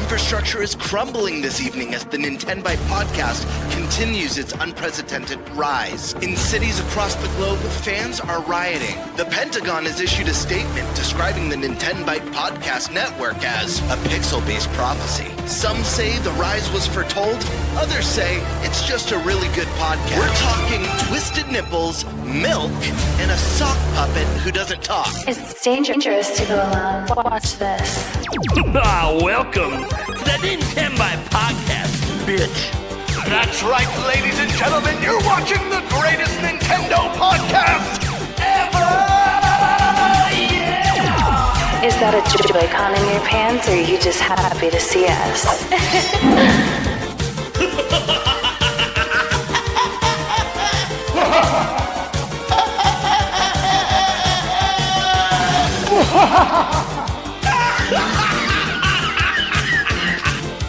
infrastructure is crumbling this evening as the NintenByte Podcast continues its unprecedented rise. In cities across the globe, fans are rioting. The Pentagon has issued a statement describing the NintenByte Podcast network as a pixel-based prophecy. Some say the rise was foretold, others say it's just a really good podcast. We're talking twisted nipples, milk, and a sock puppet who doesn't talk. It's dangerous to go alone. Watch this. Welcome to the NintenByte Podcast, bitch. That's right, ladies and gentlemen, you're watching the greatest Nintendo podcast ever! Yeah! Is that a Joy-Con in your pants, or are you just happy to see us?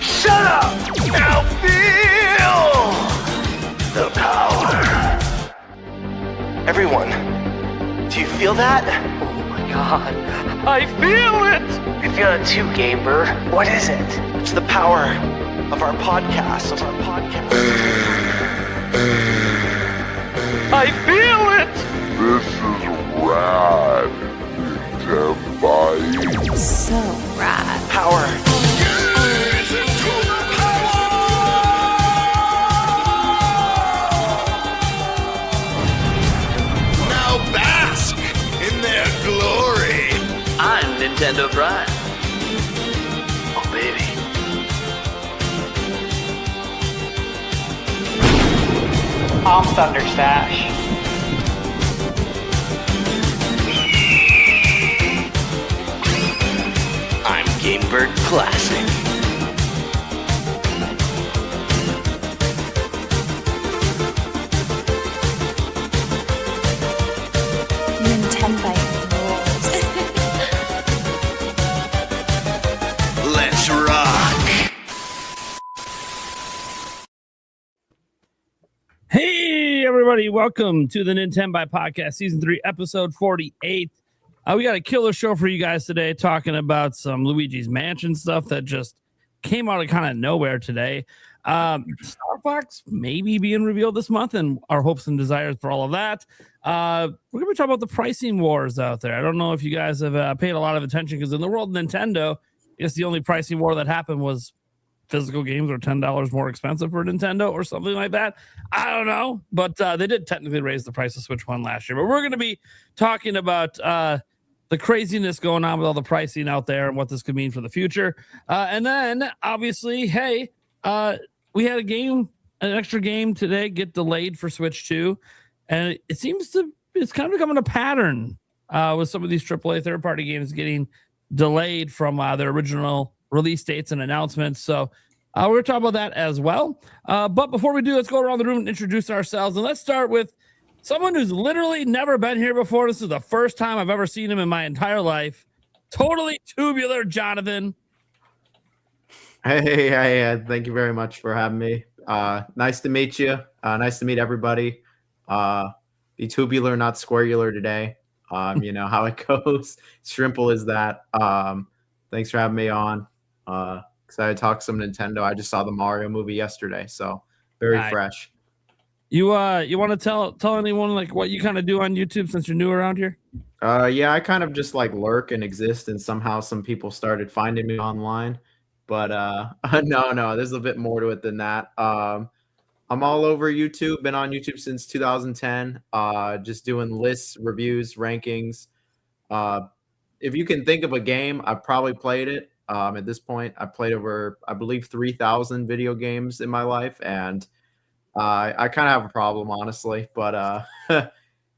Shut up! Now feel the power. Everyone, do you feel that? Oh my god, I feel it! I feel it too, Gamer. What is it? It's the power of our podcast. I feel it! This is rad, NintenByte. So rad. Power. Now bask in their glory. I'm Nintendo Prime. Oh, baby. I'm Thunderstash. I'm Gamebird Classic. NintenByte rules. Let's rock. Hey, everybody. Welcome to the NintenByte Podcast, Season 3, Episode 48. We got a killer show for you guys today, talking about some Luigi's Mansion stuff that just came out of kind of nowhere today. Star Fox maybe being revealed this month, and our hopes and desires for all of that. We're going to be talking about the pricing wars out there. I don't know if you guys have paid a lot of attention, because in the world of Nintendo, I guess the only pricing war that happened was physical games are $10 more expensive for Nintendo or something like that. I don't know, but they did technically raise the price of Switch 1 last year. But we're going to be talking about the craziness going on with all the pricing out there and what this could mean for the future. And then, obviously, hey, we had an extra game today get delayed for Switch 2. And it's kind of becoming a pattern with some of these AAA third-party games getting delayed from their original release dates and announcements. So we're going to talk about that as well. But before we do, let's go around the room and introduce ourselves. And let's start with someone who's literally never been here before. This is the first time I've ever seen him in my entire life. Totally tubular, Jonathan. Hey, thank you very much for having me. Nice to meet you. Nice to meet everybody. Be tubular, not squarular today. You know how it goes. Simple as that. Thanks for having me on. Excited to talk some Nintendo. I just saw the Mario movie yesterday, so very fresh. You want to tell anyone like what you kind of do on YouTube since you're new around here? Yeah, I kind of just like lurk and exist, and somehow some people started finding me online. But no, there's a bit more to it than that. I'm all over YouTube. Been on YouTube since 2010. Just doing lists, reviews, rankings. If you can think of a game, I've probably played it. At this point, I've played over, I believe, 3,000 video games in my life, and I kind of have a problem, honestly. But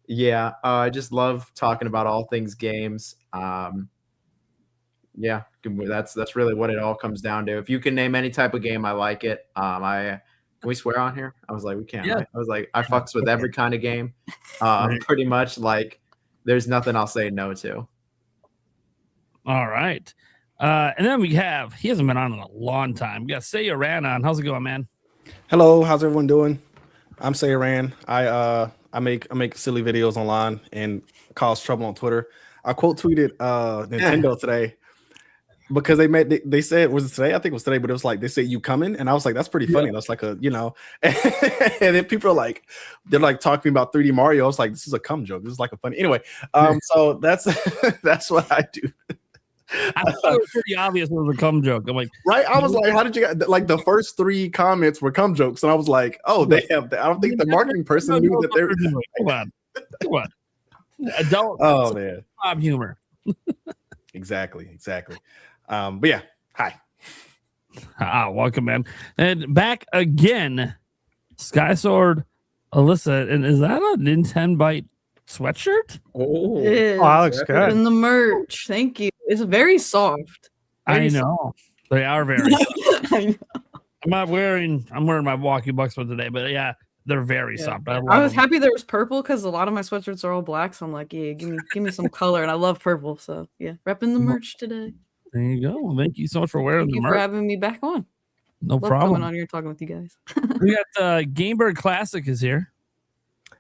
yeah, I just love talking about all things games. Yeah, that's really what it all comes down to. If you can name any type of game, I like it. Can we swear on here? I was like, we can't. Yeah. Right? I was like, I fucks with every kind of game. Pretty much, like, there's nothing I'll say no to. All right. And then he hasn't been on in a long time. We got Sayaran on. How's it going, man? Hello, how's everyone doing? I'm Sayaran. I make silly videos online and cause trouble on Twitter. I quote tweeted Nintendo today. because they said, was it today? I think it was today, but it was like they said you coming, and I was like, that's pretty funny. That's like a and then people are like, they're like talking about 3D Mario. I was like, this is a cum joke. This is like a funny anyway. So that's that's what I do. I thought it was pretty obvious it was a cum joke. I'm like, right? I was like, how did you get like the first 3 comments were cum jokes, and I was like, oh, they have. I don't think the marketing person knew that they were. Come on, adult. Oh man, pop humor. Exactly. But yeah, hi. Welcome, man, and back again, Sky Sword, Alyssa, and is that a NintenByte sweatshirt? Oh, It is. Oh, that looks good. In the merch. Thank you. It's very soft. I know they are very. I know. I'm wearing my Milwaukee Bucks one today, but yeah, they're very soft. I was them. happy there was purple because a lot of my sweatshirts are all black. So I'm like, yeah, give me some color, and I love purple. So yeah, repping the merch today. There you go. Well, thank you so much for wearing Thank the you merch. for having me back on. No Love problem. coming on here talking with you guys. We got Gamebird Classic is here.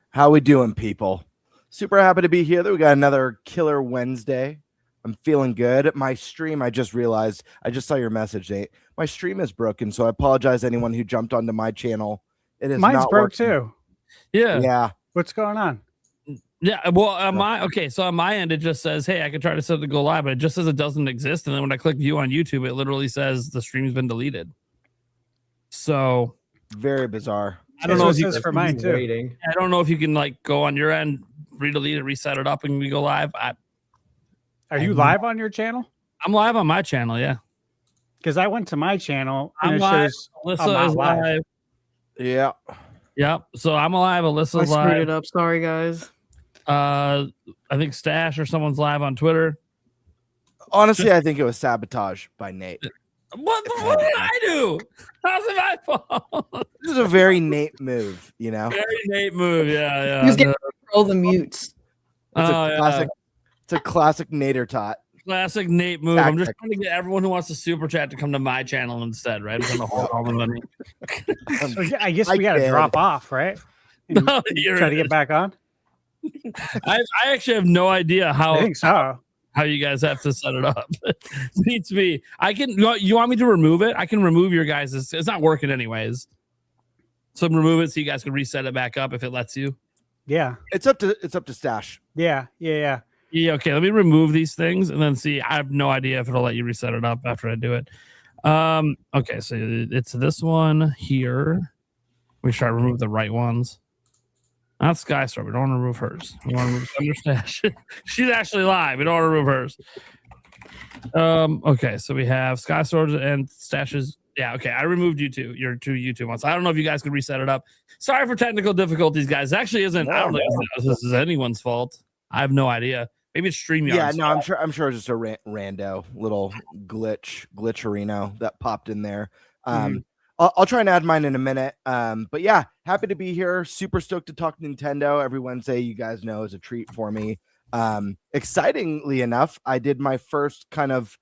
How we doing, people? Super happy to be here. We got another killer Wednesday. I'm feeling good. My stream, I just realized, I just saw your message, Nate. My stream is broken, so I apologize to anyone who jumped onto my channel. It is Mine's not broke working. too. Yeah. What's going on? Yeah. Well, so on my end, it just says, hey, I can try to set it to go live, but it just says it doesn't exist. And then when I click view on YouTube, it literally says the stream's been deleted. So Very bizarre. I don't know if this is for mine too. Waiting. I don't know if you can like go on your end, redelete it, reset it up, and we go live. Are you live on your channel? I'm live on my channel, yeah. Because I went to my channel and I'm it live. shows Alyssa I'm not is live. Yeah. Yep. So I'm alive. I Alyssa's screwed live. it up. Sorry, guys. I think Stash or someone's live on Twitter. Honestly, I think it was sabotage by Nate. What did I do? How's it my fault? This is a very Nate move, you know? Very Nate move. Yeah. He was getting all the mutes. It's a classic. It's a classic Nader tot. Classic Nate move. I'm just Tactic. trying to get everyone who wants to super chat to come to my channel instead, right? I'm trying to hold all the money. So yeah, I guess I we got to did. drop off, right? And No, you're try to right. get back on. I actually have no idea I how think so. you guys have to set it up. Beats me. I can. You want me to remove it? I can remove your guys'. It's not working anyways. So remove it so you guys can reset it back up if it lets you. Yeah. It's up to Stash. Yeah. Yeah, okay. Let me remove these things and then see. I have no idea if it'll let you reset it up after I do it. Okay, so it's this one here. We try to remove the right ones. Not Skystar. We don't want to remove hers. We want to remove Thunderstash. She's actually live. We don't want to remove hers. Okay, so we have Skysword and Stashes. Yeah, okay. I removed you two. Your two YouTube ones. I don't know if you guys could reset it up. Sorry for technical difficulties, guys. It actually isn't. I don't know if this is anyone's fault. I have no idea. Maybe it's StreamYard. Yeah, no, I'm sure it's just a rando little glitcherino that popped in there. I'll try and add mine in a minute. But yeah, happy to be here. Super stoked to talk Nintendo every Wednesday. You guys know is a treat for me. Excitingly enough, I did my first kind of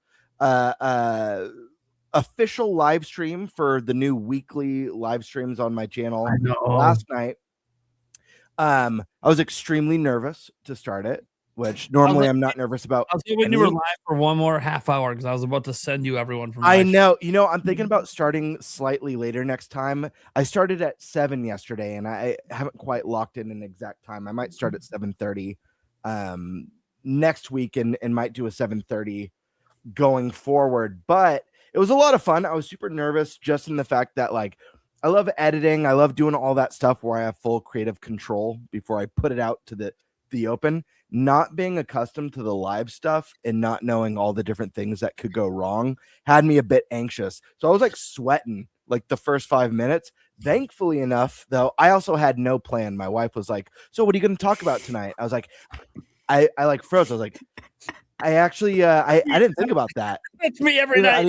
official live stream for the new weekly live streams on my channel last night. I was extremely nervous to start it, which normally I'm not nervous about. I was hoping you were live for one more half hour because I was about to send you everyone from. I know, I'm thinking about starting slightly later next time. I started at 7 yesterday, and I haven't quite locked in an exact time. I might start at 7:30 next week, and might do a 7:30 going forward. But it was a lot of fun. I was super nervous just in the fact that I love editing. I love doing all that stuff where I have full creative control before I put it out to the open. Not being accustomed to the live stuff and not knowing all the different things that could go wrong had me a bit anxious. So I was sweating the first 5 minutes. Thankfully enough, though, I also had no plan. My wife was like, "So what are you going to talk about tonight?" I was like, I froze. I was like, I actually, I didn't think about that. That's me every night.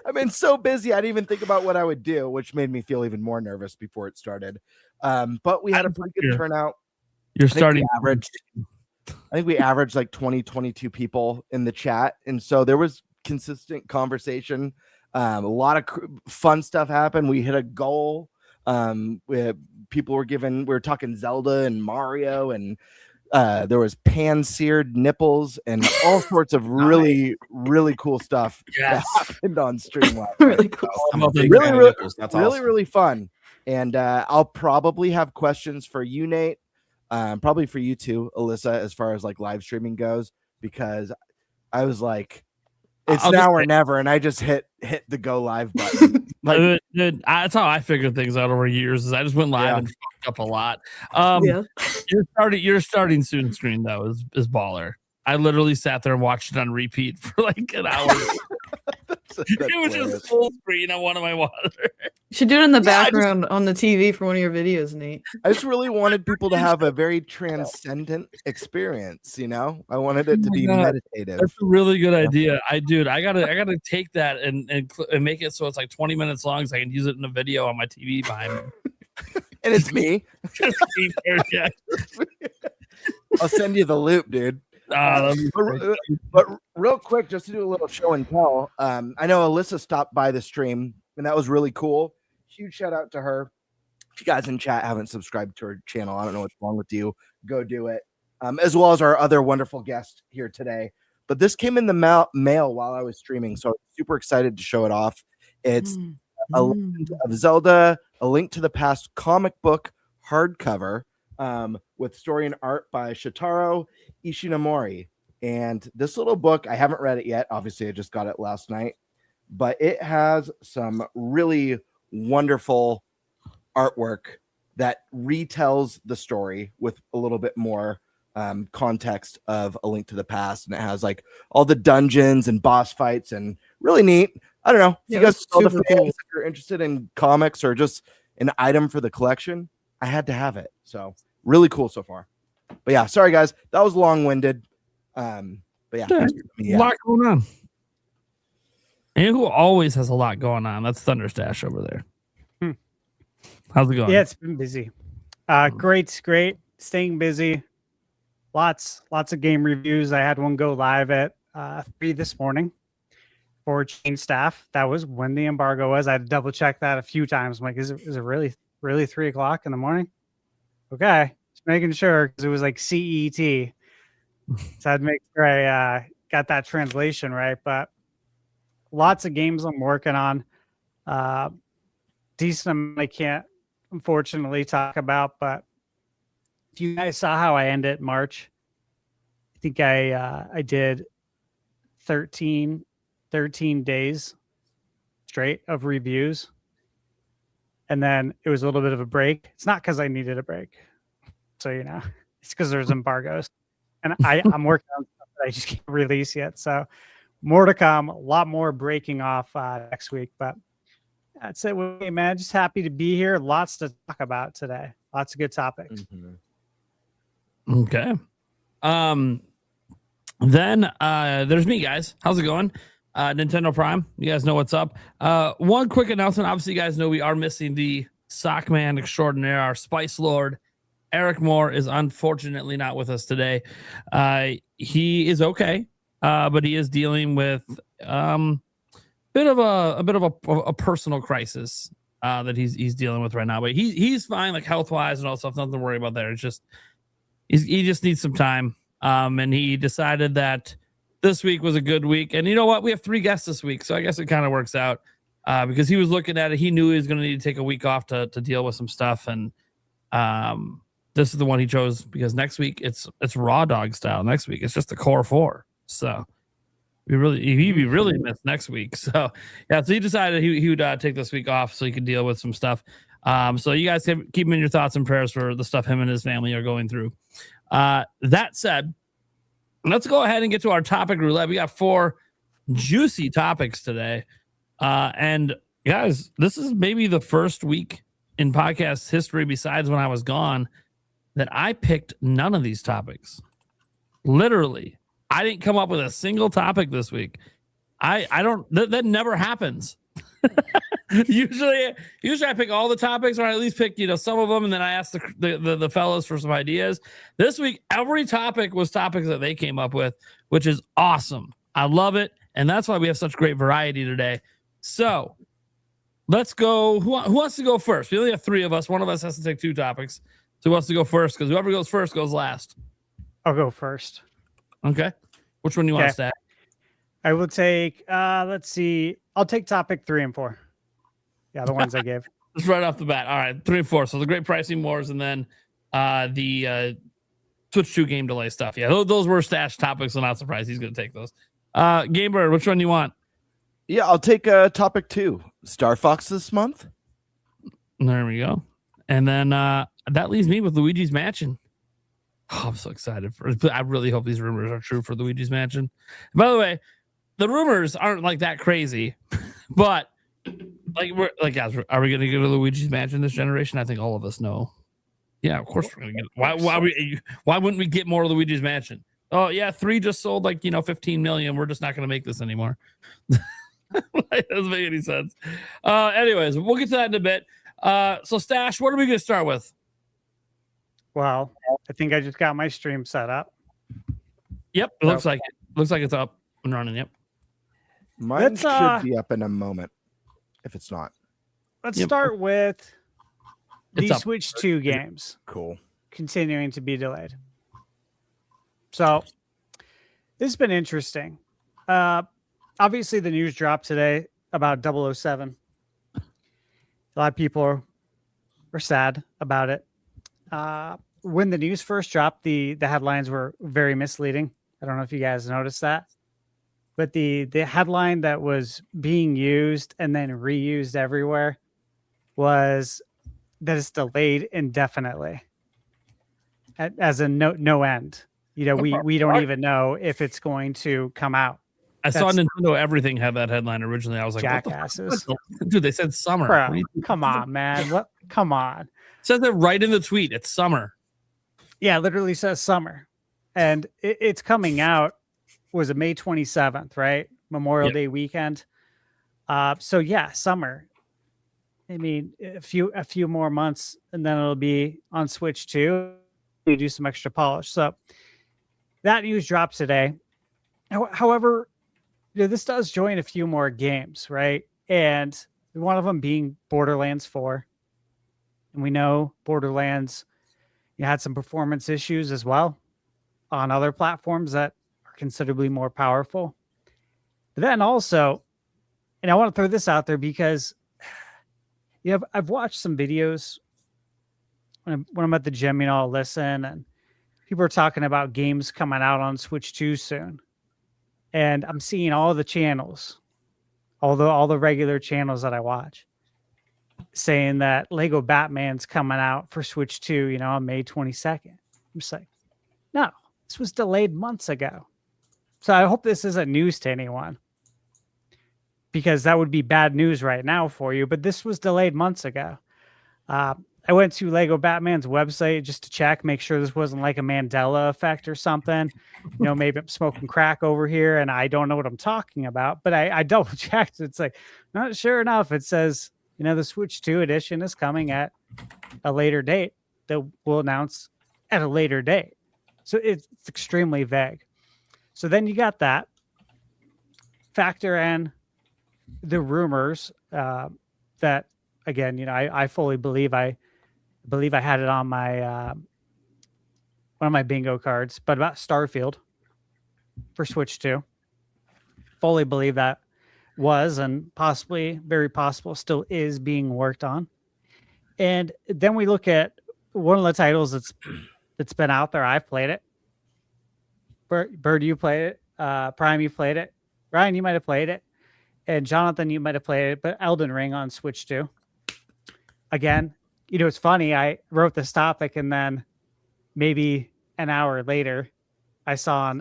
I've been so busy. I didn't even think about what I would do, which made me feel even more nervous before it started. But we had a pretty good turnout. You're starting average. I think we averaged 20, 22 people in the chat. And so there was consistent conversation. A lot of fun stuff happened. We hit a goal. We were talking Zelda and Mario and There was pan-seared nipples and all sorts of really, really cool stuff that happened on stream last night. Really cool. Really fun. And I'll probably have questions for you, Nate. Probably for you too, Alyssa, as far as like live streaming goes, because I was like, it's now or never, and I just hit the go live button. Like, dude, that's how I figured things out over years. Is I just went live and fucked up a lot. Your starting soon screen though is baller. I literally sat there and watched it on repeat for like an hour. It was just full screen on one of my monitors. You should do it in the background on the TV for one of your videos, Nate. I just really wanted people to have a very transcendent experience. You know, I wanted it to be meditative. That's a really good idea. I gotta take that and make it so it's like 20 minutes long, so I can use it in a video on my TV behind me. And it's me. Just me there, yeah. I'll send you the loop, dude. But real quick, just to do a little show and tell, I know Alyssa stopped by the stream, and that was really cool. Huge shout out to her. If you guys in chat haven't subscribed to her channel, I don't know what's wrong with you. Go do it. As well as our other wonderful guest here today. But this came in the mail while I was streaming, so I'm super excited to show it off. It's A Legend of Zelda: A Link to the Past comic book hardcover with story and art by Shitaro Ishinomori. And this little book, I haven't read it yet. Obviously, I just got it last night. But it has some really wonderful artwork that retells the story with a little bit more context of A Link to the Past. And it has like all the dungeons and boss fights and really neat. I don't know if you guys all the fans, if you're interested in comics or just an item for the collection, I had to have it. So really cool so far. But yeah, sorry guys, that was long-winded. But yeah, a lot going on. And who always has a lot going on? That's Thunderstash over there. How's it going? Yeah, it's been busy. Great. Staying busy. Lots of game reviews. I had one go live at 3 this morning for Chain Staff. That was when the embargo was. I had to double check that a few times. I'm like, is it really 3 o'clock in the morning? Okay, just making sure, because it was like CET. So I had to make sure I got that translation right. But lots of games I'm working on. Decent amount I can't unfortunately talk about, but if you guys saw how I ended March, I think I did 13 days straight of reviews. And then it was a little bit of a break. It's not because I needed a break. So, you know, it's because there's embargoes. And I'm working on stuff that I just can't release yet. So more to come, a lot more breaking off next week. But that's it with me, man. Just happy to be here. Lots to talk about today. Lots of good topics. Okay. Then there's me, guys. How's it going? Nintendo Prime. You guys know what's up. One quick announcement. Obviously, you guys know we are missing the sock man extraordinaire, our Spice Lord. Eric Moore is unfortunately not with us today. He is okay, but he is dealing with a bit of a personal crisis that he's dealing with right now. But he's fine, like health wise and all stuff. Nothing to worry about there. It's just he just needs some time. And he decided that this week was a good week. And you know what? We have 3 guests this week, so I guess it kind of works out because he was looking at it. He knew he was going to need to take a week off to deal with some stuff. And this is the one he chose because next week it's Raw Dog style. Next week it's just the core 4. So he'd be really missed next week. So yeah, so he decided he would take this week off so he could deal with some stuff. So you guys can keep him in your thoughts and prayers for the stuff him and his family are going through. That said, let's go ahead and get to our topic roulette. We got 4 juicy topics today. And guys, this is maybe the first week in podcast history, besides when I was gone, that I picked none of these topics. Literally, I didn't come up with a single topic this week. I don't, that never happens. usually I pick all the topics, or I at least pick, some of them. And then I ask the fellows for some ideas. This week, every topic was topics that they came up with, which is awesome. I love it. And that's why we have such great variety today. So let's go. Who wants to go first? We only have 3 of us. One of us has to take 2 topics. So who wants to go first? Because whoever goes first goes last. I'll go first. Okay. Which one do you want to stack? I will take, let's see. I'll take topic 3 and 4. Yeah, the ones I gave. Just right off the bat. All right, 3 and 4. So the great pricing wars, and then the Switch 2 game delay stuff. Yeah, those were stashed topics, so not surprised he's going to take those. Gamebird, which one do you want? Yeah, I'll take topic 2. Star Fox this month. There we go. And then that leaves me with Luigi's Mansion. Oh, I'm so excited for it. I really hope these rumors are true for Luigi's Mansion. By the way, the rumors aren't like that crazy, but guys, are we gonna get a Luigi's Mansion this generation? I think all of us know. Yeah, of course we're gonna get it. Why wouldn't we get more Luigi's Mansion? Oh yeah, 3 just sold 15 million. We're just not gonna make this anymore. It doesn't make any sense. Anyways, we'll get to that in a bit. So Stash, what are we gonna start with? Well, I think I just got my stream set up. Yep, it looks like it. Looks like it's up and running. Yep. Mine should be up in a moment. If it's not, let's start with the Switch 2 games. Cool. Continuing to be delayed. So this has been interesting. Obviously, the news dropped today about 007. A lot of people were sad about it. When the news first dropped, the headlines were very misleading. I don't know if you guys noticed that. But the headline that was being used and then reused everywhere was that it's delayed indefinitely, as a no end. We don't even know if it's going to come out. I saw Nintendo Everything had that headline originally. I was like, jackasses. Dude, they said summer. Bro, come on, man. What? Come on. It says it right in the tweet. It's summer. Yeah, it literally says summer. And it's coming out. Was it May 27th, right? Memorial Day weekend. So yeah, summer. I mean, a few more months and then it'll be on Switch 2. You do some extra polish. So that news drops today. However, this does join a few more games, right? And one of them being Borderlands 4. And we know Borderlands had some performance issues as well on other platforms that considerably more powerful. But then also, and I want to throw this out there because I've watched some videos when I'm at the gym, I'll listen, and people are talking about games coming out on Switch 2 soon. And I'm seeing all the channels, all the regular channels that I watch, saying that Lego Batman's coming out for Switch 2, on May 22nd. I'm just like, no, this was delayed months ago. So I hope this isn't news to anyone, because that would be bad news right now for you. But this was delayed months ago. I went to Lego Batman's website just to check, make sure this wasn't like a Mandela effect or something. Maybe I'm smoking crack over here and I don't know what I'm talking about. But I double checked. It's like, not sure enough. It says, the Switch 2 edition is coming at a later date that we'll announce at a later date. So it's extremely vague. So then you got that. Factor in the rumors that, again, I fully believe I had it on my one of my bingo cards, but about Starfield for Switch 2. Fully believe that was and possibly, very possible, still is being worked on. And then we look at one of the titles that's been out there. I've played it. Bird, you played it. Prime, you played it. Ryan, you might have played it. And Jonathan, you might have played it. But Elden Ring on Switch 2. Again, it's funny. I wrote this topic, and then maybe an hour later, I saw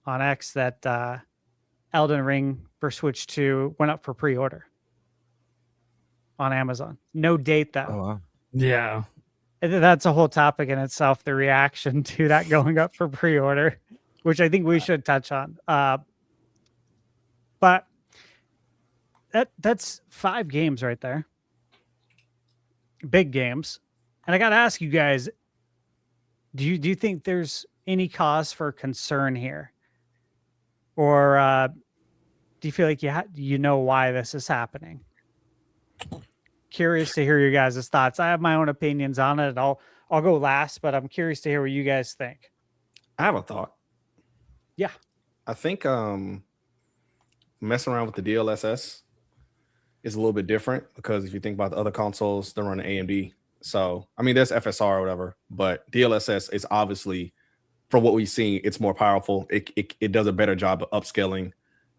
on X that Elden Ring for Switch 2 went up for pre-order on Amazon. No date, though. Oh, wow. Yeah. That's a whole topic in itself, the reaction to that going up for pre-order, which I think we should touch on. But that's 5 games right there. Big games. And I got to ask you guys, do you think there's any cause for concern here? Or do you feel like you know why this is happening? Curious to hear your guys' thoughts. I have my own opinions on it. I'll go last, but I'm curious to hear what you guys think. I have a thought. Yeah. I think messing around with the DLSS is a little bit different because if you think about the other consoles, they're running AMD. So, I mean, there's FSR or whatever, but DLSS is obviously, from what we've seen, it's more powerful. It does a better job of upscaling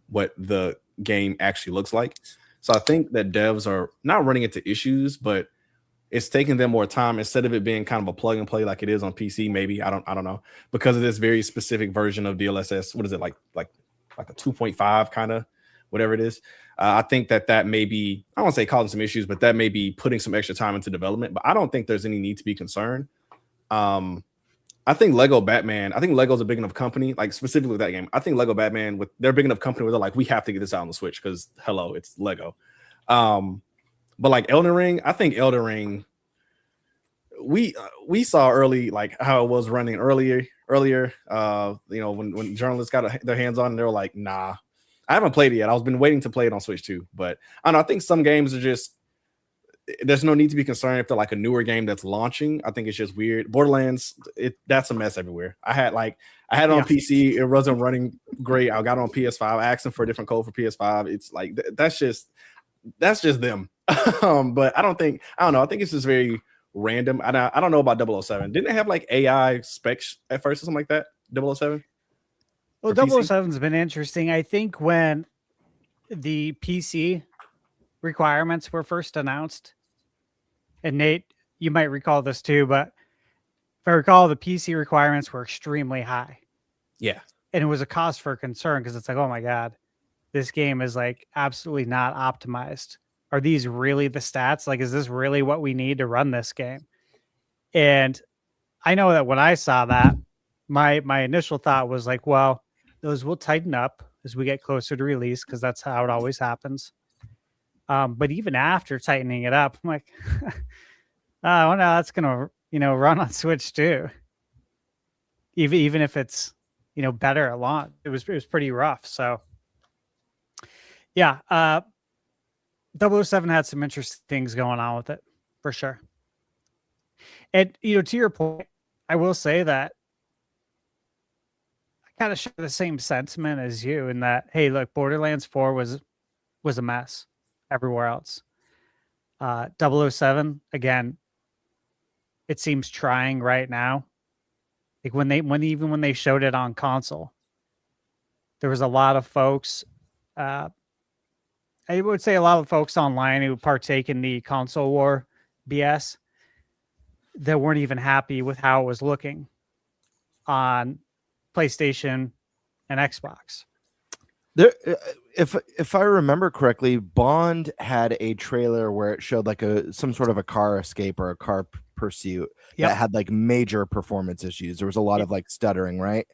what the game actually looks like. So I think that devs are not running into issues, but it's taking them more time instead of it being kind of a plug and play like it is on PC. Maybe I don't know, because of this very specific version of DLSS. What is it like a 2.5 kind of whatever it is? I think that may be, I don't want to say causing some issues, but that may be putting some extra time into development. But I don't think there's any need to be concerned. I think Lego Batman, I think Lego's a big enough company, like specifically with that game. I think Lego Batman, they're a big enough company where they're like, we have to get this out on the Switch because hello, it's Lego. But like Elden Ring, I think Elden Ring, we saw early like how it was running earlier. When journalists got their hands on it, they were like, nah. I haven't played it yet. I've been waiting to play it on Switch too. But I don't know, I think some games are just, there's no need to be concerned if they're like a newer game that's launching. I think it's just weird. Borderlands, that's a mess everywhere. I had it on PC. It wasn't running great. I got it on PS5. I asked them for a different code for PS5. It's like that's just them. But I don't know. I think it's just very random. I don't know about 007. Didn't it have like AI specs at first or something like that? 007? Well, 007's been interesting. I think when the PC requirements were first announced, and Nate, you might recall this too, but if I recall, the PC requirements were extremely high. Yeah. And it was a cause for concern because it's like, oh my God, this game is like absolutely not optimized. Are these really the stats? Like, is this really what we need to run this game? And I know that when I saw that, my initial thought was like, well, those will tighten up as we get closer to release because that's how it always happens. But even after tightening it up, I'm like, oh no, that's gonna run on Switch too. Even if it's better at launch, it was pretty rough. So yeah, 007 had some interesting things going on with it for sure. And to your point, I will say that I kind of share the same sentiment as you in that, hey, look, Borderlands 4 was a mess everywhere else. 007, again, it seems trying right now. Like when they showed it on console, there was a lot of folks, I would say a lot of folks online who partake in the console war BS that weren't even happy with how it was looking on PlayStation and Xbox. There, if I remember correctly, Bond had a trailer where it showed like some sort of a car escape or a car pursuit that had like major performance issues. There was a lot of like stuttering, right?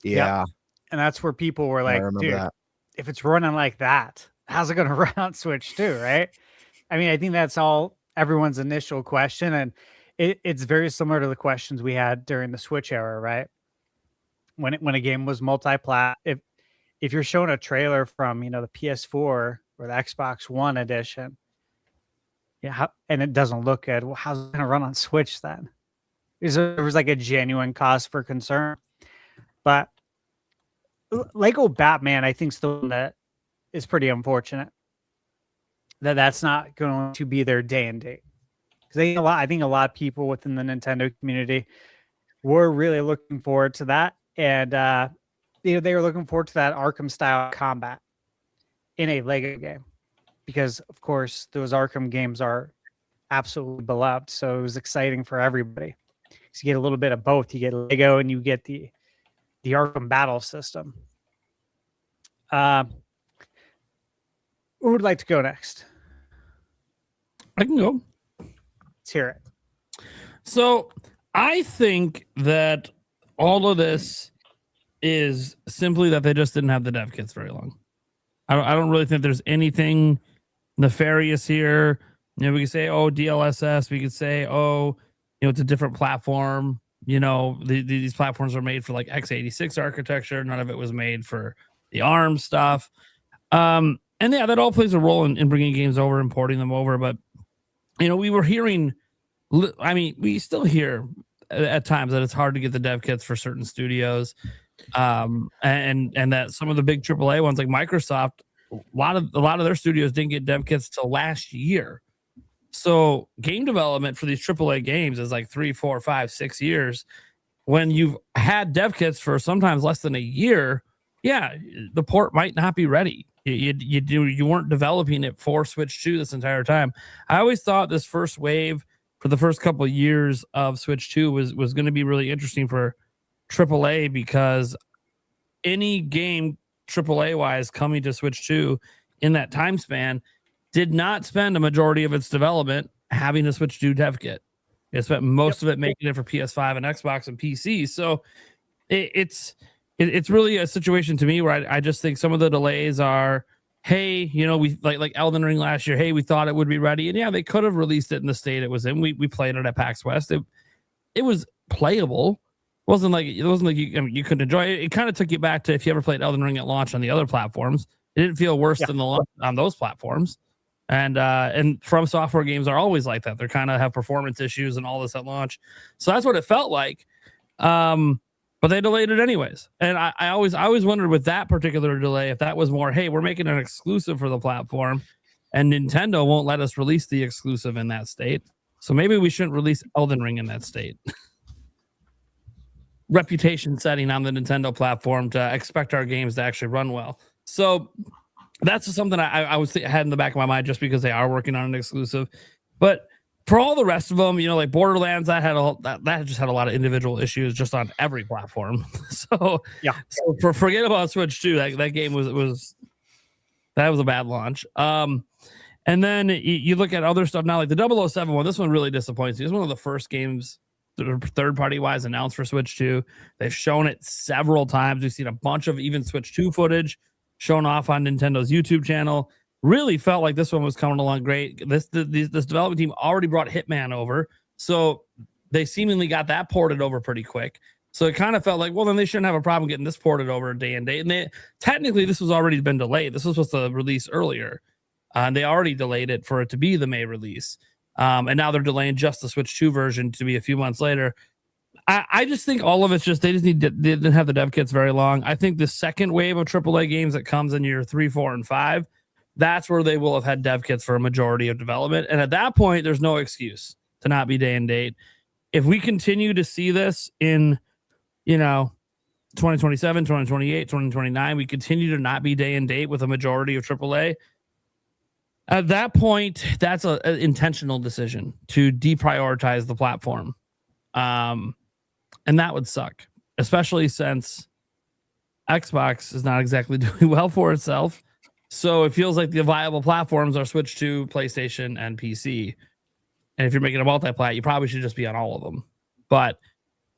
Yeah. And that's where people were like, dude, if it's running like that, how's it going to run on Switch too, right? I mean, I think that's all everyone's initial question. And it's very similar to the questions we had during the Switch era, right? When a game was multi-plat, if you're showing a trailer from, the PS4 or the Xbox One edition, and it doesn't look good, well, how's it going to run on Switch then? There was like a genuine cause for concern. But Lego Batman, I think, is the one that is pretty unfortunate that's not going to be their day and date. Because I think a lot of people within the Nintendo community were really looking forward to that. And they were looking forward to that Arkham style combat in a Lego game, because of course those Arkham games are absolutely beloved. So it was exciting for everybody. So you get a little bit of both. You get Lego and you get the Arkham battle system. Who would like to go next? I can go. Let's hear it. So I think that all of this is simply that they just didn't have the dev kits very long. I don't really think there's anything nefarious here. We could say, oh, DLSS. We could say, oh, it's a different platform. These platforms are made for like x86 architecture. None of it was made for the ARM stuff. And yeah, that all plays a role in bringing games over and porting them over. But, we were hearing, we still hear at times that it's hard to get the dev kits for certain studios, and that some of the big AAA ones like Microsoft, a lot of their studios didn't get dev kits till last year. So game development for these AAA games is like 3, 4, 5, 6 years. When you've had dev kits for sometimes less than a year, yeah, the port might not be ready. You weren't developing it for Switch 2 this entire time. I always thought this first wave for the first couple of years of Switch 2 was going to be really interesting for AAA, because any game AAA wise coming to Switch 2 in that time span did not spend a majority of its development having a Switch 2 dev kit. It spent most of it making it for PS5 and Xbox and PC. So it's really a situation to me where I just think some of the delays are, hey, we like Elden Ring last year. Hey, we thought it would be ready, and yeah, they could have released it in the state it was in. We played it at PAX West. It was playable. It wasn't like you couldn't enjoy it. It kind of took you back to if you ever played Elden Ring at launch on the other platforms. It didn't feel worse than the launch on those platforms. And From Software games are always like that. They kind of have performance issues and all this at launch. So that's what it felt like. But they delayed it anyways. And I always wondered with that particular delay if that was more, hey, we're making an exclusive for the platform and Nintendo won't let us release the exclusive in that state. So maybe we shouldn't release Elden Ring in that state. Reputation setting on the Nintendo platform to expect our games to actually run well. So that's something I had in the back of my mind just because they are working on an exclusive. But for all the rest of them, like Borderlands, that just had a lot of individual issues just on every platform. So forget about Switch 2. That game was a bad launch. And then you look at other stuff now, like the 007 one. This one really disappoints me. It's one of the first games that are third-party wise announced for Switch 2. They've shown it several times. We've seen a bunch of even Switch 2 footage shown off on Nintendo's YouTube channel. Really felt like this one was coming along great. This development team already brought Hitman over, so they seemingly got that ported over pretty quick. So it kind of felt like, well, then they shouldn't have a problem getting this ported over day and date. And technically, this was already been delayed. This was supposed to release earlier, and they already delayed it for it to be the May release. And now they're delaying just the Switch 2 version to be a few months later. I just think all of it's just they didn't have the dev kits very long. I think the second wave of AAA games that comes in year 3, 4, and 5, that's where they will have had dev kits for a majority of development. And at that point, there's no excuse to not be day and date. If we continue to see this in, 2027, 2028, 2029, we continue to not be day and date with a majority of AAA. At that point, that's an intentional decision to deprioritize the platform. And that would suck, especially since Xbox is not exactly doing well for itself. So it feels like the viable platforms are Switch 2, PlayStation, and PC. And if you're making a multi-plat, you probably should just be on all of them.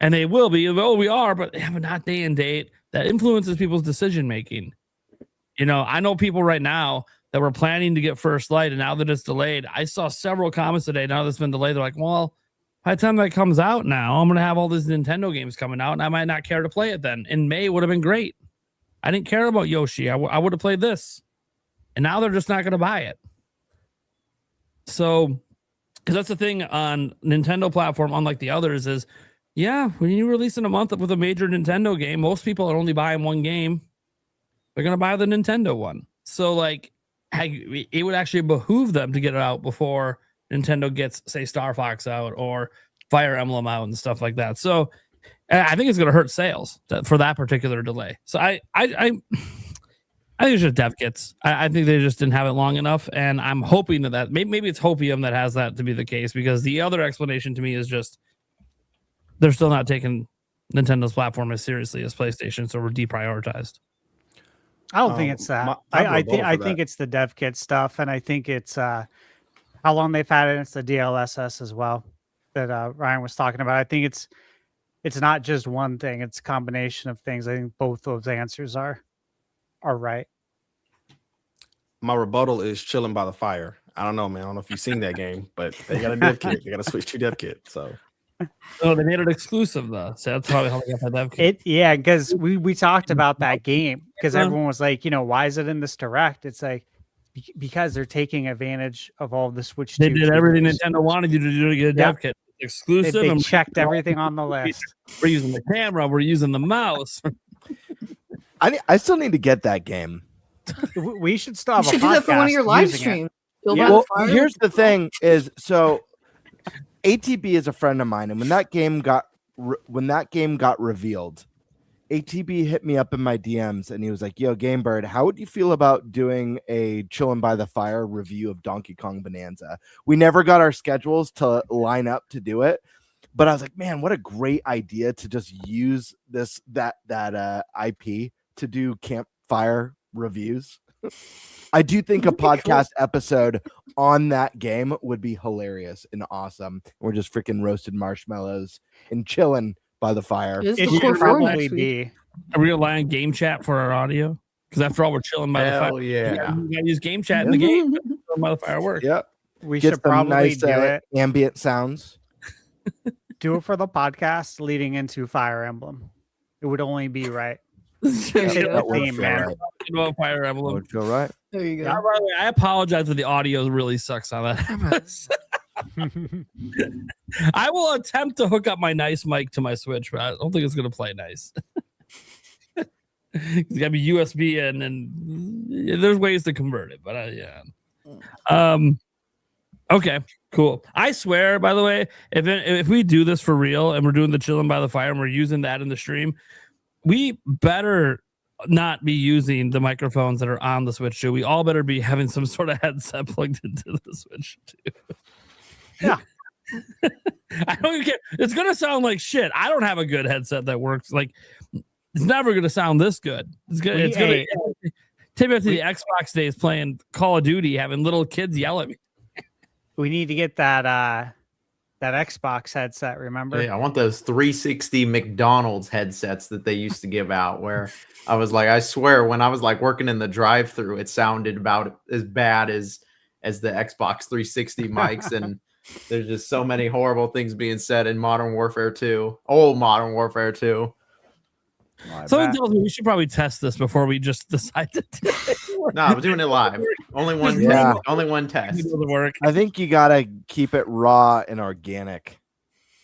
And they will be, we are, but not day and date. That influences people's decision making. I know people right now that were planning to get First Light, and now that it's delayed, I saw several comments today. Now that it's been delayed, they're like, well, by the time that comes out now, I'm going to have all these Nintendo games coming out, and I might not care to play it then. In May would have been great. I didn't care about Yoshi. I would have played this. And now they're just not going to buy it. So, because that's the thing on Nintendo platform, unlike the others, is, when you release in a month with a major Nintendo game, most people are only buying one game. They're going to buy the Nintendo one. So, it would actually behoove them to get it out before Nintendo gets, say, Star Fox out or Fire Emblem out and stuff like that. So, I think it's going to hurt sales for that particular delay. So, I think it's just dev kits. I think they just didn't have it long enough, and I'm hoping that maybe it's Hopium that has that to be the case, because the other explanation to me is just they're still not taking Nintendo's platform as seriously as PlayStation, so we're deprioritized. I don't think it's that. I think it's the dev kit stuff, and I think it's how long they've had it. It's the DLSS as well that Ryan was talking about. I think it's not just one thing; it's a combination of things. I think both those answers are right. My rebuttal is Chilling by the Fire. I don't know, man. I don't know if you've seen that game, but they got a dev kit. They got a Switch 2 dev kit. So they made it exclusive though. So that's probably how they got that dev kit. Because we talked about that game because everyone was like, why is it in this direct? It's like because they're taking advantage of all the Switch 2. They did everything Nintendo wanted you to do to get a dev kit. exclusive. They and checked everything on the list. We're using the camera. We're using the mouse. I still need to get that game. We should still You have a should do that for one of podcast your live using it. streams. Build Yeah. by the Well, fire. here's the thing: is so ATB is a friend of mine, and when that game got revealed, ATB hit me up in my DMs, and he was like, "Yo, Gamebird, how would you feel about doing a Chillin' by the Fire review of Donkey Kong Bonanza?" We never got our schedules to line up to do it, but I was like, "Man, what a great idea to just use that IP to do campfire reviews." I do think a podcast episode on that game would be hilarious and awesome. We're just freaking roasted marshmallows and chilling by the fire. It is It the core should four probably next week. be. Are we relying on game chat for our audio? Because after all, we're chilling by the Hell fire. yeah. You gotta use game chat in the game. Chilling by the fireworks. Yep. We Get should some probably nice do it. ambient sounds. Do it for the podcast leading into Fire Emblem. It would only be right. There you Hit go. the would theme, feel man. right. You know, Fire That Emblem. would feel right. There you Yeah, go. by the way, I apologize for the audio really sucks on that episode. I will attempt to hook up my nice mic to my Switch, but I don't think it's going to play nice. It's got to be USB in, and there's ways to convert it, but yeah. Okay, cool. I swear, by the way, if we do this for real and we're doing the chilling by the fire and we're using that in the stream, we better not be using the microphones that are on the Switch too. We all better be having some sort of headset plugged into the Switch too. Yeah. I don't even care. It's gonna sound like shit. I don't have a good headset that works. Like, it's never gonna sound this good. It's gonna. It's gonna. Take me back to the Xbox days playing Call of Duty, having little kids yell at me. We need to get that Xbox headset, remember? Yeah, I want those 360 McDonald's headsets that they used to give out where I was like, I swear, when I was like working in the drive-through, it sounded about as bad as the Xbox 360 mics. And there's just so many horrible things being said in Modern Warfare 2. Old Modern Warfare 2. Someone tells me we should probably test this before we just decide to do it. No, we're doing it live. Only one Yeah. only one test. It doesn't work. I think you gotta keep it raw and organic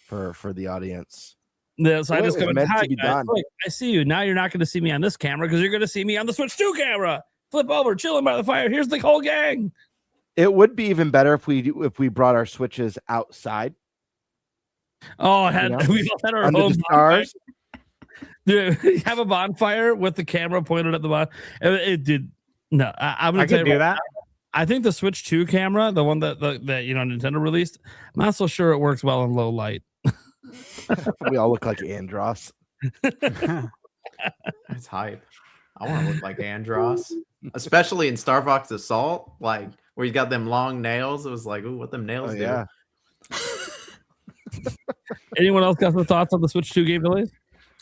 for the audience. Yeah, so I Well, just it's go, meant to "Hi, be guys. done." Look, I see you. Now you're not going to see me on this camera because you're going to see me on the Switch 2 camera. Flip over, chilling by the fire. Here's the whole gang. It would be even better if we brought our switches outside Oh, You know? we all had our under home the bonfire. stars. Dude, have a bonfire with the camera pointed at the bottom. It did. No, I'm I going to tell could you do what, that. I think the Switch 2 camera, the one that Nintendo released, I'm not so sure it works well in low light. We all look like Andros. It's hype. I want to look like Andros, especially in Star Fox Assault, like where you got them long nails. It was like, ooh, what them nails do. Yeah. Anyone else got some thoughts on the Switch 2 game delays?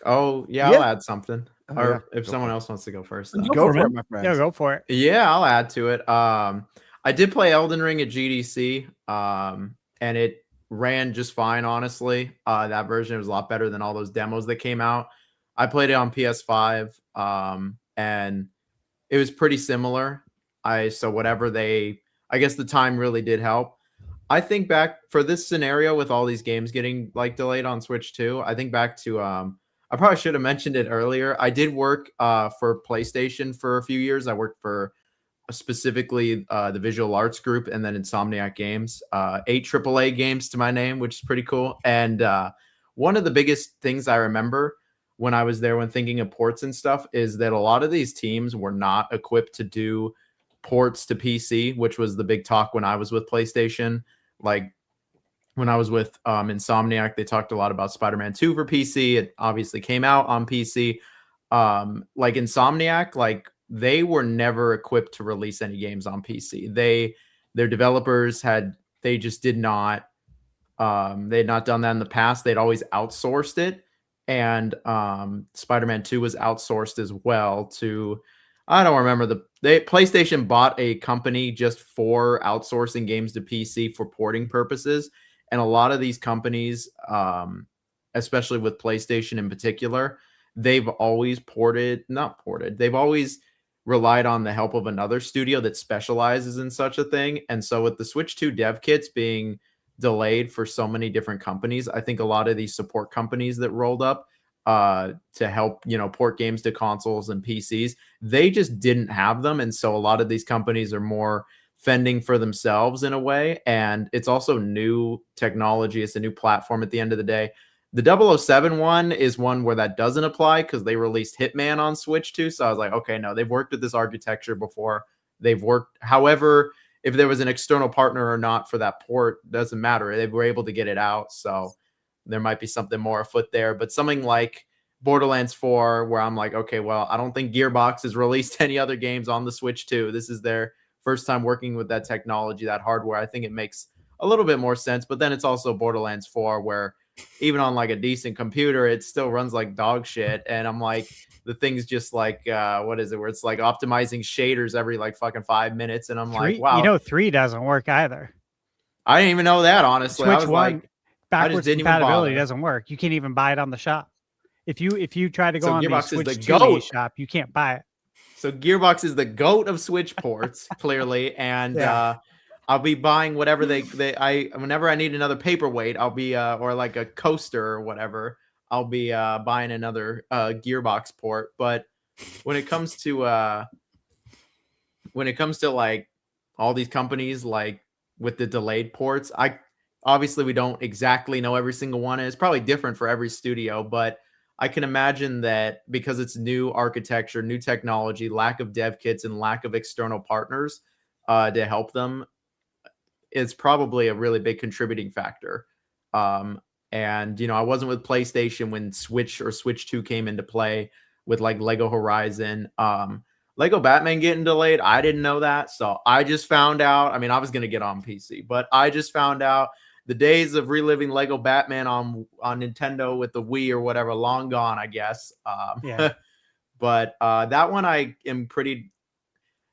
Oh, yeah, Yeah. I'll add something. Oh, Or yeah. if Go someone for it. else wants to go first. Go for for it, it. my friend. Yeah, go for it. Yeah, I'll add to it. I did play Elden Ring at GDC, and it ran just fine, honestly. That version was a lot better than all those demos that came out. I played it on PS5, and it was pretty similar. So whatever I guess the time really did help. I think back for this scenario with all these games getting like delayed on Switch 2, I think back to I probably should have mentioned it earlier. I did work for PlayStation for a few years. I worked for specifically the Visual Arts Group and then Insomniac Games, 8 AAA games to my name, which is pretty cool. And one of the biggest things I remember when I was there when thinking of ports and stuff is that a lot of these teams were not equipped to do ports to PC, which was the big talk when I was with PlayStation. Like when I was with Insomniac, they talked a lot about Spider-Man 2 for PC. It obviously came out on PC. Like Insomniac, like they were never equipped to release any games on PC. Their developers they just did not they had not done that in the past. They'd always outsourced it. And Spider-Man 2 was outsourced as well to, I don't remember PlayStation bought a company just for outsourcing games to PC for porting purposes. And a lot of these companies, especially with PlayStation in particular, they've always they've always relied on the help of another studio that specializes in such a thing. And so with the Switch 2 dev kits being delayed for so many different companies. I think a lot of these support companies that rolled up to help, port games to consoles and PCs, they just didn't have them. And so a lot of these companies are more fending for themselves in a way. And it's also new technology. It's a new platform at the end of the day. The 007 one is one where that doesn't apply because they released Hitman on Switch too. So I was like, okay, no, they've worked with this architecture before. They've worked, however, if there was an external partner or not for that port, doesn't matter. They were able to get it out. So there might be something more afoot there. But something like Borderlands 4, where I'm like, okay, well, I don't think Gearbox has released any other games on the Switch 2. This is their first time working with that technology, that hardware. I think it makes a little bit more sense. But then it's also Borderlands 4, where even on like a decent computer, it still runs like dog shit. And I'm like, the thing's just like, what is it? Where it's like optimizing shaders every like fucking 5 minutes. And I'm like, wow. 3 doesn't work either. I didn't even know that, honestly. Switch I was 1, like, backwards compatibility doesn't work. You can't even buy it on the shop. If you try to go on the Switch 2 shop, you can't buy it. So Gearbox is the GOAT of Switch ports, clearly. And I'll be buying whatever whenever I need another paperweight, I'll be or like a coaster or whatever, I'll be buying another Gearbox port. But when it comes to like all these companies, like with the delayed ports, obviously we don't exactly know every single one. And it's probably different for every studio, but I can imagine that because it's new architecture, new technology, lack of dev kits, and lack of external partners to help them, is probably a really big contributing factor. And, I wasn't with PlayStation when Switch or Switch 2 came into play with like Lego Horizon. Lego Batman getting delayed, I didn't know that. So I just found out. I mean, I was going to get on PC, but I just found out the days of reliving Lego Batman on Nintendo with the Wii or whatever, long gone, I guess. But that one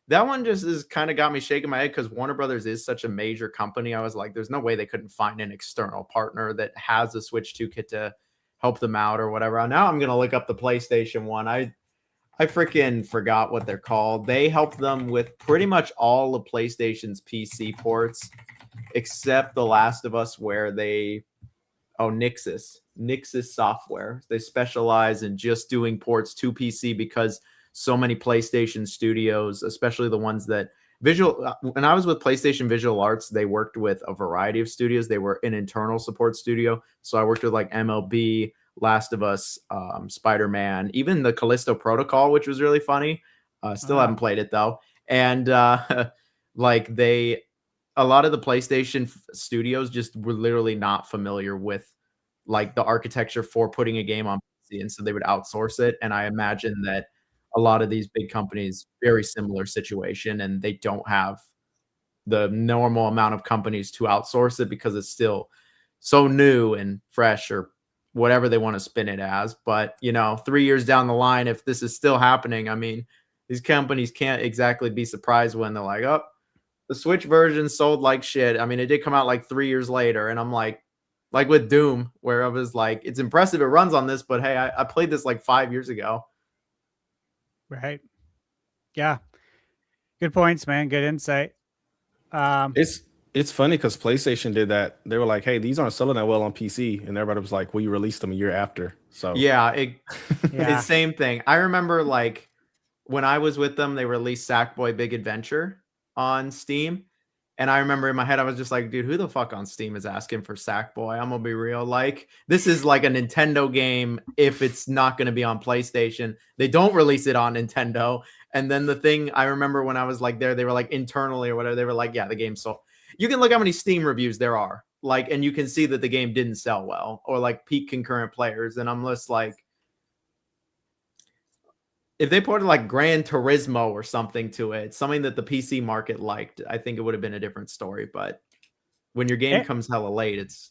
that one just is kind of got me shaking my head because Warner Brothers is such a major company. I was like, there's no way they couldn't find an external partner that has a Switch 2 kit to help them out or whatever. Now I'm going to look up the PlayStation one. I freaking forgot what they're called. They helped them with pretty much all of PlayStation's PC ports, except The Last of Us, where Nixus Software. They specialize in just doing ports to PC because so many PlayStation studios, especially the ones that when I was with PlayStation Visual Arts, they worked with a variety of studios. They were an internal support studio. So I worked with like MLB, Last of Us, Spider-Man, even the Callisto Protocol, which was really funny. Still haven't played it though. And like a lot of the PlayStation studios just were literally not familiar with like the architecture for putting a game on PC. And so they would outsource it. And I imagine that a lot of these big companies, very similar situation, and they don't have the normal amount of companies to outsource it because it's still so new and fresh or whatever they want to spin it as. But, 3 years down the line, if this is still happening, I mean, these companies can't exactly be surprised when they're like, oh, the Switch version sold like shit. I mean, it did come out like 3 years later. And I'm like with Doom, where I was like, it's impressive it runs on this, but hey, I played this like 5 years ago. Right. Yeah. Good points, man. Good insight. It's funny because PlayStation did that. They were like, hey, these aren't selling that well on PC. And everybody was like, well, you released them a year after. So yeah, it's same thing. I remember like when I was with them, they released Sackboy Big Adventure on Steam. And I remember in my head, I was just like, dude, who the fuck on Steam is asking for Sackboy? I'm going to be real. Like, this is like a Nintendo game if it's not going to be on PlayStation. They don't release it on Nintendo. And then the thing I remember when I was like there, they were like internally or whatever. They were like, yeah, the game sold. You can look how many Steam reviews there are. Like, and you can see that the game didn't sell well or like peak concurrent players. And I'm just like, if they put like Gran Turismo or something to it, something that the PC market liked, I think it would have been a different story. But when your game comes hella late, it's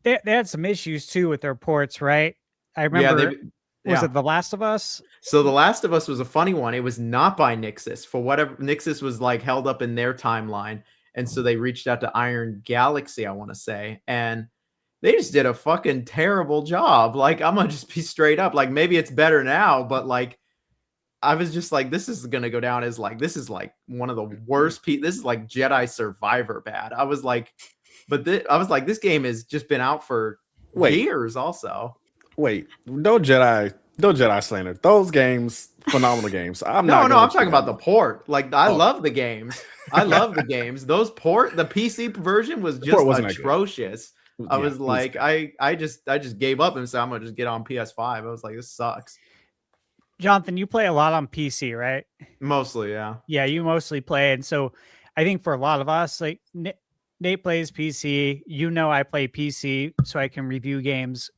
They had some issues too with their ports, right? I remember. Was it The Last of Us? So The Last of Us was a funny one. It was not by Nixus. For whatever, Nixus was like held up in their timeline. And so they reached out to Iron Galaxy, I want to say. And they just did a fucking terrible job. Like, I'm going to just be straight up. Like, maybe it's better now, but like, I was just like, this is going to go down as like, this is like one of the worst. This is like Jedi Survivor bad. I was like, But I was like, this game has just been out for years. Also, wait, no Jedi slander. Those games, phenomenal games. I'm I'm talking about the port. Like, I love the games. I love the games. The PC version was just atrocious. I was like, I just gave up and said I'm gonna just get on PS5. I was like, this sucks. Jonathan, you play a lot on PC, right? Mostly, yeah. Yeah, you mostly play, and so I think for a lot of us, like Nate plays PC. I play PC, so I can review games,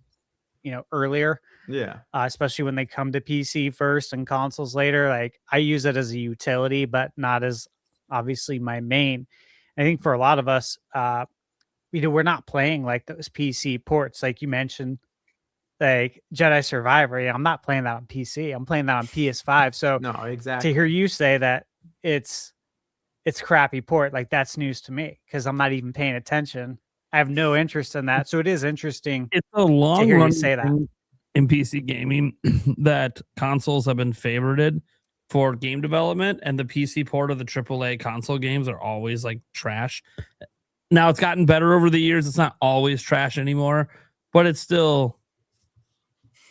earlier. Yeah. Especially when they come to PC first and consoles later. Like, I use it as a utility, but not as obviously my main. I think for a lot of us, we're not playing like those PC ports, like you mentioned, like Jedi Survivor. I'm not playing that on PC. I'm playing that on PS5. So no, exactly. To hear you say that it's crappy port, like, that's news to me because I'm not even paying attention. I have no interest in that. So it is interesting. It's a long run say that in PC gaming that consoles have been favorited for game development, and the PC port of the AAA console games are always like trash. Now it's gotten better over the years. It's not always trash anymore, but it's still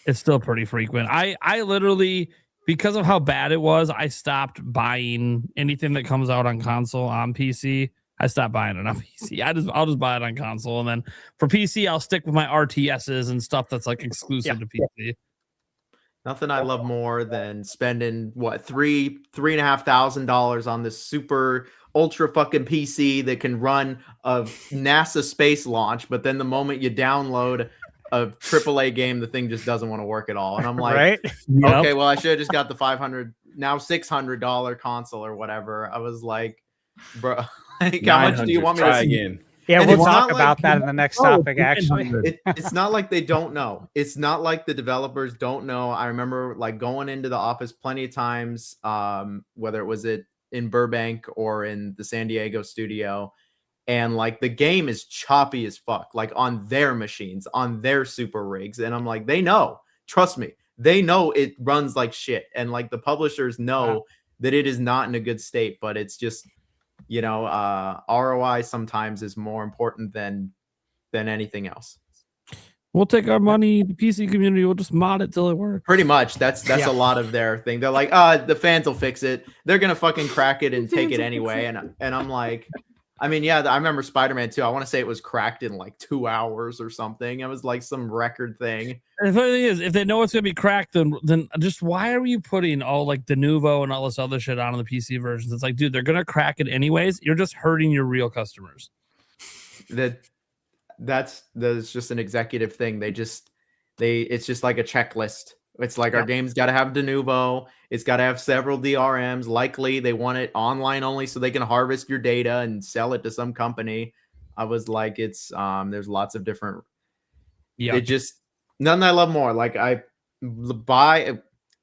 pretty frequent. I literally, because of how bad it was, I stopped buying anything that comes out on console on PC. I stopped buying it on PC. I'll just buy it on console, and then for PC, I'll stick with my RTSs and stuff that's like exclusive to PC. Nothing I love more than spending $3,500 on this super ultra fucking PC that can run a NASA space launch, but then the moment you download a AAA game, the thing just doesn't want to work at all. And I'm like, right? Okay, well, I should have just got the $600 console or whatever. I was like, bro, like, how much do you want me to again? Yeah, we'll talk about that in the next topic, actually. It's not like they don't know. It's not like the developers don't know. I remember like going into the office plenty of times, whether it was in Burbank or in the San Diego studio, and like the game is choppy as fuck, like on their machines, on their super rigs. And I'm like, they know, trust me, they know it runs like shit. And like the publishers know that it is not in a good state, but it's just, ROI sometimes is more important than anything else. We'll take our money, the PC community will just mod it till it works. Pretty much. That's a lot of their thing. They're like, the fans will fix it. They're gonna fucking crack it and take it anyway. And I'm like, I mean, yeah, I remember Spider-Man 2. I want to say it was cracked in like 2 hours or something. It was like some record thing. And the funny thing is, if they know it's going to be cracked, then just why are you putting all like Denuvo and all this other shit on the PC versions? It's like, dude, they're going to crack it anyways. You're just hurting your real customers. That's just an executive thing. It's just like a checklist. It's like our game's got to have Denuvo. It's got to have several DRMs. Likely they want it online only so they can harvest your data and sell it to some company. I was like, there's lots of different. Yeah. It just nothing I love more. Like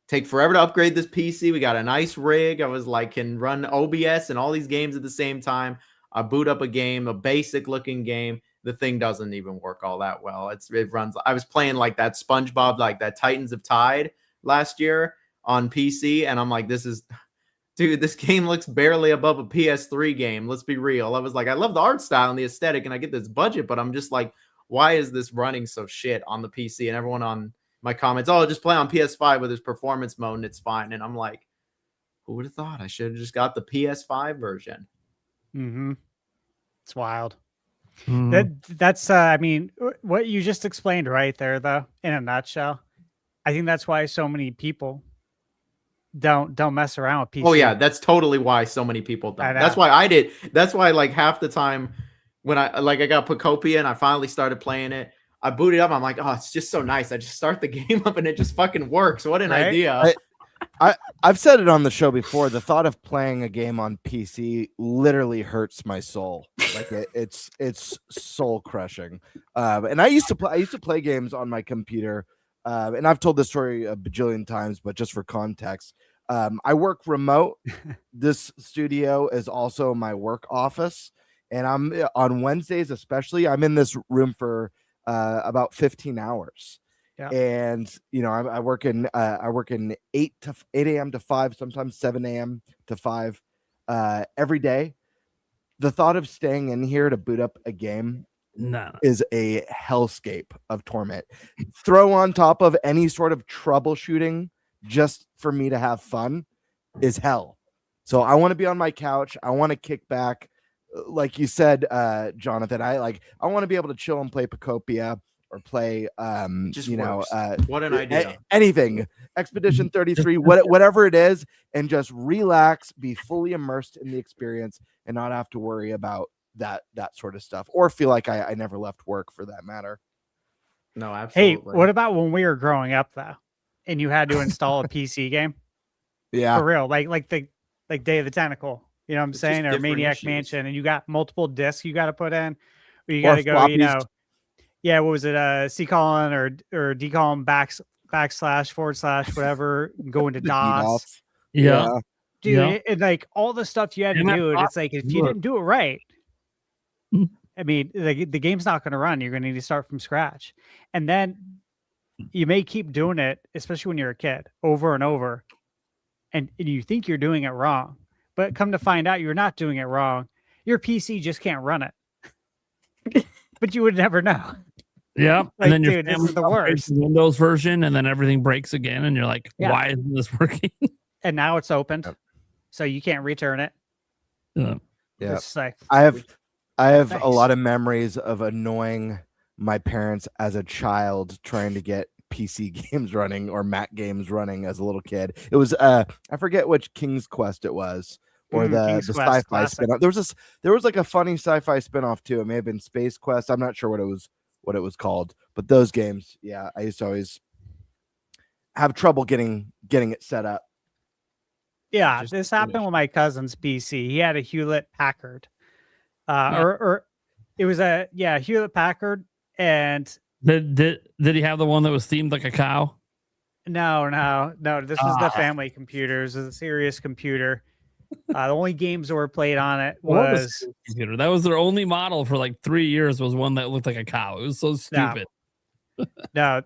take forever to upgrade this PC. We got a nice rig. I was like, can run OBS and all these games at the same time. I boot up a game, a basic looking game. The thing doesn't even work all that well. It runs. I was playing like that SpongeBob, like that Titans of Tide last year on PC, and I'm like, this game looks barely above a PS3 game. Let's be real. I was like, I love the art style and the aesthetic, and I get this budget, but I'm just like, why is this running so shit on the PC? And everyone on my comments, just play on PS5 with this performance mode and it's fine. And I'm like, who would have thought? I should have just got the PS5 version. Mm-hmm. It's wild. That's I mean, what you just explained right there, though, in a nutshell. I think that's why so many people don't mess around with PC. Oh yeah, that's totally why so many people don't. That's why I did. That's why like half the time when I got Pocopia and I finally started playing it, I booted up. I'm like, oh, it's just so nice. I just start the game up and it just fucking works. What an idea. I've said it on the show before. The thought of playing a game on PC literally hurts my soul. Like it's soul crushing. And I used to play games on my computer. And I've told this story a bajillion times, but just for context, I work remote. This studio is also my work office, and I'm on Wednesdays, especially. I'm in this room for about 15 hours. Yeah. And I work in 8 a.m. to 5, sometimes 7 a.m. to 5 every day. the thought of staying in here to boot up a game is a hellscape of torment. Throw on top of any sort of troubleshooting just for me to have fun is hell. So I want to be on my couch. I want to kick back. Like you said, Jonathan, I want to be able to chill and play Pacopia or play, what an idea. Anything, Expedition 33, whatever it is, and just relax, be fully immersed in the experience and not have to worry about that sort of stuff, or feel like I never left work for that matter. No, absolutely. Hey, what about when we were growing up though, and you had to install a PC game? Yeah, for real, like Day of the Tentacle, you know what I'm saying, or Maniac Mansion, and you got multiple discs you got to put in, or you got to go, floppies. What was it, C-colon or D-colon / whatever, go into DOS. Yeah. Dude, and like all the stuff you had to do, it's like if you didn't do it right, I mean, the game's not going to run. You're going to need to start from scratch. And then you may keep doing it, especially when you're a kid, over and over. And you think you're doing it wrong. But come to find out you're not doing it wrong. Your PC just can't run it. But you would never know. Yeah. Like, and then dude, this is the worst. Windows version, and then everything breaks again, and you're like, why isn't this working? And now it's opened. So you can't return it. Yeah. It's like, I have a lot of memories of annoying my parents as a child trying to get PC games running or Mac games running as a little kid. It was I forget which King's Quest it was, or the sci-fi spin-off. There was like a funny sci-fi spin-off too. It may have been Space Quest. I'm not sure what it was called. But those games, yeah, I used to always have trouble getting it set up. Yeah, this happened with my cousin's PC. He had a Hewlett Packard. Or it was a Hewlett Packard, and did he have the one that was themed like a cow? No. This was the family computer. It was a serious computer. The only games that were played on it was computer. That was their only model for like 3 years. Was one that looked like a cow. It was so stupid. No,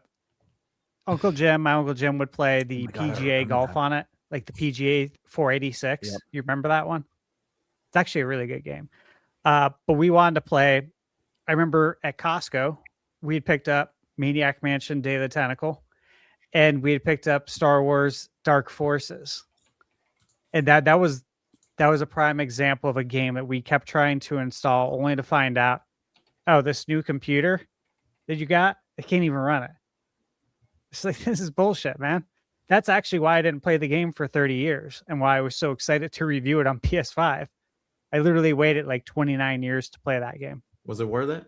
my Uncle Jim would play the PGA golf on it, like the PGA 486. Yep. You remember that one? It's actually a really good game. But we wanted to play. I remember at Costco, we had picked up Maniac Mansion, Day of the Tentacle, and we had picked up Star Wars Dark Forces. And that was a prime example of a game that we kept trying to install, only to find out, oh, this new computer that you got, it can't even run it. It's like, this is bullshit, man. That's actually why I didn't play the game for 30 years and why I was so excited to review it on PS5. I literally waited like 29 years to play that game. Was it worth it?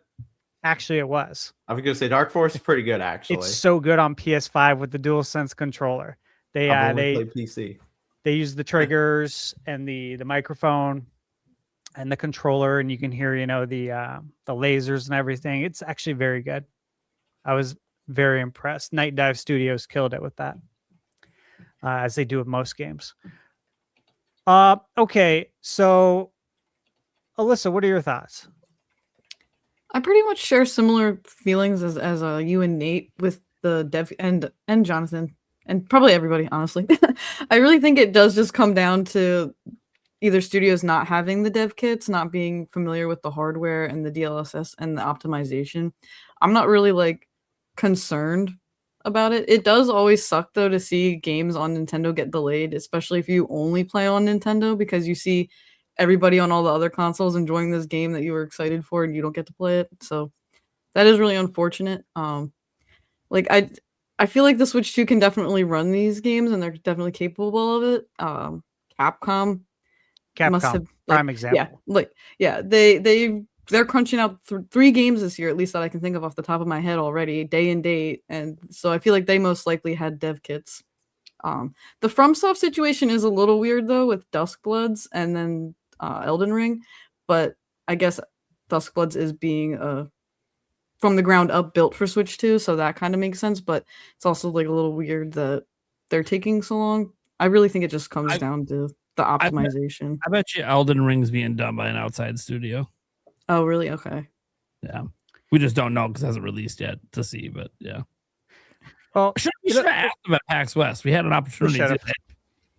Actually, it was. I was going to say Dark Force is pretty good, actually. It's so good on PS5 with the DualSense controller. They played PC. They use the triggers and the microphone and the controller, and you can hear, the lasers and everything. It's actually very good. I was very impressed. Night Dive Studios killed it with that, as they do with most games. Okay, so Alyssa, what are your thoughts? I pretty much share similar feelings as you and Nate with the dev and Jonathan and probably everybody, honestly. I really think it does just come down to either studios not having the dev kits, not being familiar with the hardware and the DLSS and the optimization. I'm not really concerned about it. It does always suck though to see games on Nintendo get delayed, especially if you only play on Nintendo, because you see everybody on all the other consoles enjoying this game that you were excited for and you don't get to play it. So that is really unfortunate. I feel like the Switch 2 can definitely run these games and they're definitely capable of it. Capcom must have prime example. They're crunching out 3 games this year, at least that I can think of off the top of my head already, day and date. And so I feel like they most likely had dev kits. The FromSoft situation is a little weird though with Duskbloods and then Elden Ring, but I guess Duskbloods is being from the ground up built for Switch 2, so that kind of makes sense, but it's also a little weird that they're taking so long. I really think it just comes down to the optimization. I bet you Elden Ring's being done by an outside studio. Oh, really? Okay. Yeah. We just don't know because it hasn't released yet to see, but yeah. Well, we should have asked them at PAX West. We had an opportunity today.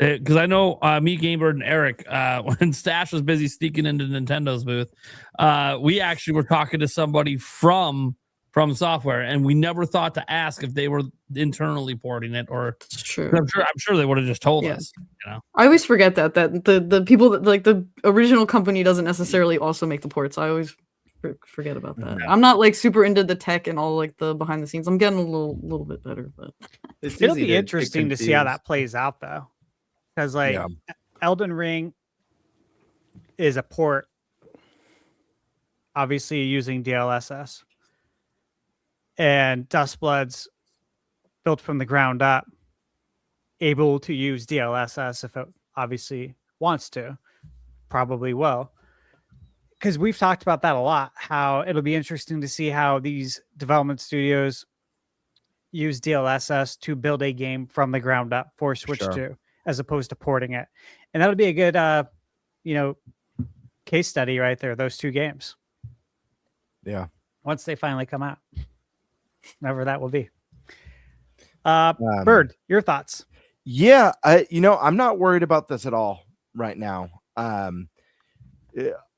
Because I know me, Gamebird, and Eric, when Stash was busy sneaking into Nintendo's booth, we actually were talking to somebody from software, and we never thought to ask if they were internally porting it, or It's true. I'm sure they would have just told Yeah. us. You know, I always forget that the people that like the original company doesn't necessarily also make the ports. I always forget about that. Yeah. I'm not like super into the tech and all like the behind the scenes. I'm getting a little bit better, but It'll be interesting to see how that plays out, though, because like Elden Ring is a port, obviously using DLSS, and Dustblood's built from the ground up, able to use DLSS if it obviously wants to, probably will. Because we've talked about that a lot, how it'll be interesting to see how these development studios use DLSS to build a game from the ground up for Switch 2, as opposed to porting it. And that'll be a good, case study right there, those two games. Yeah. Once they finally come out, whenever that will be. Bird, your thoughts? Yeah, I'm not worried about this at all right now.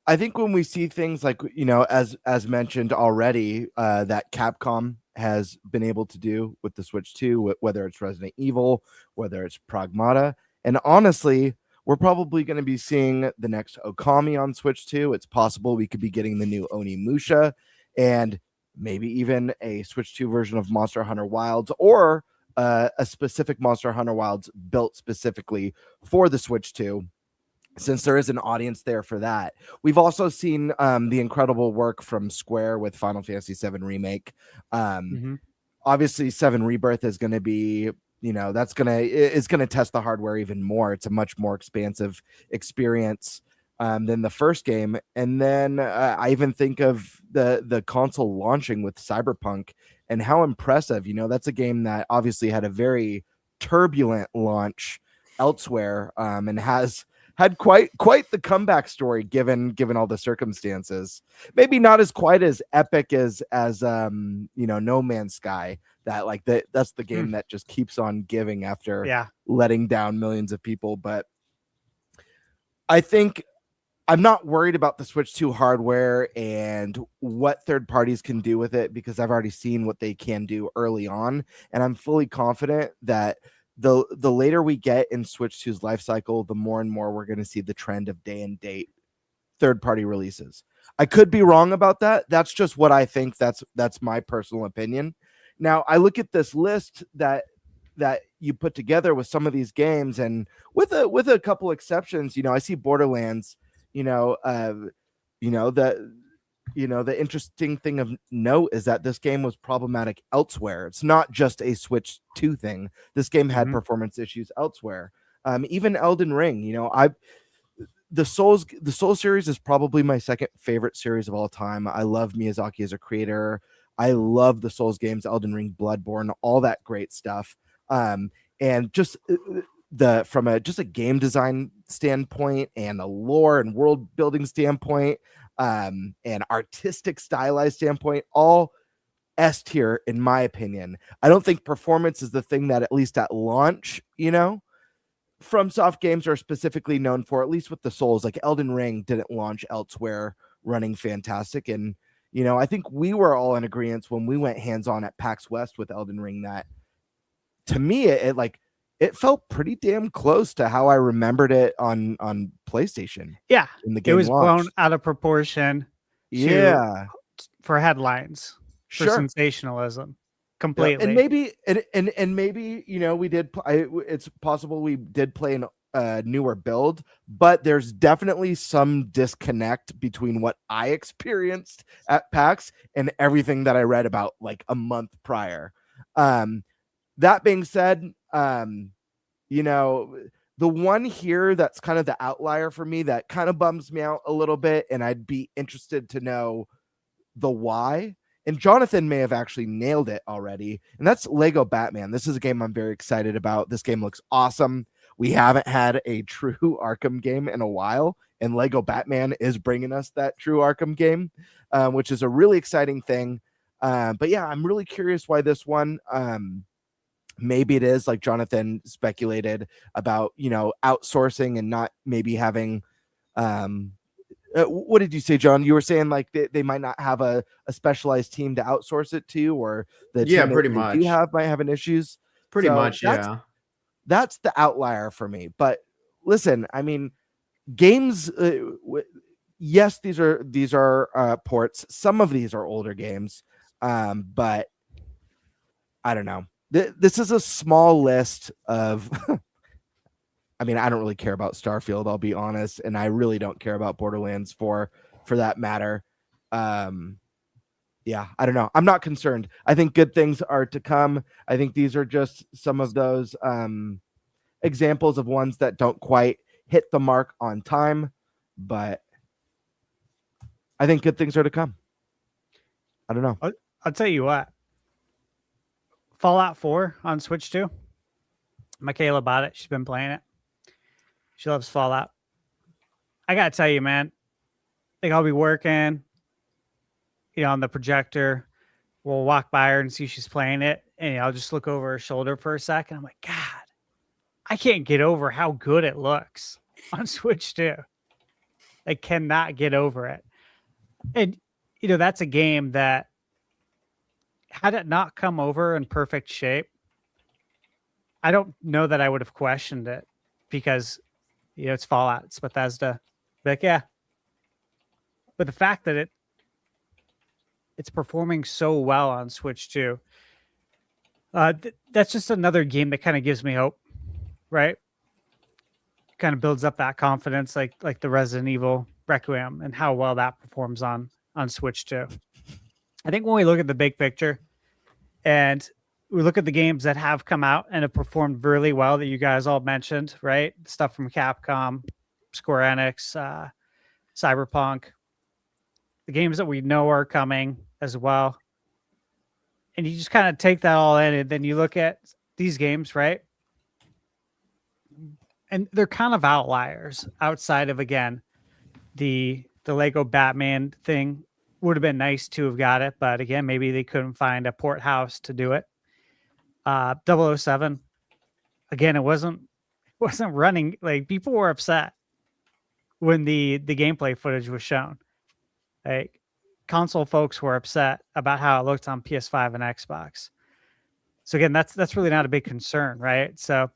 I think when we see things like, as mentioned already, that Capcom has been able to do with the Switch 2, whether it's Resident Evil, whether it's Pragmata, and honestly, we're probably going to be seeing the next Okami on Switch 2. It's possible we could be getting the new Onimusha, and maybe even a Switch 2 version of Monster Hunter Wilds, or a specific Monster Hunter Wilds built specifically for the Switch 2, since there is an audience there for that. We've also seen the incredible work from Square with Final Fantasy VII Remake. Obviously, 7 Rebirth is going to be, it's going to test the hardware even more. It's a much more expansive experience than the first game. And then I even think of the console launching with Cyberpunk and how impressive. That's a game that obviously had a very turbulent launch elsewhere, and has had quite the comeback story given all the circumstances. Maybe not as quite as epic as No Man's Sky. That's the game that just keeps on giving after letting down millions of people. But I think I'm not worried about the Switch 2 hardware and what third parties can do with it, because I've already seen what they can do early on, and I'm fully confident that the later we get in Switch 2's life cycle, the more and more we're going to see the trend of day and date third-party releases. I could be wrong about that. That's just what I think. That's my personal opinion. Now, I look at this list that you put together with some of these games, and with a couple exceptions, I see Borderlands. The interesting thing of note is that this game was problematic elsewhere. It's not just a Switch 2 thing. This game had performance issues elsewhere. Even Elden Ring, the Souls series is probably my second favorite series of all time. I love Miyazaki as a creator. I love the Souls games, Elden Ring, Bloodborne, all that great stuff. And just from a game design standpoint and a lore and world building standpoint, and artistic stylized standpoint, all S tier in my opinion. I don't think performance is the thing that, at least at launch, FromSoft games are specifically known for, at least with the Souls. Like Elden Ring didn't launch elsewhere running fantastic, and I think we were all in agreement when we went hands-on at PAX West with Elden Ring that, to me, it felt pretty damn close to how I remembered it on PlayStation. Yeah, when the game it was launched. blown out of proportion. For headlines, for sensationalism, completely. And maybe we did. It's possible we did play a newer build, but there's definitely some disconnect between what I experienced at PAX and everything that I read about like a month prior. That being said, the one here that's kind of the outlier for me that kind of bums me out a little bit, and I'd be interested to know the why. And Jonathan may have actually nailed it already, and that's Lego Batman. This is a game I'm very excited about. This game looks awesome. We haven't had a true Arkham game in a while, and Lego Batman is bringing us that true Arkham game, which is a really exciting thing. But yeah, I'm really curious why this one. Maybe it is like Jonathan speculated about, outsourcing and not maybe having, what did you say, John? You were saying like they might not have a specialized team to outsource it to, or the team pretty they much. do have might have an issues. Pretty So much, yeah. That's the outlier for me. But listen, I mean, games. Yes, these are ports. Some of these are older games, but I don't know. This is a small list of. I mean, I don't really care about Starfield, I'll be honest, and I really don't care about Borderlands 4 for that matter. Yeah, I don't know. I'm not concerned. I think good things are to come. I think these are just some of those examples of ones that don't quite hit the mark on time, but I think good things are to come. I don't know. I'll tell you what. Fallout 4 on Switch 2. Michaela bought it. She's been playing it. She loves Fallout. I gotta tell you, man. Like, I'll be working, on the projector. We'll walk by her and see she's playing it, and I'll just look over her shoulder for a second. I'm like, God, I can't get over how good it looks on Switch 2. I cannot get over it. And that's a game that, had it not come over in perfect shape, I don't know that I would have questioned it, because it's Fallout, it's Bethesda. Like, yeah. But the fact that it's performing so well on Switch 2, that's just another game that kind of gives me hope, right? Kind of builds up that confidence, like the Resident Evil Requiem and how well that performs on Switch 2. I think when we look at the big picture and we look at the games that have come out and have performed really well that you guys all mentioned, right? Stuff from Capcom, Square Enix, Cyberpunk, the games that we know are coming as well. And you just kind of take that all in, and then you look at these games, right? And they're kind of outliers outside of, again, the Lego Batman thing. Would have been nice to have got it, but again, maybe they couldn't find a port house to do it. 007, again, it wasn't running. Like, people were upset when the gameplay footage was shown. Like, console folks were upset about how it looked on PS5 and Xbox. So again, that's really not a big concern, right? So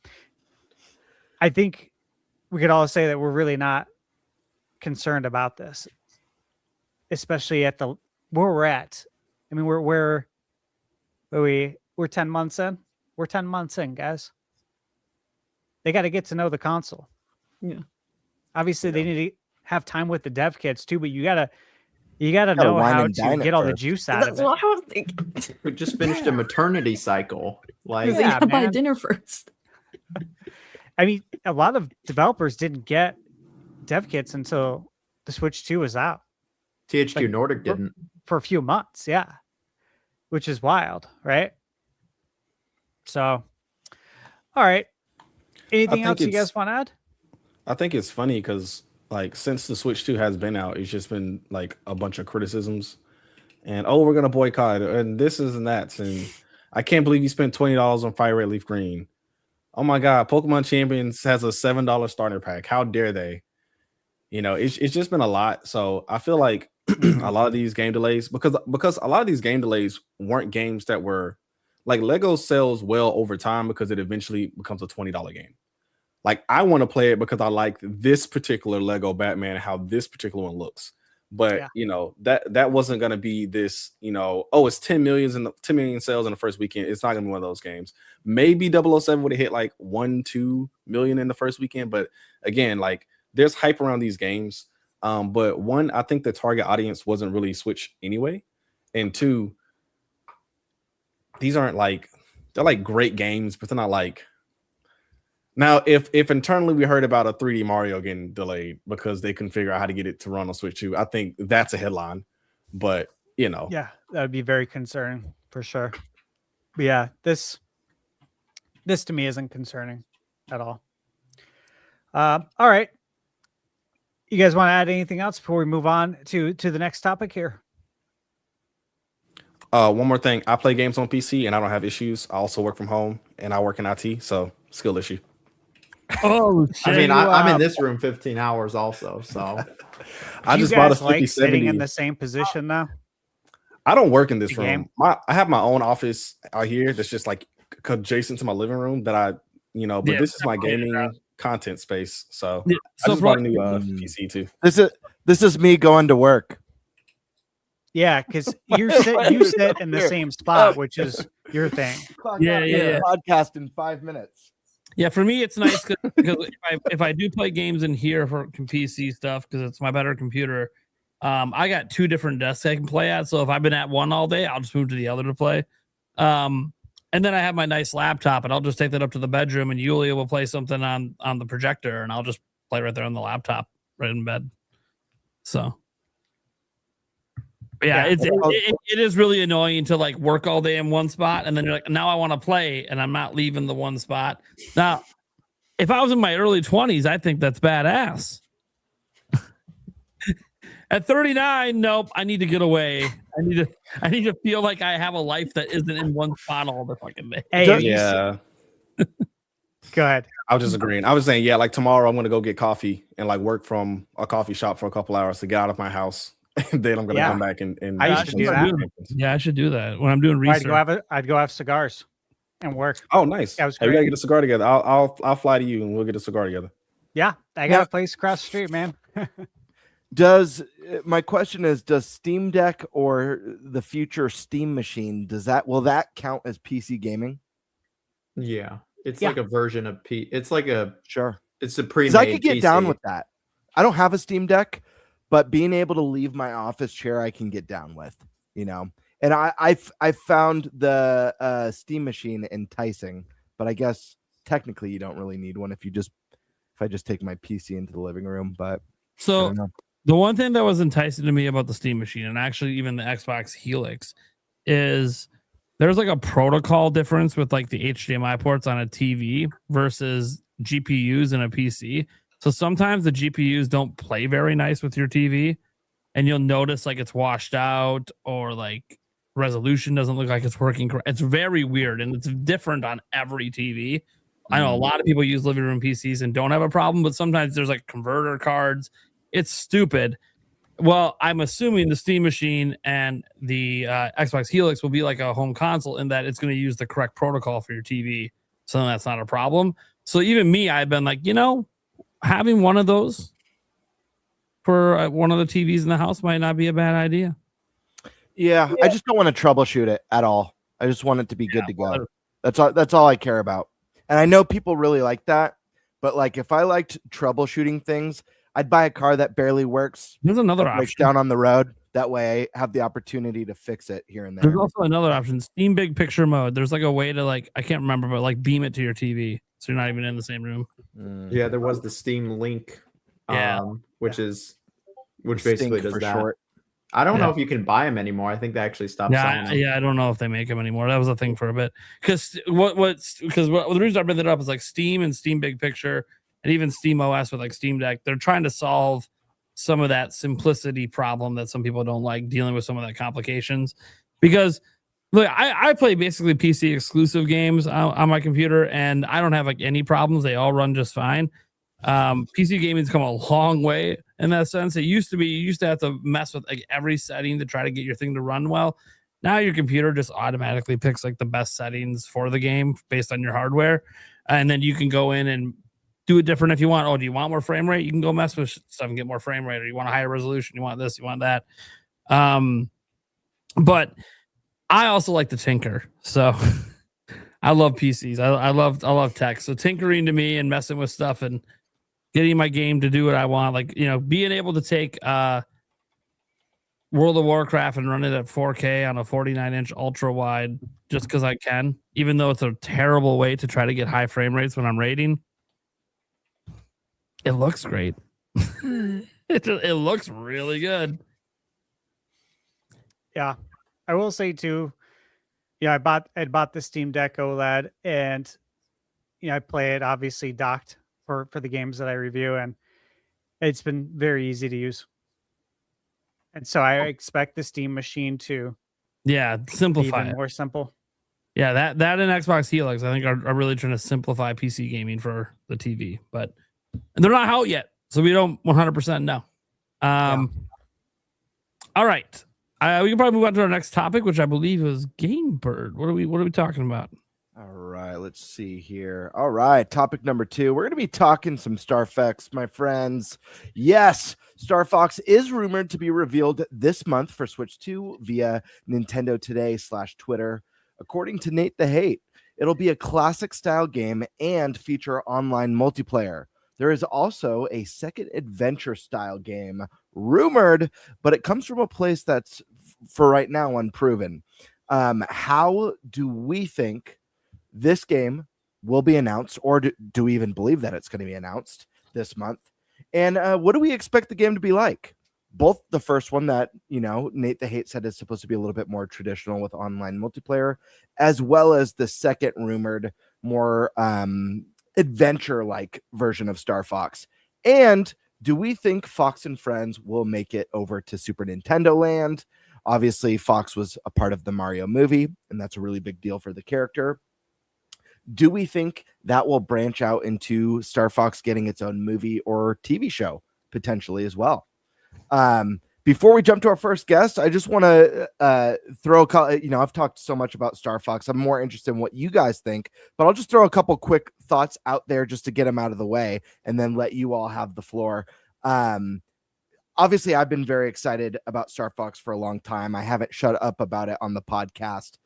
I think we could all say that we're really not concerned about this, especially at where we're at. I mean, we're 10 months in. We're 10 months in, guys. They got to get to know the console. Yeah. Obviously, they need to have time with the dev kits too, but you gotta know how to get all the juice out of That's it. what I was thinking. We just finished a maternity cycle. Like, They gotta buy man. dinner first. I mean, a lot of developers didn't get dev kits until the Switch 2 was out. THQ Nordic didn't. For a few months, yeah. Which is wild, right? So, all right. Anything else you guys want to add? I think it's funny because, like, since the Switch 2 has been out, it's just been like a bunch of criticisms and, oh, we're gonna boycott it and this is and that. And I can't believe you spent $20 on Fire Red Leaf Green. Oh my God, Pokemon Champions has a $7 starter pack. How dare they? It's just been a lot. So I feel like a lot of these game delays, because a lot of these game delays weren't games that were like, Lego sells well over time because it eventually becomes a $20 game. Like, I want to play it because I like this particular Lego Batman and how this particular one looks. But that wasn't gonna be this, it's 10 million sales in the first weekend. It's not gonna be one of those games. Maybe 007 would have hit like 1-2 million in the first weekend. But again, like, there's hype around these games. But one, I think the target audience wasn't really Switch anyway. And two, these aren't like, they're like great games, but they're not like. Now, if internally we heard about a 3D Mario getting delayed because they couldn't figure out how to get it to run on Switch 2, I think that's a headline. But yeah, that would be very concerning for sure. But yeah, this to me isn't concerning at all. All right. You guys want to add anything else before we move on to the next topic here? One more thing. I play games on PC and I don't have issues. I also work from home and I work in IT, so skill issue. Oh, I mean, I'm in this room 15 hours also, so I Do just you bought a guys like 5070. sitting in the same position now? I don't work in this The room. game? I have my own office out here that's just like adjacent to my living room that but Yeah, this is my separated gaming out. content space. So Yeah, I so just for bought a like, new PC too. This is me going to work. Yeah, because you sit in the same spot, which is your thing. yeah. Podcast in 5 minutes. Yeah, for me it's nice because if I do play games in here for PC stuff because it's my better computer, I got 2 different desks I can play at. So if I've been at one all day, I'll just move to the other to play. And then I have my nice laptop, and I'll just take that up to the bedroom, and Yulia will play something on the projector, and I'll just play right there on the laptop, right in bed. So. Yeah, it is really annoying to like work all day in one spot, and then you're like, now I want to play, and I'm not leaving the one spot. Now, if I was in my early 20s, I think that's badass. At 39, nope, I need to get away. I need to feel like I have a life that isn't in one spot all the fucking day. Hey, Yeah. Go ahead. I was just agreeing. I was saying, yeah, like tomorrow I'm gonna go get coffee and like work from a coffee shop for a couple hours to get out of my house. And then I'm gonna come back and I used to do that. Yeah, I should do that when I'm doing research. I'd go have cigars and work. Oh, nice. That was Hey, we great. gotta get a cigar together. I'll fly to you and we'll get a cigar together. Yeah, I got a place across the street, man. My question is, does Steam Deck or the future Steam machine, will that count as PC gaming? yeah, it's like a version of It's like a Sure. It's a 'Cause pre-made I could get down PC. with that. I don't have a Steam Deck, but being able to leave my office chair, I can get down with, And I found the Steam machine enticing, but I guess technically you don't really need one if I just take my PC into the living room. But So I don't know. the one thing that was enticing to me about the Steam machine, and actually even the Xbox Helix, is there's like a protocol difference with like the HDMI ports on a TV versus GPUs in a PC. So sometimes the GPUs don't play very nice with your TV, and you'll notice like it's washed out or like resolution doesn't look like it's working. It's very weird, and it's different on every TV. I know a lot of people use living room PCs and don't have a problem, but sometimes there's like converter cards. It's stupid. Well, I'm assuming the Steam machine and the Xbox Helix will be like a home console in that it's going to use the correct protocol for your TV. So that's not a problem. So even me, I've been like, having one of those for one of the TVs in the house might not be a bad idea. Yeah, I just don't want to troubleshoot it at all. I just want it to be good to go. That's all I care about. And I know people really like that, but like if I liked troubleshooting things, I'd buy a car that barely works. There's another breaks option down on the road. That way I have the opportunity to fix it here and there. There's also another option, Steam Big Picture mode. There's like a way to like, I can't remember, but like beam it to your TV. So you're not even in the same room. Yeah, there was the Steam Link, which basically Stink does for that. short. I don't know if you can buy them anymore. I think they actually stopped selling them. I don't know if they make them anymore. That was a thing for a bit. Because the reason I bring that up is like Steam and Steam Big Picture and even Steam OS with like Steam Deck, they're trying to solve some of that simplicity problem that some people don't like, dealing with some of that complications. Because look, I play basically PC exclusive games on my computer, and I don't have like any problems. They all run just fine. PC gaming's come a long way in that sense. It used to be you used to have to mess with like every setting to try to get your thing to run well. Now your computer just automatically picks like the best settings for the game based on your hardware, and then you can go in and do it different if you want. Oh, do you want more frame rate? You can go mess with stuff and get more frame rate, or you want a higher resolution, you want this, you want that. But I also like to tinker, so I love PCs. I love tech. So tinkering to me and messing with stuff and getting my game to do what I want, like being able to take World of Warcraft and run it at 4K on a 49-inch ultra wide just because I can, even though it's a terrible way to try to get high frame rates when I'm raiding. It looks great. It looks really good. Yeah, I will say too. I bought the Steam Deck OLED, and I play it obviously docked for the games that I review, and it's been very easy to use. And so I expect the Steam machine to Yeah, Be simplify even it. more simple. Yeah, that and Xbox Helix, I think, are really trying to simplify PC gaming for the TV, but they're not out yet, so we don't 100% know. All right, we can probably move on to our next topic, which I believe is Game Bird. What are we talking about? All right, let's see here. All right, topic number 2. We're going to be talking some Star Fox, my friends. Yes, Star Fox is rumored to be revealed this month for Switch 2 via Nintendo Today/Twitter. According to Nate the Hate, it'll be a classic style game and feature online multiplayer. There is also a second adventure style game rumored, but it comes from a place that's for right now unproven. How do we think this game will be announced, or do we even believe that it's going to be announced this month? And what do we expect the game to be like? Both the first one that, Nate the Hate said is supposed to be a little bit more traditional with online multiplayer, as well as the second rumored more adventure-like version of Star Fox. And do we think Fox and Friends will make it over to Super Nintendo Land? Obviously, Fox was a part of the Mario movie, and that's a really big deal for the character. Do we think that will branch out into Star Fox getting its own movie or TV show potentially as well? Before we jump to our first guest, I just want to I've talked so much about Star Fox. I'm more interested in what you guys think, but I'll just throw a couple quick thoughts out there just to get them out of the way and then let you all have the floor. Obviously, I've been very excited about Star Fox for a long time. I haven't shut up about it on the podcast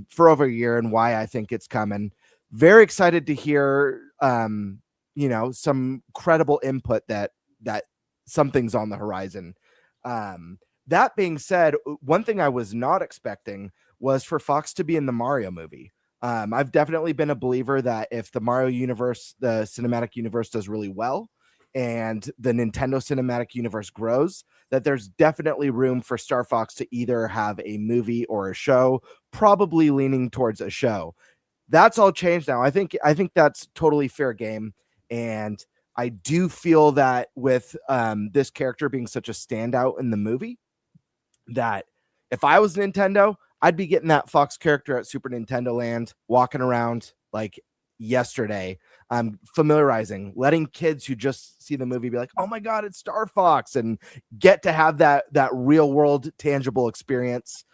for over a year and why I think it's coming. Very excited to hear, some credible input that something's on the horizon. That being said, one thing I was not expecting was for Fox to be in the Mario movie. I've definitely been a believer that if the Mario universe, the cinematic universe, does really well and the Nintendo cinematic universe grows, that there's definitely room for Star Fox to either have a movie or a show, probably leaning towards a show. That's all changed now. I think that's totally fair game. And I do feel that with this character being such a standout in the movie, that if I was Nintendo, I'd be getting that Fox character at Super Nintendo Land, walking around like yesterday, familiarizing, letting kids who just see the movie be like, oh my God, it's Star Fox, and get to have that real world tangible experience.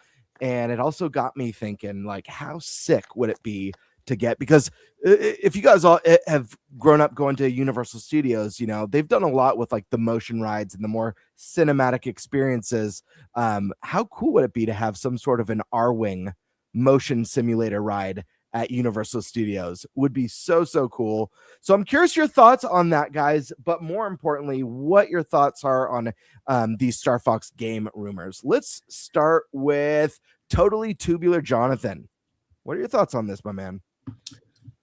And it also got me thinking, like, how sick would it be to get, because if you guys all have grown up going to Universal Studios, they've done a lot with like the motion rides and the more cinematic experiences. How cool would it be to have some sort of an R-Wing motion simulator ride at Universal Studios? Would be so cool. So I'm curious your thoughts on that, guys, but more importantly, what your thoughts are on these Star Fox game rumors. Let's start with Totally Tubular Jonathan. What are your thoughts on this, my man?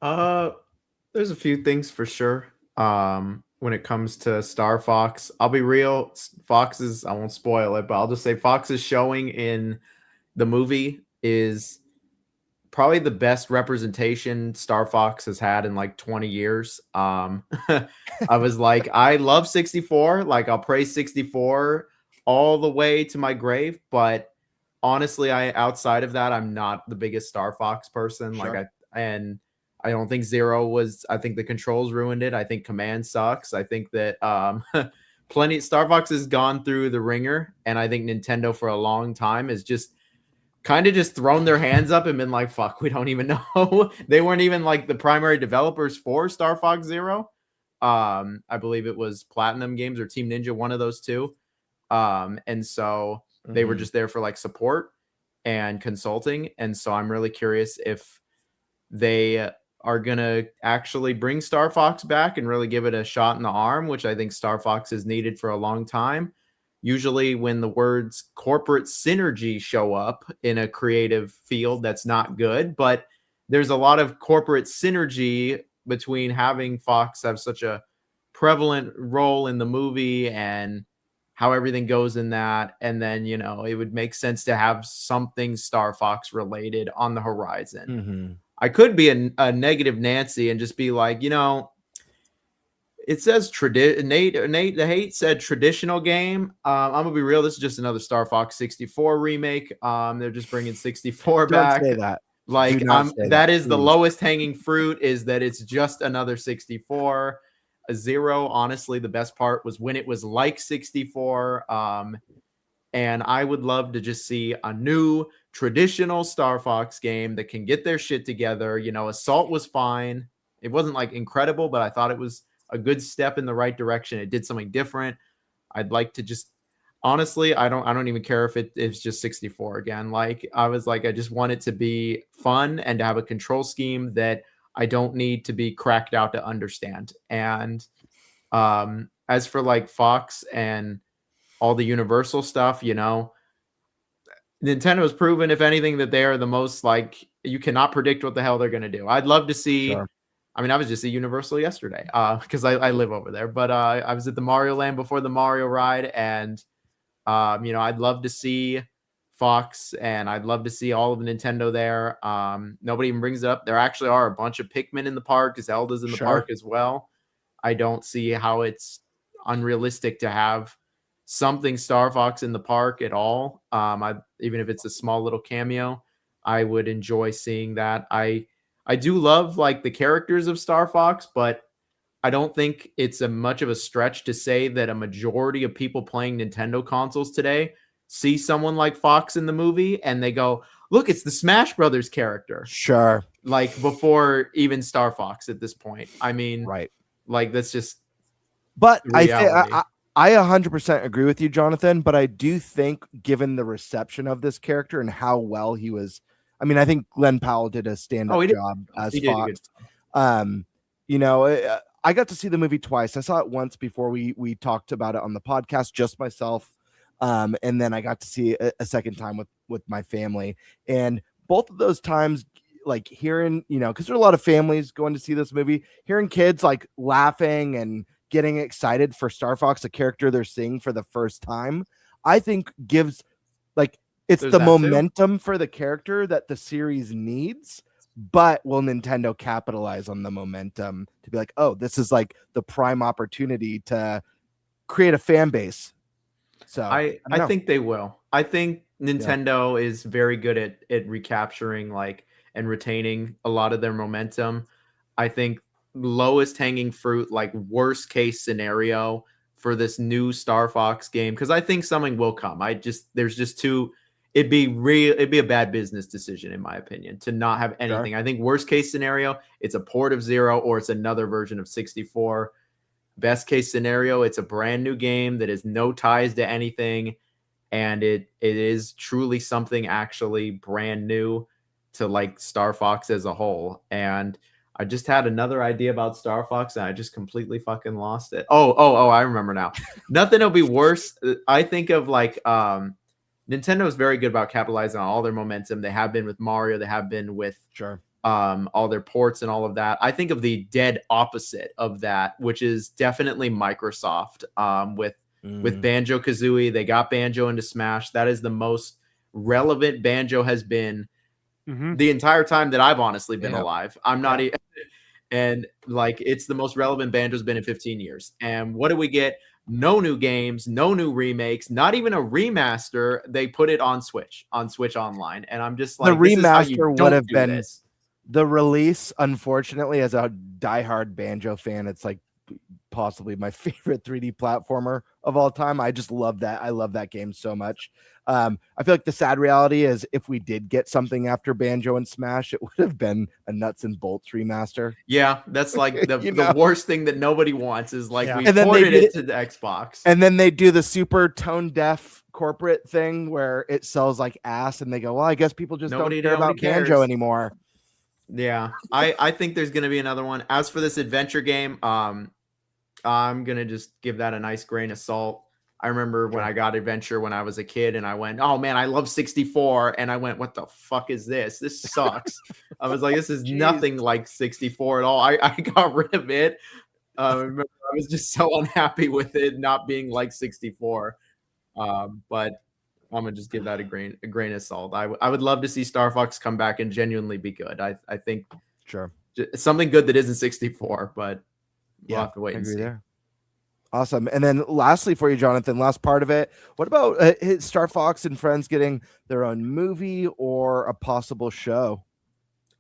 There's a few things for sure. When it comes to Star Fox, I'll be real. Fox's, I won't spoil it, but I'll just say Fox's showing in the movie is probably the best representation Star Fox has had in like 20 years. I was like, I love 64. Like, I'll praise 64 all the way to my grave. But honestly, outside of that, I'm not the biggest Star Fox person. Sure. Like, I don't think Zero was. I think the controls ruined it. I think Command sucks. I think that Star Fox has gone through the ringer, and I think Nintendo for a long time has just kind of just thrown their hands up and been like, fuck, we don't even know. They weren't even like the primary developers for Star Fox Zero. I believe it was Platinum Games or Team Ninja, one of those two. And so they were just there for like support and consulting. And so I'm really curious if they are going to actually bring Star Fox back and really give it a shot in the arm, which I think Star Fox has needed for a long time. Usually when the words corporate synergy show up in a creative field, that's not good, but there's a lot of corporate synergy between having Fox have such a prevalent role in the movie and how everything goes in that. And then, it would make sense to have something Star Fox related on the horizon. Mm-hmm. I could be a negative Nancy and just be like, It says Nate the Hate said traditional game. I'm gonna be real. This is just another Star Fox 64 remake. They're just bringing 64 Don't back. say that. Like Do not say that is the please. lowest hanging fruit. Is that it's just another 64. A 0. Honestly, the best part was when it was like 64. And I would love to just see a new traditional Star Fox game that can get their shit together. You know, Assault was fine. It wasn't like incredible, but I thought it was a good step in the right direction. It did something different. I'd like to just honestly, I don't even care if it's just 64 again. Like I was like, I just want it to be fun and to have a control scheme that I don't need to be cracked out to understand. And as for like Fox and all the Universal stuff, you know, Nintendo has proven, if anything, that they are the most like you cannot predict what the hell they're gonna do. I'd love to see. Sure. I mean, I was just at Universal yesterday because I live over there, but I was at the Mario Land before the Mario ride, and you know, I'd love to see Fox, and I'd love to see all of Nintendo there. Nobody even brings it up. There actually are a bunch of Pikmin in the park. Zelda's in the park as well. I don't see how it's unrealistic to have something Star Fox in the park at all. Even if it's a small little cameo, I would enjoy seeing that. I do love like the characters of Star Fox, but I don't think it's much of a stretch to say that a majority of people playing Nintendo consoles today see someone like Fox in the movie and they go, look, it's the Smash Brothers character. Sure. Like before even Star Fox at this point. I mean, right. Like that's just. But reality. I 100% agree with you, Jonathan. But I do think, given the reception of this character and how well he was, I mean, I think Glenn Powell did a stand-up job as Fox. You know, I got to see the movie twice. I saw it once before we talked about it on the podcast, just myself, and then I got to see it a second time with my family. And both of those times, like hearing, you know, because there are a lot of families going to see this movie, hearing kids like laughing and getting excited for Star Fox, a character they're seeing for the first time, I think gives like it's the momentum for the character that the series needs. But will Nintendo capitalize on the momentum to be like, oh, this is like the prime opportunity to create a fan base? So I think they will. I think Nintendo is very good at recapturing like and retaining a lot of their momentum. I think lowest hanging fruit, like worst case scenario for this new Star Fox game, because I think something will come. There's just too. It'd be a bad business decision, in my opinion, to not have anything. Sure. I think worst case scenario, it's a port of 0 or it's another version of 64. Best case scenario, it's a brand new game that has no ties to anything. And it is truly something actually brand new to like Star Fox as a whole. And I just had another idea about Star Fox and I just completely fucking lost it. Oh, I remember now. Nothing will be worse. I think of like, Nintendo is very good about capitalizing on all their momentum. They have been with Mario. They have been with all their ports and all of that. I think of the dead opposite of that, which is definitely Microsoft with Banjo-Kazooie. They got Banjo into Smash. That is the most relevant Banjo has been the entire time that I've honestly been alive. I'm not even, and like it's the most relevant Banjo's been in 15 years. And what do we get? No new games, no new remakes, not even a remaster. They put it on Switch Online. And I'm just like, the remaster would have been this. The release. Unfortunately, as a diehard Banjo fan, it's like possibly my favorite 3D platformer of all time. I just love that. I love that game so much. I feel like the sad reality is if we did get something after Banjo and Smash, it would have been a nuts and bolts remaster. Yeah, that's like the worst thing that nobody wants is like we ported it to the Xbox. And then they do the super tone deaf corporate thing where it sells like ass and they go, well, I guess people just don't care about Banjo anymore. Yeah, I think there's going to be another one. As for this adventure game, I'm going to just give that a nice grain of salt. I remember when I got Adventure when I was a kid and I went, oh man, I love 64. And I went, what the fuck is this? This sucks. I was like, this is nothing like 64 at all. I got rid of it. I remember I was just so unhappy with it not being like 64. But I'm going to just give that a grain of salt. I would love to see Star Fox come back and genuinely be good. I think something good that isn't 64, but We'll have to wait I and agree see. there. Awesome. And then lastly for you, Jonathan, last part of it, what about Star Fox and Friends getting their own movie or a possible show?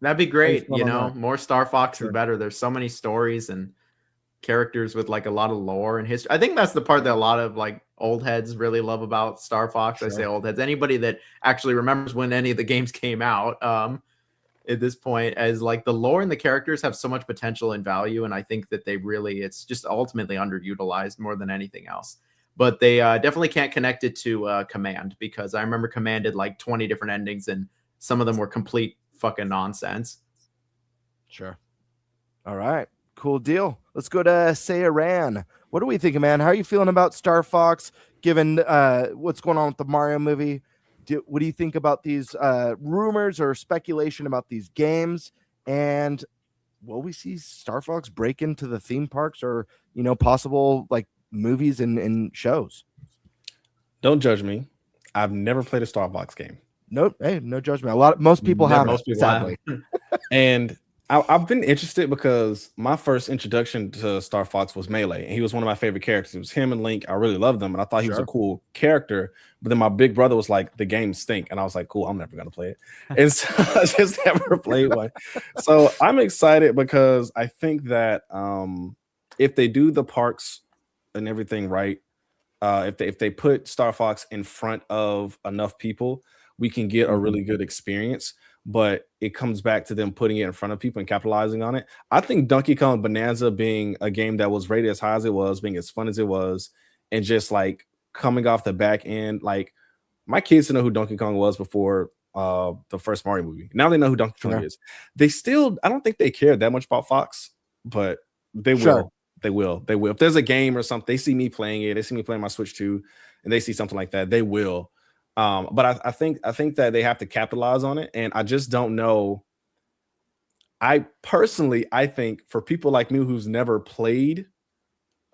That'd be great. feeling on that? More Star Fox Sure. the better. There's so many stories and characters with like a lot of lore and history. I think that's the part that a lot of like old heads really love about Star Fox. I say old heads, anybody that actually remembers when any of the games came out at this point, as like the lore and the characters have so much potential and value. And I think that it's just ultimately underutilized more than anything else. But they definitely can't connect it to Command, because I remember Command did like 20 different endings and some of them were complete fucking nonsense. Sure. All right. Cool deal. Let's go to Sayaran. What are we thinking, man? How are you feeling about Star Fox, given what's going on with the Mario movie? What do you think about these rumors or speculation about these games? And will we see Star Fox break into the theme parks or, possible like movies and shows? Don't judge me. I've never played a Star Fox game. Nope. Hey, no judgment. Most people have. Most people sadly. And I've been interested because my first introduction to Star Fox was Melee, and he was one of my favorite characters. It was him and Link. I really loved them, and I thought he was a cool character. But then my big brother was like, "The games stink," and I was like, "Cool, I'm never gonna play it." And so I just never played one. So I'm excited because I think that if they do the parks and everything right, if they put Star Fox in front of enough people, we can get a really good experience. But it comes back to them putting it in front of people and capitalizing on it. I think Donkey Kong Bonanza being a game that was rated as high as it was, being as fun as it was, and just like coming off the back end, like my kids didn't know who Donkey Kong was before the first Mario movie. Now they know who Donkey Kong is. They still, I don't think they care that much about Fox, but they will. They will. If there's a game or something, they see me playing it, they see me playing my Switch 2, and they see something like that, they will. But I think that they have to capitalize on it, and I just don't know. I think for people like me who's never played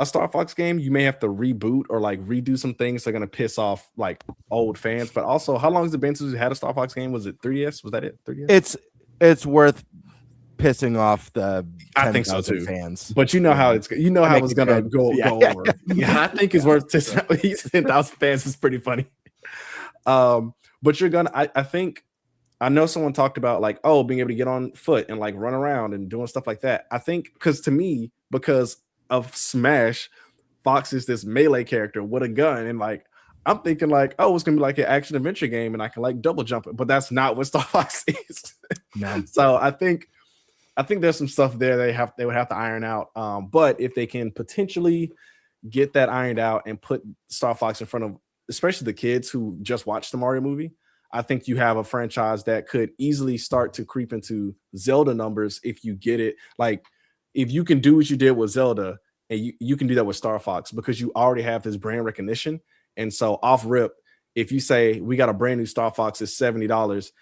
a Star Fox game, you may have to reboot or like redo some things that are gonna piss off like old fans. But also, how long has it been since we had a Star Fox game? Was it 3DS? Was that it? 3DS? It's worth pissing off the I think so too fans. But how it's how it's gonna go over. Yeah, I think it's worth 10,000 fans is pretty funny. But you're gonna I know someone talked about like, oh, being able to get on foot and like run around and doing stuff like that. I think because of Smash, Fox is this melee character with a gun, and like I'm thinking like, oh, it's gonna be like an action adventure game and I can like double jump it, but that's not what Star Fox is. No. So I think there's some stuff there they would have to iron out. But if they can potentially get that ironed out and put Star Fox in front of especially the kids who just watched the Mario movie, I think you have a franchise that could easily start to creep into Zelda numbers if you get it. Like, if you can do what you did with Zelda, and you can do that with Star Fox, because you already have this brand recognition. And so off rip, if you say we got a brand new Star Fox is $70,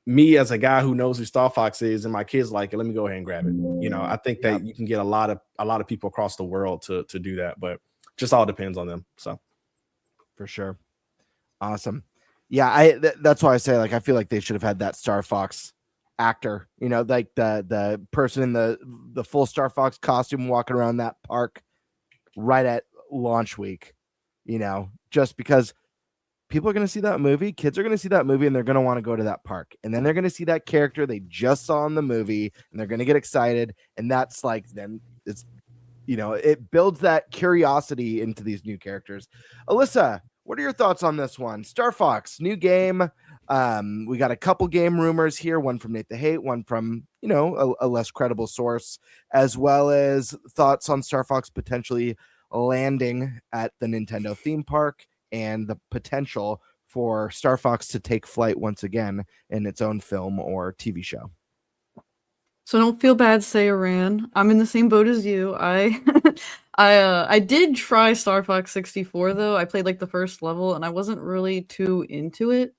me as a guy who knows who Star Fox is and my kids like it, let me go ahead and grab it. I think that you can get a lot of people across the world to do that, but just all depends on them. So for sure. Awesome. Yeah, that's why I say like I feel like they should have had that Star Fox actor, like the person in the full Star Fox costume walking around that park right at launch week, just because people are going to see that movie, kids are going to see that movie, and they're going to want to go to that park, and then they're going to see that character they just saw in the movie, and they're going to get excited, and that's like then it's it builds that curiosity into these new characters. Alyssa, what are your thoughts on this one? Star Fox, new game. We got a couple game rumors here, one from Nate the Hate, one from, a less credible source, as well as thoughts on Star Fox potentially landing at the Nintendo theme park and the potential for Star Fox to take flight once again in its own film or TV show. So don't feel bad, Sayaran. I'm in the same boat as you. I did try Star Fox 64 though. I played like the first level and I wasn't really too into it.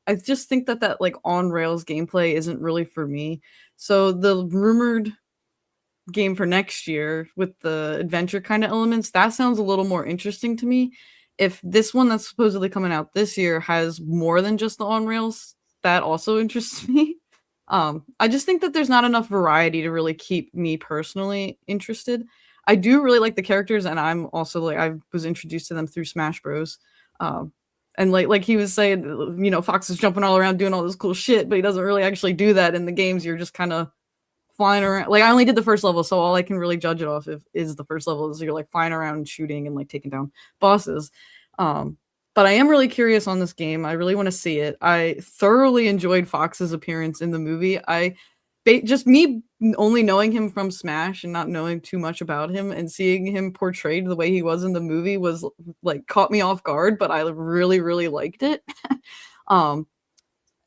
I just think that like on rails gameplay isn't really for me. So the rumored game for next year with the adventure kind of elements, that sounds a little more interesting to me. If this one that's supposedly coming out this year has more than just the on rails, that also interests me. I just think that there's not enough variety to really keep me personally interested. I do really like the characters, and I'm also like I was introduced to them through Smash Bros. And like he was saying, you know, Fox is jumping all around doing all this cool shit, but he doesn't really actually do that in the games. You're just kind of flying around. Like I only did the first level, so all I can really judge it off is the first level. Is you're like flying around and shooting and like taking down bosses. But I am really curious on this game. I really want to see it. I thoroughly enjoyed Fox's appearance in the movie. Just me only knowing him from Smash and not knowing too much about him and seeing him portrayed the way he was in the movie was like caught me off guard, but I really, really liked it.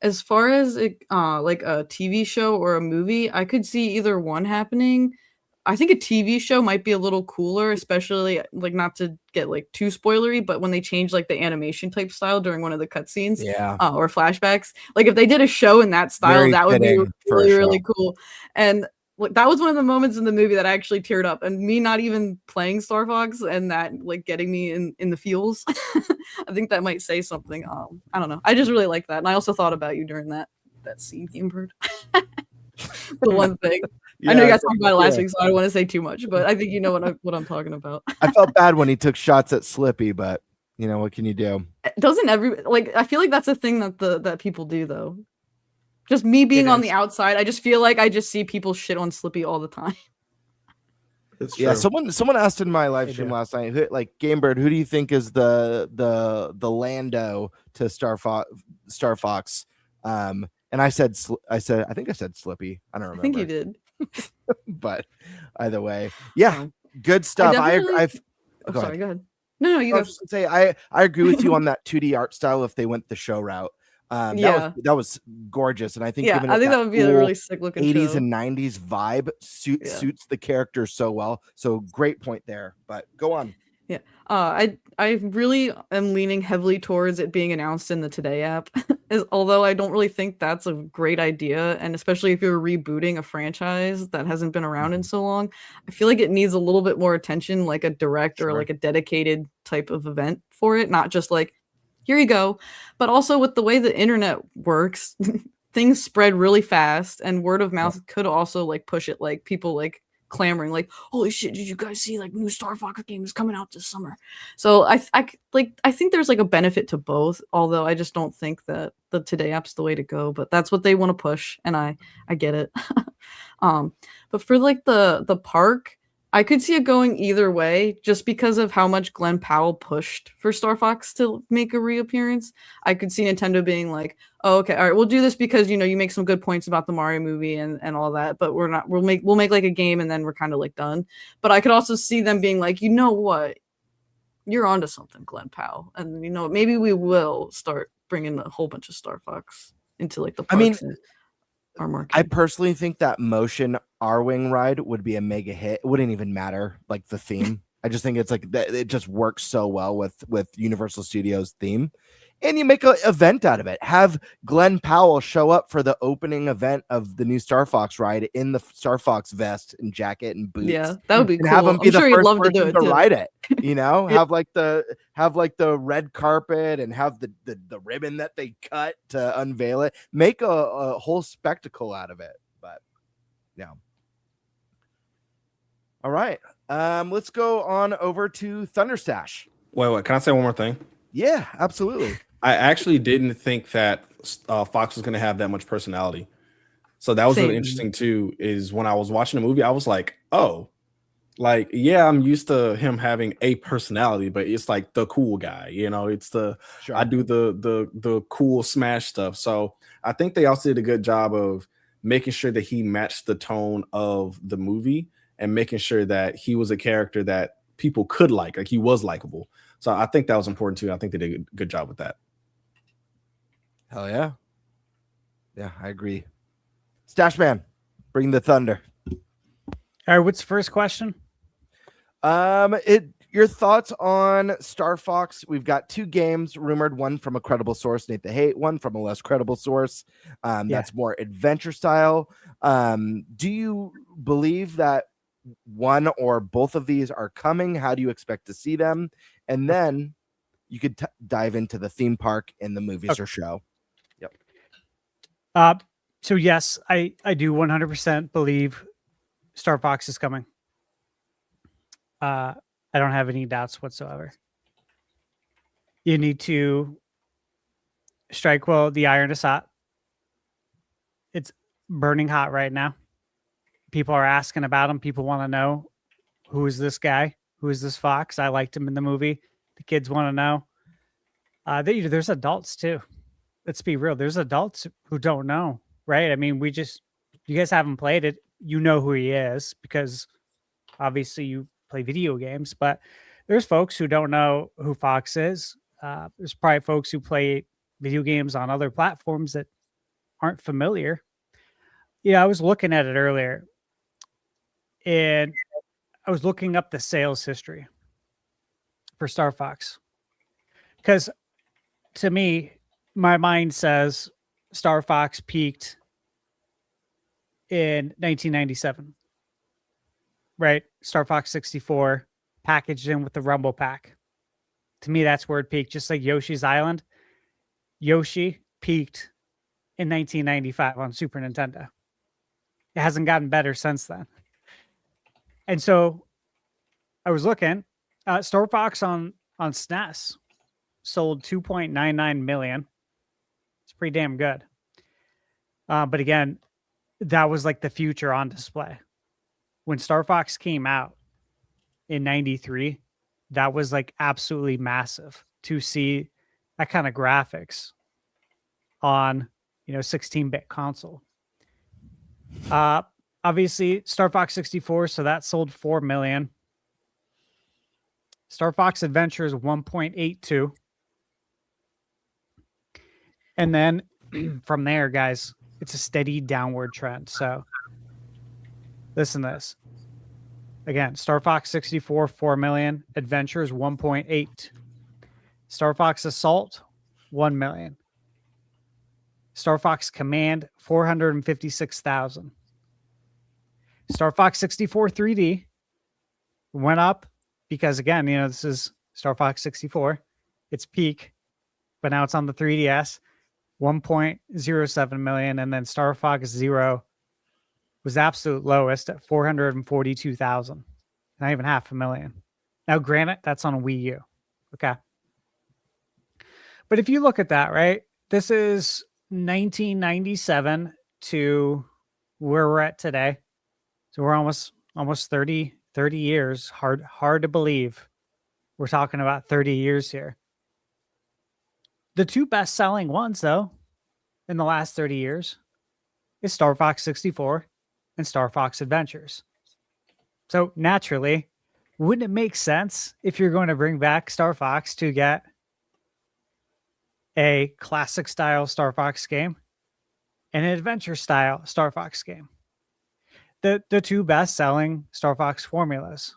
As far as like a TV show or a movie, I could see either one happening. I think a TV show might be a little cooler, especially like not to get like too spoilery, but when they change like the animation type style during one of the cutscenes, or flashbacks, like if they did a show in that style, Very that would be fitting really cool. And like that was one of the moments in the movie that I actually teared up, and me not even playing Star Fox and that like getting me in the feels. I think that might say something. I don't know. I just really like that, and I also thought about you during that scene, Game Bird. The one thing. I know you guys talked about it last week, so I don't want to say too much, but I think you know what I'm talking about. I felt bad when he took shots at Slippy, but you know what can you do? Doesn't I feel like that's a thing that people do though. Just me being on the outside, I just feel like I just see people shit on Slippy all the time. It's true. Yeah, someone asked in my live stream last night, like Game Bird, who do you think is the Lando to Star Fox? And I think I said Slippy. I don't remember. I think you did. But either way, yeah, good stuff. Go ahead. No, you I go. was just gonna say I agree with you on that 2D art style if they went the show route. That was gorgeous, and I think I think that would be a really sick looking 80s show. and 90s vibe suits the character so well. So great point there. But go on. Yeah, I really am leaning heavily towards it being announced in the Today app, although I don't really think that's a great idea, and especially if you're rebooting a franchise that hasn't been around in so long, I feel like it needs a little bit more attention, like a direct or like a dedicated type of event for it, not just like, here you go. But also with the way the internet works, things spread really fast, and word of mouth could also like push it, like people like clamoring like, holy shit, did you guys see like new Star Fox game is coming out this summer? So I think there's like a benefit to both, although I just don't think that the Today app's the way to go, but that's what they want to push, and I get it. But for like the park, I could see it going either way just because of how much Glenn Powell pushed for Star Fox to make a reappearance. I could see Nintendo being like, oh, okay, all right, we'll do this because, you know, you make some good points about the Mario movie and all that, but we'll make like a game and then we're kind of like done. But I could also see them being like, you know what? You're onto something, Glenn Powell. And, you know, maybe we will start bringing a whole bunch of Star Fox into like the parks and our market. I personally think that motion R-Wing ride would be a mega hit. It wouldn't even matter, like the theme. I just think it's like that. It just works so well with Universal Studios theme, and you make an event out of it. Have Glenn Powell show up for the opening event of the new Star Fox ride in the Star Fox vest and jacket and boots. Yeah, that would be cool. Have him be I'm sure the he'd first love to do person it too. ride it. You know, have like the red carpet and have the ribbon that they cut to unveil it. Make a whole spectacle out of it. But yeah. All right. Let's go on over to Thunderstash. Wait, can I say one more thing? Yeah, absolutely. I actually didn't think that Fox was going to have that much personality. So that was really interesting too, is when I was watching the movie, I was like, oh, like, yeah, I'm used to him having a personality, but it's like the cool guy, you know, it's I do the cool Smash stuff. So I think they also did a good job of making sure that he matched the tone of the movie and making sure that he was a character that people could like he was likable. So I think that was important too. I think they did a good job with that. Hell yeah. Yeah, I agree. Stash Man, bring the thunder. All right, what's the first question? Your thoughts on Star Fox? We've got two games rumored, one from a credible source, Nate the Hate, one from a less credible source. That's more adventure style. Do you believe that one or both of these are coming? How do you expect to see them? And then you could dive into the theme park and the movies or show. Yep. So yes, I do 100% believe Star Fox is coming. I don't have any doubts whatsoever. You need to strike while the iron is hot. It's burning hot right now. People are asking about him. People want to know, who is this guy? Who is this Fox? I liked him in the movie. The kids want to know. There's adults too. Let's be real. There's adults who don't know, right? I mean, you guys haven't played it. You know who he is because obviously you play video games, but there's folks who don't know who Fox is. There's probably folks who play video games on other platforms that aren't familiar. Yeah, I was looking at it earlier and I was looking up the sales history for Star Fox because to me, my mind says Star Fox peaked in 1997, right? Star Fox 64 packaged in with the Rumble Pack. To me, that's where it peaked. Just like Yoshi's Island. Yoshi peaked in 1995 on Super Nintendo. It hasn't gotten better since then. And so I was looking, Star Fox on SNES sold 2.99 million. It's pretty damn good. But again, that was like the future on display. When Star Fox came out in 93, that was like absolutely massive to see that kind of graphics on, 16-bit console. Obviously Star Fox 64, so that sold 4 million. Star Fox Adventure is 1.82. And then from there, guys, it's a steady downward trend. So listen to this. Again, Star Fox 64, 4 million. Adventures, 1.8. Star Fox Assault, 1 million. Star Fox Command, 456,000. Star Fox 64 3D went up because, again, this is Star Fox 64. It's peak, but now it's on the 3DS, 1.07 million. And then Star Fox Zero was absolute lowest at 442,000. Not even 500,000. Now, granted, that's on Wii U. Okay. But if you look at that, right, this is 1997 to where we're at today. So we're almost 30 years. Hard to believe we're talking about 30 years here. The two best-selling ones, though, in the last 30 years is Star Fox 64 and Star Fox Adventures. So naturally, wouldn't it make sense if you're going to bring back Star Fox to get a classic style Star Fox game and an adventure style Star Fox game? The two best-selling Star Fox formulas.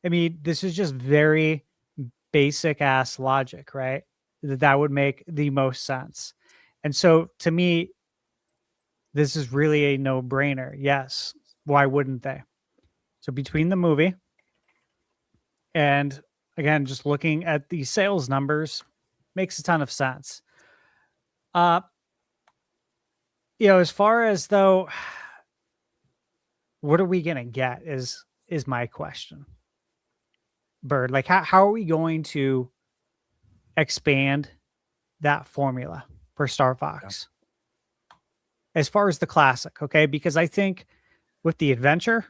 I mean, this is just very basic ass logic, right? That would make the most sense. And so to me, this is really a no-brainer. Yes. Why wouldn't they? So between the movie and, again, just looking at the sales numbers makes a ton of sense. As far as though, what are we going to get is my question. Bird, like how are we going to expand that formula for Star Fox? As far as the classic, okay? Because I think with the adventure,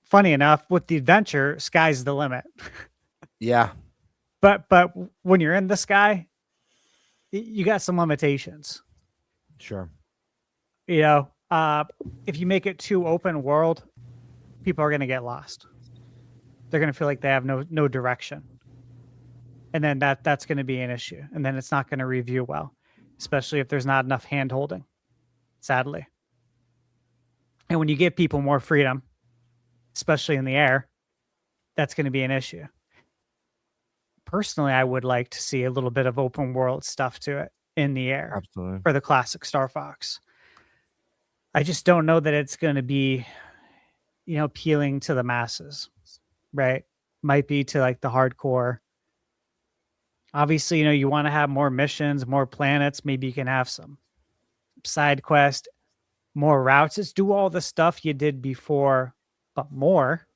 funny enough, with the adventure, sky's the limit. Yeah. But when you're in the sky, you got some limitations. Sure. If you make it too open world, people are going to get lost. They're going to feel like they have no direction. And then that's going to be an issue. And then it's not going to review well, especially if there's not enough hand holding, sadly. And when you give people more freedom, especially in the air, that's going to be an issue. Personally, I would like to see a little bit of open world stuff to it in the air. Absolutely. For the classic Star Fox. I just don't know that it's going to be, appealing to the masses, right? Might be to like the hardcore. Obviously, you want to have more missions, more planets. Maybe you can have some side quest, more routes. Just do all the stuff you did before but more.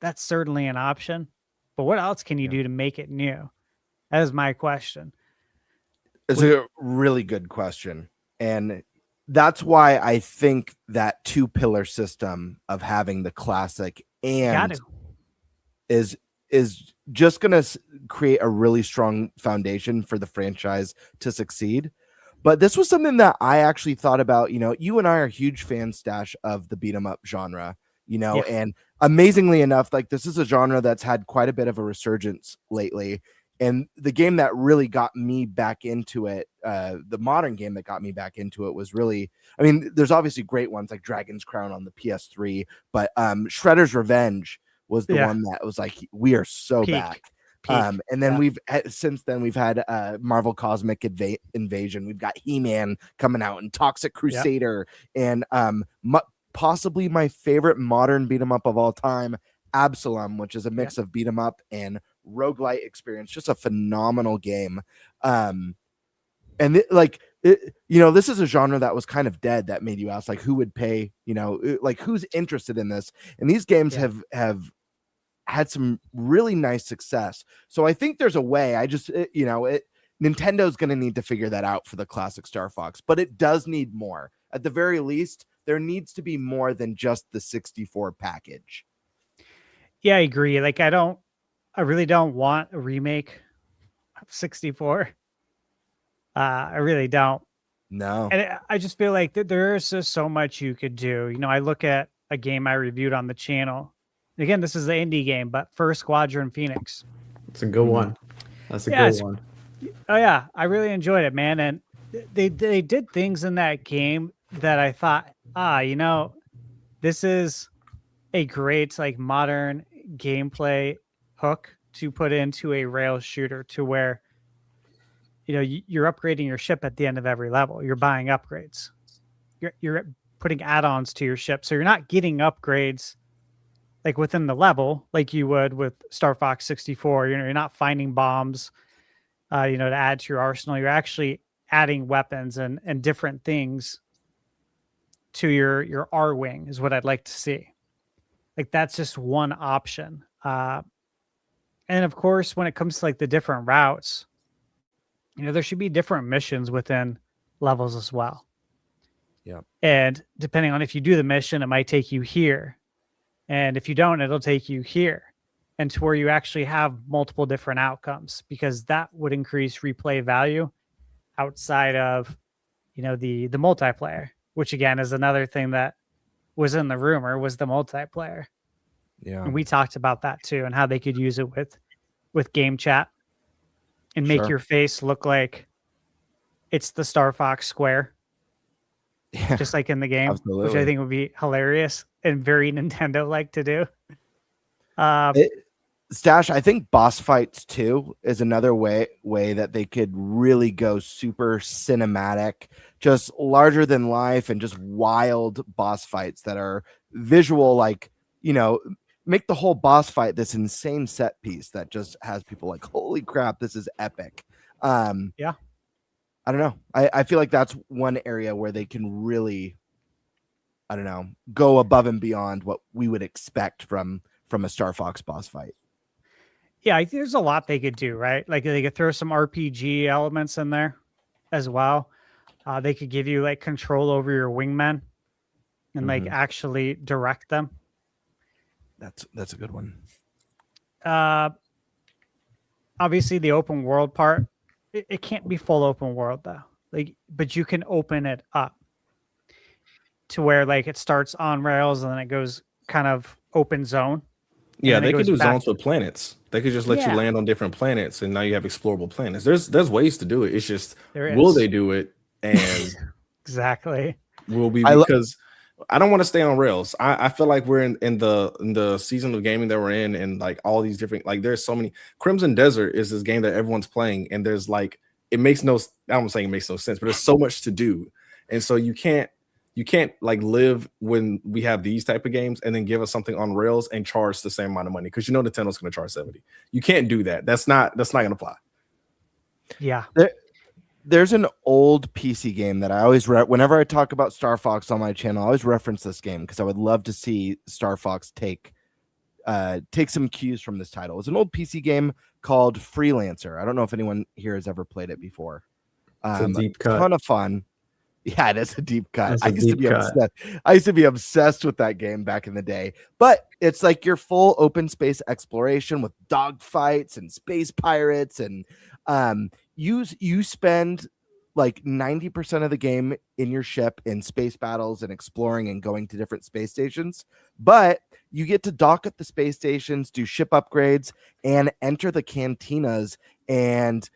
That's certainly an option. But what else can you do to make it new? That is my question. It's a really good question. And that's why I think that 2-pillar system of having the classic and is just going to create a really strong foundation for the franchise to succeed. But this was something that I actually thought about. You know, you and I are huge fans, Stash, of the beat 'em up genre, you know, and amazingly enough, like this is a genre that's had quite a bit of a resurgence lately. And the game that really got me back into it, the modern game that got me back into it was really, I mean, there's obviously great ones like Dragon's Crown on the PS3, but Shredder's Revenge was the one that was like, we are so back. And then we've since then we've had Marvel Cosmic Invasion. We've got He-Man coming out and Toxic Crusader and possibly my favorite modern beat 'em up of all time, Absalom, which is a mix of beat 'em up and roguelite experience. Just a phenomenal game. And you know, this is a genre that was kind of dead, that made you ask, like, who would pay, you know, like who's interested in this? And these games have had some really nice success. So I think there's a way. Nintendo's going to need to figure that out for the classic Star Fox, but it does need more. At the very least, there needs to be more than just the 64 package. Yeah, I agree. Like, I really don't want a remake of 64. I really don't. No. And I just feel like there's just so much you could do. You know, I look at a game I reviewed on the channel. Again, this is an indie game, but First Squadron Phoenix. It's a good one. That's a good one. Oh, yeah. I really enjoyed it, man. And they did things in that game that I thought, you know, this is a great, like, modern gameplay hook to put into a rail shooter, to where, you know, you're upgrading your ship at the end of every level. You're buying upgrades. You're putting add-ons to your ship. So you're not getting upgrades like within the level, like you would with Star Fox 64. You know, you're not finding bombs, you know, to add to your arsenal. You're actually adding weapons and different things to your R-Wing is what I'd like to see. Like, that's just one option. And of course, when it comes to like the different routes, you know, there should be different missions within levels as well. Yeah. And depending on if you do the mission, it might take you here. And if you don't, it'll take you here, and to where you actually have multiple different outcomes, because that would increase replay value outside of, you know, the multiplayer, which again is another thing that was in the rumor, was the multiplayer. Yeah. And we talked about that too, and how they could use it with game chat and make your face look like it's the Star Fox square. Yeah, just like in the game, absolutely. Which I think would be hilarious and very Nintendo-like to do. Stash, I think boss fights too is another way that they could really go super cinematic, just larger than life and just wild boss fights that are visual, like, you know, make the whole boss fight this insane set piece that just has people like, holy crap, this is epic. Yeah. I don't know. I feel like that's one area where they can really, I don't know, go above and beyond what we would expect from a Star Fox boss fight. Yeah, I think there's a lot they could do, right? Like they could throw some RPG elements in there as well. They could give you like control over your wingmen and like actually direct them. That's a good one. Obviously the open world part, it can't be full open world though. Like, but you can open it up to where like it starts on rails and then it goes kind of open zone. Yeah, they could do zones with planets. They could just let you land on different planets, and now you have explorable planets. There's ways to do it. It's just, will they do it? And exactly. Will we? Because I don't want to stay on rails. I feel like we're in the season of gaming that we're in, and like all these different, like there's so many. Crimson Desert is this game that everyone's playing, and there's like, it makes no, I'm saying it makes no sense, but there's so much to do, and so you can't like live when we have these type of games and then give us something on rails and charge the same amount of money, because you know Nintendo's going to charge $70. You can't do that. That's not going to fly. Yeah. there's an old PC game that I always whenever I talk about Star Fox on my channel, I always reference this game because I would love to see Star Fox take some cues from this title. It's an old PC game called Freelancer. I don't know if anyone here has ever played it before. It's a deep cut. Ton of fun. Yeah, it is a deep cut. I used to be obsessed with that game back in the day. But it's like your full open space exploration with dogfights and space pirates, and you spend like 90% of the game in your ship in space battles and exploring and going to different space stations. But you get to dock at the space stations, do ship upgrades, and enter the cantinas and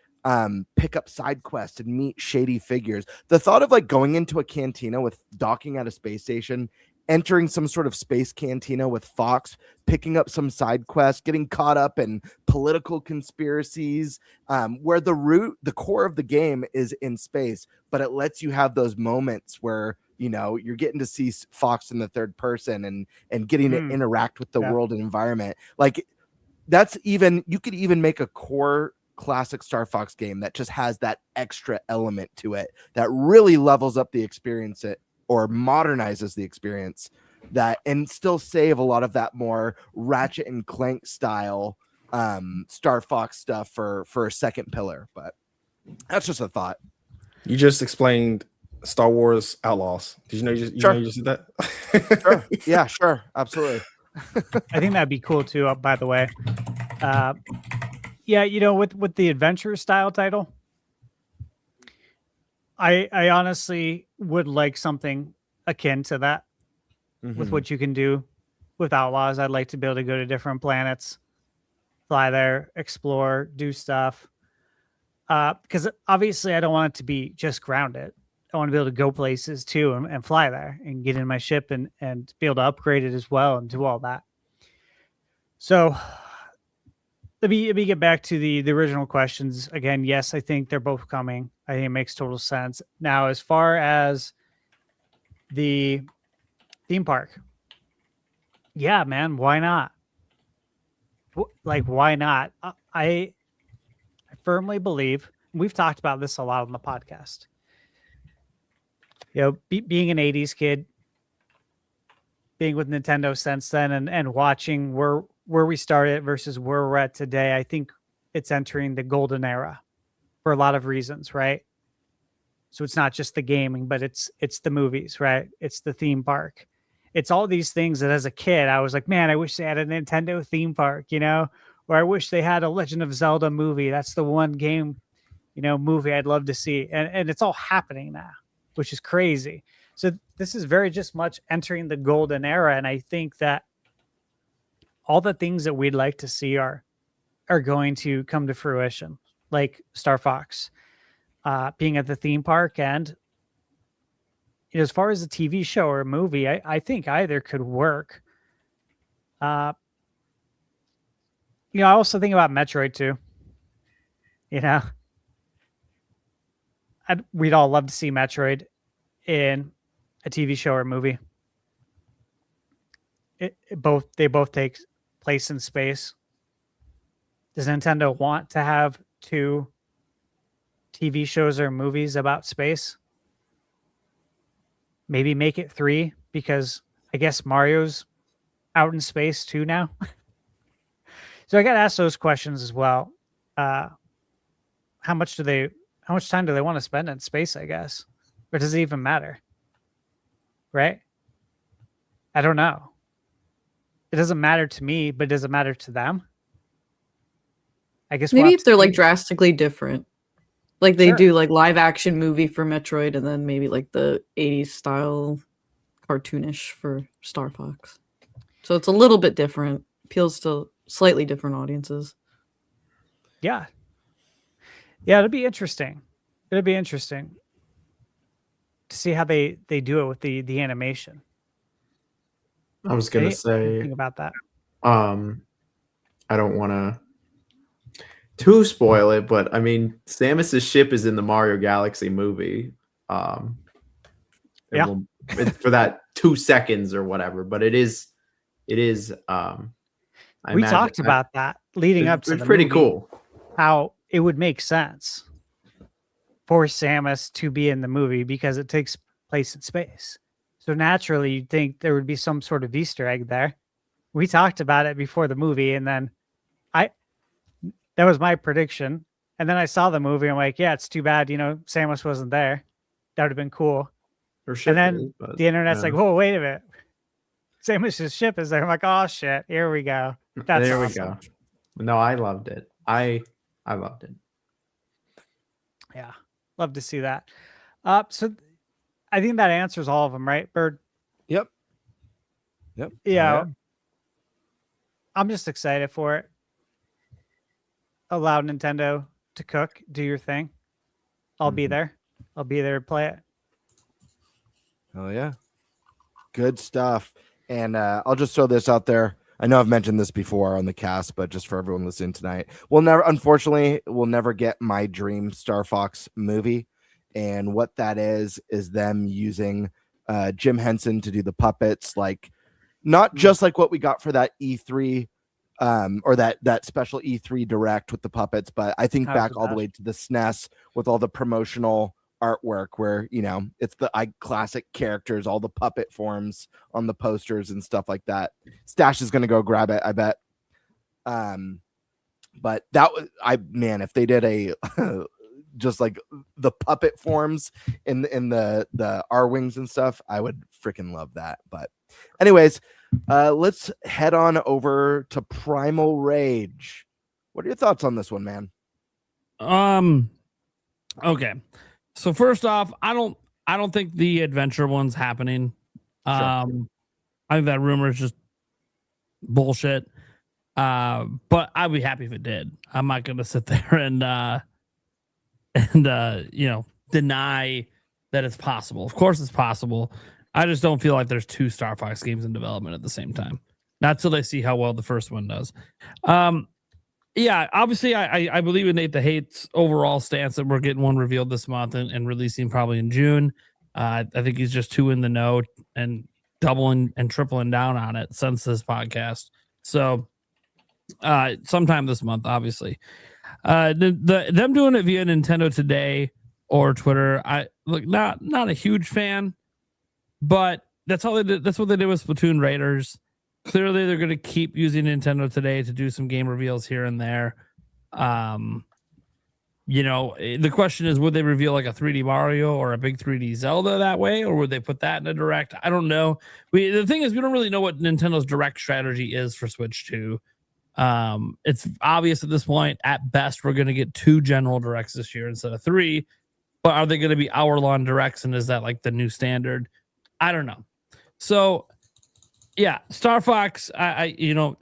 pick up side quests and meet shady figures. The thought of like going into a cantina with docking at a space station, entering some sort of space cantina with Fox, picking up some side quests, getting caught up in political conspiracies, where the core of the game is in space, but it lets you have those moments where, you know, you're getting to see Fox in the third person and getting to interact with the world and environment. Like you could even make a core classic Star Fox game that just has that extra element to it that really levels up the experience or modernizes the experience and still save a lot of that more Ratchet and Clank style Star Fox stuff for a second pillar. But that's just a thought. You just explained Star Wars Outlaws. Did you know you just did that? Sure. Yeah, sure. Absolutely. I think that'd be cool too, by the way. Yeah, you know, with the adventure style title, I honestly would like something akin to that with what you can do with Outlaws. I'd like to be able to go to different planets, fly there, explore, do stuff. Because obviously I don't want it to be just grounded. I want to be able to go places too and fly there and get in my ship and be able to upgrade it as well and do all that. So let me get back to the original questions. Again, yes, I think they're both coming. I think it makes total sense. Now, as far as the theme park, yeah, man, why not? Like, why not? I firmly believe, we've talked about this a lot on the podcast. You know, being an 80s kid, being with Nintendo since then and watching where we started versus where we're at today, I think it's entering the golden era for a lot of reasons, right? So it's not just the gaming, but it's the movies, right? It's the theme park. It's all these things that as a kid, I was like, man, I wish they had a Nintendo theme park, you know, or I wish they had a Legend of Zelda movie. That's the one game, you know, movie I'd love to see. And it's all happening now, which is crazy. So this is very just much entering the golden era. And I think that all the things that we'd like to see are going to come to fruition, like Star Fox, being at the theme park. And as far as a TV show or a movie, I think either could work. You know, I also think about Metroid too. You know, we'd all love to see Metroid in a TV show or movie. They both take place in space. Does Nintendo want to have 2 TV shows or movies about space? Maybe make it 3, because I guess Mario's out in space too now. So I got to ask those questions as well. How much time do they want to spend in space, I guess? Or does it even matter? Right? I don't know. It doesn't matter to me, but does it matter to them? I guess maybe if they're like drastically different, like they do like live action movie for Metroid, and then maybe like the 80s style cartoonish for Star Fox. So it's a little bit different, appeals to slightly different audiences. Yeah, it'd be interesting. It'd be interesting to see how they do it with the animation. I was gonna say about that. I don't want to spoil it, but I mean, Samus's ship is in the Mario Galaxy movie. It's for that 2 seconds or whatever, but it is. We talked about that leading up to the pretty movie, cool. How it would make sense. for Samus to be in the movie because it takes place in space. So naturally, you'd think there would be some sort of Easter egg there. We talked about it before the movie, and then that was my prediction. And then I saw the movie. I'm like, yeah, it's too bad, Samus wasn't there. That would have been cool. And then the internet's like, whoa, wait a minute. Samus's ship is there. I'm like, oh shit, here we go. That's there awesome. we go. No, I loved it. I loved it. Yeah, love to see that. So I think that answers all of them, right, Bird? Yep. Yeah. I'm just excited for it. Allow Nintendo to cook, do your thing. I'll be there. I'll be there to play it. Oh yeah, good stuff. And I'll just throw this out there. I know I've mentioned this before on the cast, but just for everyone listening tonight, unfortunately, we'll never get my dream Star Fox movie. And what that is them using Jim Henson to do the puppets, like not just like what we got for that E3 or that special E3 direct with the puppets, but I think back all the way to the SNES with all the promotional artwork where it's the classic characters, all the puppet forms on the posters and stuff like that. Stash is gonna go grab it, I bet. But that was if they did a just like the puppet forms in the R-Wings and stuff, I would freaking love that. But anyways, let's head on over to Primal Rage. What are your thoughts on this one, man? Okay. So first off, I don't think the adventure one's happening. Sure. I think that rumor is just bullshit. But I'd be happy if it did. I'm not gonna sit there and deny that it's possible. Of course it's possible. I just don't feel like there's two Star Fox games in development at the same time. Not till they see how well the first one does. Yeah, obviously, I believe in Nate the Hate's overall stance that we're getting one revealed this month and releasing probably in June. I think he's just too in the know and doubling and tripling down on it since this podcast. So sometime this month, obviously. Them doing it via Nintendo Today or Twitter, not a huge fan, but that's all they did. That's what they did with Splatoon Raiders. Clearly, they're going to keep using Nintendo Today to do some game reveals here and there. The question is, would they reveal like a 3D Mario or a big 3D Zelda that way, or would they put that in a direct? I don't know. The thing is, we don't really know what Nintendo's direct strategy is for Switch 2. It's obvious at this point. At best, we're going to get 2 general directs this year instead of 3. But are they going to be hour-long directs, and is that like the new standard? I don't know. So. Yeah, Star Fox, some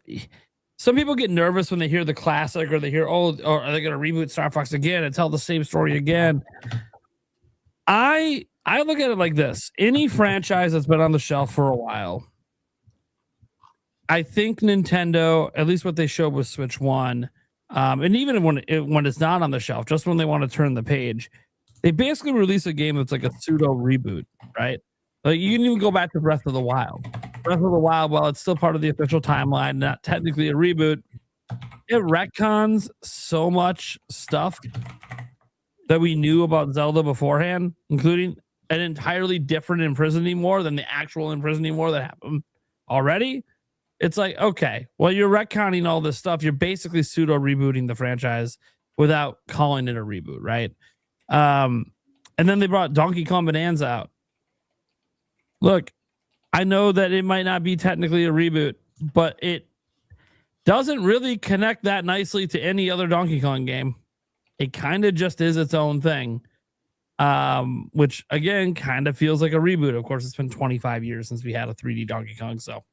people get nervous when they hear the classic or they hear, or are they going to reboot Star Fox again and tell the same story again? I look at it like this. Any franchise that's been on the shelf for a while, I think Nintendo, at least what they showed with Switch 1, and even when it's not on the shelf, just when they want to turn the page, they basically release a game that's like a pseudo reboot, right? Like you can even go back to Breath of the Wild. Breath of the Wild, while it's still part of the official timeline, not technically a reboot, it retcons so much stuff that we knew about Zelda beforehand, including an entirely different Imprisoning War than the actual Imprisoning War that happened already. It's like, okay, well, you're retconning all this stuff. You're basically pseudo rebooting the franchise without calling it a reboot, right? And then they brought Donkey Kong Bonanza out. Look, I know that it might not be technically a reboot, but it doesn't really connect that nicely to any other Donkey Kong game. It kind of just is its own thing, which, again, kind of feels like a reboot. Of course, it's been 25 years since we had a 3D Donkey Kong, so.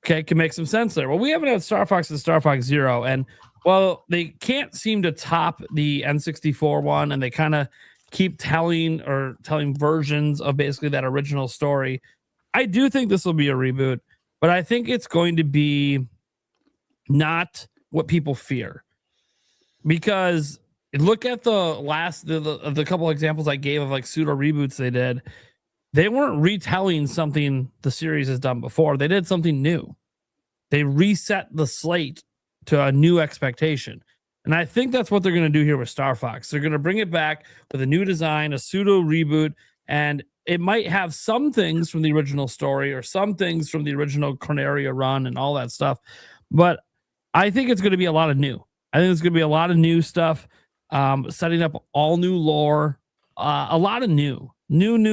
Okay, can make some sense there. Well, we haven't had Star Fox and Star Fox Zero, and, well, they can't seem to top the N64 one, and they kind of keep telling versions of basically that original story. I do think this will be a reboot, but I think it's going to be not what people fear, because look at the couple examples I gave of like pseudo reboots they did. They weren't retelling something the series has done before. They did something new. They reset the slate to a new expectation. And I think that's what they're going to do here with Star Fox. They're going to bring it back with a new design, a pseudo reboot, and it might have some things from the original story or some things from the original Corneria run and all that stuff. But I think it's going to be a lot of new. I think it's going to be a lot of new stuff, setting up all new lore, a lot of new. And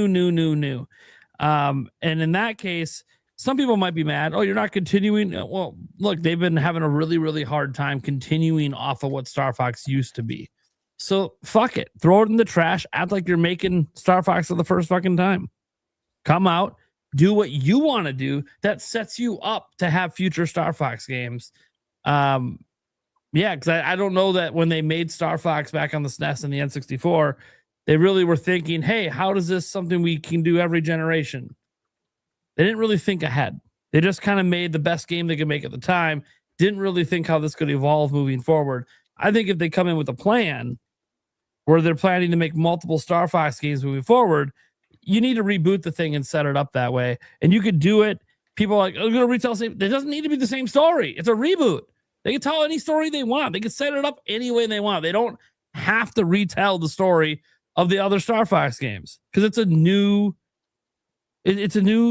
in that case, some people might be mad. Oh, you're not continuing. Well, look, they've been having a really, really hard time continuing off of what Star Fox used to be. So fuck it. Throw it in the trash. Act like you're making Star Fox for the first fucking time. Come out, do what you want to do that sets you up to have future Star Fox games. Yeah, because I don't know that when they made Star Fox back on the SNES and the N64, they really were thinking, hey, how does this something we can do every generation? They didn't really think ahead. They just kind of made the best game they could make at the time. Didn't really think how this could evolve moving forward. I think if they come in with a plan where they're planning to make multiple Star Fox games moving forward, you need to reboot the thing and set it up that way. And you could do it. People are like, oh, going to retell the same. It doesn't need to be the same story. It's a reboot. They can tell any story they want. They can set it up any way they want. They don't have to retell the story of the other Star Fox games because it's a new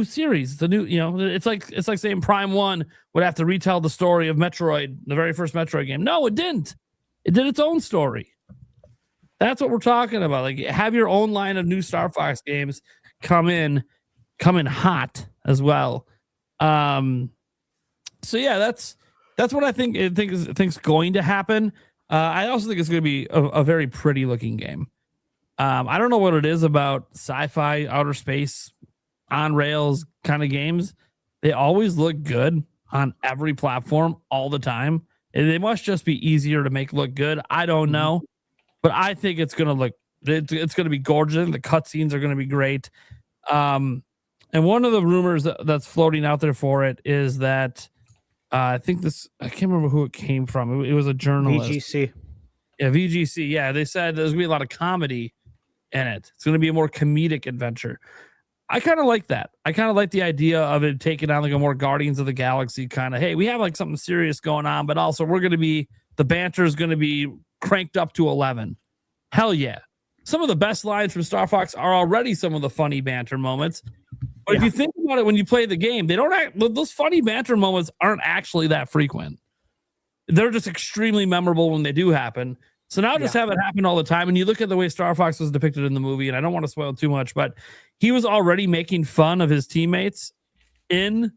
series. It's a new, it's like saying Prime 1 would have to retell the story of Metroid, the very first Metroid game. No, it didn't. It did its own story. That's what we're talking about. Like, have your own line of new Star Fox games come in hot as well. So yeah, that's what I think is going to happen. I also think it's going to be a very pretty looking game. I don't know what it is about sci-fi, outer space, on rails kind of games. They always look good on every platform all the time. And they must just be easier to make look good. I don't know, but I think it's going to be gorgeous. The cutscenes are going to be great. And one of the rumors that's floating out there for it is that I can't remember who it came from. It was a journalist. VGC. Yeah, VGC. Yeah, they said there's going to be a lot of comedy in it. It's going to be a more comedic adventure. I kind of like that. I kind of like the idea of it taking on like a more Guardians of the Galaxy kind of, hey, we have like something serious going on, but also the banter is going to be cranked up to 11. Hell yeah. Some of the best lines from Star Fox are already some of the funny banter moments. But if you think about it, when you play the game, those funny banter moments aren't actually that frequent. They're just extremely memorable when they do happen. So now just have it happen all the time. And you look at the way Star Fox was depicted in the movie, and I don't want to spoil too much, but he was already making fun of his teammates he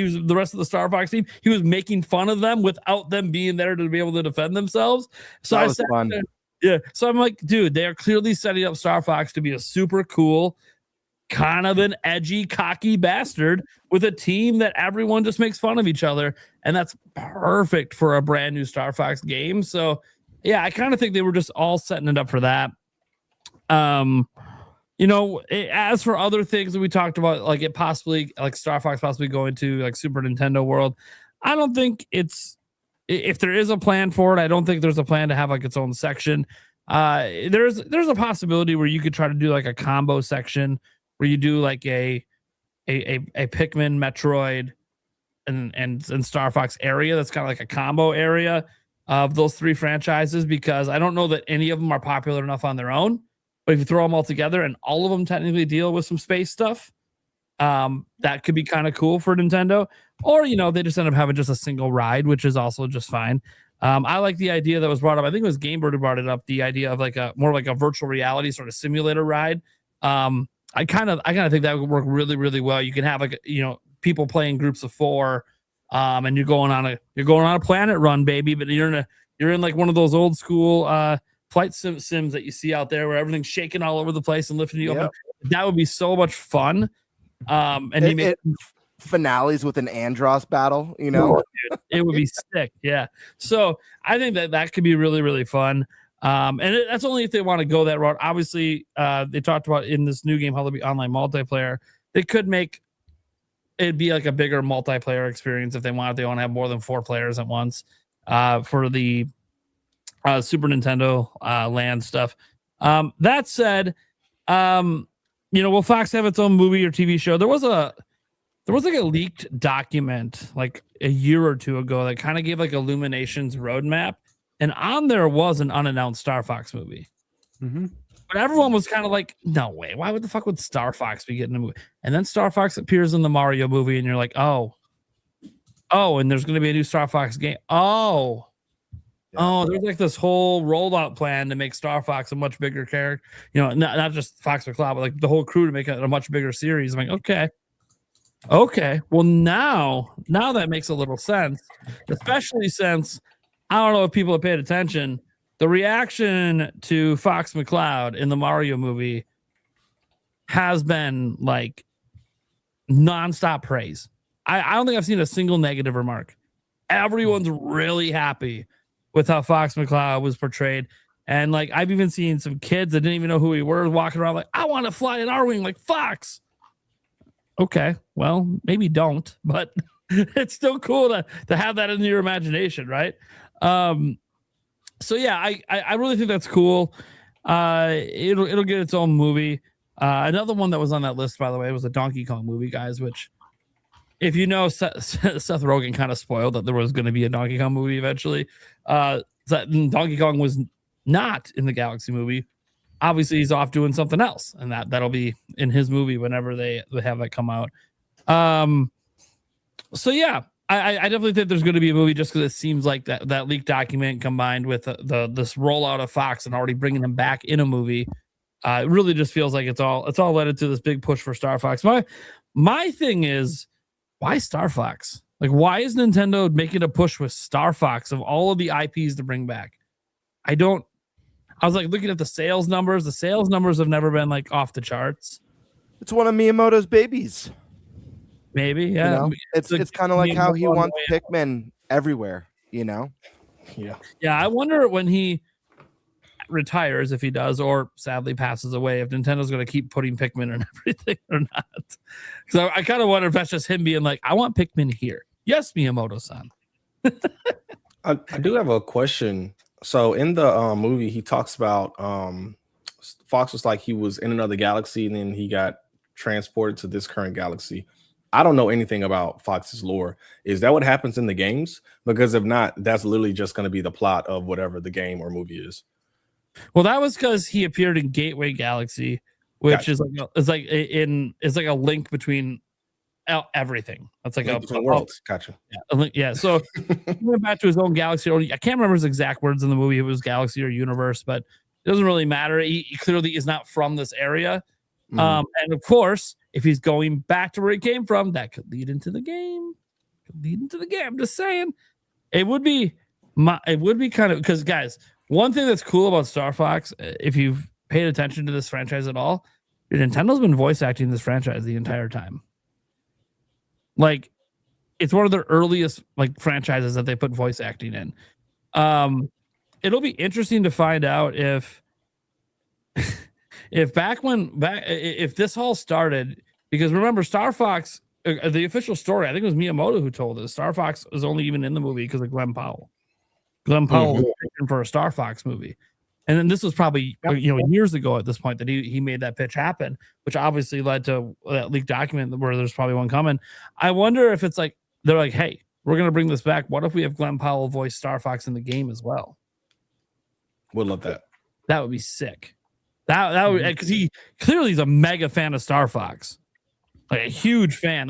was the rest of the Star Fox team. He was making fun of them without them being there to be able to defend themselves. So that was fun. So I'm like, dude, they are clearly setting up Star Fox to be a super cool, kind of an edgy, cocky bastard with a team that everyone just makes fun of each other. And that's perfect for a brand new Star Fox game. So yeah, I kind of think they were just all setting it up for that. As for other things that we talked about, like it possibly, like Star Fox possibly going to like Super Nintendo World, I don't think if there is a plan for it, I don't think there's a plan to have like its own section. There's a possibility where you could try to do like a combo section where you do like a Pikmin, Metroid, and Star Fox area. That's kind of like a combo area of those three franchises, because I don't know that any of them are popular enough on their own. But if you throw them all together and all of them technically deal with some space stuff, that could be kind of cool for Nintendo. Or, they just end up having just a single ride, which is also just fine. I like the idea that was brought up. I think it was Gamebird who brought it up, the idea of like more like a virtual reality sort of simulator ride. I kind of think that would work really, really well. You can have like, people playing groups of 4, and you're going on a planet run, baby, but you're in like one of those old school flight sims that you see out there where everything's shaking all over the place and lifting you up. That would be so much fun. And finales with an Andros battle, Dude, it would be sick. Yeah. So I think that could be really, really fun. That's only if they want to go that route. Obviously, they talked about in this new game how there'll be online multiplayer. They could make it be like a bigger multiplayer experience if they want. If they want to have more than 4 players at once for the Super Nintendo land stuff. That said, will Fox have its own movie or TV show? There was like a leaked document like a year or two ago that kind of gave like Illumination's roadmap and on there was an unannounced Star Fox movie. Mm-hmm. But everyone was kind of like, no way. Why would the fuck would Star Fox be getting a movie? And then Star Fox appears in the Mario movie, and you're like, oh, and there's going to be a new Star Fox game. Oh, there's like this whole rollout plan to make Star Fox a much bigger character. You know, not just Fox McCloud, but like the whole crew to make it a much bigger series. I'm like, okay. Well, now that makes a little sense, especially since I don't know if people have paid attention. The reaction to Fox McCloud in the Mario movie has been like nonstop praise. I don't think I've seen a single negative remark. Everyone's really happy with how Fox McCloud was portrayed. And like, I've even seen some kids that didn't even know who he were walking around like, I want to fly an R-Wing like Fox. Okay, well, maybe don't, but it's still cool to have that in your imagination, right? So yeah, I really think that's cool. It'll get its own movie. Another one that was on that list, by the way, was a Donkey Kong movie, guys, which if you know, Seth Rogen kind of spoiled that there was going to be a Donkey Kong movie eventually. Donkey Kong was not in the Galaxy movie. Obviously, he's off doing something else, and that'll be in his movie whenever they have that come out. So yeah, I definitely think there's going to be a movie just because it seems like that leaked document combined with this rollout of Fox and already bringing them back in a movie. It really just feels like it's all led into this big push for Star Fox. My thing is, why Star Fox? Like, why is Nintendo making a push with Star Fox of all of the IPs to bring back? I was like looking at the sales numbers. The sales numbers have never been like off the charts. It's one of Miyamoto's babies. Maybe, yeah. You know? It's kind of like how he wants Pikmin everywhere, you know? Yeah. I wonder when he retires, if he does, or sadly passes away, if Nintendo's going to keep putting Pikmin in everything or not. So I kind of wonder if that's just him being like, I want Pikmin here. Yes, Miyamoto-san. I do have a question. So in the movie, he talks about Fox was like he was in another galaxy and then he got transported to this current galaxy. I don't know anything about Fox's lore. Is that what happens in the games? Because if not, that's literally just going to be the plot of whatever the game or movie is. Well, that was because he appeared in Gateway Galaxy, which is like a link between everything. That's like a worlds. Gotcha. Yeah. So he went back to his own galaxy. I can't remember his exact words in the movie. It was galaxy or universe, but it doesn't really matter. He clearly is not from this area. And of course, if he's going back to where he came from, that could lead into the game. I'm just saying, it would be kind of, because guys, one thing that's cool about Star Fox, if you've paid attention to this franchise at all, Nintendo's been voice acting this franchise the entire time. Like, it's one of their earliest like franchises that they put voice acting in. It'll be interesting to find out if if this all started, because remember, Star Fox, the official story, I think it was Miyamoto who told us Star Fox was only even in the movie because of Glenn Powell. Glenn Powell was pitching for a Star Fox movie. And then this was probably years ago at this point that he made that pitch happen, which obviously led to that leaked document where there's probably one coming. I wonder if it's like they're like, hey, we're gonna bring this back. What if we have Glenn Powell voice Star Fox in the game as well? Would love that. That would be sick. That would, because he clearly is a mega fan of Star Fox, like a huge fan.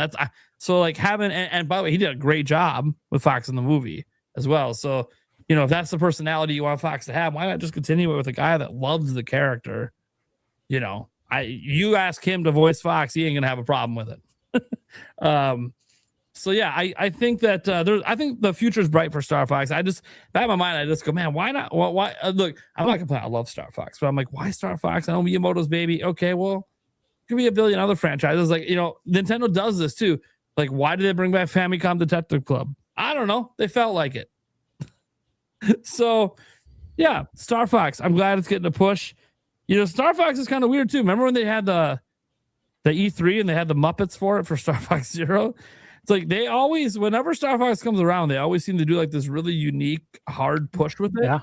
So like having and by the way, he did a great job with Fox in the movie as well. So if that's the personality you want Fox to have, why not just continue it with a guy that loves the character? You ask him to voice Fox, he ain't gonna have a problem with it. So yeah, I think that I think the future is bright for Star Fox. I just, back in my mind, I just go, man, why not? Why? Look, I'm not complaining. I love Star Fox, but I'm like, why Star Fox? I know Miyamoto's baby. Okay, well, it could be a billion other franchises. Like, Nintendo does this too. Like, why did they bring back Famicom Detective Club? I don't know. They felt like it. So, yeah, Star Fox. I'm glad it's getting a push. Star Fox is kind of weird too. Remember when they had the E3 and they had the Muppets for it for Star Fox Zero? It's like they always, whenever Star Fox comes around, they always seem to do like this really unique, hard push with it. Yeah.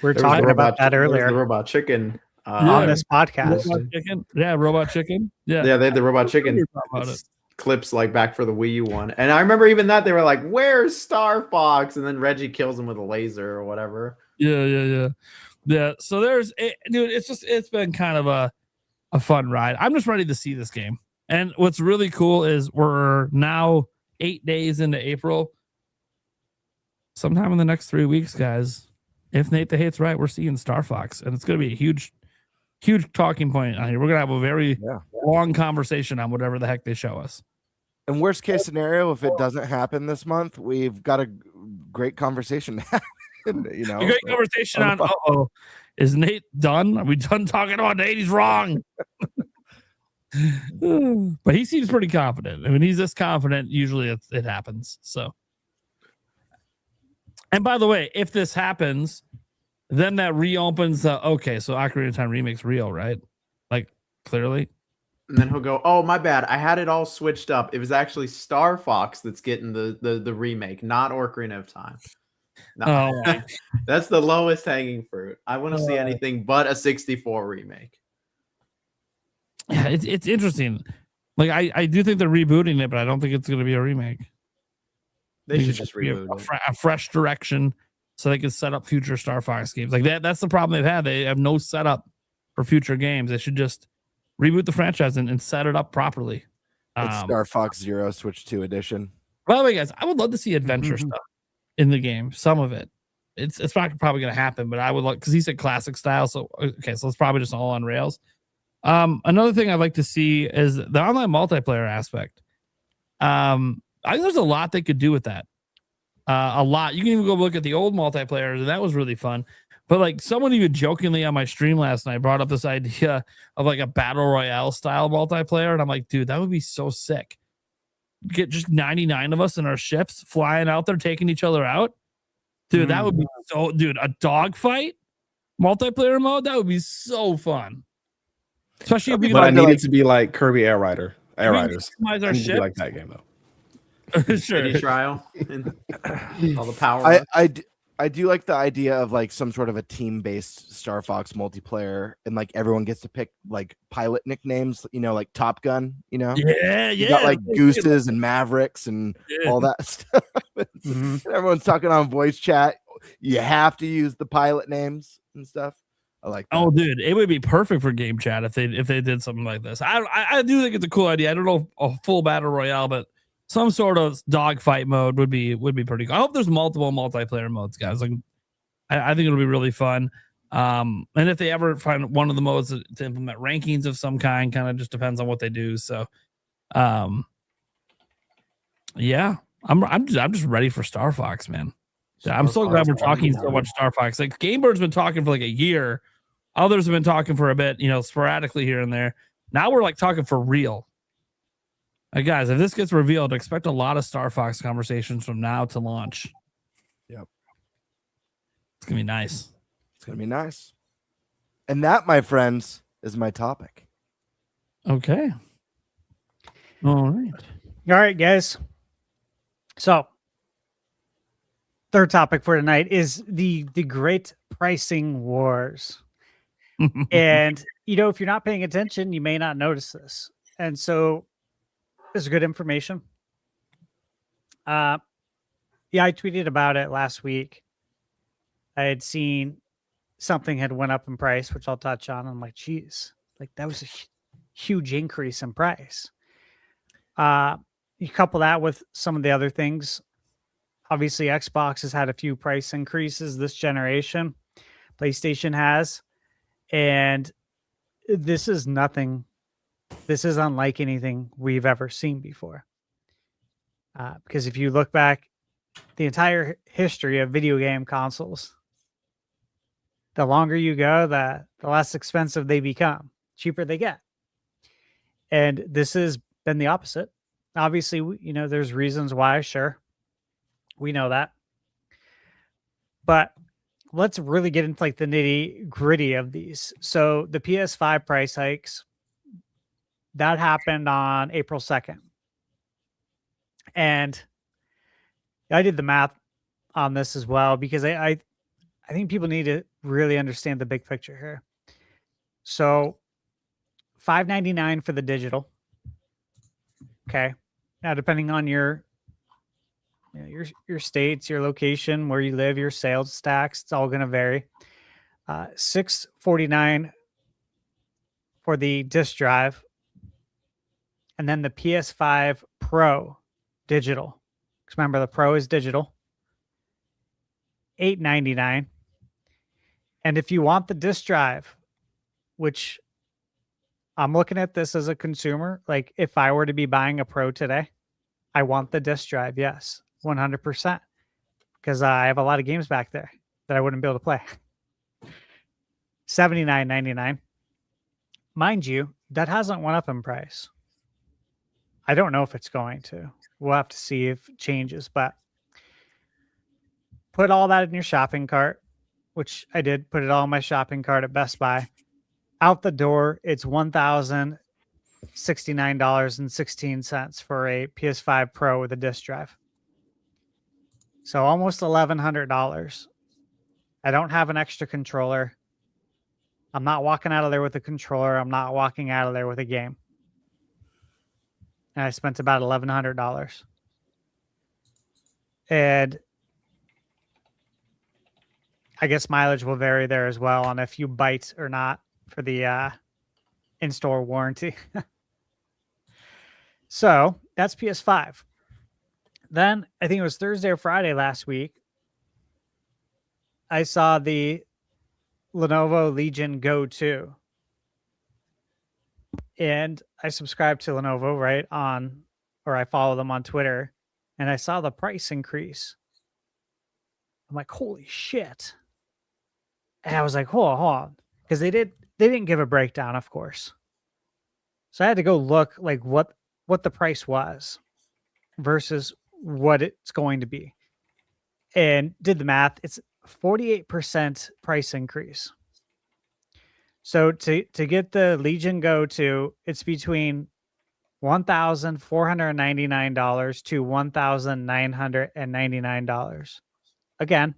We're talking about that earlier. The Robot Chicken on this podcast. Robot Chicken. Yeah, Robot Chicken. Yeah. Yeah, they had the Robot Chicken. clips like back for the Wii U one. And I remember even that they were like, "Where's Star Fox?" And then Reggie kills him with a laser or whatever. Yeah. So there's dude, it's been kind of a fun ride. I'm just ready to see this game. And what's really cool is we're now 8 days into April. Sometime in the next 3 weeks, guys, if Nate the Hate's right, we're seeing Star Fox, and it's going to be a huge talking point on here. We're going to have a very long conversation on whatever the heck they show us. And worst case scenario, if it doesn't happen this month, we've got a great conversation. A great conversation on is Nate done? Are we done talking about Nate? He's wrong. But he seems pretty confident. I mean, he's this confident. Usually it happens. So, and by the way, if this happens, then that reopens the so Ocarina of Time remake's real, right? Like clearly. And then he'll go, "Oh, my bad. I had it all switched up. It was actually Star Fox that's getting the remake, not Ocarina of Time." No, that's the lowest hanging fruit. I want to see anything but a 64 remake. Yeah, it's interesting. Like I do think they're rebooting it, but I don't think it's going to be a remake. They should just reboot a fresh direction so they can set up future Star Fox games. Like that's the problem they've had. They have no setup for future games. They should just reboot the franchise and set it up properly. It's Star Fox Zero Switch 2 edition. By the way, guys, I would love to see adventure stuff in the game. Some of it. It's not probably going to happen, but I would like, because he said classic style. So so it's probably just all on rails. Another thing I'd like to see is the online multiplayer aspect. I think there's a lot they could do with that. A lot. You can even go look at the old multiplayer, and that was really fun. But like someone even jokingly on my stream last night brought up this idea of like a battle royale style multiplayer, and I'm like, dude, that would be so sick. Get just 99 of us in our ships flying out there, taking each other out. Dude, that would be so. Dude, a dogfight multiplayer mode, that would be so fun. Especially if we I need it to be like Kirby Air Riders. Customize our ship like that game though. Sure. Trial and all the power. I do like the idea of like some sort of a team-based Star Fox multiplayer, and like everyone gets to pick like pilot nicknames, like Top Gun, You got like Gooses and Mavericks and all that stuff. Everyone's talking on voice chat. You have to use the pilot names and stuff. I like that. Oh, dude, it would be perfect for game chat if they did something like this. I do think it's a cool idea. I don't know a full battle royale, but some sort of dogfight mode would be pretty cool. I hope there's multiple multiplayer modes, guys. Like, I think it'll be really fun. And if they ever find one of the modes to implement rankings of some kind of just depends on what they do. So, yeah, I'm just ready for Star Fox, man. I'm so glad we're talking so much Star Fox. Like Gamebird's been talking for like a year. Others have been talking for a bit, sporadically here and there. Now we're like talking for real. Guys, if this gets revealed, expect a lot of Star Fox conversations from now to launch. Yep. It's going to be nice. It's going to be nice. And that, my friends, is my topic. Okay. All right, guys. So, third topic for tonight is the great pricing wars. And, if you're not paying attention, you may not notice this. And so, this is good information. I tweeted about it last week. I had seen something had went up in price, which I'll touch on. I'm like, geez, like that was a huge increase in price. You couple that with some of the other things. Obviously, Xbox has had a few price increases this generation. PlayStation has. And this is nothing. This is unlike anything we've ever seen before. Because if you look back the entire history of video game consoles, the longer you go, the less expensive they become, cheaper they get. And this has been the opposite. Obviously, there's reasons why, sure. We know that. But let's really get into like the nitty gritty of these. So the PS5 price hikes, that happened on April 2nd. And I did the math on this as well, because I think people need to really understand the big picture here. So $599 for the digital. Okay. Now, depending on your states, your location, where you live, your sales tax, it's all going to vary. $649 for the disk drive, and then the PS5 Pro digital. Because remember, the Pro is digital. $899. And if you want the disk drive, which I'm looking at this as a consumer, like if I were to be buying a Pro today, I want the disk drive. Yes, 100%. Because I have a lot of games back there that I wouldn't be able to play. $79.99. Mind you, that hasn't went up in price. I don't know if it's going to. We'll have to see if it changes, but put all that in your shopping cart, which I did put it all in my shopping cart at Best Buy. Out the door, it's $1,069.16 for a PS5 Pro with a disc drive. So almost $1,100. I don't have an extra controller. I'm not walking out of there with a controller. I'm not walking out of there with a game. And I spent about $1,100. And I guess mileage will vary there as well on if you bite or not for the in-store warranty. So that's PS5. Then I think it was Thursday or Friday last week, I saw the Lenovo Legion Go 2. And I subscribed to Lenovo, right, or I follow them on Twitter, and I saw the price increase. I'm like, holy shit. And I was like, hold on. Because they didn't give a breakdown, of course. So I had to go look like what the price was versus what it's going to be. And did the math. It's 48% price increase. So to get the Legion Go 2, it's between $1,499 to $1,999. Again,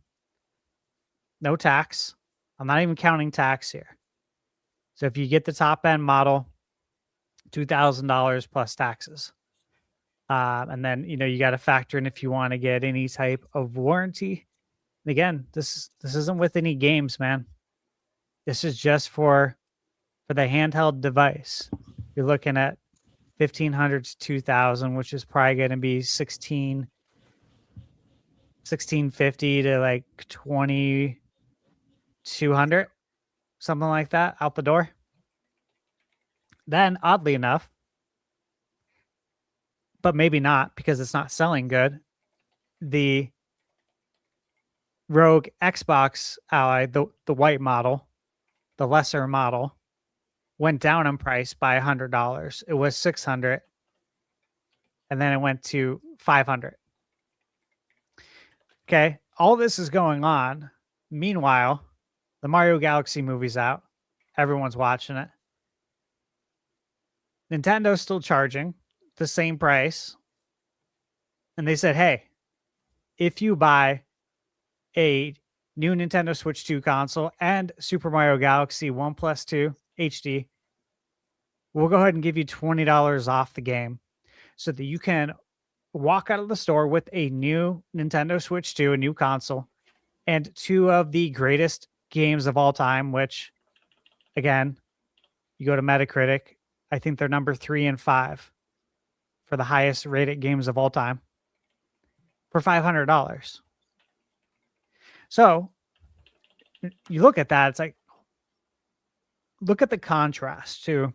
no tax. I'm not even counting tax here. So if you get the top end model, $2,000 plus taxes. And then, you got to factor in if you want to get any type of warranty. And again, this isn't with any games, man. This is just for the handheld device. You're looking at $1,500 to $2,000, which is probably going to be $1,650 to like $2,200, something like that, out the door. Then, oddly enough, but maybe not because it's not selling good, the Rogue Xbox Ally, the white model, the lesser model, went down in price by $100. It was $600, and then it went to $500. Okay, all this is going on. Meanwhile, the Mario Galaxy movie's out. Everyone's watching it. Nintendo's still charging the same price. And they said, hey, if you buy a new Nintendo Switch 2 console and Super Mario Galaxy 1+2 HD, we'll go ahead and give you $20 off the game so that you can walk out of the store with a new Nintendo Switch 2, a new console, and two of the greatest games of all time, which, again, you go to Metacritic, I think they're number 3 and 5 for the highest rated games of all time for $500. So you look at that, it's like, look at the contrast to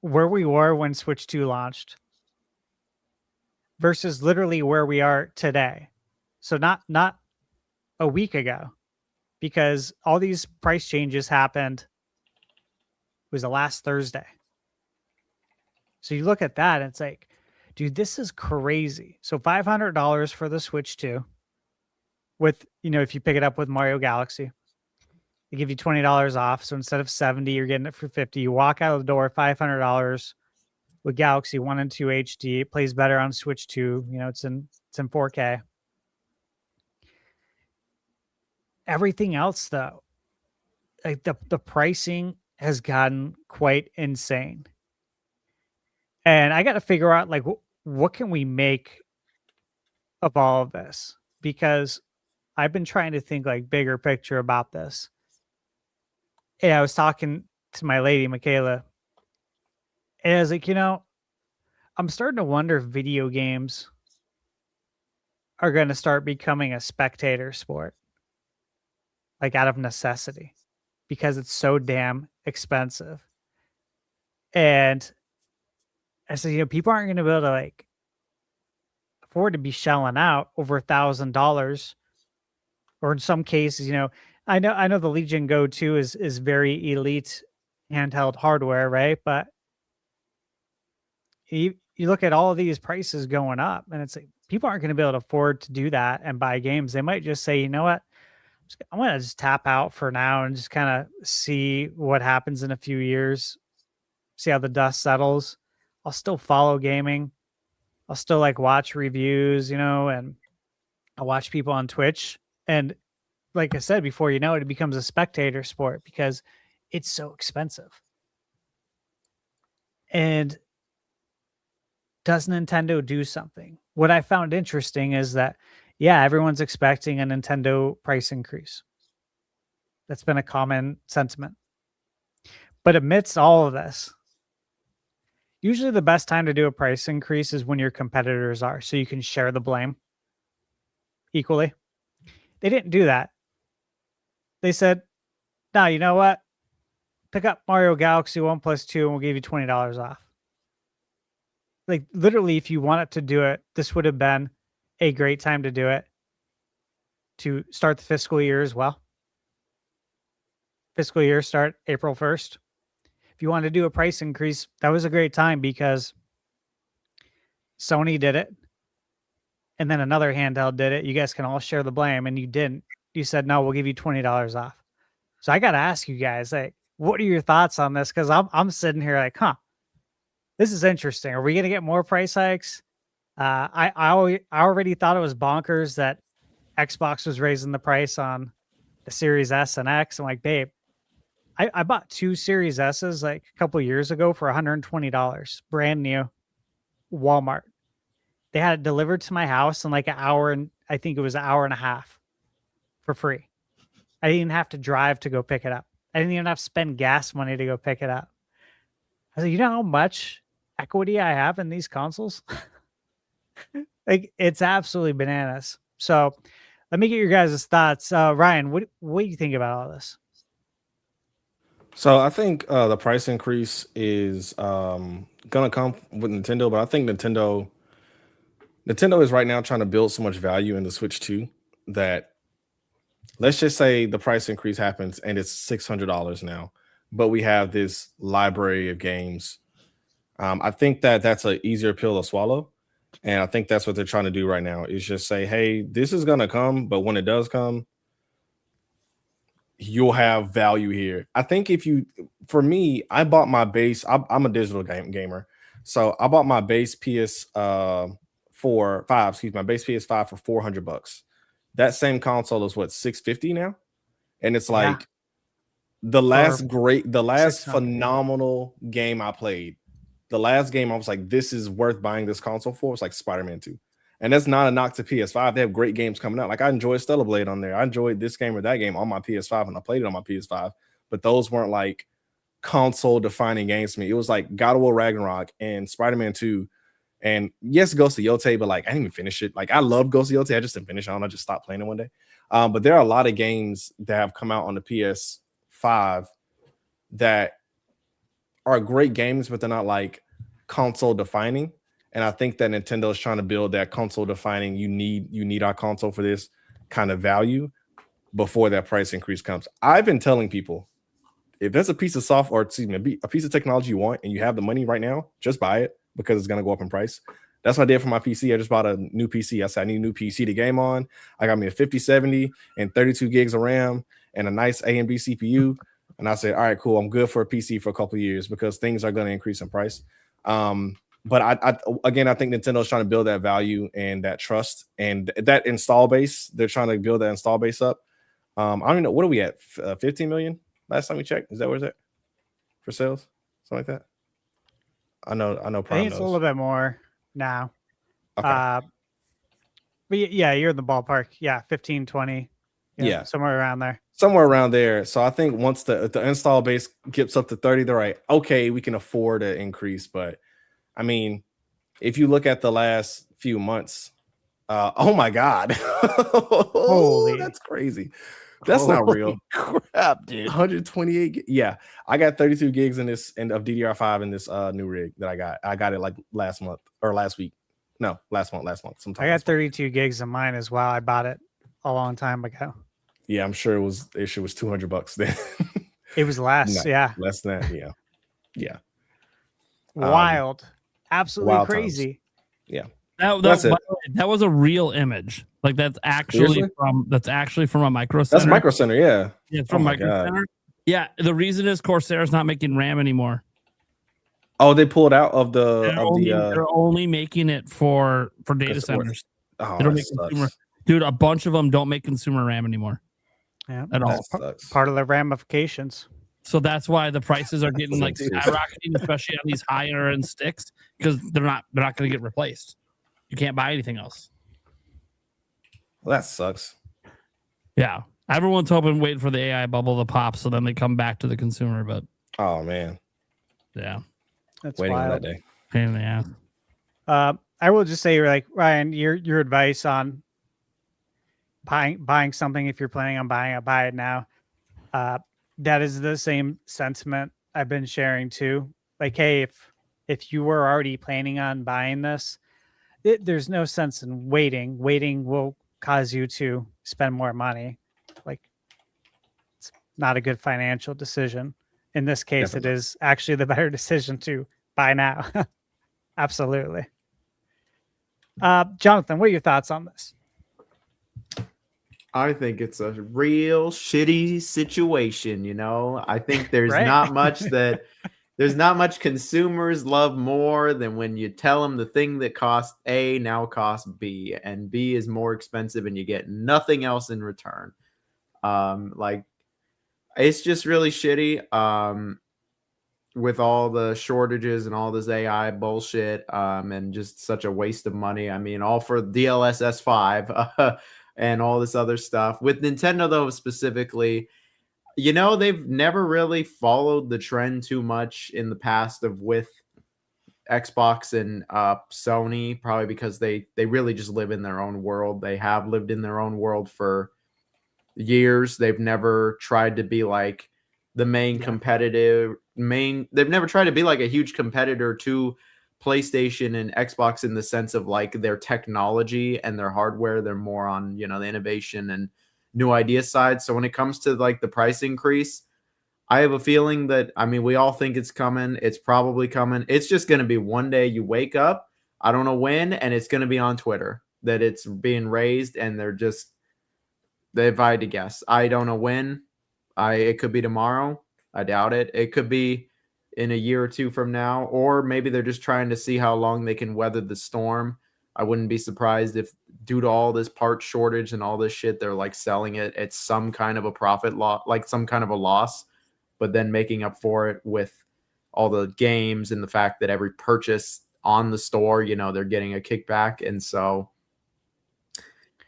where we were when Switch 2 launched versus literally where we are today. So not a week ago, because all these price changes happened, it was the last Thursday. So you look at that and it's like, dude, this is crazy. So $500 for the Switch 2 with, if you pick it up with Mario Galaxy, they give you $20 off. So instead of $70, you're getting it for $50. You walk out of the door, $500 with Galaxy 1 and 2 HD. It plays better on Switch 2. It's in 4K. Everything else, though, like the pricing has gotten quite insane. And I got to figure out, like, what can we make of all of this? Because I've been trying to think like bigger picture about this. And I was talking to my lady, Michaela, and I was like, I'm starting to wonder if video games are going to start becoming a spectator sport, like out of necessity, because it's so damn expensive. And I said, people aren't going to be able to like afford to be shelling out over $1,000, or in some cases, I know the Legion Go 2 is very elite handheld hardware, right? But you look at all of these prices going up, and it's like people aren't going to be able to afford to do that and buy games. They might just say, you know what, I'm going to just tap out for now and just kind of see what happens in a few years, see how the dust settles. I'll still follow gaming. I'll still like watch reviews, and I'll watch people on Twitch. And like I said before, it becomes a spectator sport because it's so expensive. And does Nintendo do something? What I found interesting is that, yeah, everyone's expecting a Nintendo price increase. That's been a common sentiment. But amidst all of this, usually the best time to do a price increase is when your competitors are, so you can share the blame equally. They didn't do that. They said, no, you know what? Pick up Mario Galaxy 1 plus 2 and we'll give you $20 off. Like literally, if you wanted to do it, this would have been a great time to do it, to start the fiscal year as well. Fiscal year start April 1st. If you want to do a price increase, that was a great time because Sony did it. And then another handheld did it. You guys can all share the blame, and you didn't. You said, no, we'll give you $20 off. So I got to ask you guys, like, what are your thoughts on this? Because I'm sitting here like, this is interesting. Are we going to get more price hikes? I already thought it was bonkers that Xbox was raising the price on the Series S and X. I'm like, babe, I bought 2 Series S's like a couple years ago for $120, brand new, Walmart. They had it delivered to my house in like an hour, and I think it was an hour and a half for free. I didn't even have to drive to go pick it up. I didn't even have to spend gas money to go pick it up. I was like, you know how much equity I have in these consoles? Like, it's absolutely bananas. So let me get your guys' thoughts. Ryan, what do you think about all this? So I think the price increase is gonna come with Nintendo, but I think Nintendo is right now trying to build so much value in the Switch 2 that, let's just say the price increase happens and it's $600 now, but we have this library of games. I think that's an easier pill to swallow. And I think that's what they're trying to do right now, is just say, hey, this is going to come, but when it does come, you'll have value here. I think for me, I bought my base. I'm a digital gamer. So I bought my base PS5 for $400. That same console is what, $650 now? And it's like the last phenomenal game I played. The last game I was like, this is worth buying this console for. It's like Spider-Man 2. And that's not a knock to PS5. They have great games coming out. Like, I enjoyed Stellar Blade on there. I enjoyed this game or that game on my PS5, and I played it on my PS5. But those weren't like console defining games to me. It was like God of War Ragnarok and Spider-Man 2. And yes, Ghost of Yotei, but like I didn't even finish it. Like, I love Ghost of Yotei. I just didn't finish it. I just stopped playing it one day. But there are a lot of games that have come out on the PS5 that are great games, but they're not like console defining. And I think that Nintendo is trying to build that console defining. You need our console for this kind of value before that price increase comes. I've been telling people, if there's a piece of software, a piece of technology you want and you have the money right now, just buy it, because it's going to go up in price. That's what I did for my PC. I just bought a new PC. I said, I need a new PC to game on. I got me a 5070 and 32 gigs of RAM and a nice AMD CPU. And I said, all right, cool. I'm good for a PC for a couple of years because things are going to increase in price. But I think Nintendo is trying to build that value and that trust and that install base. They're trying to build that install base up. I don't even know. What are we at? 15 million last time we checked? Is that where it's at for sales? Something like that? I know. I think it's a little bit more now. But yeah, you're in the ballpark. Yeah, 15, 20. Yeah. Somewhere around there. Somewhere around there. So I think once the install base gets up to 30, they're like, okay, we can afford an increase. But I mean, if you look at the last few months, oh my God. Holy, that's crazy. That's not real. Crap, dude. 128. Yeah. I got 32 gigs in this and of DDR5 in this new rig that I got. I got it like last month or last week. No, last month. Sometime I got 32 gigs of mine as well. I bought it a long time ago. Yeah, I'm sure it was $200 then. It was less. No, Yeah. less than that. Yeah. Yeah. Wild. Absolutely wild crazy. times. Yeah. That was a real image. Like that's actually from a Micro Center. That's Micro Center, yeah. Yeah, it's from Micro Center. Yeah, the reason is Corsair's not making RAM anymore. Oh, they pulled out of the. They're only making it for data centers. Oh, they don't make consumer. Dude, a bunch of them don't make consumer RAM anymore. Yeah, at all. Part of the ramifications. So that's why the prices are getting like skyrocketing, especially on these higher end sticks, because they're not going to get replaced. You can't buy anything else. Well, that sucks. Yeah, everyone's hoping, waiting for the AI bubble to pop, so then they come back to the consumer. But oh man, yeah, that's waiting wild. on that day. Pain in the ass. I will just say, like, Ryan, your advice on buying something, if you're planning on buying it, buy it now. That is the same sentiment I've been sharing too. Like, hey, if you were already planning on buying this, there's no sense in waiting. Waiting will cause you to spend more money. Like, it's not a good financial decision. In this case, Definitely. It is actually the better decision to buy now. Absolutely. Jonathan, what are your thoughts on this? I think it's a real shitty situation, you know. I think there's Right. not much that there's not much consumers love more than when you tell them the thing that cost A now costs B, and B is more expensive and you get nothing else in return. Like, it's just really shitty. With all the shortages and all this AI bullshit, and just such a waste of money. I mean, all for DLSS 5 and all this other stuff. With Nintendo, though, specifically, you know, they've never really followed the trend too much in the past of with Xbox and Sony, probably because they really just live in their own world. They have lived in their own world for years. They've never tried to be like the main they've never tried to be like a huge competitor to PlayStation and Xbox in the sense of like their technology and their hardware. They're more on, you know, the innovation and new idea side. So when it comes to like the price increase, I have a feeling that, I mean, we all think it's coming. It's probably coming. It's just going to be one day you wake up, I don't know when, and it's going to be on Twitter that it's being raised, and if I had to guess, I don't know when. It could be tomorrow. I doubt it. It could be in a year or two from now, or maybe they're just trying to see how long they can weather the storm. I wouldn't be surprised if, due to all this part shortage and all this shit, they're like selling it at some kind of a profit loss, like some kind of a loss, but then making up for it with all the games and the fact that every purchase on the store, you know, they're getting a kickback. And so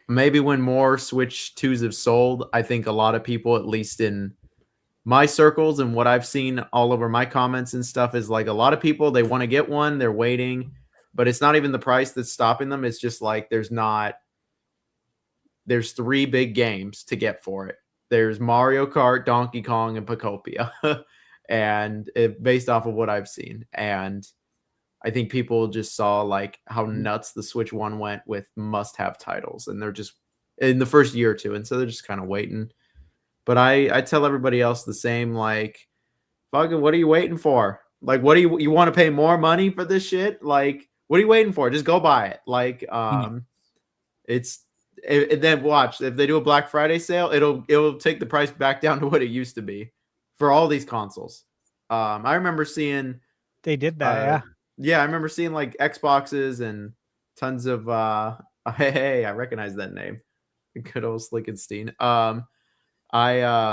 maybe when more Switch 2s have sold, I think a lot of people, at least in my circles and what I've seen all over my comments and stuff, is like a lot of people, they want to get one, they're waiting, but it's not even the price that's stopping them. It's just like there's 3 big games to get for it. There's Mario Kart, Donkey Kong, and Pocopia, and based off of what I've seen. And I think people just saw like how nuts the Switch 1 went with must-have titles, and they're just in the first year or two, and so they're just kind of waiting. But I tell everybody else the same, like, fucking, what are you waiting for? Like, what do you want to pay more money for this shit? Like, what are you waiting for? Just go buy it. Like, then watch, if they do a Black Friday sale, it'll take the price back down to what it used to be for all these consoles. I remember seeing they did that. Yeah, I remember seeing like Xboxes and tons of hey, I recognize that name. Good old Slickenstein. I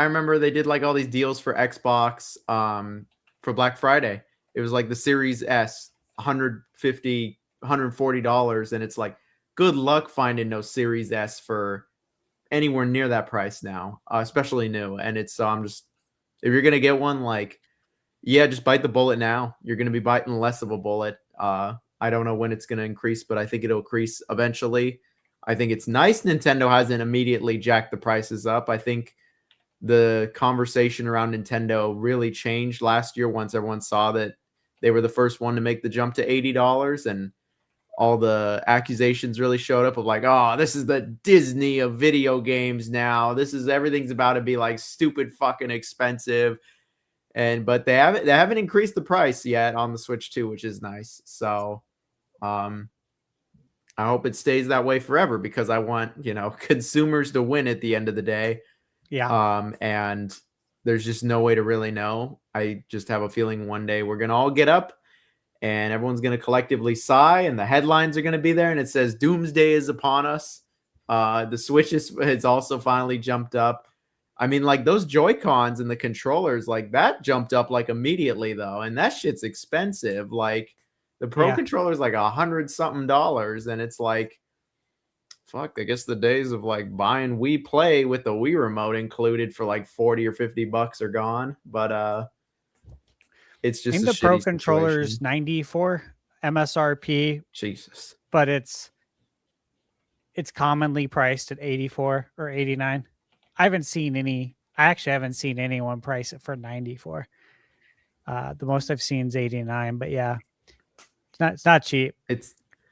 remember they did like all these deals for Xbox for Black Friday. It was like the Series S $150, $140, and it's like, good luck finding no Series S for anywhere near that price now, especially new. And it's so I'm just, if you're gonna get one, like, yeah, just bite the bullet now. You're gonna be biting less of a bullet. I don't know when it's gonna increase, but I think it'll increase eventually. I think it's nice Nintendo hasn't immediately jacked the prices up. I think the conversation around Nintendo really changed last year once everyone saw that they were the first one to make the jump to $80, and all the accusations really showed up of like, oh, this is the Disney of video games now. This is everything's about to be like stupid fucking expensive. But they haven't increased the price yet on the Switch 2, which is nice. So I hope it stays that way forever, because I want, consumers to win at the end of the day. Yeah. And there's just no way to really know. I just have a feeling one day we're going to all get up and everyone's going to collectively sigh, and the headlines are going to be there, and it says doomsday is upon us. The Switch has also finally jumped up. I mean, like, those Joy-Cons and the controllers, like, that jumped up like immediately though, and that shit's expensive. Like, the Pro controller is like $100-something, and it's like, fuck, I guess the days of like buying Wii Play with the Wii remote included for like $40 or $50 are gone. But it's just the Pro controller's 94 MSRP. Jesus. But it's commonly priced at 84 or 89. I actually haven't seen anyone price it for 94. The most I've seen is 89, but yeah, it's not cheap.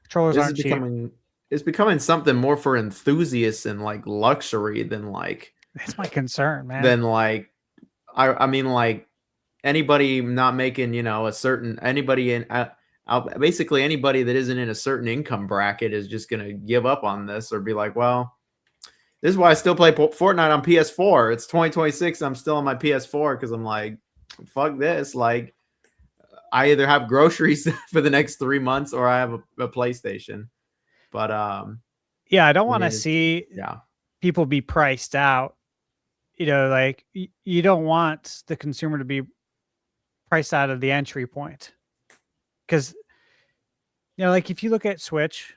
Controllers aren't cheap. It's becoming something more for enthusiasts and like luxury than like. That's my concern, man. Than like, I mean, like, anybody not making, basically anybody that isn't in a certain income bracket is just going to give up on this or be like, well, this is why I still play Fortnite on PS4. It's 2026. I'm still on my PS4 because I'm like, fuck this. Like, I either have groceries for the next 3 months or I have a PlayStation. But yeah, I don't want to see people be priced out. Like, you don't want the consumer to be priced out of the entry point, because like, if you look at Switch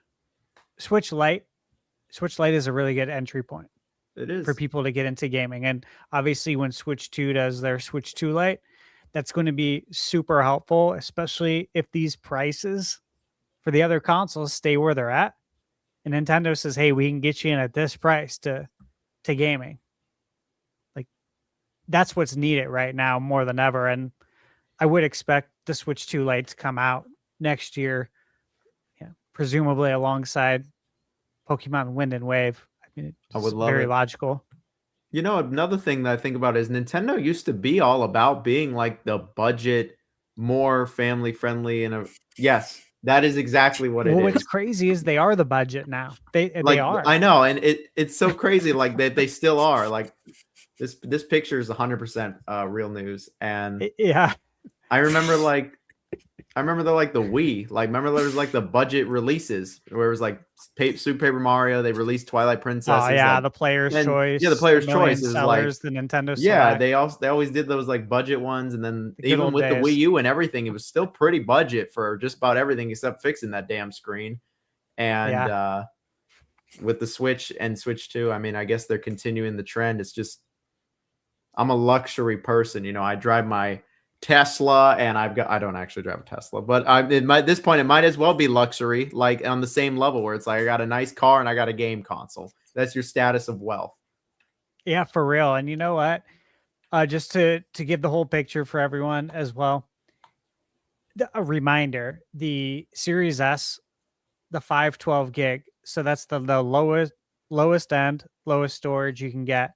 Lite is a really good entry point. It is, for people to get into gaming. And obviously when Switch 2 does their Switch 2 Lite, that's going to be super helpful, especially if these prices for the other consoles stay where they're at. And Nintendo says, hey, we can get you in at this price to gaming. Like, that's what's needed right now more than ever. And I would expect the Switch 2 Lite to come out next year, presumably alongside Pokemon Wind and Wave. I mean, it's very logical. Another thing that I think about is Nintendo used to be all about being like the budget, more family friendly, yes, that is exactly what it is. What's crazy is they are the budget now. They are. I know, and it's so crazy like that they still are. Like, this picture is 100% real news, and yeah, I remember the Wii. Like, remember there was like the budget releases where it was like Super Paper Mario. They released Twilight Princess. Oh yeah, the player's choice. Yeah, the player's choice is like the Nintendo Select. Yeah, they always did those like budget ones, and then even with the Wii U and everything, it was still pretty budget for just about everything except fixing that damn screen. And with the Switch and Switch 2, I mean, I guess they're continuing the trend. It's just, I'm a luxury person. I drive my Tesla, and I don't actually drive a Tesla, but at this point it might as well be luxury, like on the same level where it's like I got a nice car and I got a game console. That's your status of wealth. Yeah, for real. And you know what? Just to give the whole picture for everyone as well, a reminder: the Series S, the 512 gig, so that's the lowest end, lowest storage you can get,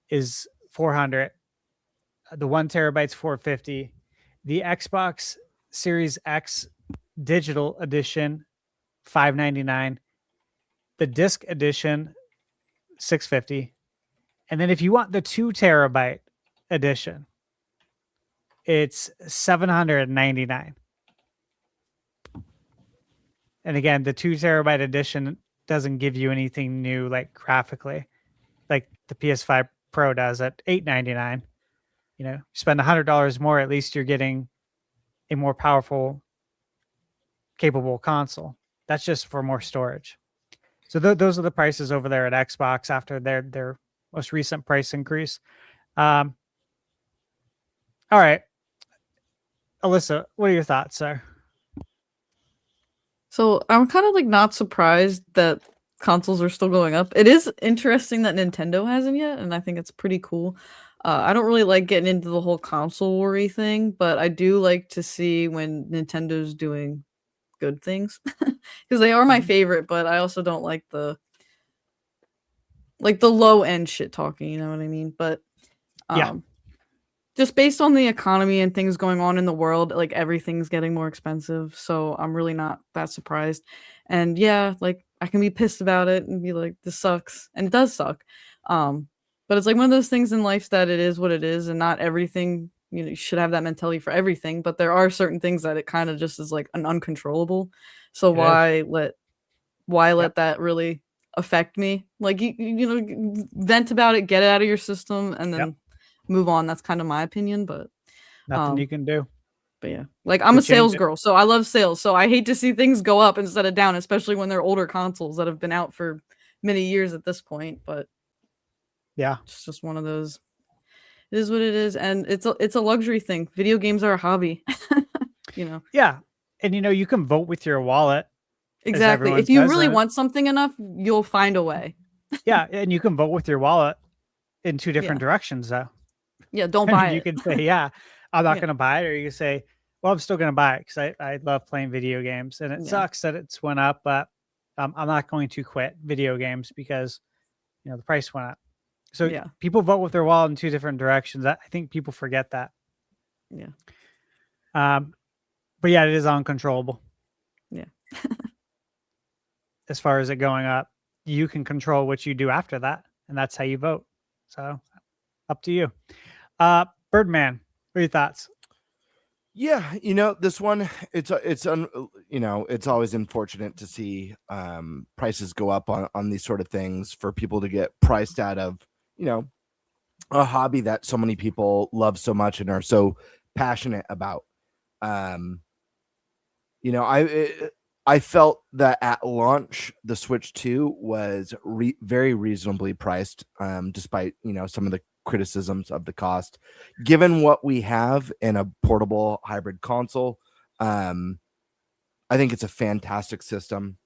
is 400. The 1 terabyte's 450. The Xbox Series X digital edition, $599. The disc edition, $650. And then if you want the 2 terabyte edition, it's $799. And again, the 2 terabyte edition doesn't give you anything new, like graphically, like the PS5 Pro does at $899. Spend $100 more, at least you're getting a more powerful capable console. That's just for more storage. So those are the prices over there at Xbox after their most recent price increase. All right, Alyssa, what are your thoughts, sir? So I'm kind of like not surprised that consoles are still going up. It is interesting that Nintendo hasn't yet, and I think it's pretty cool. I don't really like getting into the whole console worry thing, but I do like to see when Nintendo's doing good things because they are my favorite. But I also don't like the low end shit talking. You know what I mean? But Yeah. just based on the economy and things going on in the world, like everything's getting more expensive. So I'm really not that surprised. And yeah, like I can be pissed about it and be like, this sucks. And it does suck. But it's like one of those things in life that it is what it is, and not everything, you should have that mentality for everything. But there are certain things that it kind of just is like an uncontrollable. So why let that really affect me? Like you vent about it, get it out of your system, and then move on. That's kind of my opinion, but nothing you can do. But yeah, like I'm a sales girl, so I love sales. So I hate to see things go up instead of down, especially when they're older consoles that have been out for many years at this point. But yeah, it's just one of those. It is what it is, and it's a luxury thing. Video games are a hobby, Yeah, and you can vote with your wallet. Exactly. If you really want something enough, you'll find a way. Yeah, and you can vote with your wallet in two different directions, though. Yeah, don't buy it. You can say, yeah, I'm not going to buy it. Or you can say, well, I'm still going to buy it because I love playing video games. And it sucks that it's went up, but I'm not going to quit video games because, the price went up. So people vote with their wallet in two different directions. I think people forget that. Yeah. But yeah, it is uncontrollable. Yeah. As far as it going up, you can control what you do after that. And that's how you vote. So up to you. Birdman, what are your thoughts? Yeah, this one, it's always unfortunate to see prices go up on these sort of things for people to get priced out of, a hobby that so many people love so much and are so passionate about. I felt that at launch, the Switch 2 was very reasonably priced, despite, some of the criticisms of the cost. Given what we have in a portable hybrid console, I think it's a fantastic system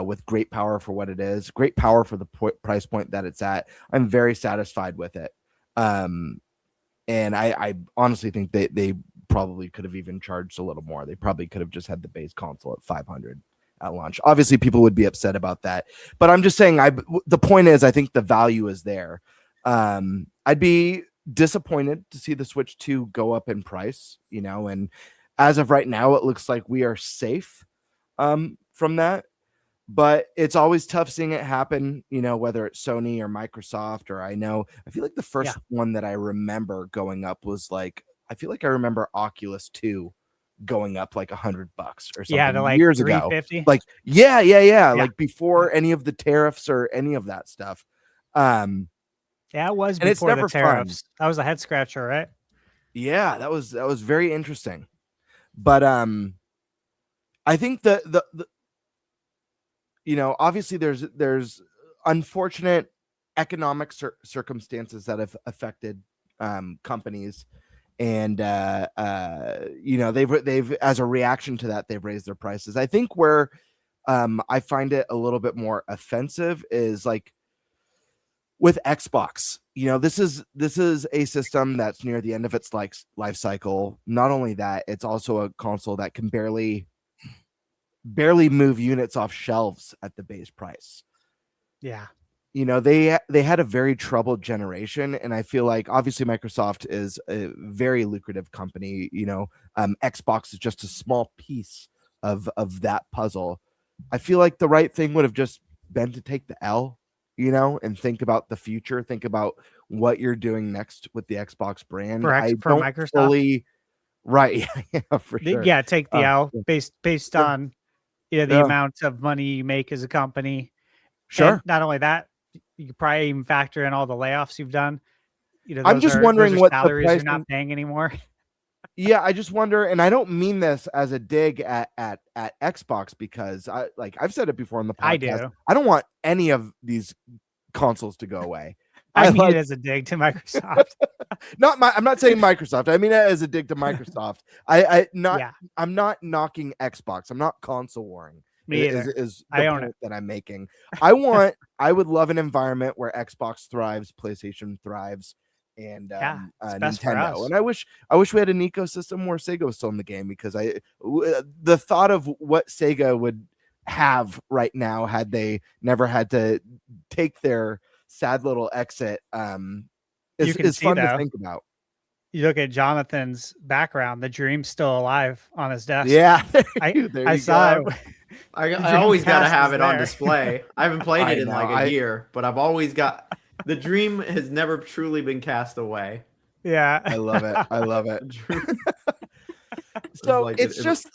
with great power for what it is, great power for the price point that it's at. I'm very satisfied with it. And I honestly think they probably could have even charged a little more. They probably could have just had the base console at $500 at launch. Obviously, people would be upset about that, but I'm just saying. The point is, I think the value is there. I'd be disappointed to see the Switch 2 go up in price. And as of right now, it looks like we are safe from that. But it's always tough seeing it happen. Whether it's Sony or Microsoft, or I feel like the first one that I remember going up was like. I feel like I remember Oculus 2 going up like $100 or something. Yeah, to like years ago. Like, yeah. Like before any of the tariffs or any of that stuff. Yeah, it was and before it's never the tariffs. That was a head scratcher, right? Yeah, that was very interesting. But I think the obviously there's unfortunate economic circumstances that have affected companies. And they've as a reaction to that, they've raised their prices. I think where I find it a little bit more offensive is like with Xbox. This is a system that's near the end of its life cycle. Not only that, it's also a console that can barely move units off shelves at the base price. Yeah. They had a very troubled generation, and I feel like obviously Microsoft is a very lucrative company. Xbox is just a small piece of that puzzle. I feel like the right thing would have just been to take the L, and think about the future, think about what you're doing next with the Xbox brand. For Microsoft, right? Yeah, for sure. Yeah, take the L based on the amount of money you make as a company. Sure. And not only that. You could probably even factor in all the layoffs you've done. I'm just wondering what salaries the you're not paying anymore. Yeah, I just wonder, and I don't mean this as a dig at Xbox, because I've said it before on the podcast. I do. I don't want any of these consoles to go away. I mean it as a dig to Microsoft. I'm not saying Microsoft. I mean it as a dig to Microsoft. I'm not knocking Xbox. I'm not console warring. Me either. Is I the own point it. that I'm making. I would love an environment where Xbox thrives, PlayStation thrives, and it's best for Nintendo. us. And I wish we had an ecosystem where Sega was still in the game, because the thought of what Sega would have right now had they never had to take their sad little exit is fun to think about. You look at Jonathan's background, the dream's still alive on his desk. Yeah, I saw it. I always got to have it on there. display. I haven't played it in know, like a year, but I've always got the dream has never truly been cast away. Yeah, I love it. I love it. So So it's just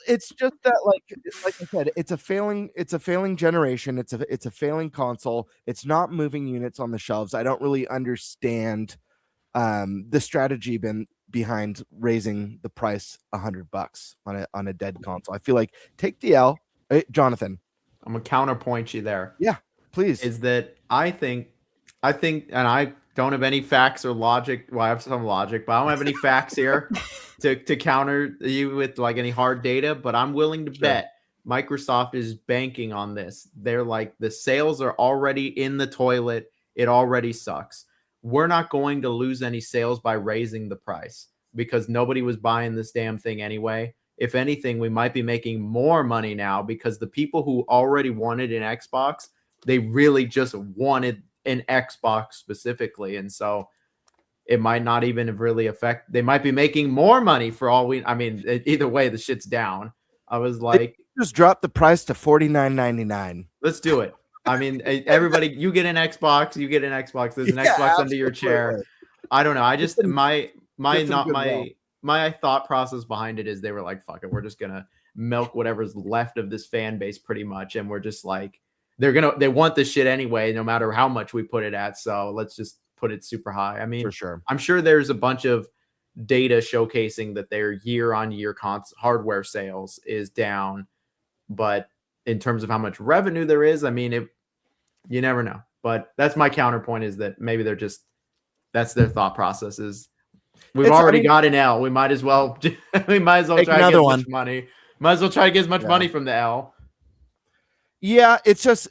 that like I said, it's a failing generation. It's a failing console. It's not moving units on the shelves. I don't really understand the strategy behind raising the price $100 on a dead console. I feel like take the L, Jonathan. I'm gonna counterpoint you there. Yeah, please. Is that I think, and I don't have any facts or logic. Well, I have some logic, but I don't have any facts here to counter you with like any hard data. But I'm willing to bet Microsoft is banking on this. They're like, the sales are already in the toilet. It already sucks. We're not going to lose any sales by raising the price because nobody was buying this damn thing anyway. If anything, we might be making more money now because the people who already wanted an Xbox, they really just wanted an Xbox specifically. And so it might not even have really affect. They might be making more money for all we. I mean, either way, the shit's down. I was like, just drop the price to $49.99. Let's do it. I mean, everybody, you get an Xbox. You get an Xbox. There's an Xbox under your chair. I don't know. I just my thought process behind it is they were like, fuck it, we're just gonna milk whatever's left of this fan base pretty much, and we're just like, they want this shit anyway, no matter how much we put it at. So let's just put it super high. I mean, for sure. I'm sure there's a bunch of data showcasing that their year-on-year hardware sales is down, but in terms of how much revenue there is, I mean, you never know. But that's my counterpoint, is that maybe that's their thought process is, we've already got an L. We might as well try to get as much money. Might as well try to get as much money from the L. Yeah, it's just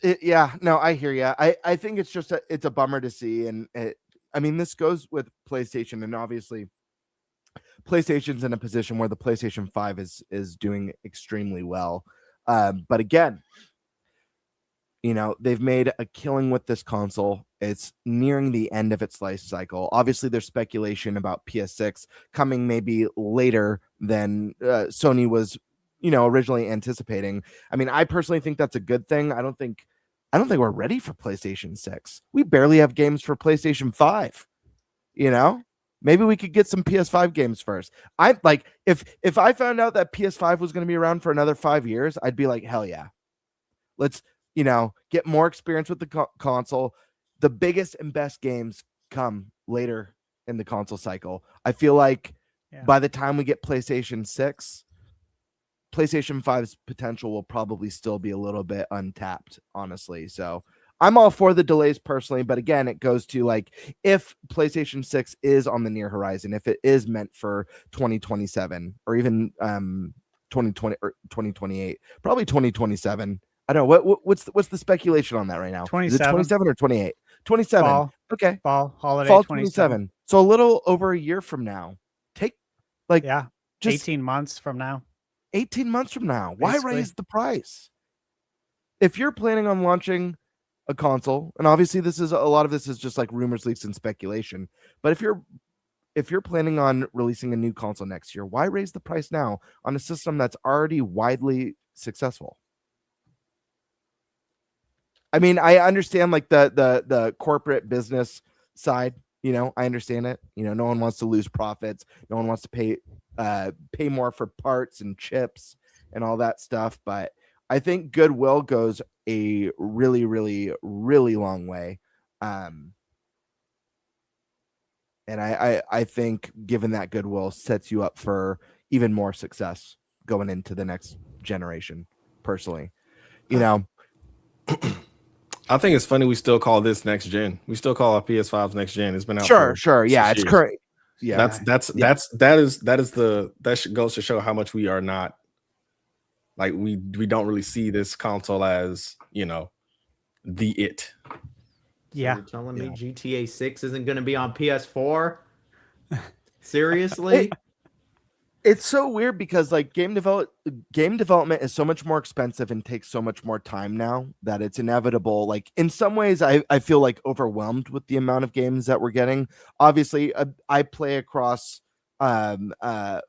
no, I hear you. I think it's just it's a bummer to see, and I mean, this goes with PlayStation, and obviously PlayStation's in a position where the PlayStation 5 is doing extremely well. But again, you know, they've made a killing with this console. It's nearing the end of its life cycle. Obviously, there's speculation about PS6 coming maybe later than Sony was, originally anticipating. I mean, I personally think that's a good thing. I don't think we're ready for PlayStation 6. We barely have games for PlayStation 5. Maybe we could get some PS5 games first. I like if I found out that PS5 was going to be around for another 5 years, I'd be like, hell yeah. Let's, get more experience with the console. The biggest and best games come later in the console cycle. I feel like by the time we get PlayStation 6, PlayStation 5's potential will probably still be a little bit untapped, honestly. So I'm all for the delays personally, but again, it goes to like, if PlayStation 6 is on the near horizon, if it is meant for 2027 or even 2020 or 2028, probably 2027. I don't know what's the speculation on that right now. 27. Is it 27 or 28? 27. Fall. Okay. Fall holiday. Fall 27. 27. So a little over a year from now. Just 18 months from now. 18 months from now. Basically. Why raise the price? If you're planning on launching a console, and obviously a lot of this is just like rumors, leaks, and speculation, but if you're planning on releasing a new console next year, why raise the price now on a system that's already widely successful? I mean, I understand like the corporate business side, I understand it. No one wants to lose profits. No one wants to pay more for parts and chips and all that stuff. But I think goodwill goes a really, really, really long way. And I think given that goodwill sets you up for, even more success going into the next generation. Personally, you know, I think it's funny we still call this next gen. We still call our PS5s next gen. It's been out. Sure. Yeah, it's current. Yeah, that goes to show how much we are not like we don't really see this console as, you know, the it. So you're telling me GTA 6 isn't going to be on PS4? Seriously? It's so weird because like game development is so much more expensive and takes so much more time now that it's inevitable. Like in some ways, I feel like overwhelmed with the amount of games that we're getting. Obviously, I play across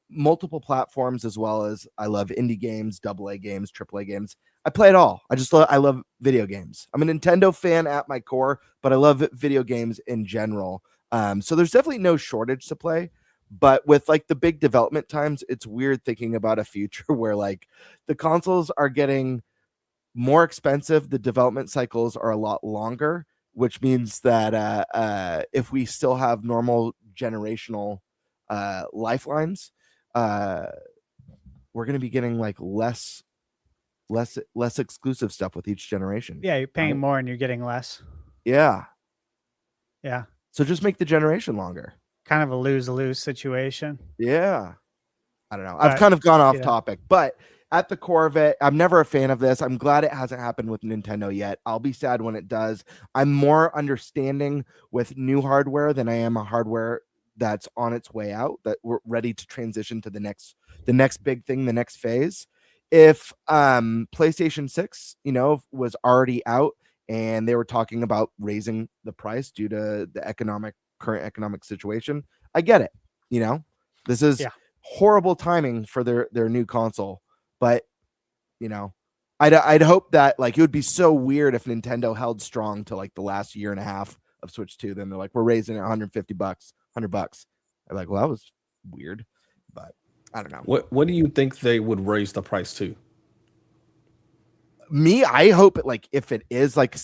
multiple platforms, as well as I love indie games, AA games, AAA games. I play it all. I love video games. I'm a Nintendo fan at my core, but I love video games in general. So there's definitely no shortage to play. But with like the big development times, it's weird thinking about a future where like the consoles are getting more expensive. The development cycles are a lot longer, which means that if we still have normal generational lifelines, we're going to be getting like less exclusive stuff with each generation. Yeah, you're paying more and you're getting less. Yeah. So just make the generation longer. Kind of a lose-lose situation. Yeah. I don't know. I've kind of gone off topic, but at the core of it, I'm never a fan of this. I'm glad it hasn't happened with Nintendo yet. I'll be sad when it does. I'm more understanding with new hardware than I am a hardware that's on its way out, that we're ready to transition to the next big thing, the next phase. If PlayStation 6, you know, was already out and they were talking about raising the price due to the current economic situation, I get it. You know, this is horrible timing for their new console, but you know, I'd hope that like it would be so weird if Nintendo held strong to like the last year and a half of Switch 2. Then they're like, we're raising it $150, $100. I'm like, well, that was weird, but I don't know. What do you think they would raise the price to? I hope it, like if it is like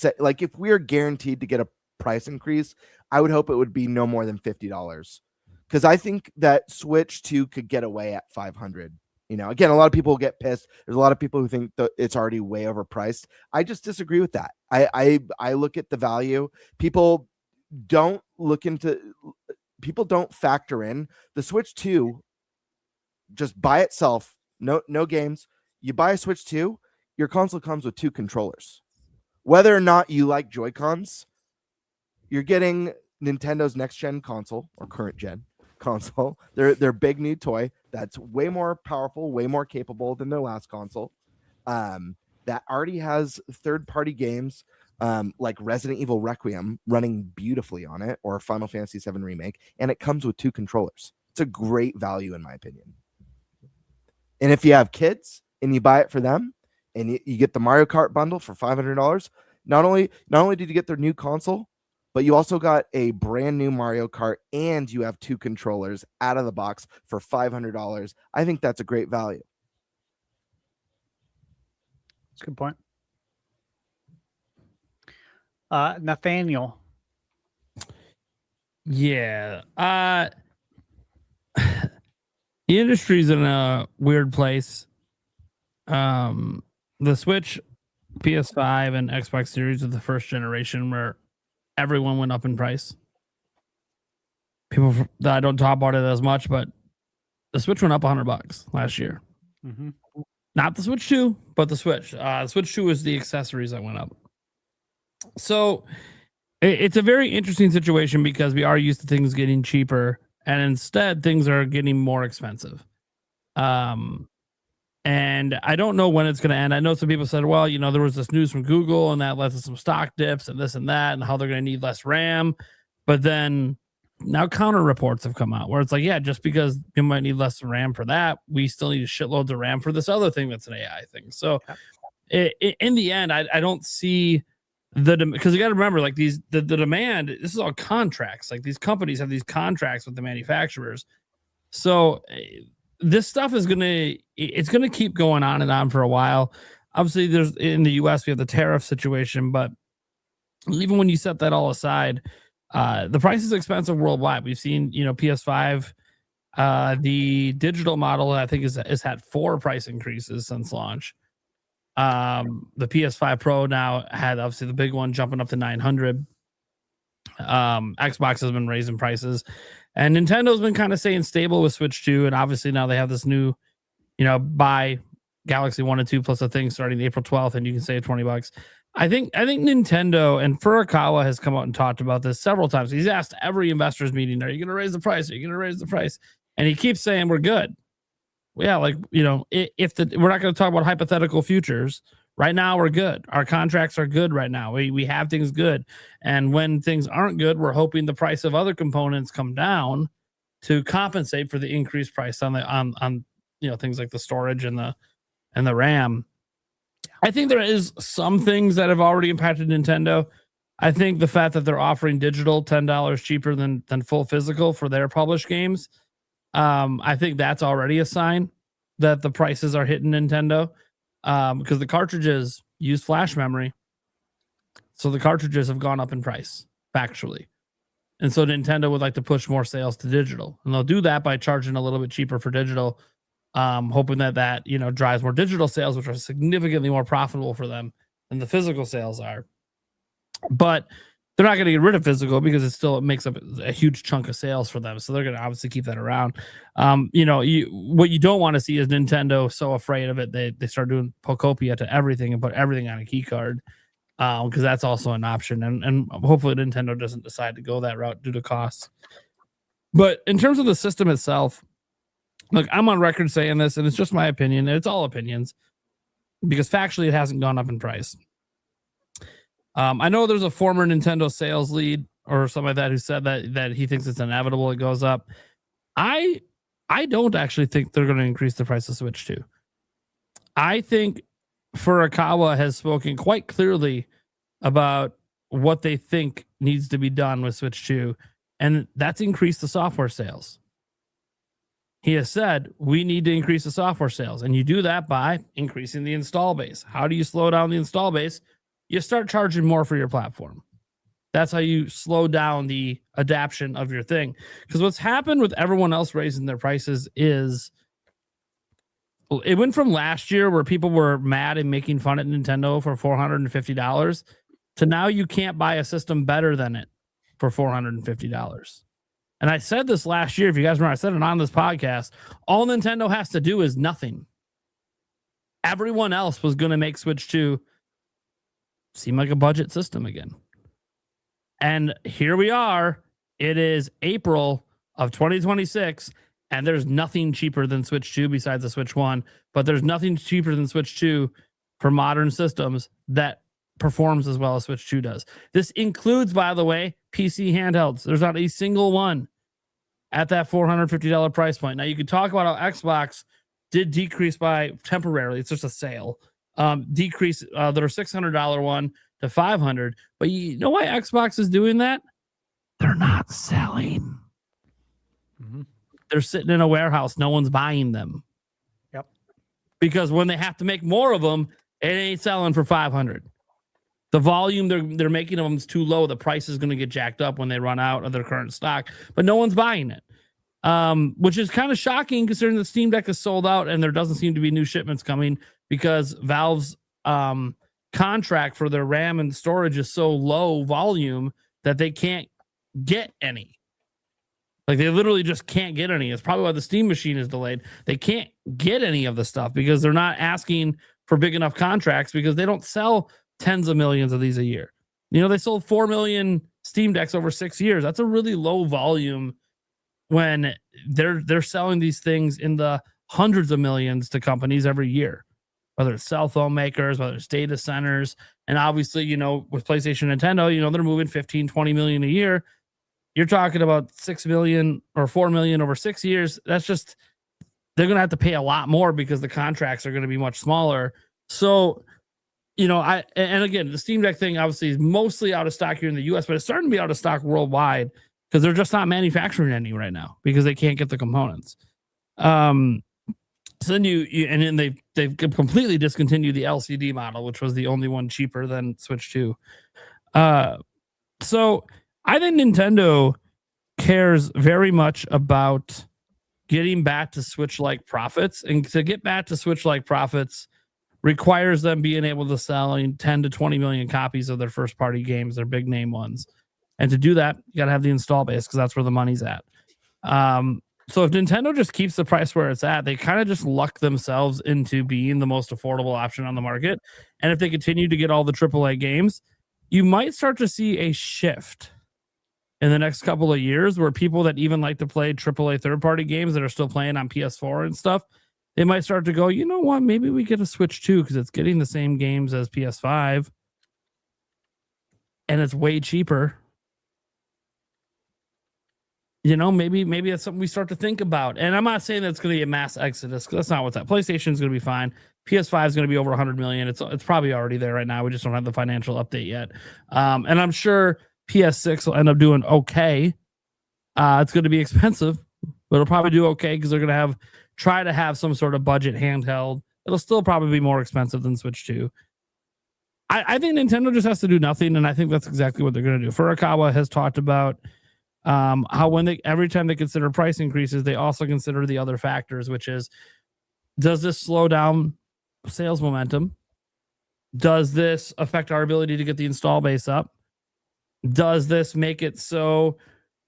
if we're guaranteed to get a price increase, I would hope it would be no more than $50, because I think that Switch 2 could get away at $500. You know, again, a lot of people get pissed. There's a lot of people who think that it's already way overpriced. I just disagree with that. I look at the value. People don't factor in the Switch 2 just by itself. No games. You buy a Switch 2, your console comes with 2 controllers. Whether or not you like Joy-Cons, you're getting Nintendo's next gen console or current gen console. Their big new toy that's way more powerful, way more capable than their last console. That already has third-party games like Resident Evil Requiem running beautifully on it, or Final Fantasy VII Remake, and it comes with 2 controllers. It's a great value in my opinion. And if you have kids and you buy it for them, and you get the Mario Kart bundle for $500, not only did you get their new console, but you also got a brand new Mario Kart, and you have 2 controllers out of the box for $500. I think that's a great value. That's a good point. Nathaniel. Yeah. The industry's in a weird place. The Switch, PS5, and Xbox Series are the first generation where everyone went up in price. People that I don't talk about it as much, but the Switch went up $100 last year. Mm-hmm. Not the Switch 2, but the Switch. The Switch 2 is the accessories that went up. So it's a very interesting situation because we are used to things getting cheaper, and instead things are getting more expensive. And I don't know when it's going to end. I know some people said, well, you know, there was this news from Google and that led to some stock dips and this and that, and how they're going to need less RAM. But then now counter reports have come out where it's like, yeah, just because you might need less RAM for that, we still need shitloads of RAM for this other thing that's an AI thing. So in the end, I don't see because you got to remember, like the demand, this is all contracts. Like these companies have these contracts with the manufacturers. So this stuff is it's gonna keep going on and on for a while. Obviously, there's in the US we have the tariff situation, but even when you set that all aside, the price is expensive worldwide. We've seen, you know, PS5 The digital model, I think, is had 4 price increases since launch. The PS5 Pro now had obviously the big one jumping up to $900. Xbox has been raising prices, and Nintendo's been kind of staying stable with Switch 2. And obviously now they have this new, buy Galaxy 1 and 2 plus a thing starting April 12th, and you can save $20. I think Nintendo and Furukawa has come out and talked about this several times. He's asked every investors meeting, "Are you going to raise the price? Are you going to raise the price?" And he keeps saying, "We're good." Yeah, we're not going to talk about hypothetical futures. Right now, we're good. Our contracts are good right now. We have things good. And when things aren't good, we're hoping the price of other components come down to compensate for the increased price on things like the storage and the RAM. I think there is some things that have already impacted Nintendo. I think the fact that they're offering digital $10 cheaper than full physical for their published games, I think that's already a sign that the prices are hitting Nintendo, because the cartridges use flash memory. So the cartridges have gone up in price, factually. And so Nintendo would like to push more sales to digital. And they'll do that by charging a little bit cheaper for digital, hoping that drives more digital sales, which are significantly more profitable for them than the physical sales are. But they're not going to get rid of physical because it makes up a huge chunk of sales for them. So they're going to obviously keep that around. What you don't want to see is Nintendo so afraid of it they start doing Pocopia to everything and put everything on a key card, because that's also an option. And hopefully Nintendo doesn't decide to go that route due to costs. But in terms of the system itself, look, I'm on record saying this, and it's just my opinion. And it's all opinions, because factually it hasn't gone up in price. I know there's a former Nintendo sales lead or something like that who said that he thinks it's inevitable it goes up. I don't actually think they're going to increase the price of Switch 2. I think Furukawa has spoken quite clearly about what they think needs to be done with Switch 2, and that's increase the software sales. He has said, we need to increase the software sales, and you do that by increasing the install base. How do you slow down the install base? You start charging more for your platform. That's how you slow down the adaption of your thing. Because what's happened with everyone else raising their prices is it went from last year where people were mad and making fun at Nintendo for $450 to now you can't buy a system better than it for $450. And I said this last year, if you guys remember, I said it on this podcast. All Nintendo has to do is nothing. Everyone else was going to make Switch 2 seem like a budget system again. And here we are. It is April of 2026, and there's nothing cheaper than Switch 2 besides the Switch 1, but there's nothing cheaper than Switch 2 for modern systems that performs as well as Switch 2 does. This includes, by the way, PC handhelds. There's not a single one at that $450 price point. Now, you could talk about how Xbox did decrease by temporarily. It's just a sale. Decrease their $600 one to $500. But you know why Xbox is doing that? They're not selling. Mm-hmm. They're sitting in a warehouse. No one's buying them. Yep. Because when they have to make more of them, it ain't selling for $500. The volume they're making of them is too low. The price is going to get jacked up when they run out of their current stock, but no one's buying it. Which is kind of shocking considering the Steam Deck is sold out and there doesn't seem to be new shipments coming because Valve's contract for their RAM and storage is so low volume that they can't get any. Like they literally just can't get any. It's probably why the Steam machine is delayed. They can't get any of the stuff because they're not asking for big enough contracts because they don't sell tens of millions of these a year. They sold 4 million Steam Decks over 6 years. That's a really low volume when they're selling these things in the hundreds of millions to companies every year, whether it's cell phone makers, whether it's data centers. And obviously, with PlayStation and Nintendo, they're moving 15, 20 million a year. You're talking about 6 million or 4 million over 6 years. That's just, they're going to have to pay a lot more because the contracts are going to be much smaller. So, and again, the Steam Deck thing obviously is mostly out of stock here in the US, but it's starting to be out of stock worldwide because they're just not manufacturing any right now because they can't get the components. So then they've completely discontinued the LCD model, which was the only one cheaper than Switch 2. So I think Nintendo cares very much about getting back to Switch-like profits. And to get back to Switch-like profits requires them being able to sell 10 to 20 million copies of their first-party games, their big-name ones. And to do that, you got to have the install base because that's where the money's at. So if Nintendo just keeps the price where it's at, they kind of just luck themselves into being the most affordable option on the market. And if they continue to get all the AAA games, you might start to see a shift in the next couple of years where people that even like to play AAA third-party games that are still playing on PS4 and stuff, they might start to go, you know what, maybe we get a Switch 2 because it's getting the same games as PS5 and it's way cheaper. You know, maybe that's something we start to think about. And I'm not saying that's going to be a mass exodus because that's not what's that. PlayStation is going to be fine. PS5 is going to be over 100 million. It's probably already there right now. We just don't have the financial update yet. And I'm sure PS6 will end up doing okay. It's going to be expensive, but it'll probably do okay because they're going to try to have some sort of budget handheld. It'll still probably be more expensive than Switch 2. I think Nintendo just has to do nothing, and I think that's exactly what they're going to do. Furukawa has talked about how when every time they consider price increases, they also consider the other factors, which is, does this slow down sales momentum? Does this affect our ability to get the install base up? Does this make it so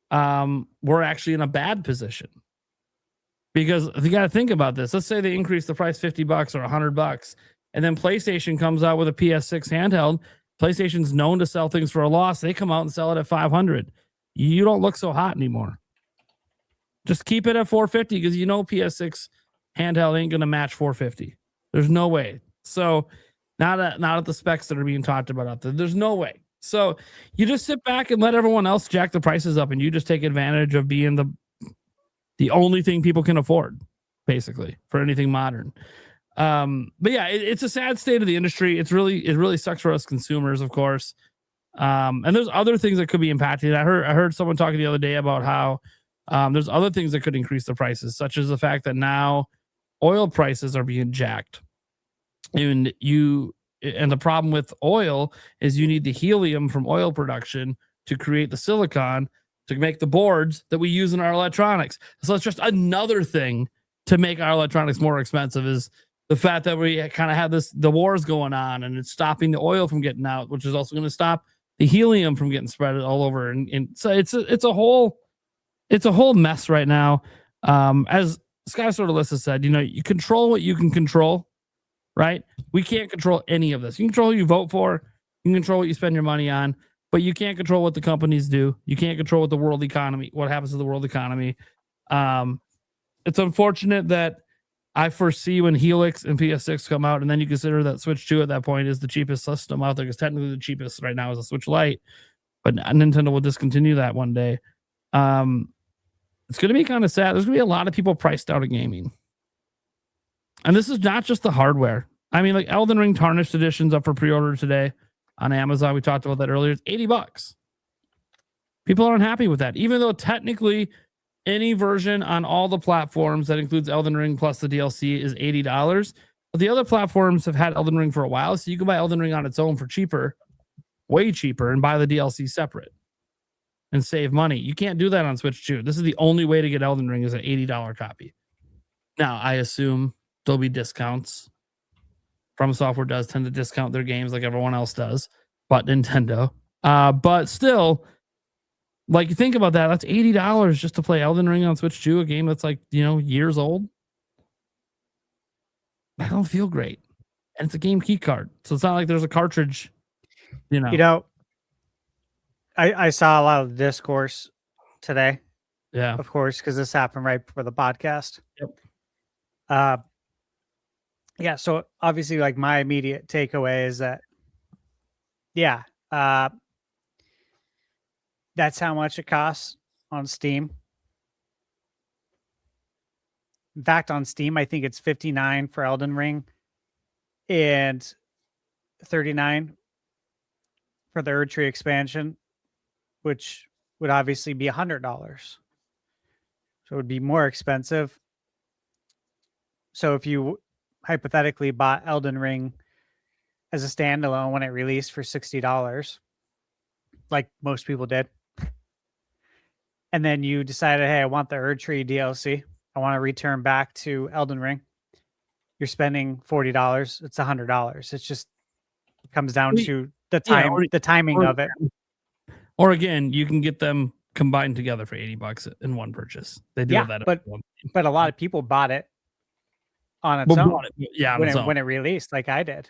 we're actually in a bad position? Because you got to think about this. Let's say they increase the price $50 or $100, and then PlayStation comes out with a PS6 handheld. PlayStation's known to sell things for a loss. They come out and sell it at $500. You don't look so hot anymore. Just keep it at $450 because you know PS6 handheld ain't going to match $450. There's no way. So not at the specs that are being talked about out there. There's no way. So you just sit back and let everyone else jack the prices up, and you just take advantage of being the only thing people can afford, basically, for anything modern. But yeah, it's a sad state of the industry. It really sucks for us consumers, of course. And there's other things that could be impacted. I heard someone talking the other day about how there's other things that could increase the prices, such as the fact that now oil prices are being jacked. And the problem with oil is you need the helium from oil production to create the silicon to make the boards that we use in our electronics. So it's just another thing to make our electronics more expensive, is the fact that we kind of have the wars going on, and it's stopping the oil from getting out, which is also going to stop the helium from getting spread all over. And so it's a whole mess right now. As Sky Sort of Lissa said, you control what you can control, right? We can't control any of this. You can control who you vote for. You can control what you spend your money on, but you can't control what the companies do. You can't control what what happens to the world economy. It's unfortunate that I foresee when Helix and PS6 come out, and then you consider that Switch 2 at that point is the cheapest system out there, because technically the cheapest right now is a Switch Lite, but Nintendo will discontinue that one day. It's going to be kind of sad. There's going to be a lot of people priced out of gaming. And this is not just the hardware. I mean, like Elden Ring Tarnished Edition's up for pre-order today on Amazon. We talked about that earlier. It's $80. People aren't happy with that, even though technically any version on all the platforms that includes Elden Ring plus the DLC is $80. But the other platforms have had Elden Ring for a while, so you can buy Elden Ring on its own for cheaper, way cheaper, and buy the DLC separate and save money. You can't do that on Switch 2. This is the only way to get Elden Ring, is an $80 copy. Now, I assume there'll be discounts. From Software does tend to discount their games like everyone else does, but Nintendo. But still, like, you think about that, that's $80 just to play Elden Ring on Switch 2, a game that's like, years old. I don't feel great. And it's a game key card. So it's not like there's a cartridge, I saw a lot of the discourse today. Yeah. Of course, because this happened right before the podcast. Yep. Yeah, so obviously, like, my immediate takeaway is that, that's how much it costs on Steam. In fact, on Steam, I think it's $59 for Elden Ring and $39 for the Erdtree expansion, which would obviously be $100. So it would be more expensive. So if you hypothetically bought Elden Ring as a standalone when it released for $60, like most people did, and then you decided, hey, I want the Erdtree DLC, I want to return back to Elden Ring. You're spending $40. It's $100. It's just it comes down to the timing of it. Or again, you can get them combined together for $80 in one purchase. They do have that. But a lot of people bought it on its own. When it released, like I did.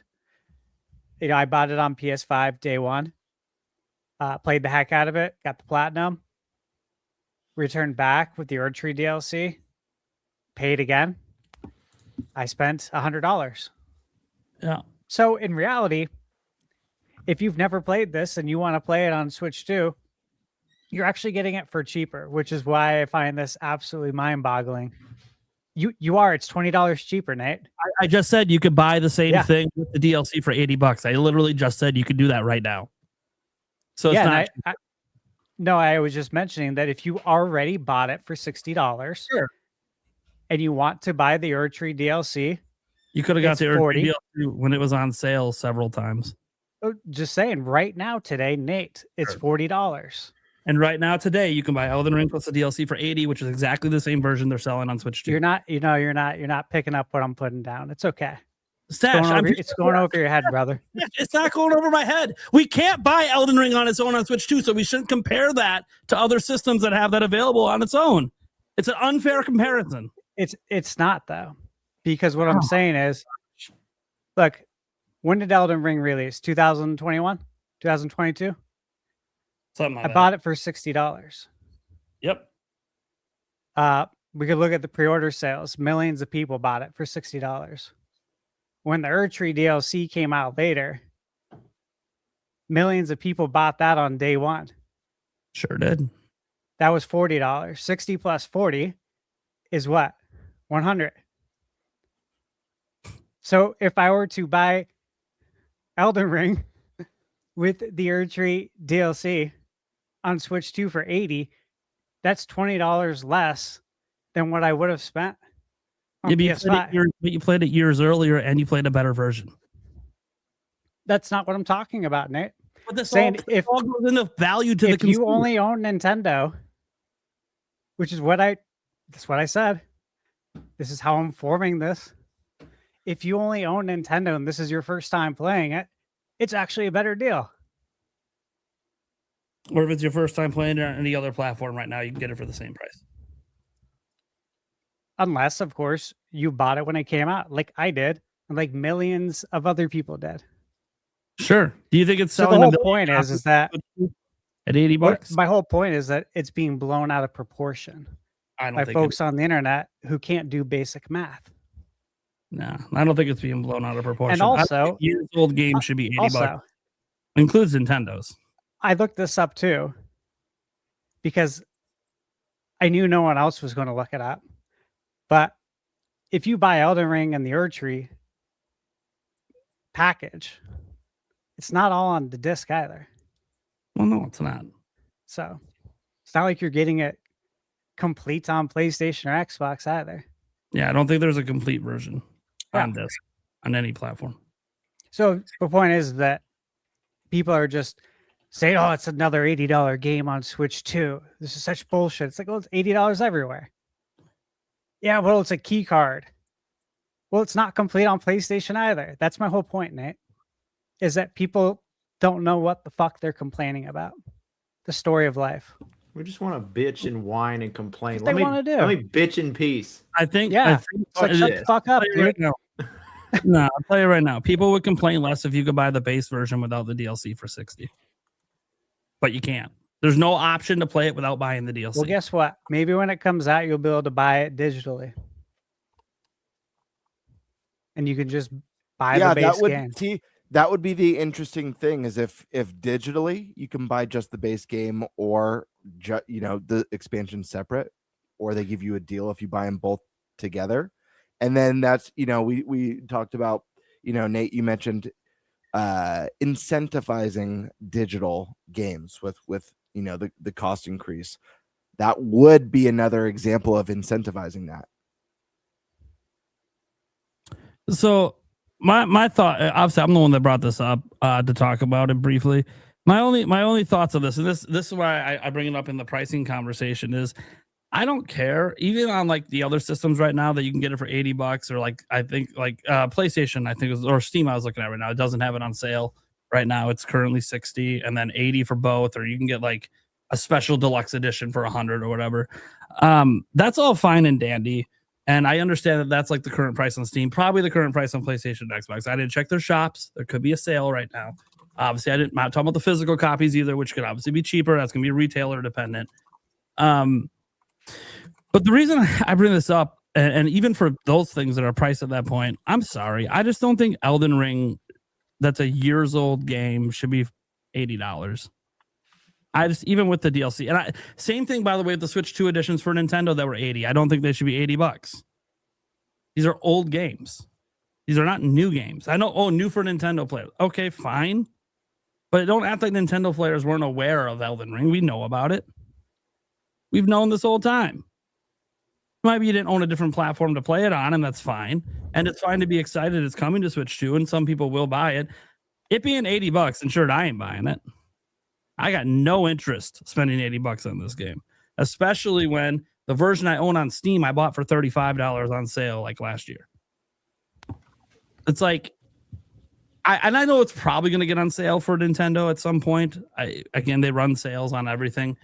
You know, I bought it on PS5 day one. Played the heck out of it. Got the platinum. Returned back with the Erd Tree DLC. Paid again. I spent $100. Yeah. So in reality, if you've never played this and you want to play it on Switch 2, you're actually getting it for cheaper, which is why I find this absolutely mind-boggling. It's $20 cheaper, Nate. I just said you could buy the same thing with the DLC for $80. I literally just said you could do that right now. So it's not. I was just mentioning that if you already bought it for $60, sure, and you want to buy the Erd Tree DLC, you could have got the Erd Tree DLC when it was on sale several times. Just saying, right now today, Nate, it's $40. And right now today, you can buy Elden Ring plus the DLC for $80, which is exactly the same version they're selling on Switch 2. You're not picking up what I'm putting down. It's okay. Stash, it's going over your head, brother. It's not going over my head. We can't buy Elden Ring on its own on Switch 2, so we shouldn't compare that to other systems that have that available on its own. It's an unfair comparison. It's not, though, because what I'm saying is, look, when did Elden Ring release? 2021? 2022? Something like I bought it for $60. Yep. We could look at the pre-order sales. Millions of people bought it for $60. When the Erd Tree DLC came out later, millions of people bought that on day one. Sure did. That was $40. 60 plus 40 is what? 100. So if I were to buy Elden Ring with the Erd Tree DLC on Switch 2 for $80, that's $20 less than what I would have spent on PS5. But you played it years earlier and you played a better version. That's not what I'm talking about, Nate. But this all goes into value to the consumer. If you only own Nintendo, which is that's what I said. This is how I'm forming this. If you only own Nintendo and this is your first time playing it, it's actually a better deal. Or if it's your first time playing it on any other platform right now, you can get it for the same price. Unless, of course, you bought it when it came out, like I did, and like millions of other people did. Sure. Do you think it's selling? So the whole point is that at $80? My whole point is that it's being blown out of proportion by folks on the internet who can't do basic math. No, I don't think it's being blown out of proportion. And also, years-old game should be $80. Includes Nintendo's. I looked this up too because I knew no one else was going to look it up. But if you buy Elden Ring and the Erd Tree package, it's not all on the disc either. Well, no, it's not. So it's not like you're getting it complete on PlayStation or Xbox either. Yeah, I don't think there's a complete version on disc on any platform. So the point is that people are just saying, oh, it's another $80 game on Switch 2. This is such bullshit. It's like, well, it's $80 everywhere. Yeah, well, it's a key card. Well, it's not complete on PlayStation either. That's my whole point, Nate, is that people don't know what the fuck they're complaining about. The story of life. We just want to bitch and whine and complain. What they want to do. Let me bitch in peace. I think. Yeah. Shut the fuck up, dude. Right now. No, I'll tell you right now. People would complain less if you could buy the base version without the DLC for $60. But you can't. There's no option to play it without buying the DLC. Well, guess what? Maybe when it comes out, you'll be able to buy it digitally. And you can just buy the base game. That would be the interesting thing is if digitally you can buy just the base game or the expansion separate, or they give you a deal if you buy them both together. And then that's, we talked about, Nate, you mentioned incentivizing digital games with the cost increase. That would be another example of incentivizing that. So my thought, obviously I'm the one that brought this up to talk about it briefly. My only thoughts of this, and this is why I bring it up in the pricing conversation, is I don't care. Even on like the other systems right now that you can get it for $80 or like I think like PlayStation, I think or Steam I was looking at right now. It doesn't have it on sale right now. It's currently 60 and then 80 for both, or you can get like a special deluxe edition for 100 or whatever. That's all fine and dandy. And I understand that that's like the current price on Steam, probably the current price on PlayStation and Xbox. I didn't check their shops. There could be a sale right now. Obviously, I'm not talking about the physical copies either, which could obviously be cheaper. That's going to be retailer dependent. But the reason I bring this up, and even for those things that are priced at that point, I'm sorry. I just don't think Elden Ring, that's a years old game, should be $80. Even with the DLC, and same thing, by the way, with the Switch 2 editions for Nintendo that were 80. I don't think they should be $80. These are old games. These are not new games. I know, new for Nintendo players. Okay, fine. But don't act like Nintendo players weren't aware of Elden Ring. We know about it. We've known this whole time. Maybe you didn't own a different platform to play it on, and that's fine. And it's fine to be excited it's coming to Switch 2, and some people will buy it. It being $80, and sure, I ain't buying it. I got no interest spending $80 on this game, especially when the version I own on Steam I bought for $35 on sale like last year. It's like, I know it's probably going to get on sale for Nintendo at some point. Again, they run sales on everything,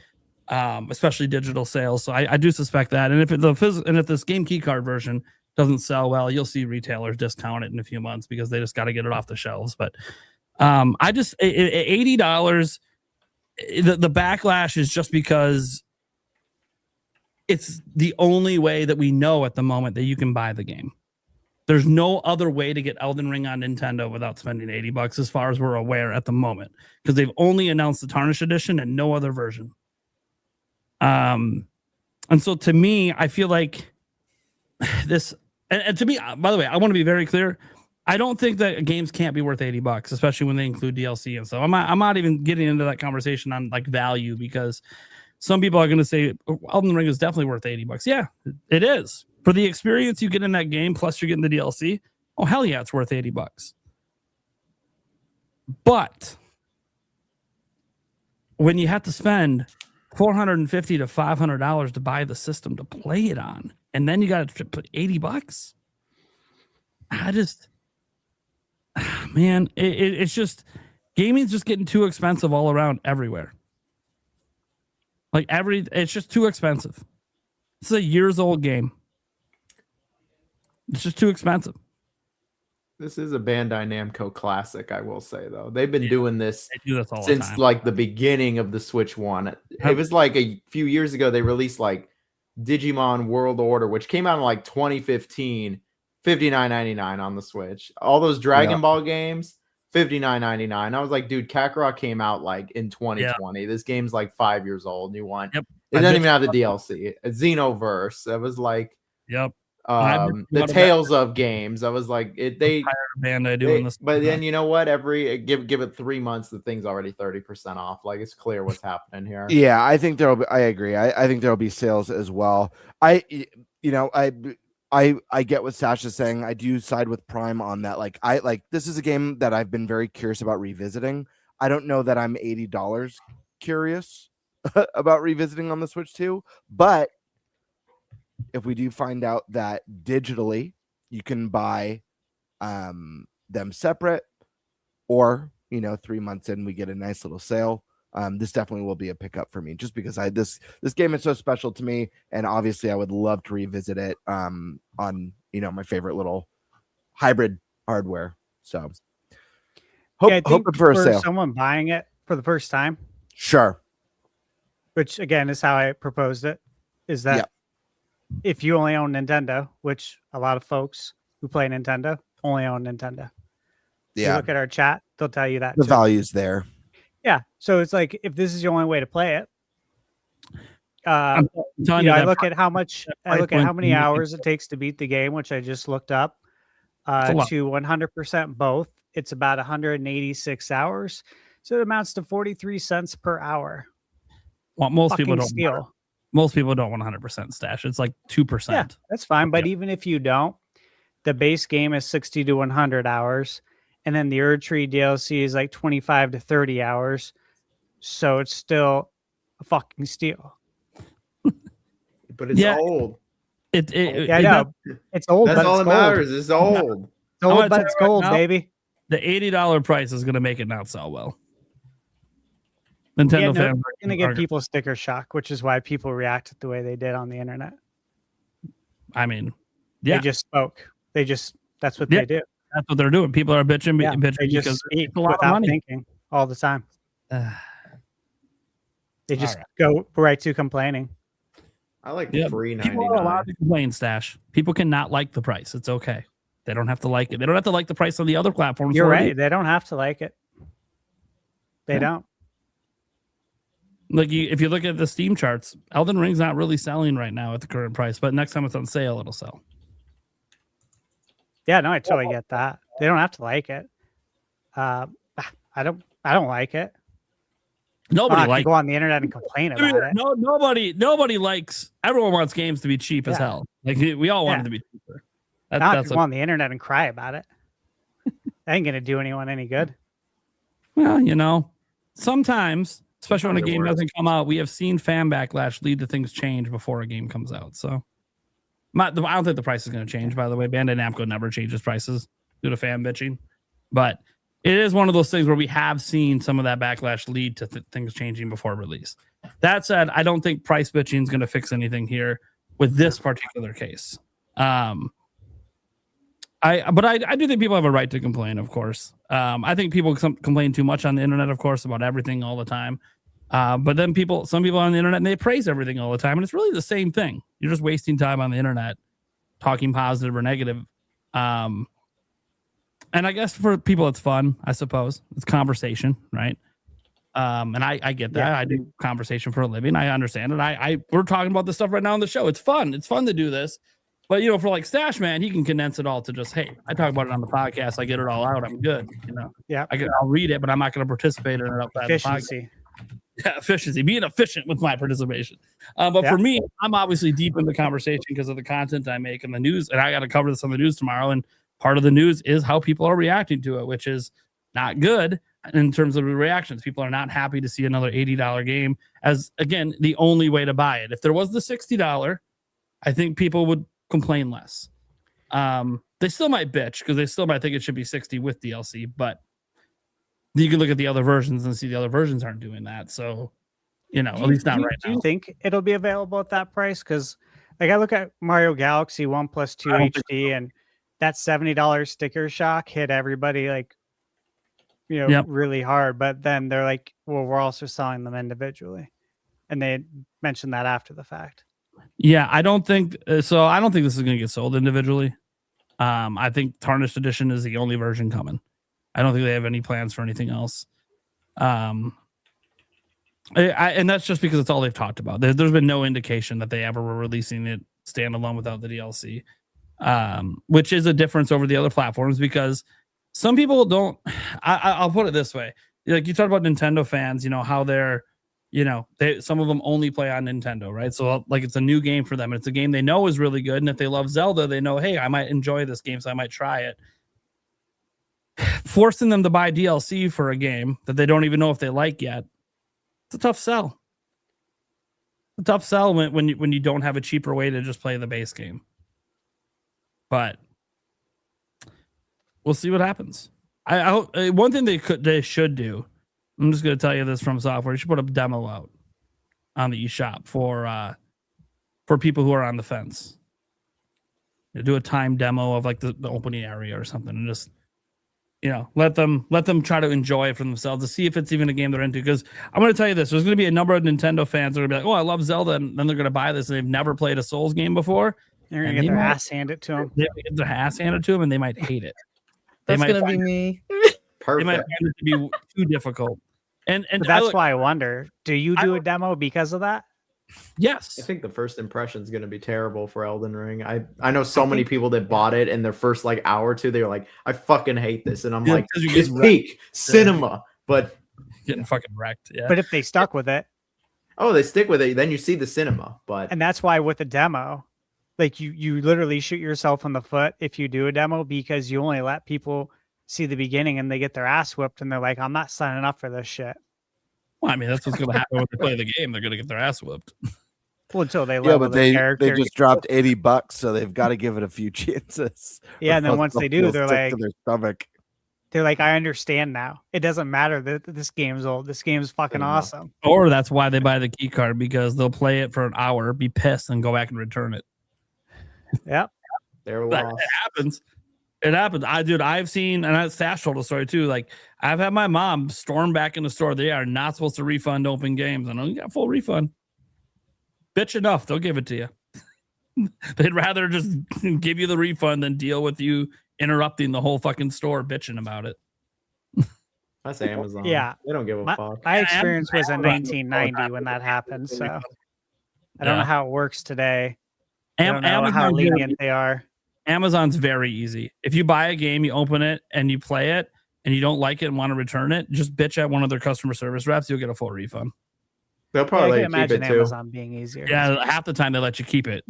especially digital sales. So I do suspect that. And if this game keycard version doesn't sell well, you'll see retailers discount it in a few months because they just got to get it off the shelves. But $80. The backlash is just because it's the only way that we know at the moment that you can buy the game. There's no other way to get Elden Ring on Nintendo without spending $80 as far as we're aware at the moment, because they've only announced the Tarnished Edition and no other version. And so to me, I feel like this, and to me, by the way, I want to be very clear. I don't think that games can't be worth $80, especially when they include DLC and stuff. I'm not even getting into that conversation on like value, because some people are going to say Elden Ring is definitely worth $80. Yeah, it is. For the experience you get in that game, plus you're getting the DLC. Oh, hell yeah, it's worth $80. But when you have to spend $450 to $500 to buy the system to play it on, and then you got to put $80, man, it's just, gaming's just getting too expensive all around everywhere. It's just too expensive. It's a years old game. It's just too expensive. This is a Bandai Namco classic, I will say, though. They've been doing this all since like the beginning of the Switch 1. It was like a few years ago they released like Digimon World Order, which came out in like 2015, $59.99 on the Switch. All those Dragon Ball games, $59.99. I was like, dude, Kakarot came out like in 2020. This game's like 5 years old. New one. It doesn't even have the DLC. A Xenoverse. That was like the Tales of games. I was like, they Bandai doing this. But then you know what? Give it 3 months, the thing's already 30% off. Like, it's clear what's happening here. Yeah, I think I agree. I think there'll be sales as well. I get what Sasha's saying. I do side with Prime on that. Like, this is a game that I've been very curious about revisiting. I don't know that I'm $80 curious about revisiting on the Switch 2, but if we do find out that digitally you can buy them separate, or 3 months in we get a nice little sale, this definitely will be a pickup for me, just because this game is so special to me, and obviously I would love to revisit it on my favorite little hybrid hardware. So hope for a sale. Someone buying it for the first time, sure, which again is how I proposed it, is that if you only own Nintendo, which a lot of folks who play Nintendo only own Nintendo. You look at our chat, they'll tell you that the value's there. Yeah, so it's like, if this is the only way to play it, I look at how many hours it takes to beat the game, which I just looked up. To 100% both, it's about 186 hours, so it amounts to 43 cents per hour. Well, most people don't want 100% stash. It's like 2%. Yeah, that's fine. But even if you don't, the base game is 60 to 100 hours. And then the Erdtree DLC is like 25 to 30 hours. So it's still a fucking steal. But it's old. Yeah, I know. It's old. That's but all it's that gold. matters. It's old. It's old, but it's gold, baby. The $80 price is going to make it not sell well. Nintendo fans are going to give people sticker shock, which is why people reacted the way they did on the internet. I mean, yeah. They just spoke. That's what they do. That's what they're doing. People are bitching, they just speak without thinking all the time. They just go right to complaining. I like $3.99. People are allowed to complain, Stash. People cannot like the price. It's okay. They don't have to like it. They don't have to like the price on the other platforms. You're right. They don't have to like it. They don't. Like if you look at the Steam charts, Elden Ring's not really selling right now at the current price, but next time it's on sale, it'll sell. Yeah, no, I totally get that. They don't have to like it. I don't like it. Nobody likes. Go on the internet and complain about it. No, nobody likes. Everyone wants games to be cheap as hell. Like we all want it to be cheaper. Not go on the internet and cry about it. That ain't gonna do anyone any good. Well, sometimes, especially when a game doesn't come out, we have seen fan backlash lead to things change before a game comes out. So, I don't think the price is going to change. By the way, Bandai Namco never changes prices due to fan bitching, but it is one of those things where we have seen some of that backlash lead to things changing before release. That said, I don't think price bitching is going to fix anything here with this particular case. I do think people have a right to complain, of course. I think people complain too much on the internet, of course, about everything all the time. But then some people on the internet, they praise everything all the time, and it's really the same thing. You're just wasting time on the internet talking positive or negative. And I guess for people, it's fun, I suppose. It's conversation, right? And I get that. Yeah. I do conversation for a living. I understand it. We're talking about this stuff right now on the show. It's fun. It's fun to do this. But, for like Stash Man, he can condense it all to just, hey, I talk about it on the podcast. I get it all out. I'm good. Yeah. I'll read it, but I'm not going to participate in it outside the podcast. Yeah, efficiency, being efficient with my participation. But for me, I'm obviously deep in the conversation because of the content I make and the news. And I got to cover this on the news tomorrow. And part of the news is how people are reacting to it, which is not good in terms of the reactions. People are not happy to see another $80 game as, again, the only way to buy it. If there was the $60, I think people would complain less. They still might bitch because they still might think it should be 60 with DLC, but you can look at the other versions and see the other versions aren't doing that. So, at least not right now. Do you think it'll be available at that price? Because I look at Mario Galaxy 1+2 HD and that $70 sticker shock hit everybody really hard. But then they're like, well, we're also selling them individually. And they mentioned that after the fact. Yeah, I don't think so. I don't think this is going to get sold individually. I think Tarnished Edition is the only version coming. I don't think they have any plans for anything else. And that's just because it's all they've talked about. There's been no indication that they ever were releasing it standalone without the DLC, which is a difference over the other platforms because some people don't. I'll put it this way: like you talked about Nintendo fans, how they're. Some of them only play on Nintendo, right? So like it's a new game for them. It's a game they know is really good. And if they love Zelda, they know, hey, I might enjoy this game, so I might try it. Forcing them to buy DLC for a game that they don't even know if they like yet, it's a tough sell. It's a tough sell when you don't have a cheaper way to just play the base game. But we'll see what happens. I hope one thing they should do. I'm just going to tell you this from software. You should put a demo out on the eShop for people who are on the fence. Do a time demo of like the opening area or something, and just let them try to enjoy it for themselves to see if it's even a game they're into. Because I'm going to tell you this: there's going to be a number of Nintendo fans that are going to be like, "Oh, I love Zelda," and then they're going to buy this and they've never played a Souls game before. They're going to get their ass handed to them. They get their ass handed to them, and they might hate it. That's going to be me. Perfect. They might find it to be too difficult. And that's why I wonder, do you do a demo because of that? Yes. I think the first impression is going to be terrible for Elden Ring. I know so many people that bought it in their first hour or two, they were like, I fucking hate this. And I'm like, it's peak cinema, but getting fucking wrecked. Yeah. But if they stuck with it. Oh, they stick with it. Then you see the cinema. And that's why with a demo, like you literally shoot yourself in the foot if you do a demo, because you only let people see the beginning and they get their ass whipped and they're like, I'm not signing up for this shit. Well, I mean, that's what's going to happen when they play the game. They're going to get their ass whipped. Well, until they Yeah, level but the they character. just dropped $80, so they've got to give it a few chances. Yeah, and then or else once they they'll do, they're stick to like, their stomach. I understand now. It doesn't matter that this game's old. This game's fucking enough. awesome. Or that's why they buy the key card, because they'll play it for an hour, be pissed, and go back and return it. Yep. They're That lost. happens. It happens. I've seen, and Stash told a story too. Like, I've had my mom storm back in the store. They are not supposed to refund open games. I know you got full refund. Bitch enough, they'll give it to you. They'd rather just give you the refund than deal with you interrupting the whole fucking store bitching about it. That's Amazon. Yeah. They don't give a fuck. My experience was in 1990 when that happened. So I don't know how it works today. I don't know how lenient they are. Amazon's very easy. If you buy a game, you open it and you play it and you don't like it and want to return it, just bitch at one of their customer service reps. You'll get a full refund. They'll probably I can let you keep imagine it too. Amazon being easier. Yeah, half the time they let you keep it.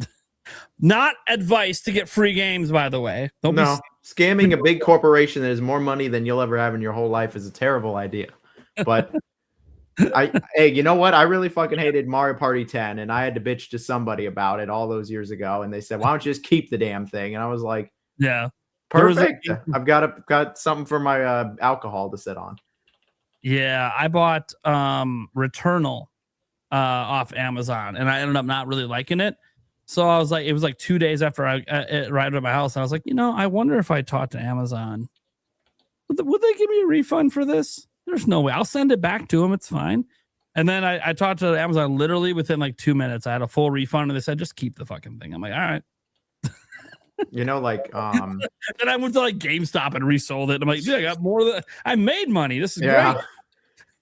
Not advice to get free games, by the way. Don't No, scamming a big corporation that has more money than you'll ever have in your whole life is a terrible idea. But hey, you know what? I really fucking hated Mario Party 10, and I had to bitch to somebody about it all those years ago, and they said, "Why don't you just keep the damn thing?" And I was like, yeah, perfect. I've got something for my alcohol to sit on. Yeah, I bought Returnal off Amazon, and I ended up not really liking it. So I was like, it was like 2 days after I arrived at my house, and I was like, I wonder if I talked to Amazon, would they give me a refund for this? There's no way. I'll send it back to them. It's fine. And then I talked to Amazon literally within like 2 minutes. I had a full refund, and they said, just keep the fucking thing. I'm like, all right. Like and I went to like GameStop and resold it. I'm like, dude, I got more than I made money. This is yeah. great.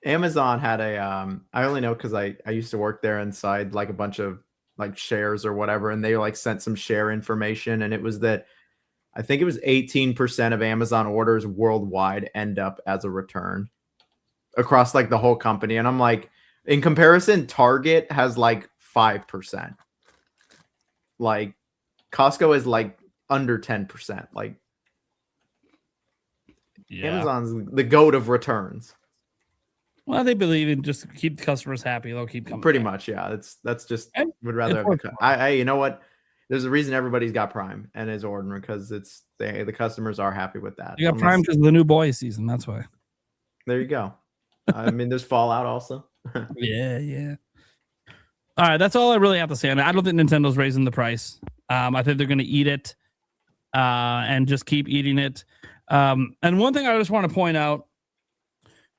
Amazon had a I only know because I used to work there inside like a bunch of like shares or whatever, and they like sent some share information, and it was that I think it was 18% of Amazon orders worldwide end up as a return across like the whole company. And I'm like, in comparison, Target has like 5%. Like Costco is like under 10%. Like Amazon's the goat of returns. Well, they believe in just keep the customers happy. They'll keep coming. Pretty back. much, yeah. That's just And would rather have it's I you know what? There's a reason everybody's got Prime and is ordering because the customers are happy with that. You got Prime because of the new boys season. That's why. There you go. I mean, there's Fallout also. Yeah. All right, that's all I really have to say on it. I don't think Nintendo's raising the price. I think they're going to eat it and just keep eating it. And one thing I just want to point out,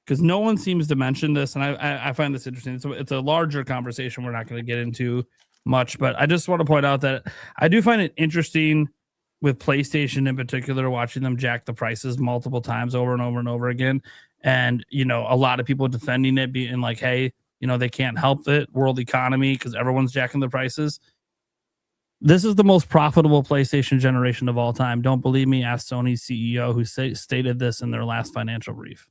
because no one seems to mention this, and I find this interesting. It's a larger conversation we're not going to get into much, but I just want to point out that I do find it interesting with PlayStation in particular, watching them jack the prices multiple times over and over and over again. And, a lot of people defending it, being like, hey, they can't help it, world economy, because everyone's jacking the prices. This is the most profitable PlayStation generation of all time. Don't believe me? Ask Sony's CEO, who stated this in their last financial brief.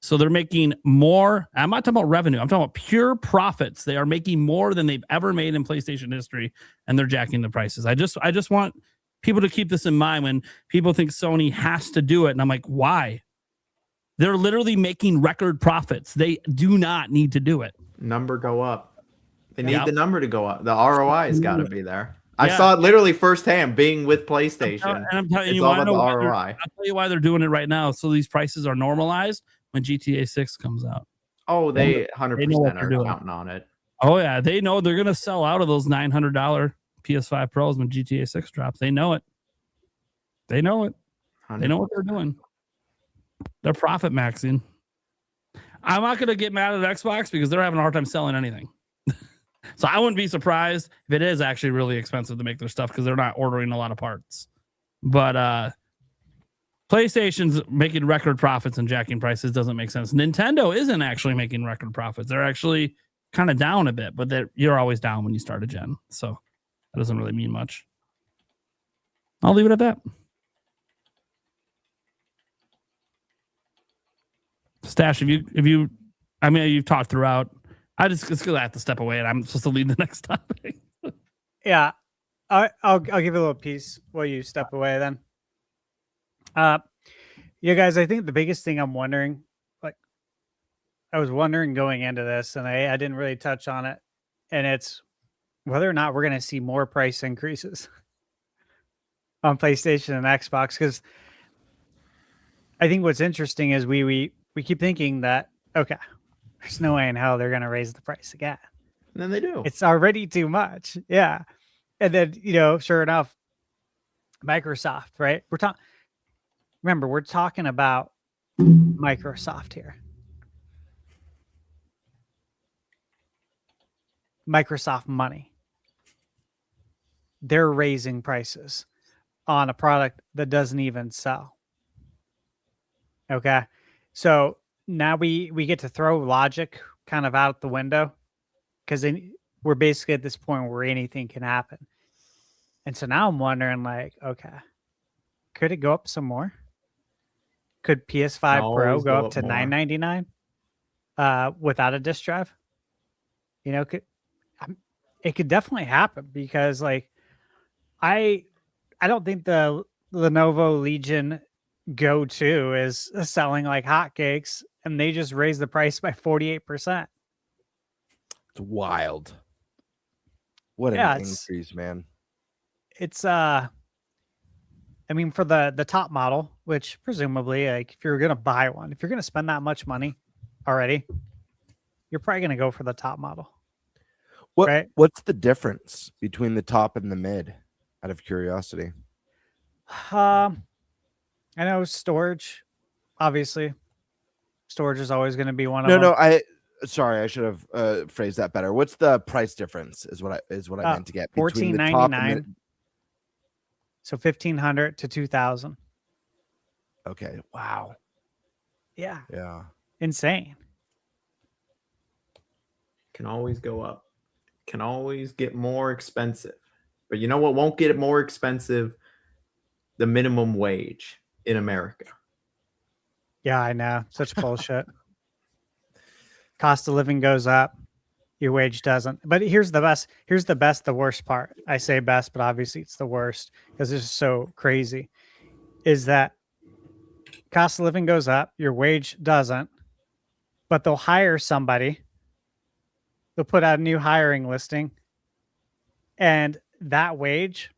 So they're making more. I'm not talking about revenue. I'm talking about pure profits. They are making more than they've ever made in PlayStation history, and they're jacking the prices. I just want people to keep this in mind when people think Sony has to do it. And I'm like, why? They're literally making record profits. They do not need to do it. Number go up. They need the number to go up. The ROI has got to be there. I Yeah. saw it literally firsthand being with PlayStation. And I'm telling it's you, all I about know the why ROI. I'll tell you why they're doing it right now. So these prices are normalized when GTA 6 comes out. Oh, they know what 100% they're are doing. counting on it. Oh, yeah. They know they're going to sell out of those $900 PS5 Pros when GTA 6 drops. They know it. They know it. They know what they're doing. They're profit maxing. I'm not going to get mad at Xbox because they're having a hard time selling anything. So I wouldn't be surprised if it is actually really expensive to make their stuff because they're not ordering a lot of parts. But PlayStation's making record profits and jacking prices doesn't make sense. Nintendo isn't actually making record profits. They're actually kind of down a bit, but you're always down when you start a gen. So that doesn't really mean much. I'll leave it at that. Stash, you've talked throughout. It's because I have to step away and I'm supposed to lead the next topic. Yeah, I'll give you a little piece while you step away then. Yeah, guys, I think the biggest thing I'm wondering, I was wondering going into this, and I didn't really touch on it, and it's whether or not we're going to see more price increases on PlayStation and Xbox. Because I think what's interesting is we keep thinking that, okay, there's no way in hell they're going to raise the price again. And then they do. It's already too much. Yeah. And then, sure enough, Microsoft, right? Remember, we're talking about Microsoft here. Microsoft money. They're raising prices on a product that doesn't even sell. Okay. So now we get to throw logic kind of out the window, because we're basically at this point where anything can happen. And so now I'm wondering, like, okay, could it go up some more? Could PS5 Pro go up to $999 without a disk drive? It could definitely happen, because like I don't think the Lenovo Legion Go 2 is selling like hotcakes, and they just raised the price by 48%. It's wild. What an increase, man. It's I mean, for the top model, which presumably, like, if you're gonna buy one, if you're gonna spend that much money already, you're probably gonna go for the top model. What's the difference between the top and the mid, out of curiosity? I know storage, obviously. Storage is always going to be one of them. No, sorry, I should have phrased that better. What's the price difference is what I meant to get between the top and the... So $1,500 to $2,000. Okay. Wow. Yeah. Yeah. Insane. Can always go up. Can always get more expensive. But you know what won't get it more expensive? The minimum wage in America. Yeah, I know. Such bullshit. Cost of living goes up. Your wage doesn't. But here's the best, the worst part. I say best, but obviously it's the worst because it's so crazy. Is that cost of living goes up, your wage doesn't, but they'll hire somebody. They'll put out a new hiring listing, and that wage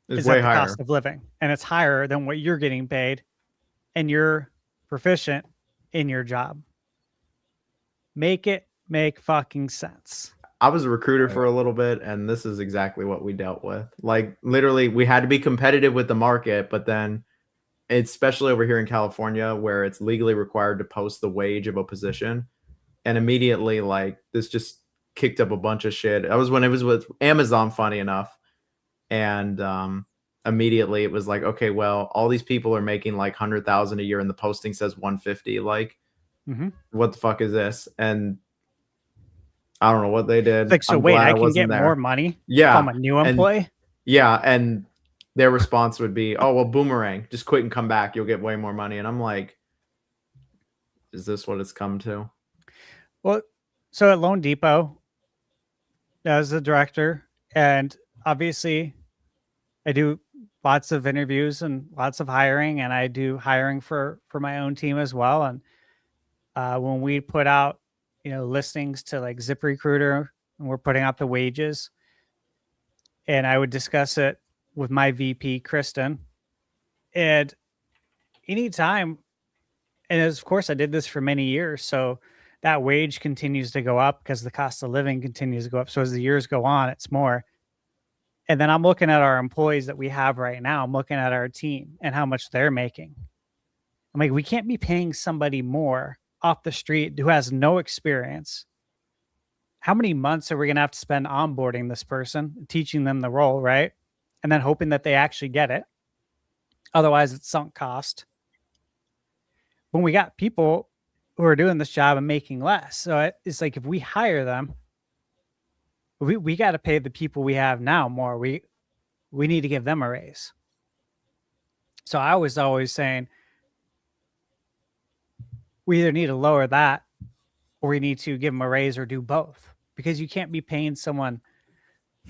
is way at the higher. cost of living, and it's higher than what you're getting paid, and you're proficient in your job. Make it make fucking sense. I was a recruiter for a little bit, and this is exactly what we dealt with. Like, literally, we had to be competitive with the market, but then, especially over here in California, where it's legally required to post the wage of a position, and immediately, like, this just kicked up a bunch of shit. That was when it was with Amazon, funny enough. And immediately it was like, okay, well, all these people are making like 100,000 a year, and the posting says 150. Like, what the fuck is this? And I don't know what they did. Like, so I'm wait, glad I can get there. more money? Yeah, I'm a new employee. And their response would be, "Oh well, boomerang, just quit and come back. You'll get way more money." And I'm like, is this what it's come to? Well, so at Loan Depot, as the director, and obviously I do lots of interviews and lots of hiring, and I do hiring for my own team as well. And when we put out, listings to like ZipRecruiter, and we're putting out the wages, and I would discuss it with my VP, Kristen, and anytime, and of course I did this for many years, so that wage continues to go up because the cost of living continues to go up. So as the years go on, it's more. And then I'm looking at our employees that we have right now. I'm looking at our team and how much they're making. I'm like, we can't be paying somebody more off the street who has no experience. How many months are we going to have to spend onboarding this person, teaching them the role, right? And then hoping that they actually get it. Otherwise, it's sunk cost. When we got people who are doing this job and making less. So it's like, if we hire them, we got to pay the people we have now more. We need to give them a raise. So I was always saying, we either need to lower that, or we need to give them a raise, or do both, because you can't be paying someone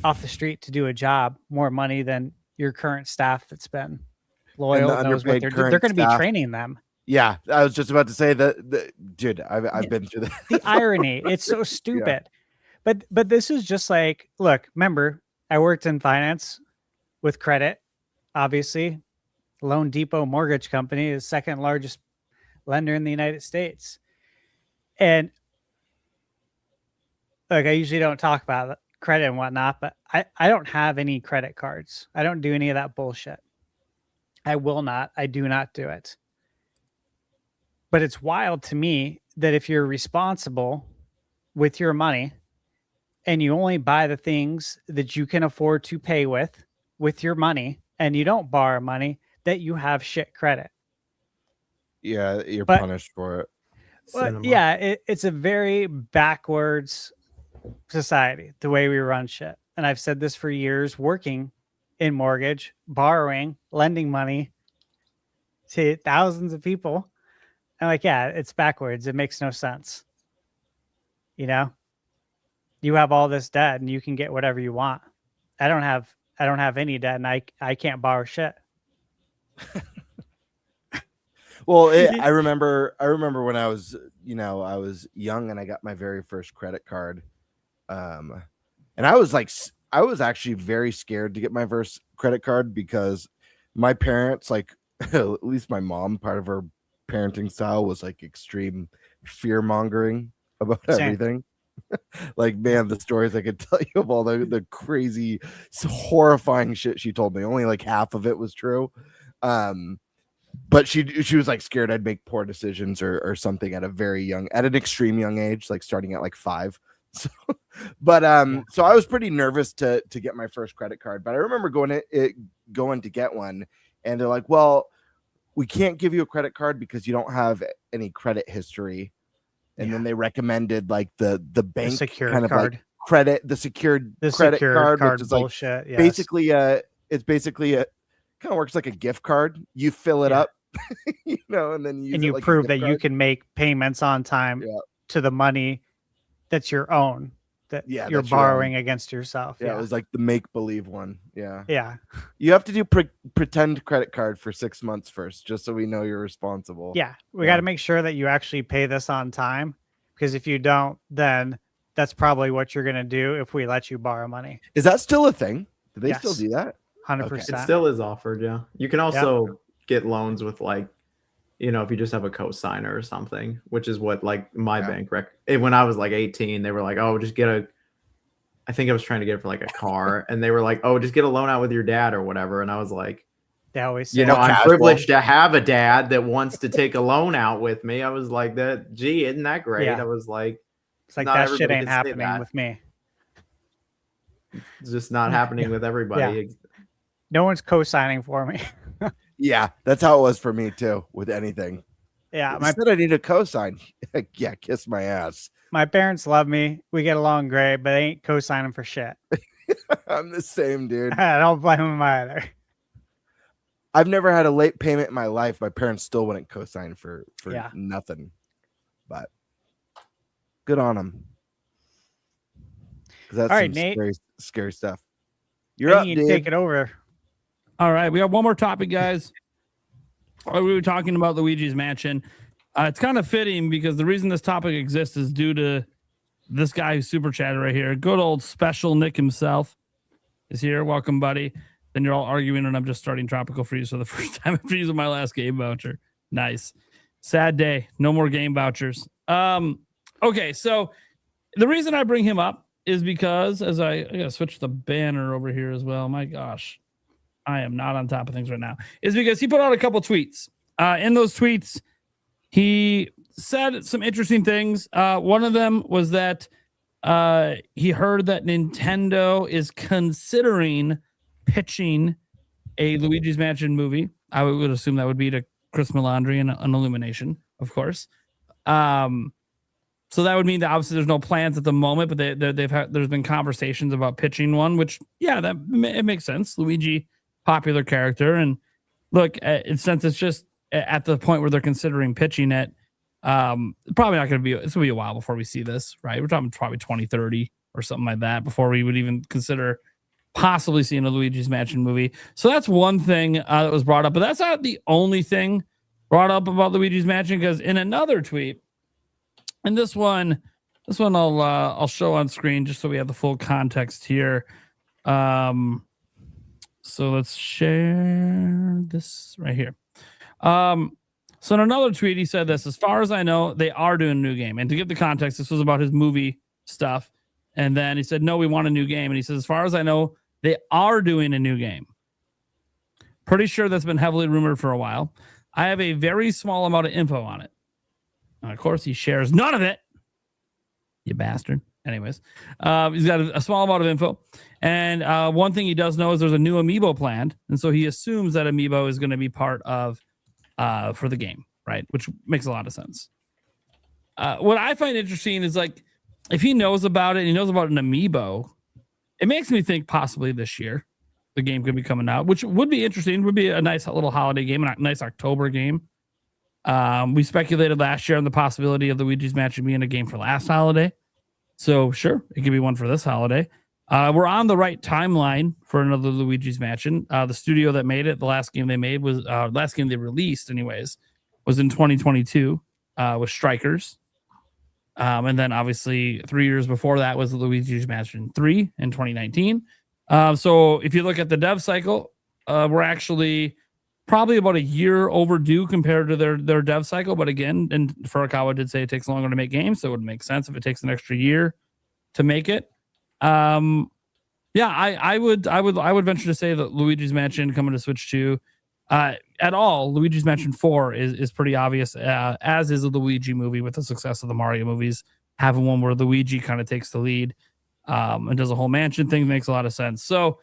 off the street to do a job more money than your current staff that's been loyal, knows what they're going to be training them. Yeah, I was just about to say that, dude, I've been through that. The irony, it's so stupid. Yeah. But this is just like, look, remember, I worked in finance with credit, obviously. Loan Depot Mortgage Company is second largest lender in the United States. And look, I usually don't talk about credit and whatnot, but I don't have any credit cards. I don't do any of that bullshit. I will not. I do not do it. But it's wild to me that if you're responsible with your money and you only buy the things that you can afford to pay with your money, and you don't borrow money, that you have shit credit. Yeah, you're punished for it. Well, yeah, it's a very backwards society, the way we run shit. And I've said this for years, working in mortgage, borrowing, lending money to thousands of people. I'm like, yeah, it's backwards. It makes no sense. You know, you have all this debt and you can get whatever you want. I don't have any debt, and I can't borrow shit. Well, I remember when I was young and I got my very first credit card. And I was actually very scared to get my first credit card because my parents, like at least my mom, part of her parenting style was like extreme fear mongering about everything. Like, man, the stories I could tell you of all the crazy, horrifying shit she told me. Only like half of it was true. But she was like scared I'd make poor decisions or something at an extreme young age, like starting at like 5. So, so I was pretty nervous to get my first credit card. But I remember going to get one, and they're like, "Well, we can't give you a credit card because you don't have any credit history." And then they recommended like the bank secured kind of card. like credit, the secured credit card, which is bullshit. Like basically it's basically kind of works like a gift card. You fill it up, and then you like prove that you can make payments on time to the money that's your own, that you're borrowing against yourself. Yeah, it was like the make believe one. Yeah. You have to do pretend credit card for 6 months first, just so we know you're responsible. Yeah, we got to make sure that you actually pay this on time, because if you don't, then that's probably what you're gonna do if we let you borrow money. Is that still a thing? Do they still do that? 100%. It still is offered. Yeah, you can also get loans with like, if you just have a co-signer or something, which is what like my bank when I was like 18, they were like, oh, just get I think I was trying to get it for like a car, and they were like, oh, just get a loan out with your dad or whatever. And I was like, they always say, I'm privileged to have a dad that wants to take a loan out with me. I was like, isn't that great? I was like, it's like, that shit ain't happening with me. It's just not happening with everybody. Yeah. No one's co-signing for me. Yeah, that's how it was for me too, with anything. Yeah, I said I need a cosign. Yeah, kiss my ass. My parents love me. We get along great, but they ain't co-signing for shit. I'm the same, dude. I don't blame them either. I've never had a late payment in my life. My parents still wouldn't co-sign for nothing. But good on them. That's all right, some Nate. Scary stuff. You're up, dude. Take it over. All right, we got one more topic, guys. We were talking about Luigi's Mansion. It's kind of fitting because the reason this topic exists is due to this guy who's super chatted right here. Good old Special Nick himself is here. Welcome, buddy. Then you're all arguing, and I'm just starting Tropical Freeze for the first time after using my last game voucher. Nice. Sad day. No more game vouchers. Okay, so the reason I bring him up is because as I got to switch the banner over here as well. My gosh. I am not on top of things right now, is because he put out a couple tweets. In those tweets, he said some interesting things. One of them was that he heard that Nintendo is considering pitching a Luigi's Mansion movie. I would assume that would be to Chris Melandri and an Illumination, of course. So that would mean that obviously there's no plans at the moment, but there's been conversations about pitching one, which, it makes sense. Luigi, popular character, and look, since it's just at the point where they're considering pitching it, probably not going to be. It's going to be a while before we see this, right? We're talking probably 2030 or something like that before we would even consider possibly seeing a Luigi's Mansion movie. So that's one thing that was brought up, but that's not the only thing brought up about Luigi's Mansion, because in another tweet, and this one This one I'll show on screen just so we have the full context here. So let's share this right here. So in another tweet, he said this: as far as I know, they are doing a new game. And to give the context, this was about his movie stuff. And then he said, no, we want a new game. And he says, as far as I know, they are doing a new game. Pretty sure that's been heavily rumored for a while. I have a very small amount of info on it. And of course, he shares none of it. You bastard. Anyways, he's got a small amount of info. And one thing he does know is there's a new amiibo planned. And so he assumes that amiibo is going to be part of for the game, right? Which makes a lot of sense. What I find interesting is like, if he knows about it, he knows about an amiibo, it makes me think possibly this year the game could be coming out, which would be interesting. Would be a nice little holiday game, a nice October game. We speculated last year on the possibility of Luigi's Mansion being a game for last holiday. So sure, it could be one for this holiday. We're on the right timeline for another Luigi's Mansion. The studio that made it, the last game they made was last game they released anyways, was in 2022 with Strikers. And then obviously 3 years before that was Luigi's Mansion 3 in 2019. So if you look at the dev cycle, we're actually probably about a year overdue compared to their dev cycle. But again, and Furukawa did say it takes longer to make games, so it would make sense if it takes an extra year to make it. I would venture to say that Luigi's Mansion coming to Switch 2 at all, Luigi's Mansion 4 is pretty obvious, as is a Luigi movie with the success of the Mario movies. Having one where Luigi kind of takes the lead and does a whole mansion thing makes a lot of sense. So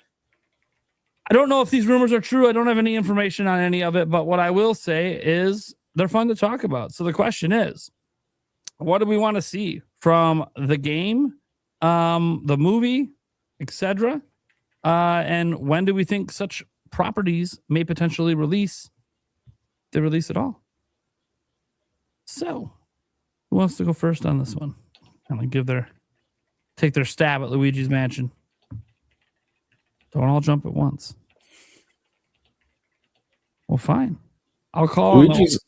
I don't know if these rumors are true. I don't have any information on any of it, but what I will say is they're fun to talk about. So the question is, what do we want to see from the game, the movie, etc.? And when do we think such properties may potentially release, if they release at all? So who wants to go first on this one? Kind of take their stab at Luigi's Mansion. Don't all jump at once. Well, fine. I'll call Luigi's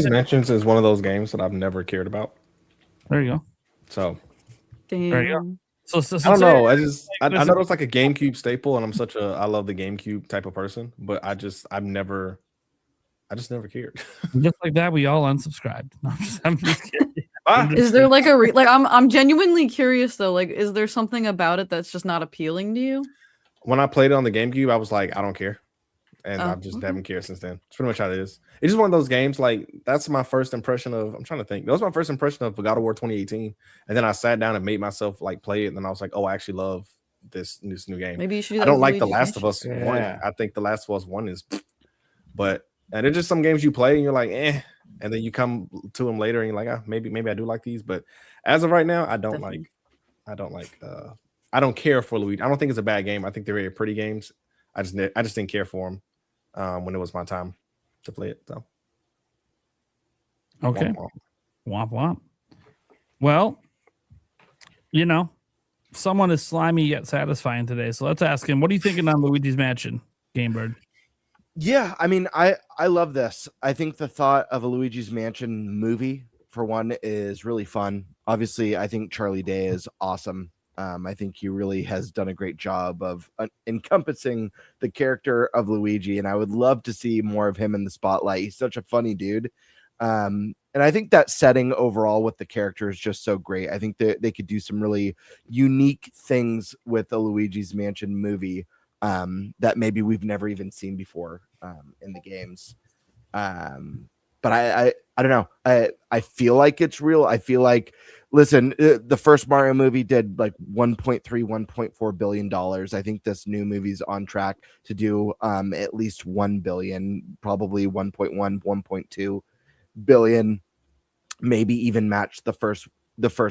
Mansions is one of those games that I've never cared about. There you go. So Damn. there you go. So I don't know. I know it's like a GameCube staple, and I love the GameCube type of person, but I just never cared. Just like that, we all unsubscribed. No, I'm just kidding. Is there like I'm genuinely curious though. Like, is there something about it that's just not appealing to you? When I played it on the GameCube, I was like, I don't care. And I just haven't cared since then. It's pretty much how it is. It's just one of those games. Like, that's my first impression of. I'm trying to think. That was my first impression of God of War 2018. And then I sat down and made myself like play it. And then I was like, oh, I actually love this new game. Maybe you should. I don't like The Last of Us 1. I think The Last of Us 1 is, and it's just some games you play and you're like, eh. And then you come to them later and you're like, maybe I do like these. But as of right now, I don't care for Luigi. I don't think it's a bad game. I think they're very pretty games. I just didn't care for them when it was my time to play it. So okay, womp womp. Well, someone is slimy yet satisfying today. So let's ask him, what are you thinking on Luigi's Mansion, Gamebird? Yeah, I mean, I love this. I think the thought of a Luigi's Mansion movie, for one, is really fun. Obviously, I think Charlie Day is awesome. I think he really has done a great job of encompassing the character of Luigi, and I would love to see more of him in the spotlight. He's such a funny dude. And I think that setting overall with the character is just so great. I think that they could do some really unique things with a Luigi's Mansion movie that maybe we've never even seen before in the games. But I don't know. I feel like it's real. I feel like, listen, the first Mario movie did like $1.4 billion. I think this new movie's on track to do at least 1 billion, probably 1.1, 1.2 billion, maybe even match the first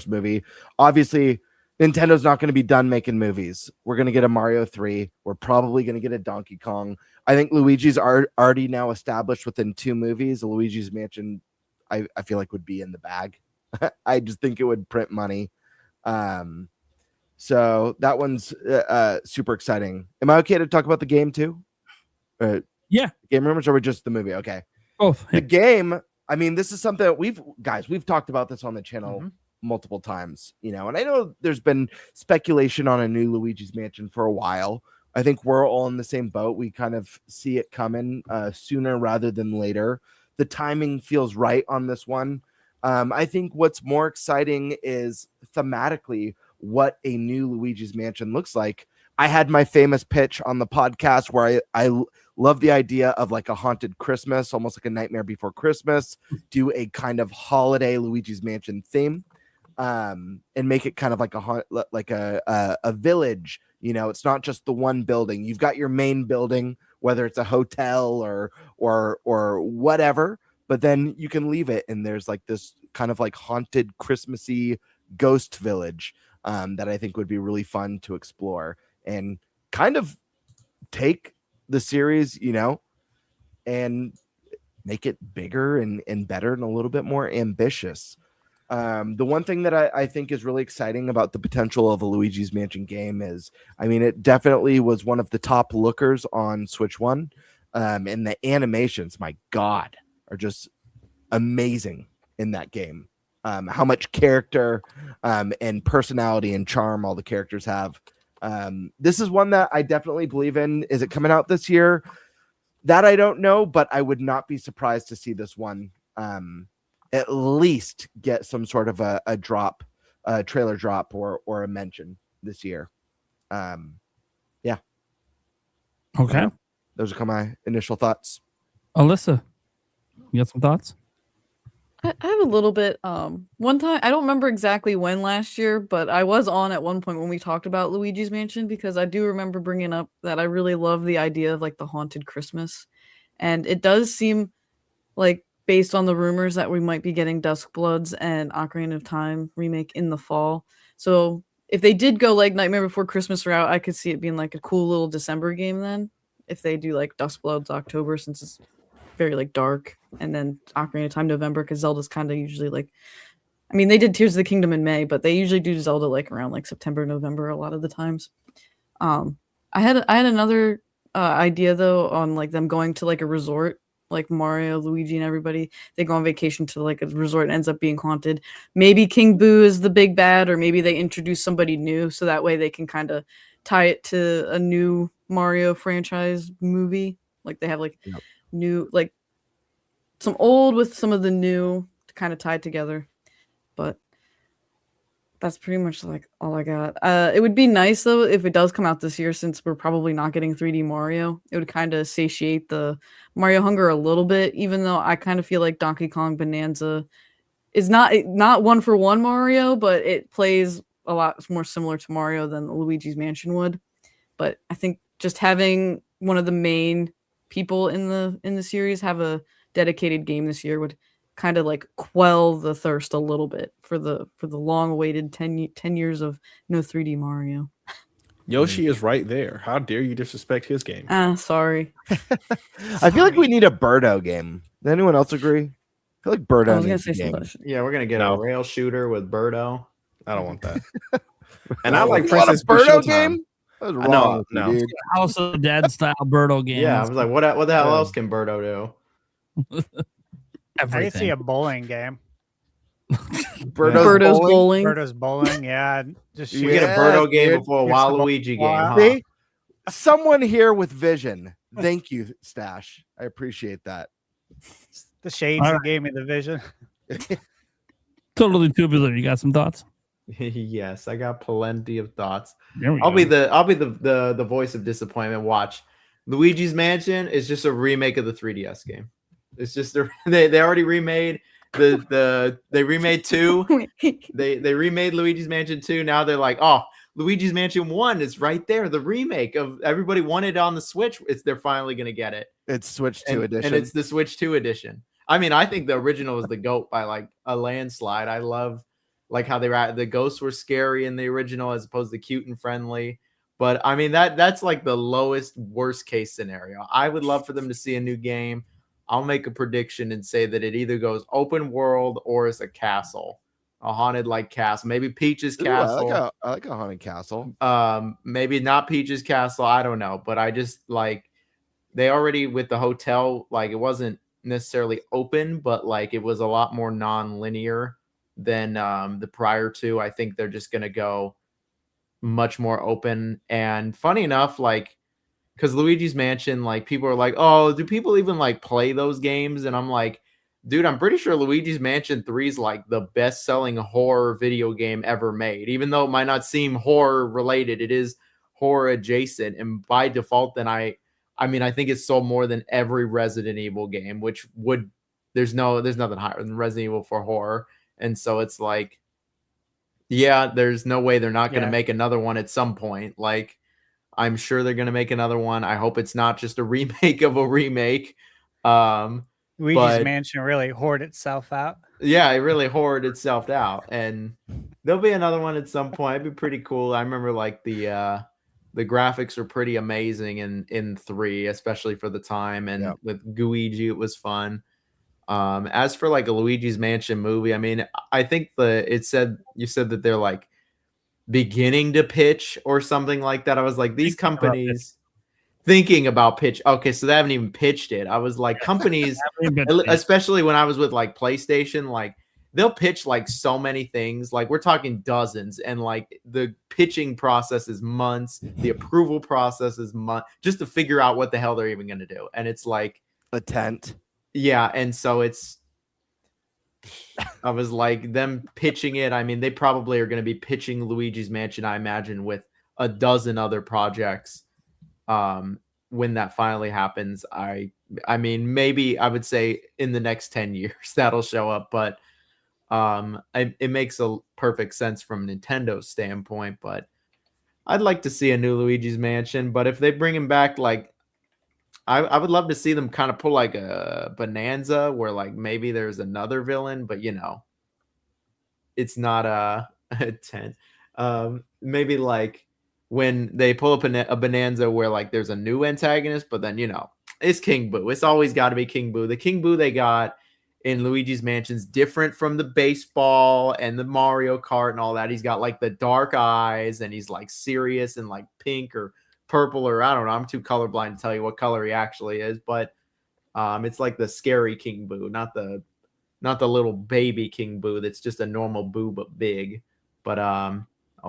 movie. Obviously, Nintendo's not going to be done making movies. We're going to get a Mario 3. We're probably going to get a Donkey Kong. I think Luigi's already now established within 2 movies. Luigi's Mansion, I feel like, would be in the bag. I just think it would print money. So that one's super exciting. Am I okay to talk about the game too? Yeah. Game rumors, or we just the movie? Okay. Both. The game, I mean, this is something that we've talked about this on the channel multiple times, and I know there's been speculation on a new Luigi's Mansion for a while. I think we're all in the same boat. We kind of see it coming sooner rather than later. The timing feels right on this one. I think what's more exciting is thematically what a new Luigi's Mansion looks like. I had my famous pitch on the podcast where I love the idea of like a haunted Christmas, almost like a Nightmare Before Christmas, do a kind of holiday Luigi's Mansion theme, and make it kind of like a village. It's not just the one building. You've got your main building, whether it's a hotel or whatever, but then you can leave it and there's like this kind of like haunted Christmassy ghost village that I think would be really fun to explore and kind of take the series, and make it bigger and better and a little bit more ambitious. The one thing that I think is really exciting about the potential of a Luigi's Mansion game is, it definitely was one of the top lookers on Switch 1. And the animations, my God, are just amazing in that game. How much character and personality and charm all the characters have. This is one that I definitely believe in. Is it coming out this year? That I don't know, but I would not be surprised to see this one at least get some sort of a drop, a trailer drop or a mention this year. Yeah. Okay. Those are my initial thoughts. Alyssa, you got some thoughts? I have a little bit. One time, I don't remember exactly when last year, but I was on at one point when we talked about Luigi's Mansion, because I do remember bringing up that I really love the idea of like the haunted Christmas. And it does seem like, based on the rumors, that we might be getting Dusk Bloods and Ocarina of Time remake in the fall. So if they did go like Nightmare Before Christmas route, I could see it being like a cool little December game then. If they do like Dusk Bloods October, since it's very like dark, and then Ocarina of Time November, because Zelda's kind of usually like, they did Tears of the Kingdom in May, but they usually do Zelda like around like September, November a lot of the times. I had another idea though on like them going to like a resort, like Mario, Luigi, and everybody. They go on vacation to like a resort and ends up being haunted. Maybe King Boo is the big bad, or maybe they introduce somebody new, so that way they can kind of tie it to a new Mario franchise movie. Like they have like new, like some old with some of the new to kind of tie together. But that's pretty much like all I got. It would be nice though if it does come out this year, since we're probably not getting 3D Mario. It would kind of satiate the Mario hunger a little bit, even though I kind of feel like Donkey Kong Bonanza is not one for one Mario, but it plays a lot more similar to Mario than Luigi's Mansion would. But I think just having one of the main people in the series have a dedicated game this year would kind of like quell the thirst a little bit for the long awaited 10 years of no 3D Mario. Yoshi is right there. How dare you disrespect his game? Sorry. I feel like we need a Birdo game. Does anyone else agree? I feel like Birdo. I was gonna say some. Yeah, we're gonna get a rail shooter with Birdo. I don't want that. And I like You Princess want a Birdo Showtime. game? That was wrong, No. dude. House of the Dead style Birdo game. Yeah, I was like, what the hell else can Birdo do? I can see Everything. a bowling game. Birdo's bowling. Birdo's bowling, yeah. Just You get a Birdo game before a Waluigi game. Huh? See? Someone here with vision. Thank you, Stash. I appreciate that. the shades that gave me the vision. Totally tubular. You got some thoughts? Yes, I got plenty of thoughts. There I'll go. be the voice of disappointment. Watch. Luigi's Mansion is just a remake of the 3DS game. It's just they already remade they remade 2. They remade Luigi's Mansion 2. Now they're like, oh, Luigi's Mansion 1 is right there. The remake of everybody wanted on the Switch. They're finally gonna get it. It's Switch 2 edition. And it's the Switch 2 edition. I think the original was the GOAT by like a landslide. I love like how the ghosts were scary in the original as opposed to cute and friendly. But that's like the lowest worst case scenario. I would love for them to see a new game. I'll make a prediction and say that it either goes open world or it's a castle, a haunted like castle. Maybe Peach's castle. I like a haunted castle. Maybe not Peach's castle. I don't know, but I just like they already with the hotel. Like it wasn't necessarily open, but like it was a lot more non-linear than the prior two. I think they're just gonna go much more open. And funny enough, like, because Luigi's Mansion, like, people are like, oh, do people even like play those games? And I'm like, dude, I'm pretty sure Luigi's Mansion 3 is like the best-selling horror video game ever made. Even though it might not seem horror related, it is horror adjacent. And by default, then I mean, I think it's sold more than every Resident Evil game, which would there's nothing higher than Resident Evil for horror. And so it's like, yeah, there's no way they're not going to make another one at some point. Like, I'm sure they're going to make another one. I hope it's not just a remake of a remake. Luigi's Mansion really hoard itself out. Yeah, it really hoarded itself out, and there'll be another one at some point. It'd be pretty cool. I remember like the graphics were pretty amazing in 3, especially for the time, and with Luigi, it was fun. As for like a Luigi's Mansion movie, I mean, I think you said that they're like beginning to pitch or something like that. I was like, these companies thinking about pitch. Okay, so they haven't even pitched it. I was like, companies, especially when I was with like PlayStation, like they'll pitch like so many things. Like we're talking dozens, and like the pitching process is months. The approval process is months just to figure out what the hell they're even going to do. And it's like a tent. Yeah, and so I was like, them pitching it. I mean, they probably are going to be pitching Luigi's Mansion, I imagine, with a dozen other projects. When that finally happens, I mean, maybe I would say in the next 10 years that'll show up, but it makes a perfect sense from Nintendo's standpoint. But I'd like to see a new Luigi's Mansion. But if they bring him back, like, I would love to see them kind of pull like a Bonanza where like maybe there's another villain, but you know, it's not a 10. Maybe like when they pull up a Bonanza where like there's a new antagonist, but then, you know, it's King Boo. It's always got to be King Boo. The King Boo they got in Luigi's Mansion's different from the baseball and the Mario Kart and all that. He's got like the dark eyes, and he's like serious and like pink or purple, or I don't know. I'm too colorblind to tell you what color he actually is, but it's like the scary King Boo, not the little baby King Boo that's just a normal Boo but big. But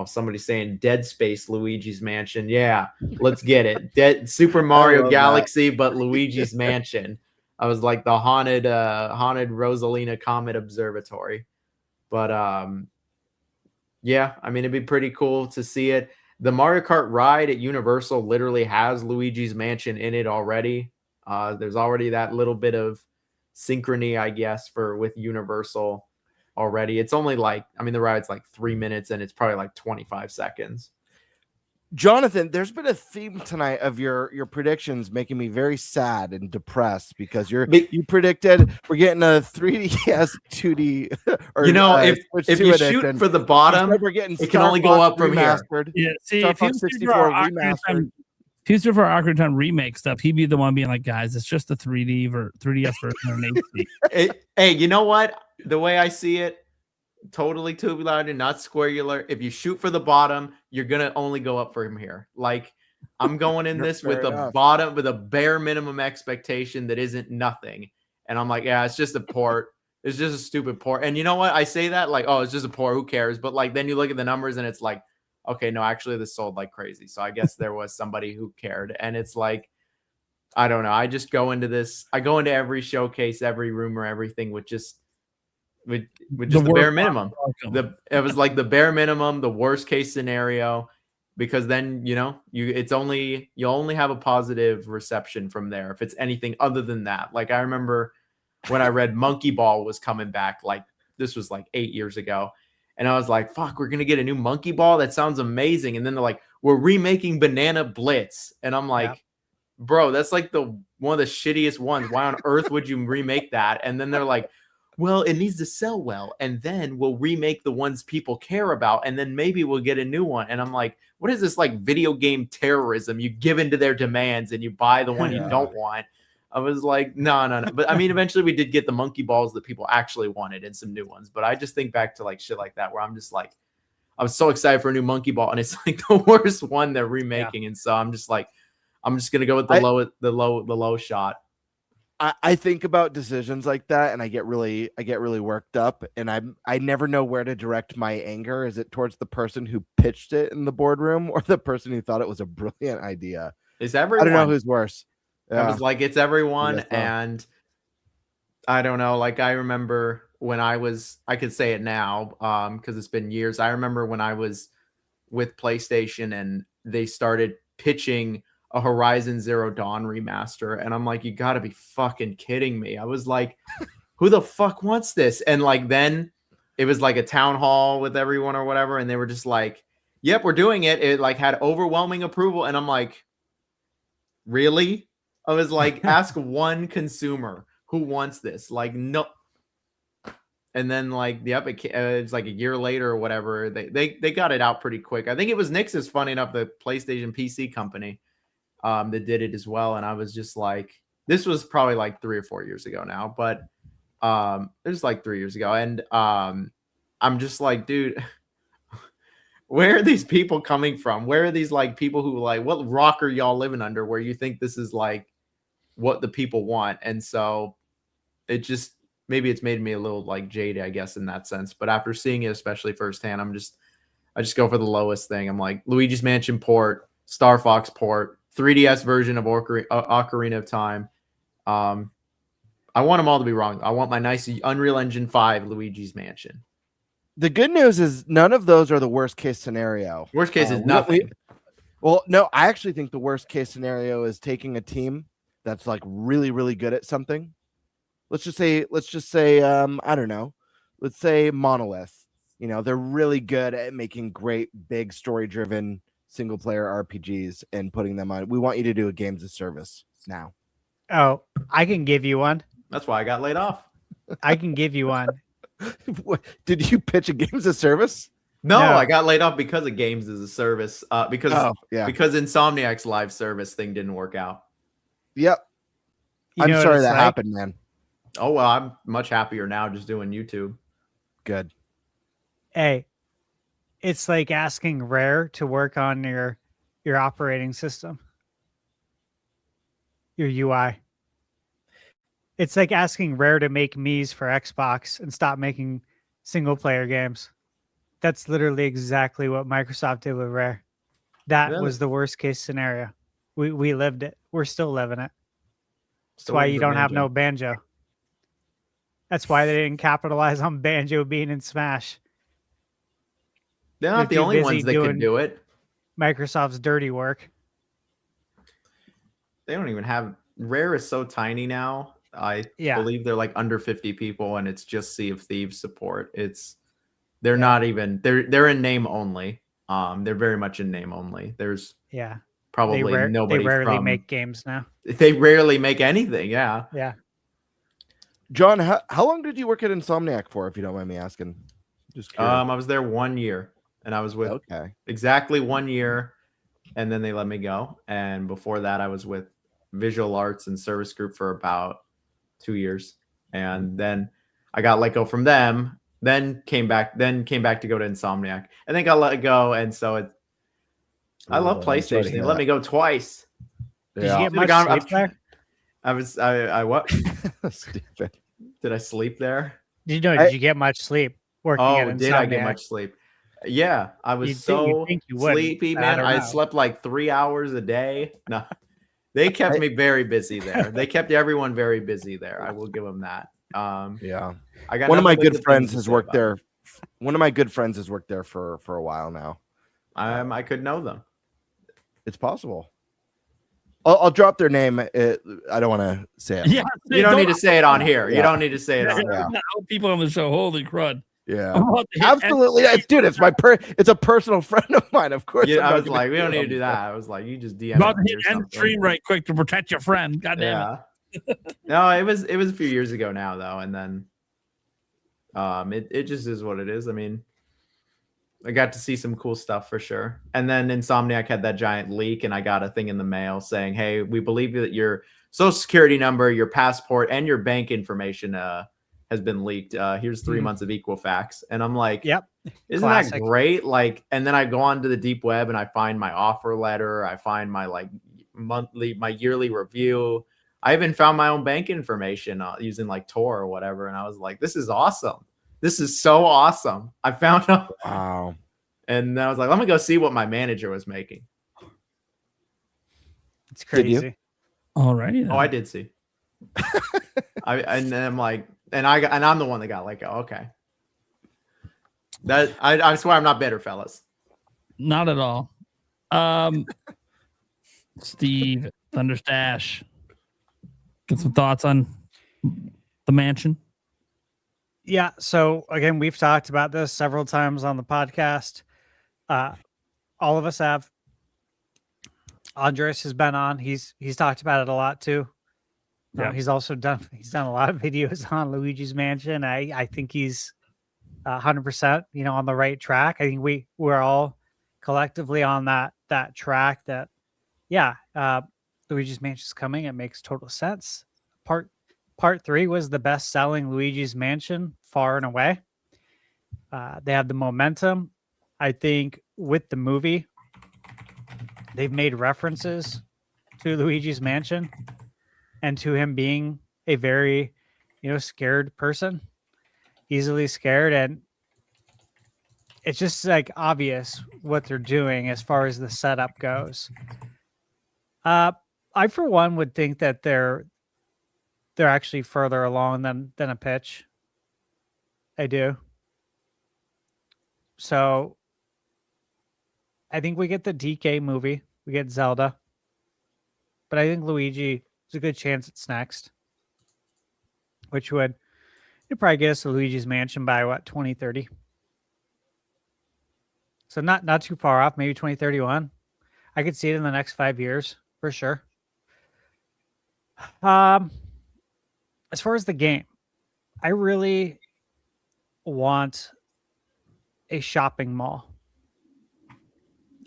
somebody's saying Dead Space Luigi's Mansion. Yeah, let's get it. Dead Super Mario Galaxy, but Luigi's Mansion. I was like the haunted Rosalina Comet Observatory. But yeah, I mean, it'd be pretty cool to see it. The Mario Kart ride at Universal literally has Luigi's Mansion in it already. There's already that little bit of synchrony, I guess, with Universal already. It's only like, I mean, the ride's like 3 minutes, and it's probably like 25 seconds. Jonathan, there's been a theme tonight of your predictions making me very sad and depressed, because you predicted we're getting a 3DS 2D. Or, you know, if you shoot for the bottom, it can only go up from here. Yeah, see, if he for our Ocarina of Time remake stuff, he'd be the one being like, guys, it's just the 3DS version of HD. Hey, you know what? The way I see it, totally tubular and not squarular. If you shoot for the bottom, you're gonna only go up from here. Like, I'm going in this with the bottom, with a bare minimum expectation that isn't nothing. And I'm like, yeah, it's just a port. It's just a stupid port. And you know what? I say that like, oh, it's just a port. Who cares? But like, then you look at the numbers and it's like, okay, no, actually this sold like crazy. So I guess there was somebody who cared. And it's like, I don't know. I just go into this. I go into every showcase, every rumor, everything with just the bare minimum. It was like the bare minimum, the worst case scenario, because then, you know, you only have a positive reception from there if it's anything other than that. Like, I remember when I read Monkey Ball was coming back, like this was like 8 years ago, and I was like, fuck, we're gonna get a new Monkey Ball. That sounds amazing. And then they're like, we're remaking Banana Blitz, and I'm like, bro, that's like one of the shittiest ones. Why on earth would you remake that? And then they're like, well, it needs to sell well, and then we'll remake the ones people care about, and then maybe we'll get a new one. And I'm like, what is this, like video game terrorism? You give into their demands and you buy the one you don't want. I was like, no. But I mean, eventually we did get the Monkey Balls that people actually wanted and some new ones. But I just think back to like shit like that, where I'm just like, I was so excited for a new Monkey Ball, and it's like the worst one they're remaking. And so I'm just like, I'm just gonna go with the low shot. I think about decisions like that and I get really worked up, and I never know where to direct my anger. Is it towards the person who pitched it in the boardroom or the person who thought it was a brilliant idea? It's everyone. I don't know who's worse. I was like, it's everyone. Yes, so. And I don't know. Like, I remember when I could say it now because it's been years. I remember when I was with PlayStation and they started pitching a Horizon Zero Dawn remaster. And I'm like, you got to be fucking kidding me. I was like, who the fuck wants this? And like, then it was like a town hall with everyone or whatever. And they were just like, yep, we're doing it. It like had overwhelming approval. And I'm like, really? I was like, ask one consumer who wants this. Like, no. And then like, yep, it's like a year later or whatever. They got it out pretty quick. I think it was Nix's, funny enough, the PlayStation PC company that did it as well. And I was just like, this was probably like 3 or 4 years ago now, but it was like 3 years ago. And I'm just like, dude, where are these people coming from? Where are these like people who like, what rock are y'all living under where you think this is like what the people want? And so it just, maybe it's made me a little like jaded, I guess, in that sense. But after seeing it, especially firsthand, I just go for the lowest thing. I'm like, Luigi's Mansion port, Star Fox port, 3DS version of Ocarina of Time. I want them all to be wrong. I want my nice Unreal Engine 5 Luigi's Mansion. The good news is none of those are the worst case scenario. Worst case is nothing. Well, no, I actually think the worst case scenario is taking a team that's like really, really good at something. Let's just say, I don't know. Let's say Monolith. You know, they're really good at making great, big, story-driven single-player RPGs and putting them on. We want you to do a games of service now. Oh, I can give you one. That's why I got laid off. I can give you one. Did you pitch a games of service? No, I got laid off because of games as a service. Because Insomniac's live service thing didn't work out. Yep. I'm sorry that happened, man. Oh, well, I'm much happier now just doing YouTube. Good. Hey, it's like asking Rare to work on your operating system, your UI. It's like asking Rare to make Mii's for Xbox and stop making single player games. That's literally exactly what Microsoft did with Rare. That was the worst case scenario. We lived it. We're still living it. That's why you don't have no Banjo. That's why they didn't capitalize on Banjo being in Smash. They're not the only ones that can do it. Microsoft's dirty work. They don't even have... Rare is so tiny now. I believe they're like under 50 people, and it's just Sea of Thieves support. They're not even... They're in name only. They're very much in name only. There's probably nobody. They rarely make games now. They rarely make anything. Yeah. Yeah. John, how long did you work at Insomniac for, if you don't mind me asking? Just curious. I was there 1 year, and I was with exactly 1 year, and then they let me go. And before that, I was with Visual Arts and Service Group for about 2 years, and then I got let go from them. Then came back to go to Insomniac, and then got let go. And so I love PlayStation. They let me go twice. Did you get much sleep there? I what? Stupid. Did I sleep there? Did you get much sleep working at Insomniac? Did I get much sleep? Yeah, I was sleepy, man. I slept like 3 hours a day. No, they kept me very busy there. They kept everyone very busy there. I will give them that. I got one of my good friends has worked there. One of my good friends has worked there for a while now. I could know them. It's possible. I'll drop their name. I don't want to say it. Yeah, you don't need to say it on here. You don't need to say it on here. People on the show, holy crud. Yeah, absolutely. Dude, it's it's a personal friend of mine. Of course. Yeah, I was like, we don't need to do that. I was like, you just DM. About to hit end stream right quick to protect your friend. God damn it. No, it was a few years ago now though, and then it just is what it is. I mean, I got to see some cool stuff for sure. And then Insomniac had that giant leak, and I got a thing in the mail saying, hey, we believe that your social security number, your passport, and your bank information has been leaked. Here's 3 months of Equifax. And I'm like, yep, isn't that great? Like, and then I go onto the deep web and I find my offer letter. I find my like my yearly review. I even found my own bank information using like Tor or whatever, and I was like, "This is awesome! This is so awesome!" I found out, Wow. and I was like, "Let me go see what my manager was making." It's Did you? crazy. Alrighty. Oh, I did see. And then I'm like, and I'm the one that got let go. Okay, that I swear I'm not bitter, fellas. Not at all. Steve Thunderstash, get some thoughts on the mansion. Yeah. So again, we've talked about this several times on the podcast. All of us have. Andres has been on. He's talked about it a lot too. Yeah. He's also done a lot of videos on Luigi's Mansion. I think he's 100%, on the right track. I think we're all collectively on that track that, Luigi's Mansion is coming. It makes total sense. Part 3 was the best selling Luigi's Mansion far and away. They have the momentum. I think with the movie, they've made references to Luigi's Mansion and to him being a very, scared person, easily scared. And it's just like obvious what they're doing as far as the setup goes. I, for one, would think that they're actually further along than a pitch. I do. So I think we get the DK movie. We get Zelda. But I think Luigi, there's a good chance it's next. Which would probably get us to Luigi's Mansion by 2030. So not too far off, maybe 2031. I could see it in the next 5 years for sure. As far as the game, I really want a shopping mall.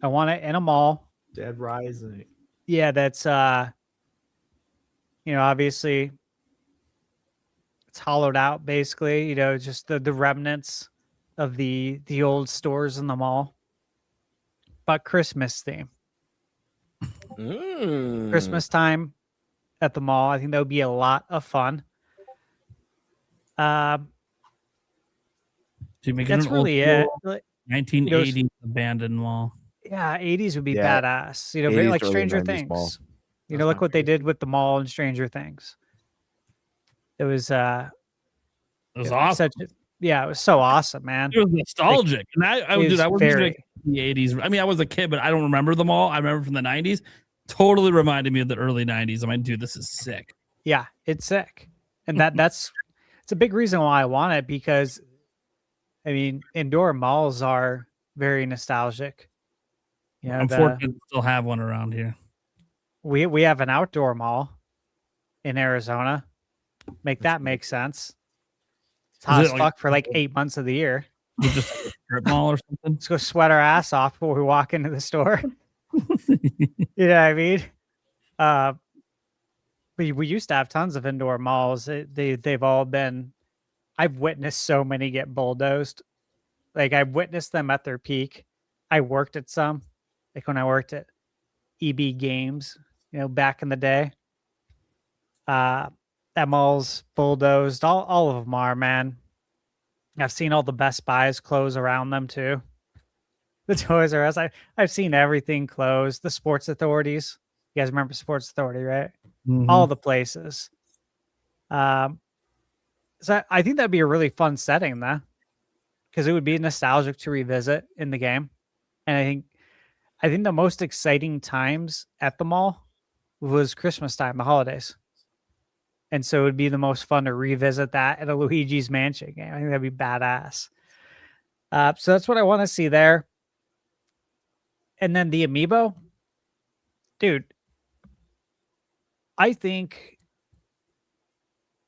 I want it in a mall. Dead Rising. Yeah, that's obviously it's hollowed out basically, just the remnants of the old stores in the mall. But Christmas theme. Christmas time at the mall. I think that would be a lot of fun. Do you make That's an really old it. 1980s abandoned mall? Yeah, 80s would be Yeah, badass. 80s Like to early Stranger 90s Things. mall. Look what they did with the mall in Stranger Things. It was It was awesome. it was so awesome, man. It was nostalgic. And I It was wasn't very- in the 80s. I mean, I was a kid, but I don't remember them all. I remember from the 90s. Totally reminded me of the early 90s. I'm like, dude, this is sick. Yeah, it's sick. And it's a big reason why I want it, because I mean, indoor malls are very nostalgic. I'm fortunate to still have one around here. We have an outdoor mall in Arizona. Make that make sense. It's hot as fuck for like 8 months of the year. Just like a strip mall or something. Let's go sweat our ass off before we walk into the store. You know what I mean? We used to have tons of indoor malls. They've all been. I've witnessed so many get bulldozed. Like I've witnessed them at their peak. I worked at some, like when I worked at EB Games, back in the day. That mall's bulldozed. All of them are, man. I've seen all the Best Buys close around them too. The Toys R Us. I've seen everything close. The Sports Authorities. You guys remember Sports Authority, right? Mhm. All the places. So I think that'd be a really fun setting, though, because it would be nostalgic to revisit in the game. And I think the most exciting times at the mall was Christmas time, the holidays. And so it would be the most fun to revisit that at a Luigi's Mansion game. I think that'd be badass. So that's what I want to see there. And then the amiibo, dude, I mean,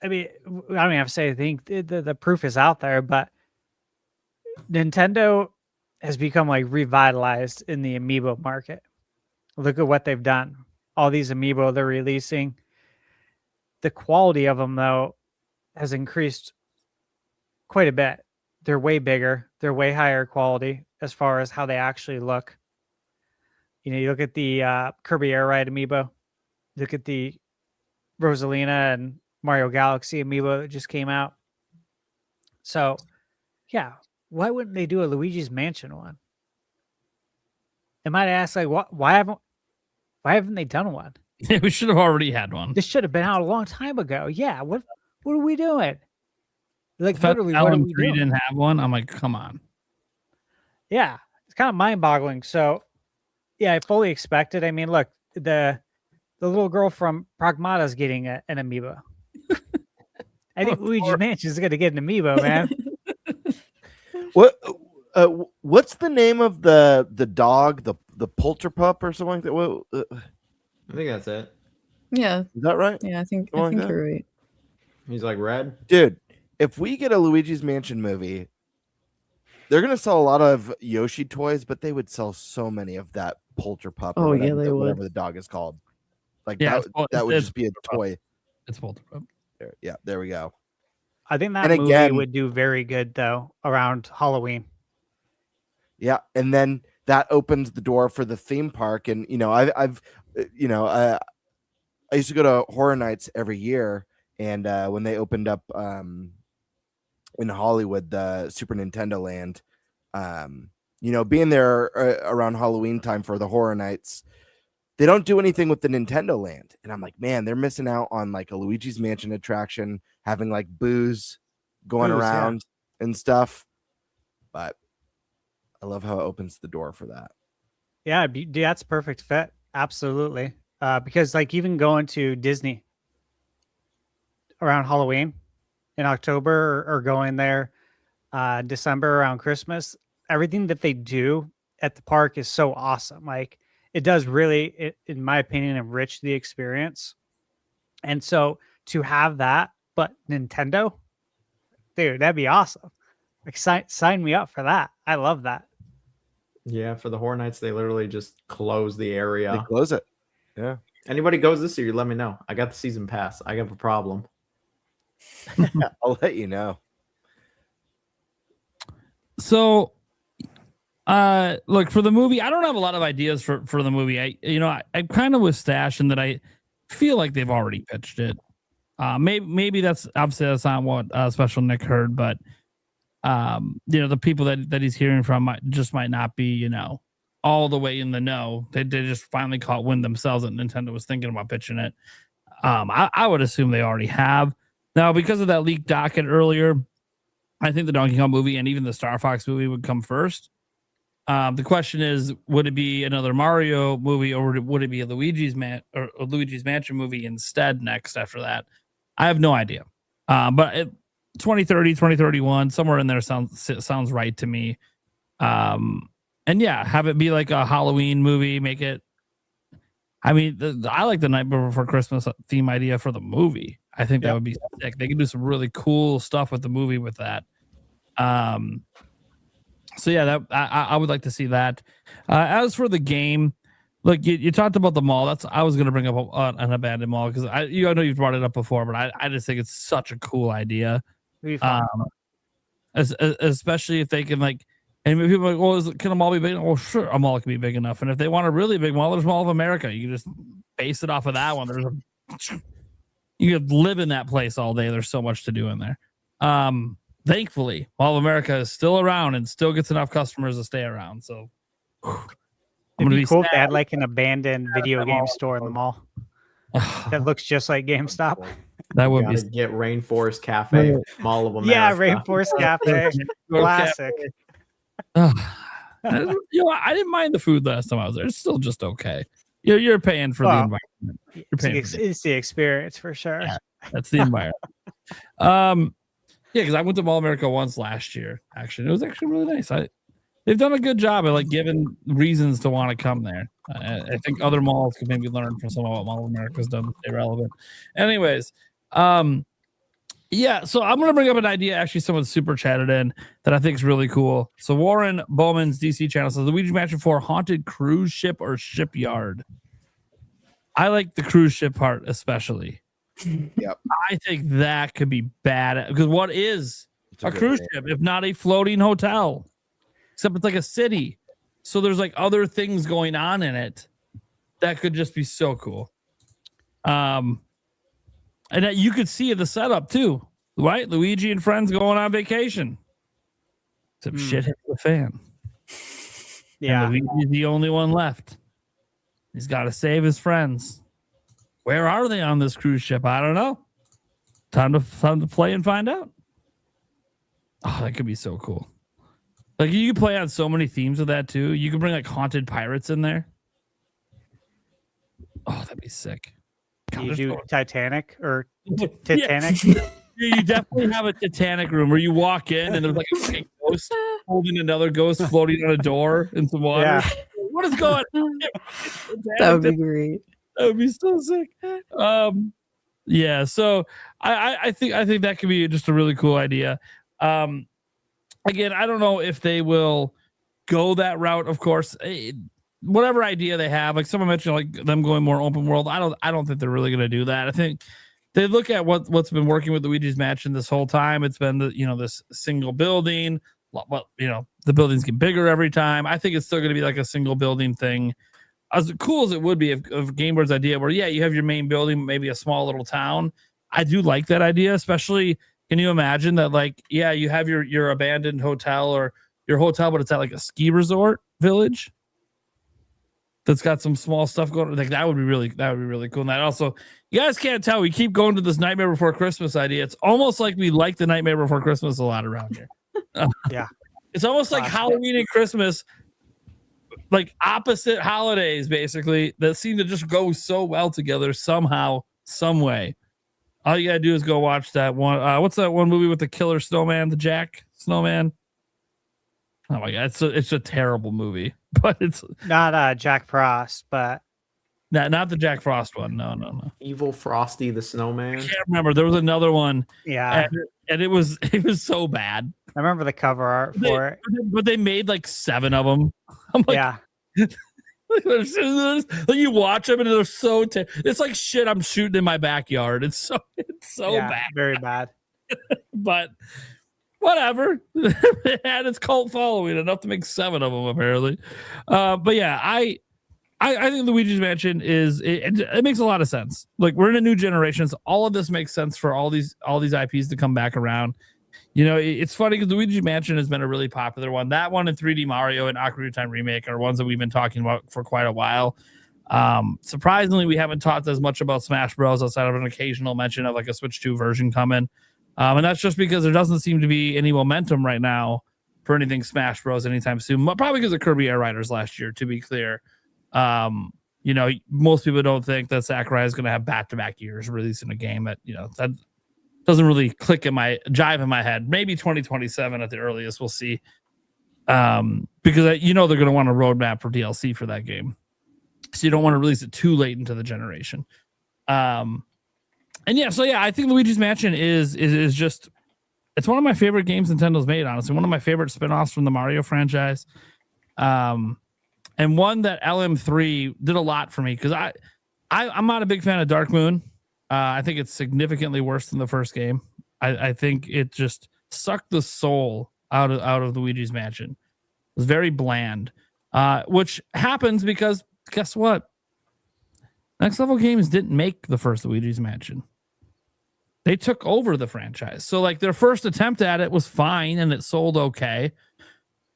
I don't even have to say I think the proof is out there, but Nintendo has become like revitalized in the amiibo market. Look at what they've done. All these amiibo they're releasing. The quality of them, though, has increased quite a bit. They're way bigger. They're way higher quality as far as how they actually look. You look at the Kirby Air Ride amiibo. Look at the Rosalina and Mario Galaxy amiibo that just came out. So, yeah, why wouldn't they do a Luigi's Mansion one? I might ask, like, why haven't they done one? We should have already had one. This should have been out a long time ago. Yeah, what are we doing? Like, The fact literally, that what are Alan we 3 doing? didn't have one. I'm like, come on. Yeah, it's kind of mind-boggling. So, yeah, I fully expected. I mean, look, the little girl from Pragmata is getting an amiibo. I think Luigi's Mansion is going to get an amiibo, man. What's the name of the dog, the Polterpup or something like that? I think that's it. Yeah. Is that right? Yeah, I think Something like that? you're right. He's like red. Dude, if we get a Luigi's Mansion movie, they're gonna sell a lot of Yoshi toys, but they would sell so many of that Polterpup. Oh, Or yeah, whatever, they would. whatever the dog is called. Like Yeah, that would it's just be a toy. It's Polterpup. Yeah, there we go. I think that And movie again- would do very good, though, around Halloween. Yeah, and then that opens the door for the theme park. And I've I used to go to Horror Nights every year, and when they opened up in Hollywood, the Super Nintendo Land, being there around Halloween time for the Horror Nights, they don't do anything with the Nintendo Land, and I'm like, man, they're missing out on like a Luigi's Mansion attraction, having like booze going Booze, yeah. around and stuff. But I love how it opens the door for that. Yeah, that's a perfect fit. Absolutely. Because like even going to Disney around Halloween in October or going there December around Christmas, everything that they do at the park is so awesome. Like it does really, in my opinion, enrich the experience. And so to have that, but Nintendo, dude, that'd be awesome. Like sign me up for that. I love that. Yeah, for the Horror Nights, they literally just close the area. They close it. Yeah. Anybody goes this year, let me know. I got the season pass. I have a problem. I'll let you know. So, look, for the movie, I don't have a lot of ideas for the movie. I kind of was stashing that I feel like they've already pitched it. Maybe that's obviously that's not what Special Nick heard, but the people that he's hearing from might not be, all the way in the know. They just finally caught wind themselves that Nintendo was thinking about pitching it. I would assume they already have. Now, because of that leaked docket earlier, I think the Donkey Kong movie and even the Star Fox movie would come first. The question is, would it be another Mario movie, or would it be a Luigi's Mansion movie instead next after that? I have no idea. But 2030, 2031, somewhere in there sounds right to me. And yeah, have it be like a Halloween movie. Make it. I mean, I like the Nightmare Before Christmas theme idea for the movie. I think that would be sick. They could do some really cool stuff with the movie with that. So yeah, that I would like to see that. As for the game, look, you talked about the mall. I was going to bring up an abandoned mall because I know you've brought it up before, but I just think it's such a cool idea. Especially if they can and people are like, well, can a mall be big? Well, sure, a mall can be big enough. And if they want a really big mall, there's Mall of America. You can just base it off of that one. You could live in that place all day. There's so much to do in there. Thankfully, Mall of America is still around and still gets enough customers to stay around. So it'd be cool if they had like an abandoned video game store in the mall that looks just like GameStop. That would be get Rainforest Cafe, Mall of America. Yeah, Rainforest Cafe, classic. I didn't mind the food last time I was there. It's still just okay. You're paying for the environment. It's the experience for sure. Yeah, that's the environment. Because I went to Mall of America once last year. Actually, it was actually really nice. They've done a good job at giving reasons to want to come there. I think other malls could maybe learn from some of what Mall of America's done to stay relevant. Anyways, yeah, so I'm going to bring up an idea actually someone super chatted in that I think is really cool. So Warren Bowman's DC channel says Luigi Mansion 4 haunted cruise ship or shipyard. I like the cruise ship part especially. Yep. I think that could be bad because what is a cruise ship if not a floating hotel? Except it's like a city. So there's other things going on in it that could just be so cool. And you could see the setup too, right? Luigi and friends going on vacation. Some shit hit the fan. Yeah. And Luigi's the only one left. He's got to save his friends. Where are they on this cruise ship? I don't know. Time to play and find out. Oh, that could be so cool. Like you could play on so many themes of that too. You could bring like haunted pirates in there. Oh, that'd be sick. God, You do Titanic or Titanic? Yeah, you definitely have a Titanic room where you walk in and there's like a fucking ghost holding another ghost floating on a door in some water. Yeah. What is going on? That would be great. That would be so sick. Yeah, so I think that could be just a really cool idea. Again, I don't know if they will go that route. Of course, whatever idea they have, like someone mentioned, like them going more open world. I don't think they're really going to do that. I think they look at what's been working with Luigi's Mansion this whole time. It's been this single building. Well, the buildings get bigger every time. I think it's still going to be like a single building thing. As cool as it would be of Game Bird's idea, where you have your main building, maybe a small little town. I do like that idea, especially. Can you imagine that? Like, you have your abandoned hotel or your hotel, but it's at like a ski resort village that's got some small stuff going on. Like that would be really cool. And that also, you guys can't tell, we keep going to this Nightmare Before Christmas idea. It's almost like we like the Nightmare Before Christmas a lot around here. Yeah, it's almost like Halloween and Christmas, like opposite holidays, basically, that seem to just go so well together somehow, some way. All you gotta do is go watch that one. What's that one movie with the killer snowman, the Jack Snowman? Oh my god, it's a terrible movie, but it's not Jack Frost, but not the Jack Frost one. No. Evil Frosty the Snowman. I can't remember. There was another one. Yeah, and it was so bad. I remember the cover art for it. But they made like 7 of them. I'm like, yeah. Like you watch them and they're so it's like shit I'm shooting in my backyard. It's so bad, very bad. But whatever. It had its cult following enough to make 7 of them apparently. But yeah, I think Luigi's Mansion it makes a lot of sense. Like we're in a new generation, so all of this makes sense for all these IPs to come back around. It's funny because Luigi's Mansion has been a really popular one. That one and 3D Mario and Ocarina of Time Remake are ones that we've been talking about for quite a while. Surprisingly, we haven't talked as much about Smash Bros. Outside of an occasional mention of like a Switch 2 version coming. And that's just because there doesn't seem to be any momentum right now for anything Smash Bros. Anytime soon. Probably because of Kirby Air Riders last year, to be clear. Most people don't think that Sakurai is going to have back-to-back years releasing a game that doesn't really jive in my head. Maybe 2027 at the earliest. We'll see. Because they're going to want a roadmap for DLC for that game. So you don't want to release it too late into the generation. I think Luigi's Mansion is just, it's one of my favorite games Nintendo's made, honestly. One of my favorite spin-offs from the Mario franchise. And one that LM3 did a lot for me because I'm not a big fan of Dark Moon. I think it's significantly worse than the first game. I think it just sucked the soul out of Luigi's Mansion. It was very bland, which happens because guess what? Next Level Games didn't make the first Luigi's Mansion. They took over the franchise. So like their first attempt at it was fine and it sold okay,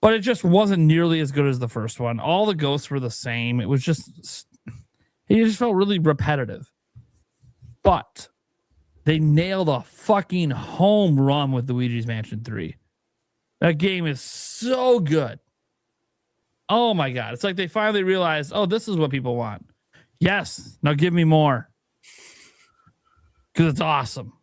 but it just wasn't nearly as good as the first one. All the ghosts were the same. It just felt really repetitive. But they nailed a fucking home run with Luigi's Mansion 3. That game is so good. Oh my God. It's like they finally realized, this is what people want. Yes. Now give me more. Because it's awesome.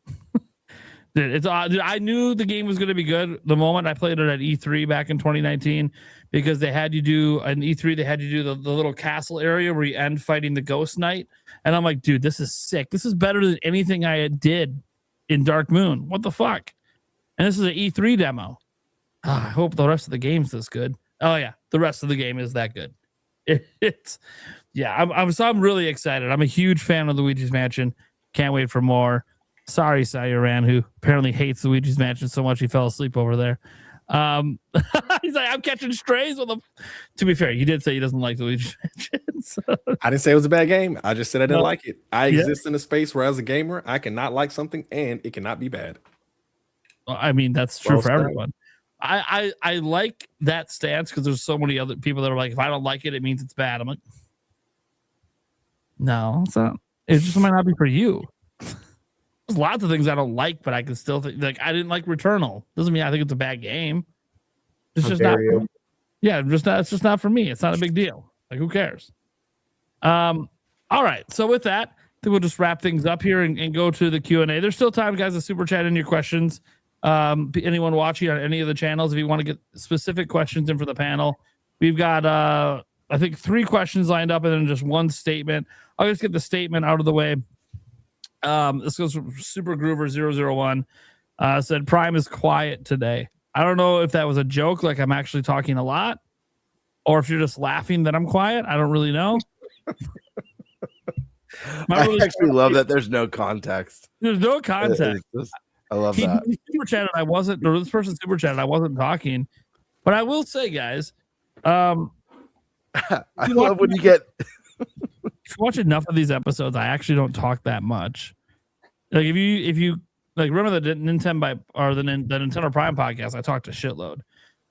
Dude, I knew the game was going to be good the moment I played it at E3 back in 2019 because they had you do an E3. They had you do the little castle area where you end fighting the Ghost Knight. And I'm like, dude, this is sick. This is better than anything I did in Dark Moon. What the fuck? And this is an E3 demo. I hope the rest of the game's this good. Oh yeah, the rest of the game is that good. I'm really excited. I'm a huge fan of Luigi's Mansion. Can't wait for more. Sorry, Sayuran, who apparently hates Luigi's Mansion so much he fell asleep over there. He's like, I'm catching strays with him. To be fair, he did say he doesn't like the Luigi Mansion. So. I didn't say it was a bad game. I just said I didn't like it. I Yeah. exist in a space where, as a gamer, I cannot like something and it cannot be bad. Well, I mean, that's true for said. everyone. I like that stance because there's so many other people that are like, if I don't like it, it means it's bad. I'm like, no, it's not. It just might not be for you. There's lots of things I don't like, but I can still think, like, I didn't like Returnal. Doesn't mean I think it's a bad game. It's just not. Yeah, just not. It's just not for me. It's not a big deal. Like, who cares? All right. So with that, I think we'll just wrap things up here and go to the Q&A. There's still time, guys, to super chat in your questions. Anyone watching on any of the channels, if you want to get specific questions in for the panel, we've got I think 3 questions lined up and then just one statement. I'll just get the statement out of the way. This goes from Super Groover 001. Said Prime is quiet today. I don't know if that was a joke, like I'm actually talking a lot, or if you're just laughing that I'm quiet. I don't really know. I actually love that there's no context. There's no context. I love that. He super chatted. I wasn't, or this person super chatted. I wasn't talking, but I will say, guys, I love when you get. If you watch enough of these episodes, I actually don't talk that much. Like if you like remember the NintenByte or the Nintendo Prime podcast, I talked a shitload.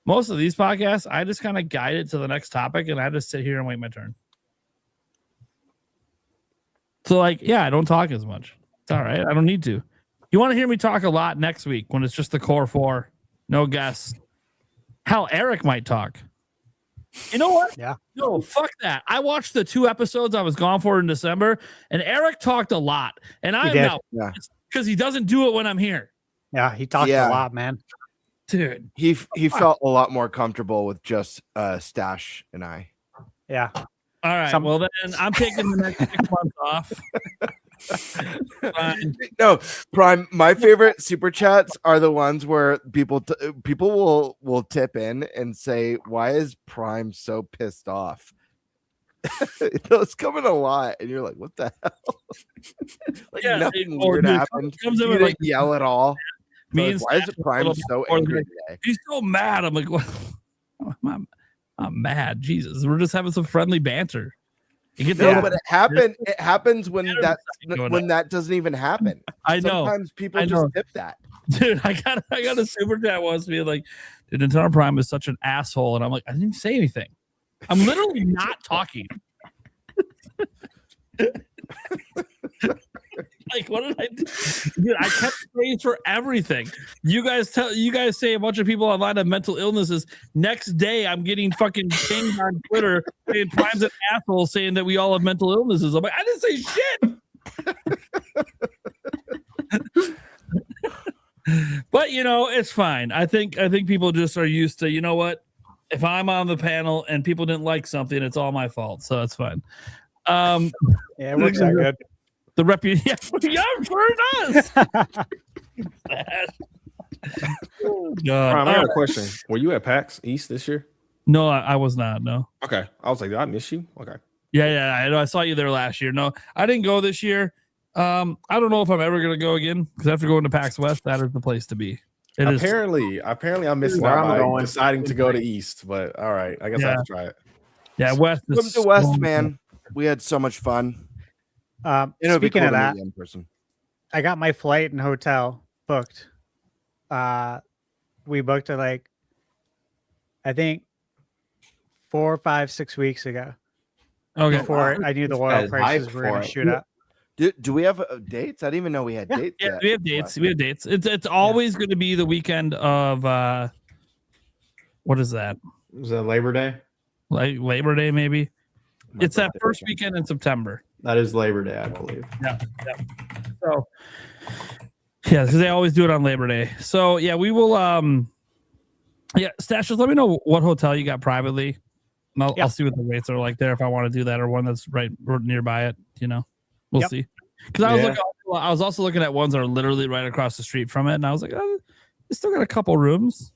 Most of these podcasts, I just kind of guide it to the next topic, and I just sit here and wait my turn. So like, yeah, I don't talk as much. It's all right. I don't need to. You want to hear me talk a lot next week when it's just the core 4, no guests. Hell, Eric might talk. You know what? Yeah. No, fuck that. I watched the 2 episodes I was gone for in December, and Eric talked a lot. And I'm out because he doesn't do it when I'm here. Yeah, he talked a lot, man. Dude. He felt a lot more comfortable with just Stash and I. Yeah. All right. Well, then I'm taking the next 6 months off. No, Prime. My favorite super chats are the ones where people will tip in and say, "Why is Prime so pissed off?" It's coming a lot, and you're like, "What the hell?" Like nothing weird happened. You didn't like, yell at all. Like, why is Prime so angry today? He's so mad. I'm like, what? I'm mad. Jesus, we're just having some friendly banter. But it happens when that doesn't even happen. I know. Sometimes people just tip that. Dude, I got a super chat once being like, dude, Nintendo Prime is such an asshole. And I'm like, I didn't say anything. I'm literally not talking. Like, what did I do? Dude, I kept praise for everything. You guys say a bunch of people online have mental illnesses. Next day, I'm getting fucking pinged on Twitter saying Prime's an asshole, saying that we all have mental illnesses. I'm like, I didn't say shit. But it's fine. I think people just are used to, you know what? If I'm on the panel and people didn't like something, it's all my fault. So that's fine. Yeah, it works out good. The reputation, yeah, sure it does. Oh, God. I got a question. Were you at PAX East this year? No, I was not. No. Okay, I was like, did I miss you? Okay. Yeah. I know. I saw you there last year. No, I didn't go this year. I don't know if I'm ever gonna go again because after going to PAX West, that is the place to be. Apparently, I'm missing out by deciding to go to East, but all right, I guess I have to try it. Yeah, West. Come to West, man. We had so much fun. Speaking of that, I got my flight and hotel booked. We booked it like I think 4, 5, 6 weeks ago. Okay. Before I knew the oil prices were going to shoot up. Do we have dates? I didn't even know we had dates. Yeah, we have dates. We have dates. It's always going to be the weekend of what is that? Is that Labor Day? Like Labor Day, maybe. It's that first weekend in September. That is Labor Day, I believe. Yeah. So, yeah, because they always do it on Labor Day. So, yeah, we will. Stash, just let me know what hotel you got privately. And I'll see what the rates are like there if I want to do that, or one that's right nearby it. We'll see. Because I was also looking at ones that are literally right across the street from it, and I was like, oh, they still got a couple rooms.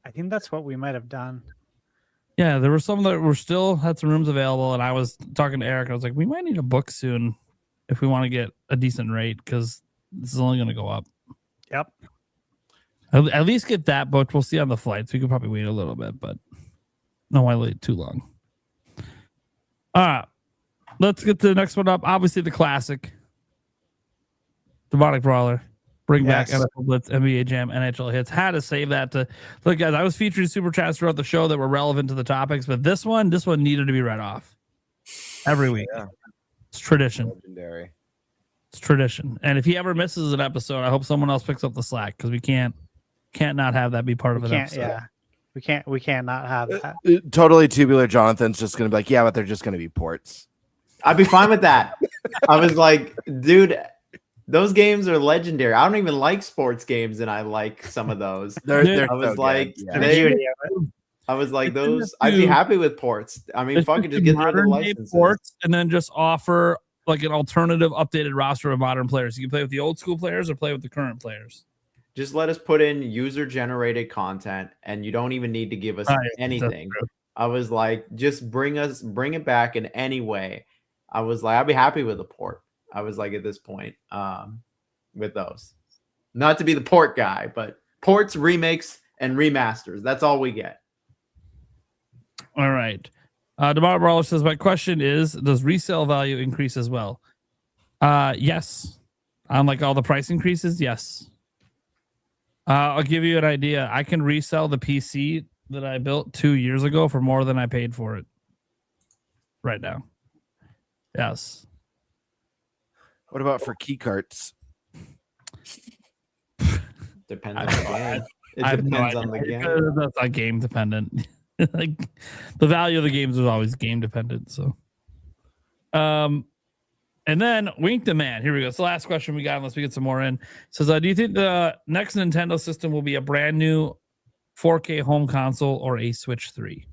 I think that's what we might have done. Yeah, there were some that were still had some rooms available, and I was talking to Eric. I was like, we might need a book soon if we want to get a decent rate because this is only going to go up. Yep. At least get that booked. We'll see on the flights. We could probably wait a little bit, but no, I wait too long. All right, let's get to the next one up. Obviously, the classic, Demonic Brawler. Bring back NFL Blitz, NBA Jam, NHL Hits. Had to save that to look, guys. I was featuring super chats throughout the show that were relevant to the topics, but this one needed to be read off every week. Yeah. It's tradition. Legendary. It's tradition. And if he ever misses an episode, I hope someone else picks up the slack because we can't not have that be part of an episode. Yeah, we can't not have that. Totally tubular. Jonathan's just gonna be like, yeah, but they're just gonna be ports. I'd be fine with that. I was like, dude, those games are legendary. I don't even like sports games, and I like some of those. I was like, those. I'd be happy with ports. I mean, fucking just get rid of the licenses. Ports and then just offer like an alternative, updated roster of modern players. You can play with the old school players or play with the current players. Just let us put in user-generated content, and you don't even need to give us anything. I was like, just bring it back in any way. I was like, I'd be happy with a port. I was like, at this point, with those. Not to be the port guy, but ports, remakes, and remasters. That's all we get. All right. Demar Brawler says, my question is, does resale value increase as well? Yes. On like all the price increases, yes. I'll give you an idea. I can resell the PC that I built 2 years ago for more than I paid for it right now. Yes. What about for key carts? Depends on the game. It depends on the game. That's not game dependent. Like the value of the games is always game dependent. So, and then Wink the Man. Here we go. It's the last question we got, unless we get some more in. It says, do you think the next Nintendo system will be a brand new 4K home console or a Switch 3?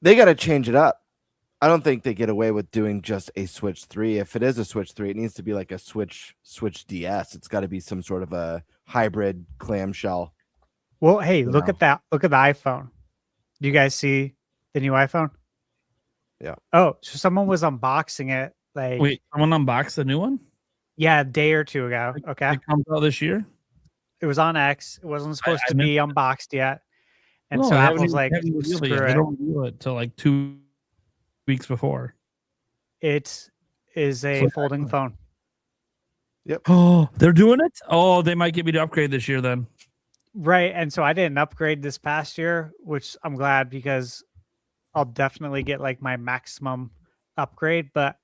They got to change it up. I don't think they get away with doing just a Switch 3. If it is a Switch 3, it needs to be like a Switch DS. It's got to be some sort of a hybrid clamshell. Well, hey, look at that. Look at the iPhone. Do you guys see the new iPhone? Yeah. Oh, so someone was unboxing it. Like, wait, someone unboxed the new one? Yeah, a day or two ago. Okay. It comes out this year? It was on X. It wasn't supposed to be unboxed yet. And No, so they haven't Apple's even- like, they haven't revealed it screw yet. They it. don't reveal it till like 2 weeks before. It is a folding phone. Yep. Oh, they're doing it? Oh, they might get me to upgrade this year then. Right. And so I didn't upgrade this past year, which I'm glad because I'll definitely get like my maximum upgrade. But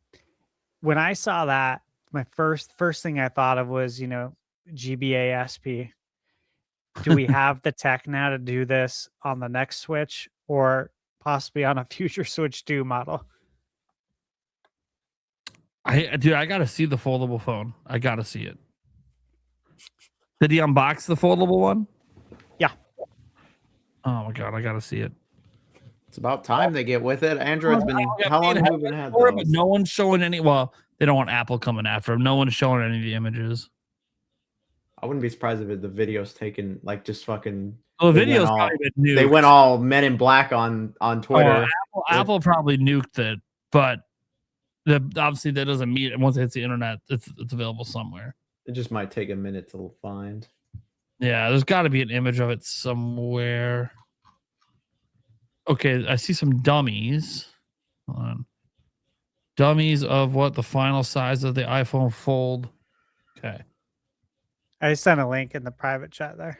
when I saw that, my first thing I thought of was, GBA SP. Do we have the tech now to do this on the next Switch or possibly on a future Switch 2 model? I gotta see the foldable phone. I gotta see it. Did he unbox the foldable one? Yeah. Oh my god, I gotta see it. It's about time they get with it. Android's been how long have we been had But those? no one's showing any. Well, they don't want Apple coming after them. No one's showing any of the images. I wouldn't be surprised if the video's taken like just fucking. Well, the they video's went all- probably been nuked. They went all Men in Black on Twitter. Apple probably nuked it, but obviously that doesn't mean it. Once it hits the internet, it's available somewhere. It just might take a minute to find. Yeah, there's got to be an image of it somewhere. Okay, I see some dummies. Hold on. Dummies of what the final size of the iPhone Fold. Okay. I sent a link in the private chat there.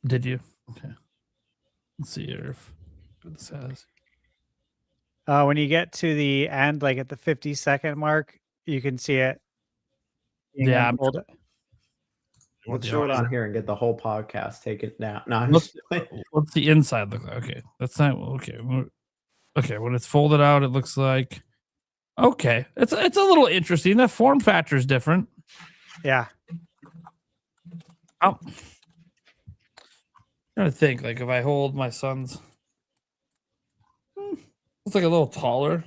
Did you? Okay. Let's see here what this has. When you get to the end, like at the 50-second mark, you can see it. Yeah, I'm- unfolded. Let's show it on here and get the whole podcast taken down. No, I'm What's, just playing. what's the inside look like? Okay, that's not okay. Okay, when it's folded out, it looks like okay. It's a little interesting. That form factor is different. Yeah. Oh, I'm trying to think. Like if I hold my son's, it's like a little taller.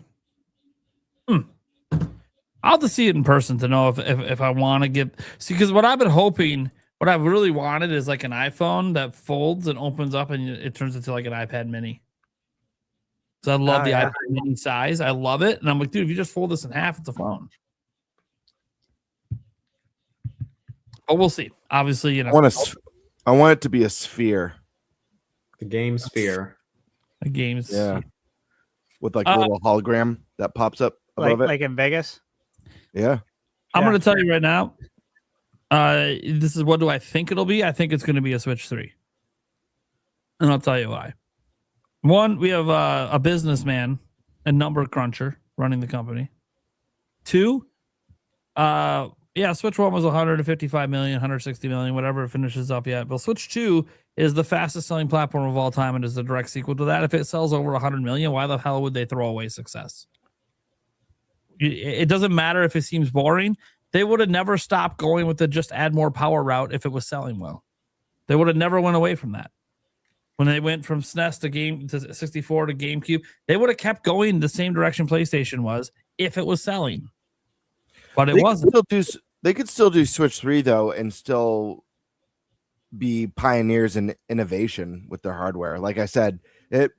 I'll have to see it in person to know if I want to get because what I've been hoping, what I've really wanted is like an iPhone that folds and opens up and it turns into like an iPad Mini. So I love the iPad Mini size. I love it, and I'm like, dude, if you just fold this in half, it's a phone. but we'll see. Obviously, I want it to be a sphere. The game sphere. The games. Yeah. With like a little hologram that pops up above it. Like in Vegas. Yeah. I'm going to tell you right now. This is what do I think it'll be? I think it's going to be a Switch 3. And I'll tell you why. One, we have a businessman, a number cruncher running the company. Two, Switch 1 was 155 million, 160 million, whatever it finishes up yet. But Switch 2 is the fastest selling platform of all time and is the direct sequel to that. If it sells over 100 million, why the hell would they throw away success? It doesn't matter if it seems boring. They would have never stopped going with the just add more power route if it was selling well. They would have never went away from that. When they went from SNES to 64 to GameCube, they would have kept going the same direction PlayStation was if it was selling. But it wasn't. They could still do Switch 3 though, and still be pioneers in innovation with their hardware. Like I said,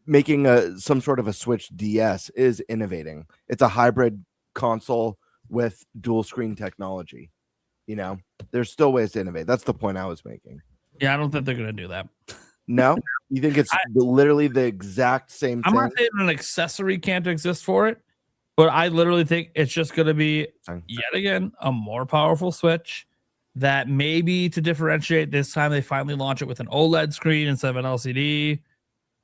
making some sort of a Switch DS is innovating. It's a hybrid console with dual screen technology. You know, there's still ways to innovate. That's the point I was making. Yeah, I don't think they're going to do that. No, you think it's literally the exact same thing? I'm not saying an accessory can't exist for it, but I literally think it's just going to be yet again a more powerful Switch that maybe to differentiate this time they finally launch it with an OLED screen instead of an LCD.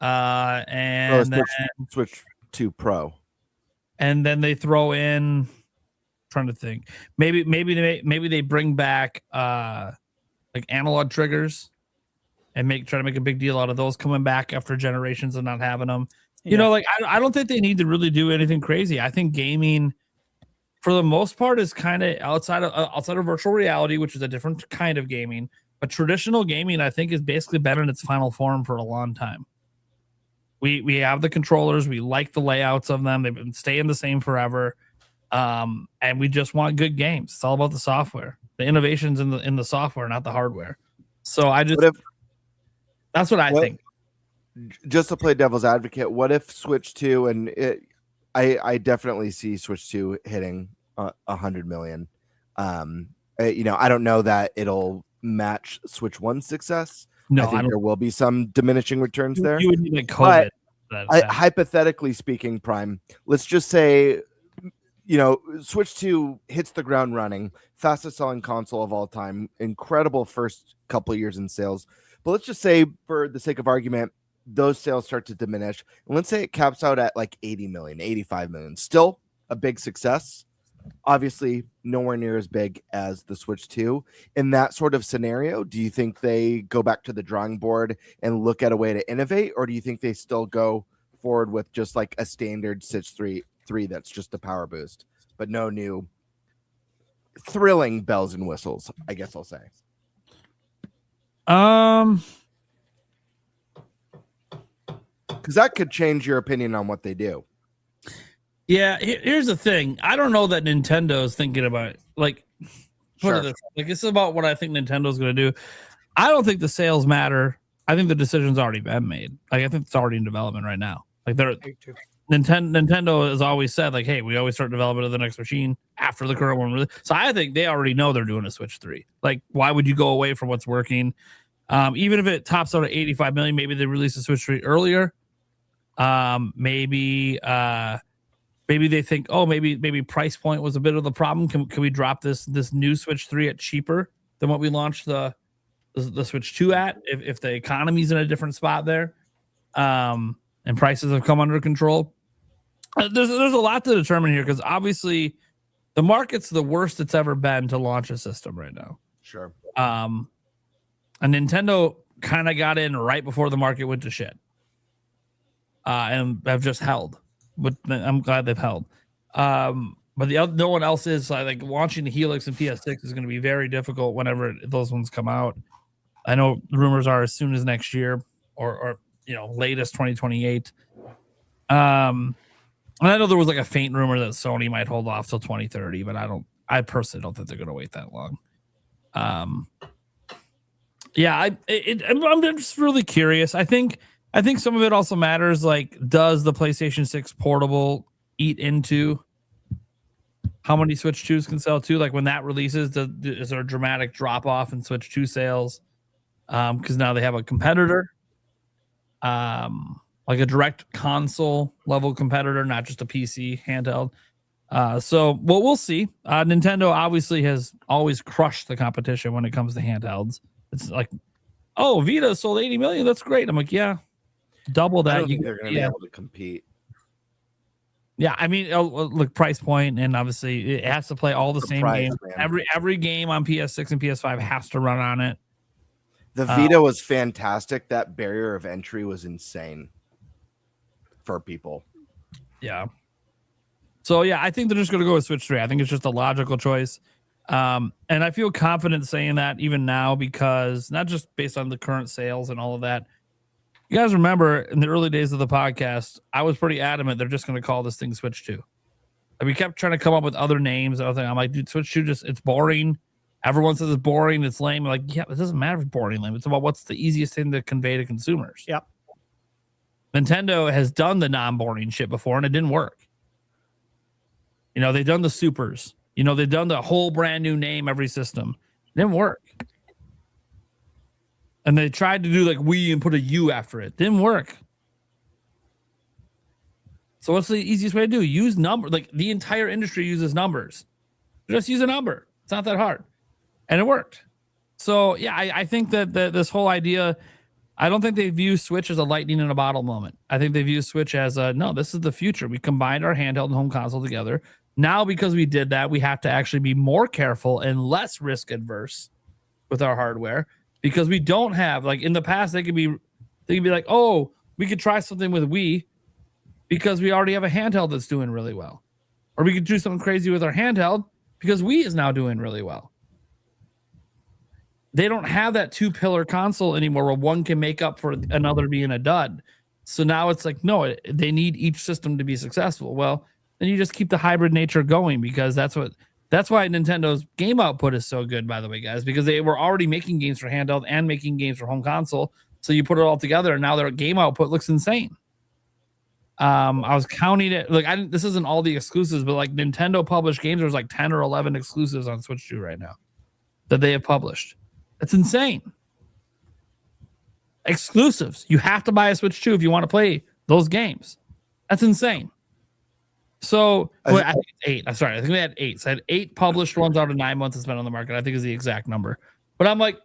And Switch 2 Pro. And then they throw in, trying to think, maybe they bring back like analog triggers and try to make a big deal out of those coming back after generations of not having them. You know, like I don't think they need to really do anything crazy. I think gaming, for the most part, is kind of outside of virtual reality, which is a different kind of gaming. But traditional gaming, I think, has basically been in its final form for a long time. We have the controllers, we like the layouts of them. They've been staying the same forever, and we just want good games. It's all about the software, the innovations in the software, not the hardware. So that's what I think. Just to play devil's advocate, what if Switch 2 and I definitely see Switch 2 hitting 100 million. You know, I don't know that it'll match Switch 1's success. No, I think there will be some diminishing returns there. You would need like COVID. Hypothetically speaking, Prime, let's just say, you know, Switch 2 hits the ground running, fastest selling console of all time, incredible first couple of years in sales. But let's just say, for the sake of argument, those sales start to diminish. And let's say it caps out at like 80 million, 85 million. Still a big success. Obviously, nowhere near as big as the Switch 2. In that sort of scenario, do you think they go back to the drawing board and look at a way to innovate? Or do you think they still go forward with just like a standard Switch 3 that's just a power boost, but no new thrilling bells and whistles, I guess I'll say? Because that could change your opinion on what they do. Yeah, here's the thing. I don't know that Nintendo is thinking about like this is about what I think Nintendo's going to do. I don't think the sales matter. I think the decision's already been made. Like I think it's already in development right now. Like Nintendo has always said like, hey, we always start development of the next machine after the current one. So I think they already know they're doing a Switch 3. Like, why would you go away from what's working? Even if it tops out at 85 million, maybe they release a Switch 3 earlier. Maybe they think, oh, maybe price point was a bit of the problem. Can we drop this new Switch 3 at cheaper than what we launched the Switch 2 at? If the economy's in a different spot there, and prices have come under control. There's a lot to determine here because obviously the market's the worst it's ever been to launch a system right now. Sure. And Nintendo kind of got in right before the market went to shit. And have just held, but I'm glad they've held. But no one else is. Like launching the Helix and PS6 is going to be very difficult whenever those ones come out. I know rumors are as soon as next year or you know, latest 2028. And I know there was like a faint rumor that Sony might hold off till 2030, but I personally don't think they're going to wait that long. Yeah, I'm just really curious. I think some of it also matters. Like, does the PlayStation 6 Portable eat into how many Switch 2s can sell too. Like when that releases, is there a dramatic drop off in Switch 2 sales? Because now they have a competitor, like a direct console level competitor, not just a PC handheld. So we'll see. Nintendo obviously has always crushed the competition when it comes to handhelds. It's like, oh, Vita sold 80 million. That's great. I'm like, yeah, double that. I don't think they're going to be able to compete. Yeah, I mean, look, price point, and obviously it has to play all the same games. Every game on PS6 and PS5 has to run on it. The Vita was fantastic. That barrier of entry was insane for people. Yeah. So yeah, I think they're just going to go with Switch 3. I think it's just a logical choice. And I feel confident saying that even now, because not just based on the current sales and all of that. You guys remember in the early days of the podcast, I was pretty adamant they're just going to call this thing Switch 2. And we kept trying to come up with other names. I'm like, dude, Switch 2 it's boring. Everyone says it's boring, it's lame. I'm like, yeah, it doesn't matter if it's boring, lame. It's about what's the easiest thing to convey to consumers. Yep. Nintendo has done the non-boring shit before, and it didn't work. You know, they've done the supers. You know, they've done the whole brand new name every system. It didn't work. And they tried to do like Wii and put a U after it. Didn't work. So what's the easiest way to do? Use number. Like the entire industry uses numbers. Just use a number. It's not that hard. And it worked. So yeah, I think that this whole idea, I don't think they view Switch as a lightning in a bottle moment. I think they view Switch as no, this is the future. We combined our handheld and home console together. Now, because we did that, we have to actually be more careful and less risk adverse with our hardware. Because we don't have, like in the past, they could be like, oh, we could try something with Wii because we already have a handheld that's doing really well. Or we could do something crazy with our handheld because Wii is now doing really well. They don't have that two-pillar console anymore where one can make up for another being a dud. So now it's like, no, they need each system to be successful. Well, then you just keep the hybrid nature going because that's why Nintendo's game output is so good, by the way, guys, because they were already making games for handheld and making games for home console. So you put it all together, and now their game output looks insane. I was counting it. Like, this isn't all the exclusives, but like Nintendo published games, there's like 10 or 11 exclusives on Switch 2 right now that they have published. That's insane. Exclusives. You have to buy a Switch 2 if you want to play those games. That's insane. So I think it's 8. I'm sorry. I think we had 8. So I had 8 published ones out of 9 months it's been on the market. I think is the exact number. But I'm like,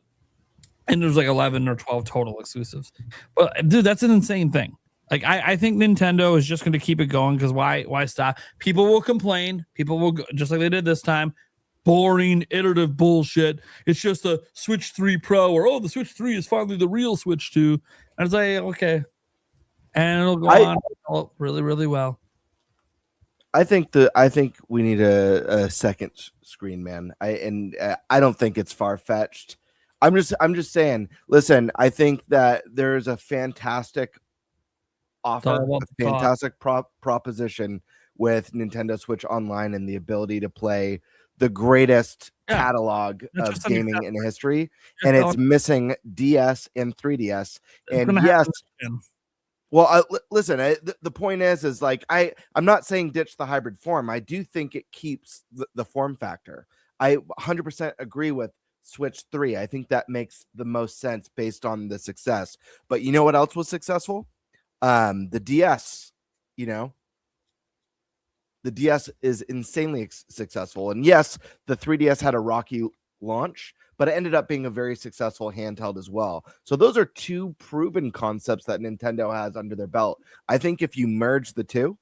and there's like 11 or 12 total exclusives. But dude, that's an insane thing. Like I think Nintendo is just going to keep it going because why stop? People will complain. People will go, just like they did this time. Boring, iterative bullshit. It's just a Switch 3 Pro or the Switch 3 is finally the real Switch 2. And it's like, okay. And it'll go on really, really well. I think we need a second screen, man. I don't think it's far fetched. I'm just saying. Listen, I think that there's a fantastic offer, a fantastic proposition with Nintendo Switch Online and the ability to play the greatest catalog of gaming in history, and it's missing DS and 3DS. And yes. Well, listen, the point is like, I'm not saying ditch the hybrid form. I do think it keeps the form factor. I 100% agree with Switch 3. I think that makes the most sense based on the success. But you know what else was successful? The DS, the DS is insanely successful. And yes, the 3DS had a rocky launch, but it ended up being a very successful handheld as well. So those are two proven concepts that Nintendo has under their belt. I think if you merge the two,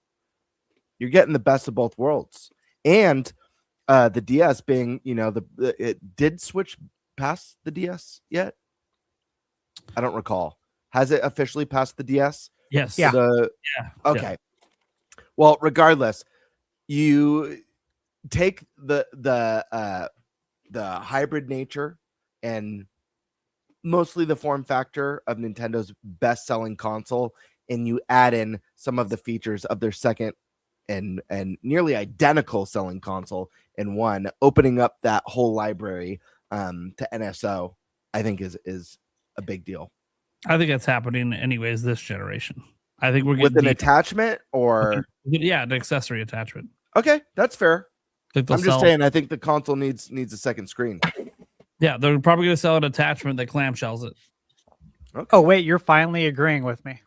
you're getting the best of both worlds. And the DS being, it did Switch past the DS yet? I don't recall. Has it officially passed the DS? Yes. Yeah. Okay. Yeah. Well, regardless, you take the hybrid nature and mostly the form factor of Nintendo's best-selling console, and you add in some of the features of their second and nearly identical selling console in one, opening up that whole library to NSO, I think is a big deal. I think that's happening anyways this generation. I think we're getting with an attachment or an accessory attachment. Okay, that's fair. Think they'll I'm just sell- saying. I think the console needs a second screen. Yeah, they're probably going to sell an attachment that clamshells it. Oh wait, you're finally agreeing with me.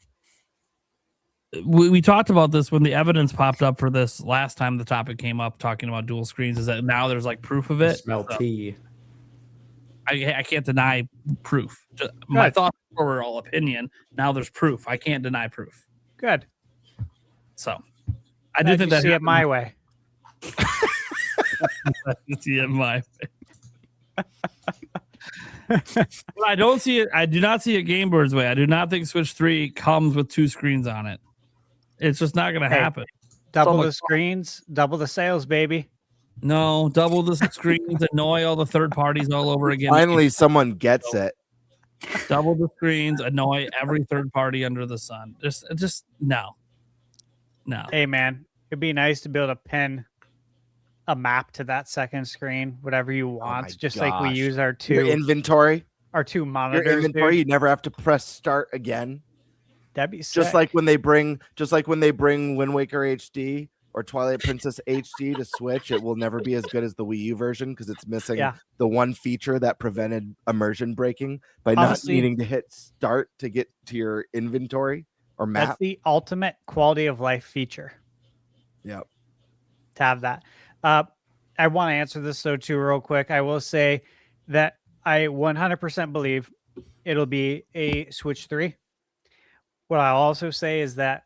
We talked about this when the evidence popped up for this last time the topic came up, talking about dual screens. Is that now there's like proof of it? Smell tea. I can't deny proof. My thoughts were all opinion. Now there's proof. I can't deny proof. Good. So I do think that see it my way. See it my way. But I don't see it. I do not see it Game Bird's way. I do not think Switch 3 comes with 2 screens on it. It's just not going to happen. Double the screens, double the sales, baby. No, double the screens, annoy all the third parties all over again. Finally, someone gets it. Double the screens, annoy every third party under the sun. Just no. Hey man, it'd be nice to be able to pin a map to that second screen, whatever you want, just like we use our Your inventory, our 2 monitors. Your inventory, dude. you never have to press start again. That'd be sick. Just like when they bring Wind Waker HD or Twilight Princess HD to Switch, it will never be as good as the Wii U version because it's missing the one feature that prevented immersion breaking by not needing to hit start to get to your inventory or map. That's the ultimate quality of life feature. Yep. To have that. I want to answer this though too real quick. I will say that I 100% believe it'll be a Switch 3. What I'll also say is that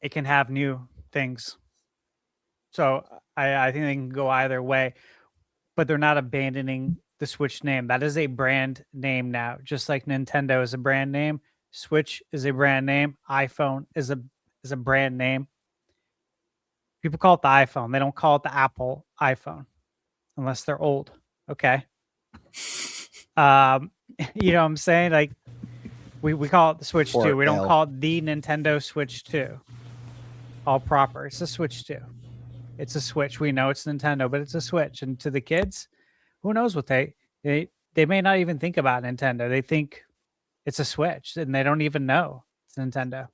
it can have new things. So I think they can go either way, but they're not abandoning the Switch name. That is a brand name now, just like Nintendo is a brand name. Switch is a brand name. iPhone is a brand name. People call it the iPhone. They don't call it the Apple iPhone unless they're old. Okay. You know what I'm saying? Like we call it the Switch 2. We don't call it the Nintendo Switch 2. All proper. It's a Switch 2. It's a Switch. We know it's Nintendo, but it's a Switch. And to the kids, who knows what they may not even think about Nintendo. They think it's a Switch and they don't even know it's Nintendo.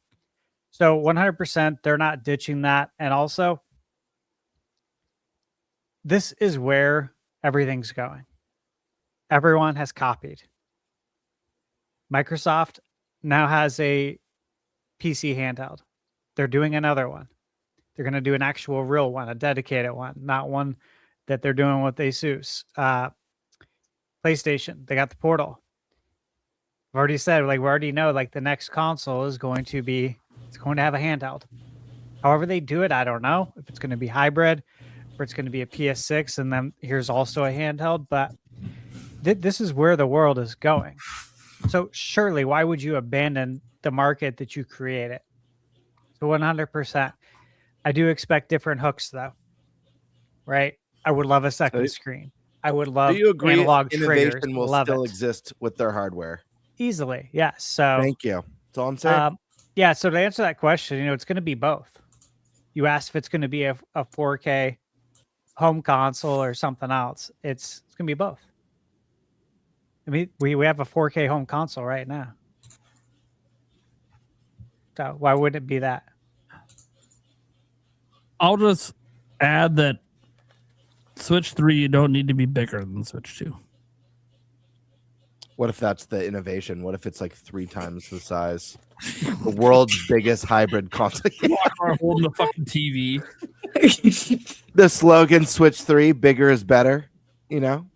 So 100%, they're not ditching that. And also, this is where everything's going. Everyone has copied. Microsoft now has a PC handheld. They're doing another one. They're going to do an actual real one, a dedicated one, not one that they're doing with Asus. PlayStation, they got the Portal. I've already said, like, we already know, like, the next console is going to be, it's going to have a handheld. However they do it, I don't know if it's going to be hybrid or it's going to be a PS6 and then here's also a handheld, but this is where the world is going. So surely, why would you abandon the market that you created? So 100%. I do expect different hooks, though. Right? I would love a second screen. I would love Do you agree analog innovation triggers. will Love still it. exist with their hardware? Easily, yes. So Thank you. That's all I'm saying. Yeah, so to answer that question, it's going to be both. You asked if it's going to be a 4K home console or something else. It's going to be both. I mean, we have a 4K home console right now. So why wouldn't it be that? I'll just add that Switch 3, you don't need to be bigger than Switch 2. What if that's the innovation? What if it's like 3 times the size? The world's biggest hybrid console. Holding the fucking TV. The slogan Switch 3, bigger is better, You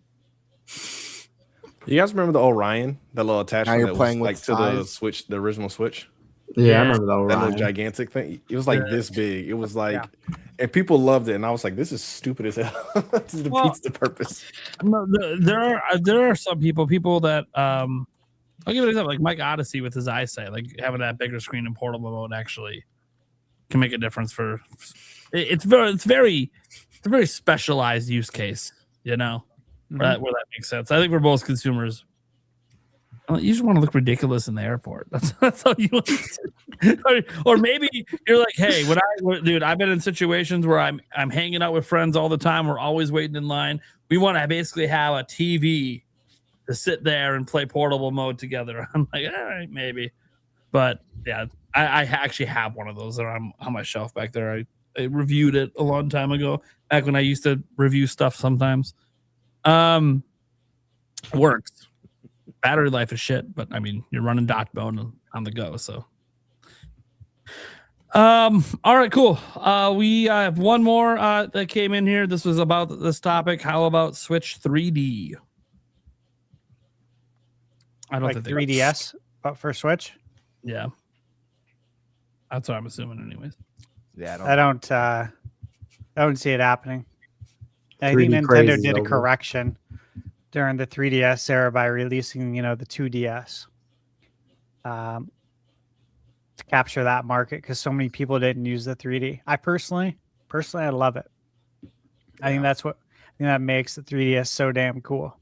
guys remember the Orion, that little attachment you're that was playing with like to the size? Switch, the original Switch? Yeah, I remember that. That little Orion. gigantic thing. It was like this big. It was like, and people loved it. And I was like, this is stupid as hell. This defeats the purpose. No, there are some people that I'll give it an example, like Mike Odyssey with his eyesight, like having that bigger screen in portable mode actually can make a difference for. It's a very specialized use case, where that makes sense. I think we're both consumers. You just want to look ridiculous in the airport. That's all you want to do. Or maybe you're like, hey, dude, I've been in situations where I'm hanging out with friends all the time. We're always waiting in line. We want to basically have a TV to sit there and play portable mode together. I'm like, all right, maybe. But yeah, I actually have one of those that are on my shelf back there. I reviewed it a long time ago, back when I used to review stuff sometimes. Works. Battery life is shit, but I mean, you're running dock mode on the go, so. All right, cool. We have one more that came in here. This was about this topic. How about Switch 3D? I don't Like think 3DS, but for Switch. Yeah, that's what I'm assuming, anyways. Yeah, I don't see it happening. I 3D think Nintendo craze is did a over. correction during the 3DS era by releasing, the 2DS, to capture that market because so many people didn't use the 3D. I personally, I love it. I think that makes the 3DS so damn cool,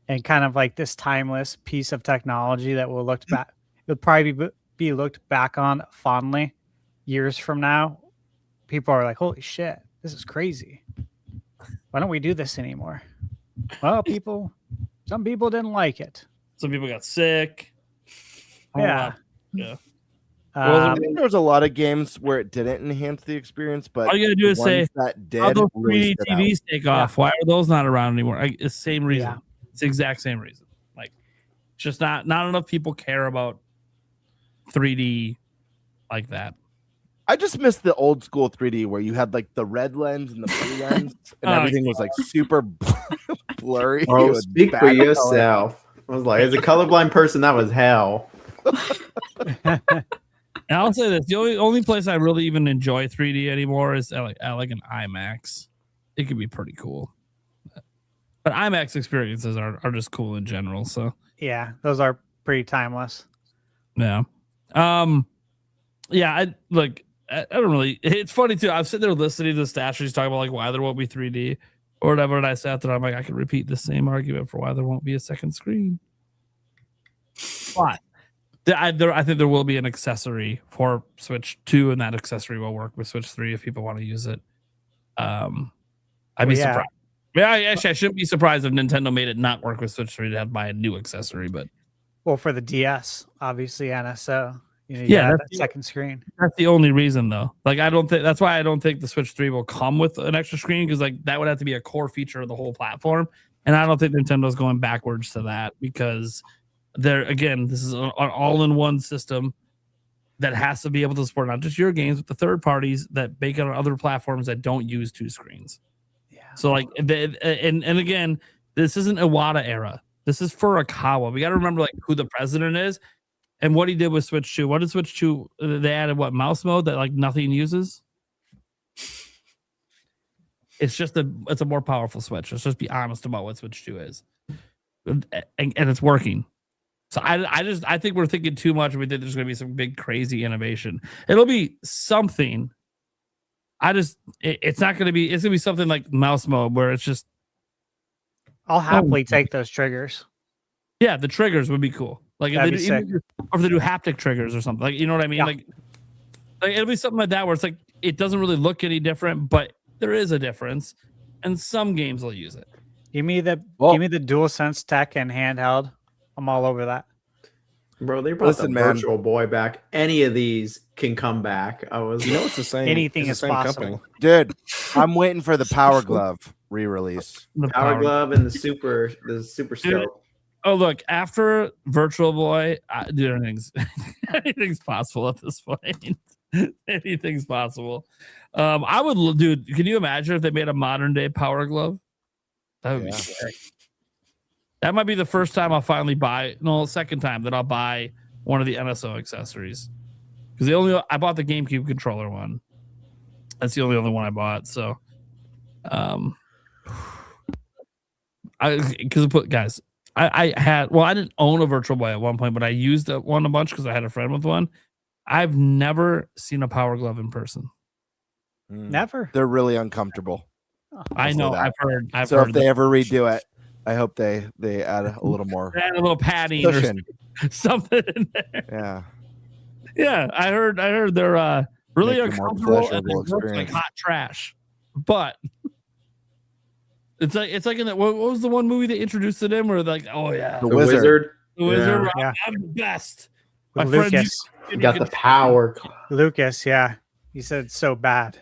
and kind of like this timeless piece of technology that will look back. It'll probably be looked back on fondly years from now. People are like, "Holy shit, this is crazy. Why don't we do this anymore?" Well, some people didn't like it. Some people got sick. Yeah. Yeah. I think there was a lot of games where it didn't enhance the experience, but All you gotta do is the say, ones that did how those really 3D stood out. TVs take off? Why are those not around anymore? It's the same reason. Yeah. It's the exact same reason. Like, just not enough people care about 3D like that. I just miss the old school 3D where you had like the red lens and the blue lens, and Oh, everything was like super blurry. Oh, with speak for bad color. yourself. I was like, as a colorblind person, that was hell. And I'll say this: the only place I really even enjoy 3D anymore is at like an IMAX. It can be pretty cool, but IMAX experiences are just cool in general. So Yeah, those are pretty timeless. yeah, yeah. I don't really. It's funny too. I'm sitting there listening to the statues talking about like why there won't be 3D or whatever, and I sat there. I'm like, I could repeat the same argument for why there won't be a second screen. But I think there will be an accessory for Switch 2, and that accessory will work with Switch 3 if people want to use it. I'd be surprised. Yeah, actually, I shouldn't be surprised if Nintendo made it not work with Switch 3 to have to buy a new accessory. But Well, for the DS, obviously NSO. You Yeah, have that's that second screen. that's the only reason, though. Like, I don't think that's why I don't think the Switch 3 will come with an extra screen, because like that would have to be a core feature of the whole platform, and I don't think Nintendo's going backwards to that, because this is an all-in-one system that has to be able to support not just your games, but the third parties that bake it on other platforms that don't use two screens. Yeah. So like, and again, this isn't Iwata era. This is Furukawa. We got to remember like who the president is and what he did with Switch 2. What did Switch 2? They added what, mouse mode that like nothing uses. It's a more powerful Switch. Let's just be honest about what Switch 2 is, and it's working. So I think we're thinking too much. We think there's going to be some big crazy innovation. It'll be something. It's not going to be. It's going to be something like mouse mode where it's just. I'll happily take those triggers. Yeah, the triggers would be cool. Like That'd be sick. or if they do haptic triggers or something. Like, you know what I mean? Yeah. Like it'll be something like that where it's like it doesn't really look any different, but there is a difference, and some games will use it. Give me the DualSense tech and handheld. I'm all over that. Bro, they brought the Virtual Boy back. Any of these can come back. It's the same. Anything it's is the same possible. company. Dude, I'm waiting for the Power Glove re-release. The Power Glove and the Super Scope. Oh, look, after Virtual Boy, dude, anything's possible at this point. Anything's possible. Dude, can you imagine if they made a modern day Power Glove? That would be sick. That might be the first time I'll finally second time that I'll buy one of the NSO accessories. Because I bought the GameCube controller one. That's the only other one I bought. So, I didn't own a Virtual Boy at one point, but I used one a bunch because I had a friend with one. I've never seen a Power Glove in person. Never. They're really uncomfortable. I know. I've heard. If they ever redo it, I hope they add a little more. Add a little padding cushion. or something in there. Yeah. Yeah, I heard they're really Make it more uncomfortable and pleasurable they work like experience. hot trash. But it's like in that what was the one movie they introduced it in where they're like, oh yeah, The Wizard. the Wizard, Yeah. I'm the best. With My friend Lucas. You got the power. Lucas, yeah. He said it's so bad.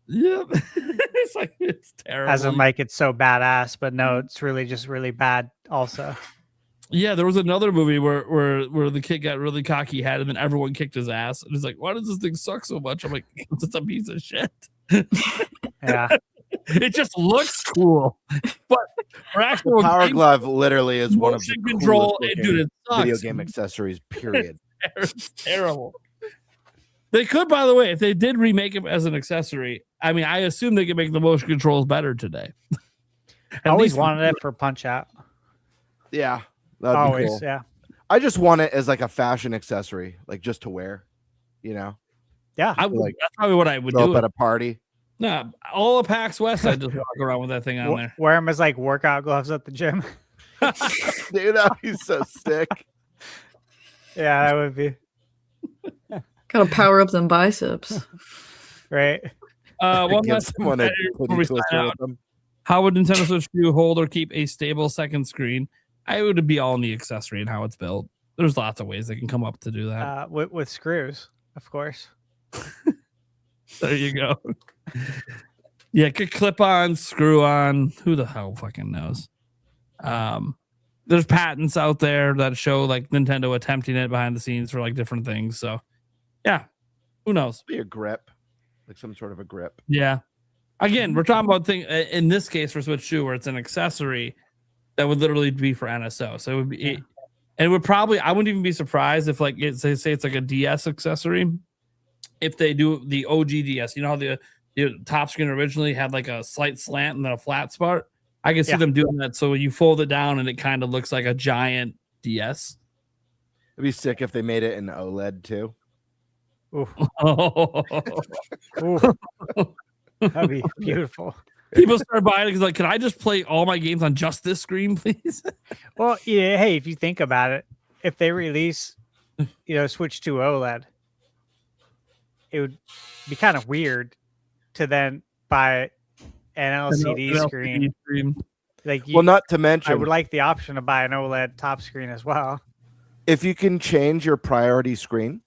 Yep. It's like it's terrible. As in, like, it's so badass, but no, it's really just really bad. Also, Yeah, there was another movie where the kid got really cocky head and then everyone kicked his ass. And he's like, why does this thing suck so much? I'm like, it's just a piece of shit. yeah. It just looks cool. But for actual Power game, Glove literally is one of the motion control, coolest dude, it sucks. video game accessories, period. It's terrible. They could, by the way, if they did remake it as an accessory, I mean, I assume they could make the motion controls better today. I always wanted it for Punch Out. Yeah. That'd Always, be cool. yeah. I just want it as like a fashion accessory, like just to wear, you know? Yeah. I would, Like, that's probably what I would Show do. up at a party. Nah, all of PAX West, I just walk around with that thing on there. Wear them as like workout gloves at the gym. Dude, that would be so sick. Yeah, that would be Gotta power up them biceps. right. One Give last someone a competitor before titty we sign twister out. with them. How would Nintendo Switch 2 hold or keep a stable second screen? I would be all in the accessory and how it's built. There's lots of ways they can come up to do that. With screws, of course. There you go. Yeah, could clip on, screw on. Who the hell fucking knows? There's patents out there that show like Nintendo attempting it behind the scenes for like different things. So, yeah, who knows? Be a grip, like some sort of a grip. Yeah. Again, we're talking about thing in this case for Switch 2 where it's an accessory that would literally be for NSO. So it would be, and it would probably, I wouldn't even be surprised if like say it's like a DS accessory. If they do the OG DS, you know how the top screen originally had like a slight slant and then a flat spot. I can see them doing that. So you fold it down and it kind of looks like a giant DS. It'd be sick if they made it in OLED too. Ooh. Oh. Ooh. That'd be beautiful. People start buying it because like, can I just play all my games on just this screen, please? Well, yeah. Hey, if you think about it, if they release, Switch to OLED, it would be kind of weird to then buy an LCD screen. Like, Well, not to mention, I would like the option to buy an OLED top screen as well. if you can change your priority screen,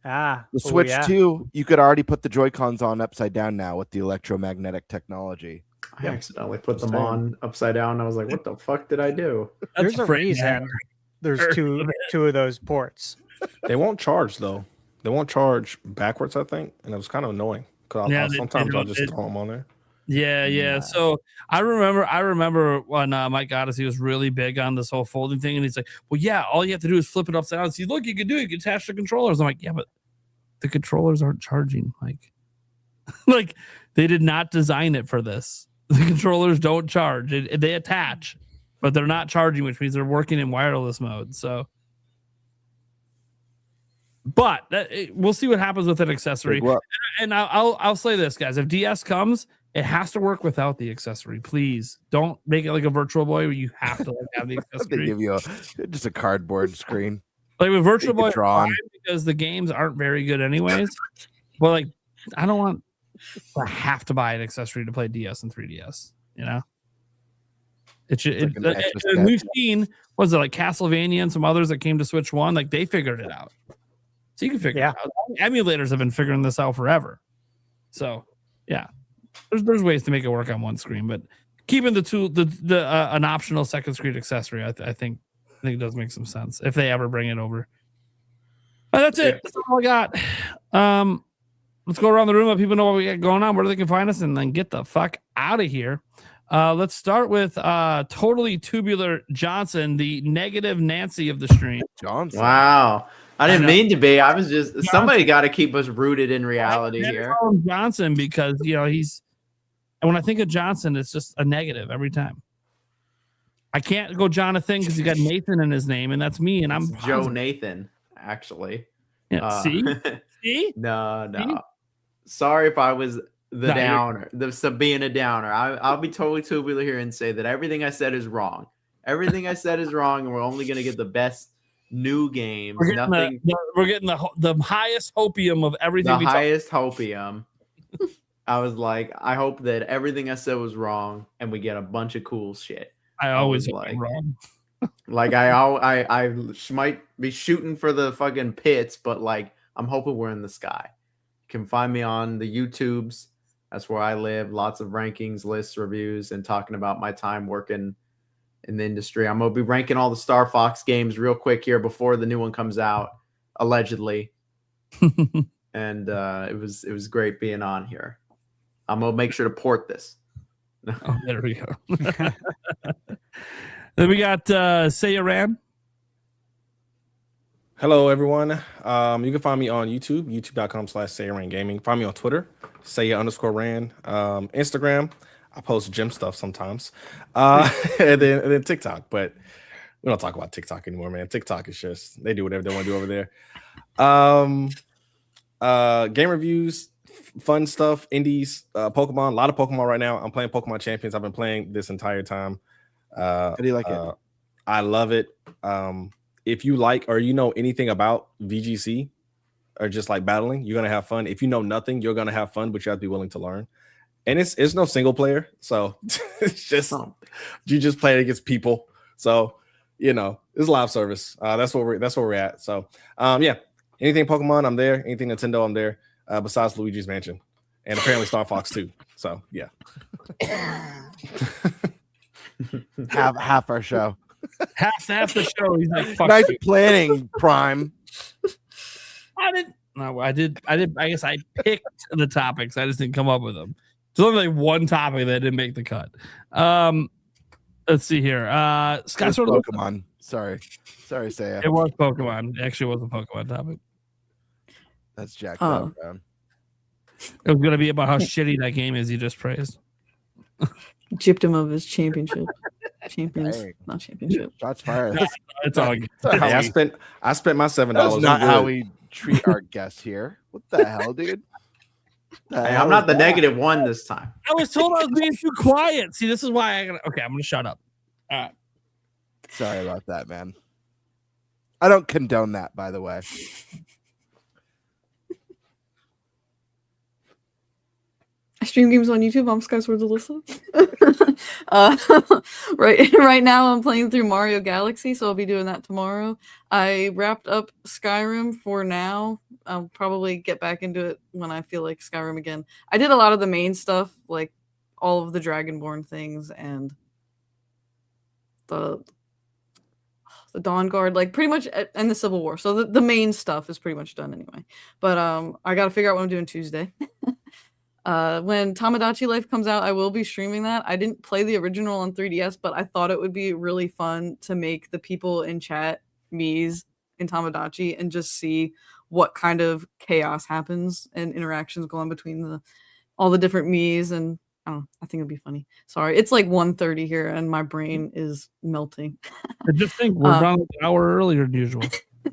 the the Switch 2, you could already put the Joy-Cons on upside down now with the electromagnetic technology. I accidentally put them on upside down. I was like, what the fuck did I do? There's a reason there's two of those ports. They won't charge though. They won't charge backwards, I think, and it was kind of annoying because sometimes I'll just throw them on there. Yeah. So I remember when Mike Odyssey was really big on this whole folding thing, and he's like, "Well, yeah, all you have to do is flip it upside down. See, look, you can do it. You can attach the controllers." I'm like, "Yeah, but the controllers aren't charging, Mike. Like, they did not design it for this. The controllers don't charge. They attach, but they're not charging, which means they're working in wireless mode. So." But we'll see what happens with an accessory. And I'll say this, guys: if DS comes, it has to work without the accessory. Please don't make it like a Virtual Boy where you have to like have the accessory. They give you just a cardboard screen. Like with Virtual Boy, drawn because the games aren't very good anyways. But like, I don't want to have to buy an accessory to play DS and 3DS. You know, we've seen, was it like Castlevania and some others that came to Switch 1? Like they figured it out. So you can figure it out. Emulators have been figuring this out forever. So yeah, there's ways to make it work on one screen, but keeping an optional second screen accessory, I think it does make some sense if they ever bring it over. That's it. That's all I got. Let's go around the room, let people know what we got going on, where they can find us, and then get the fuck out of here. Let's start with Totally Tubular Johnson, the negative Nancy of the stream. Johnson. Wow. I didn't mean to be. I was just somebody got to keep us rooted in reality here. Johnson, because he's, and when I think of Johnson, it's just a negative every time. I can't go Jonathan because he got Nathan in his name, and that's me, and I'm Joe Nathan, actually. Yeah, see? No. See? Sorry if I was the downer, being a downer. I'll be totally tubular here and say that everything I said is wrong. Everything I said is wrong, and we're only going to get the best new games. We're getting the highest hopium of everything. The highest hopium. I was like, I hope that everything I said was wrong, and we get a bunch of cool shit. I always like wrong. Like I might be shooting for the fucking pits, but like I'm hoping we're in the sky. You can find me on the YouTubes That's where I live. Lots of rankings, lists, reviews, and talking about my time working in the industry. I'm gonna be ranking all the Star Fox games real quick here before the new one comes out, allegedly. And it was great being on here. I'm gonna make sure to port this. Oh, there we go. Then we got Saya Ran. Hello, everyone. You can find me on YouTube, youtube.com/SayaRanGaming. Find me on Twitter, Saya_Ran. Instagram, I post gym stuff sometimes. And then TikTok, but we don't talk about TikTok anymore, man. TikTok is just, they do whatever they want to do over there. Game reviews, fun stuff, indies, Pokemon, a lot of Pokemon right now. I'm playing Pokemon Champions. I've been playing this entire time. How do you like it? I love it. If you like or you know anything about VGC or just like battling, you're gonna have fun. If you know nothing, you're gonna have fun, but you have to be willing to learn. And it's no single player, so it's just you just play against people. So it's live service. That's where we're at. So yeah, anything Pokemon, I'm there. Anything Nintendo, I'm there. Besides Luigi's Mansion and apparently Star Fox 2. So yeah, half our show. Half the show. He's like, fuck Nice you. planning, Prime. I did. I guess I picked the topics. I just didn't come up with them. There's only like one topic that didn't make the cut. Let's see here. Scott, Pokemon. Sorry, Saya. It was Pokemon. It actually was a Pokemon topic. That's jacked up, man. It was gonna be about how shitty that game is. You just praised. Gypped him of his championship. Champions, Dang. not championship. Shots fired. It's all good. Hey, I spent my $7. That's not how we treat our guests here. What the hell, dude? Hey, I'm not the negative one this time. I was told I was being too quiet. See, this is why I'm gonna shut up. All right. Sorry about that, man. I don't condone that, by the way. I stream games on YouTube. I'm Skyswords Alyssa. Right now I'm playing through Mario Galaxy, so I'll be doing that tomorrow. I wrapped up Skyrim for now. I'll probably get back into it when I feel like Skyrim again. I did a lot of the main stuff, like all of the Dragonborn things and the Dawn Guard, like pretty much, and the Civil War. So the main stuff is pretty much done anyway. But I got to figure out what I'm doing Tuesday. When Tamagotchi Life comes out, I will be streaming that. I didn't play the original on 3DS, but I thought it would be really fun to make the people in chat Miis in Tamagotchi and just see what kind of chaos happens and interactions go on between all the different Miis. And I think it'd be funny. Sorry, it's like 1:30 here and my brain is melting. I just think we're done an hour earlier than usual.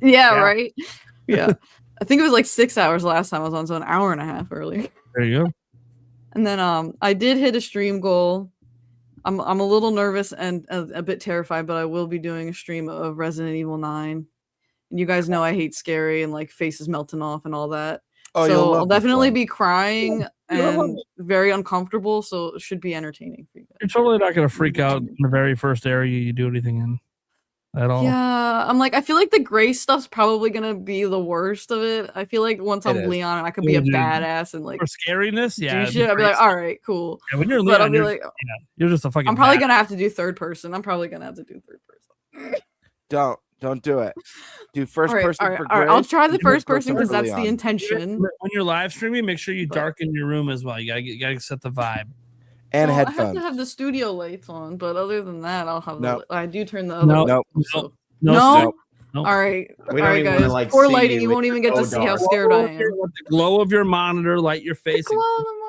Yeah, right? Yeah. I think it was like 6 hours last time I was on, so an hour and a half earlier. There you go. And then I did hit a stream goal. I'm a little nervous and a bit terrified, but I will be doing a stream of Resident Evil 9. And you guys know I hate scary and like faces melting off and all that. Oh, so I'll definitely be crying and very uncomfortable. So it should be entertaining for you guys. You're totally not going to freak out in the very first area you do anything in at all. Yeah, I'm like, I feel like the gray stuff's probably gonna be the worst of it. I feel like once I'm Leon and I could be a badass and like for scariness, yeah. do shit, I'll be like, all right, cool. Yeah, when you're Leon, but I'll be like, you're just a fucking. I'm probably gonna have to do third person. Don't do it. Do first person. All right. I'll try the first person because that's the intention. When you're live streaming, make sure you darken your room as well. You gotta set the vibe. And headphones. I have to have the studio lights on, but other than that, I'll have I do turn the other. No. All right. We don't even guys. like poor see lighting. You won't even get to see how scared I am. The glow of your monitor, light your face.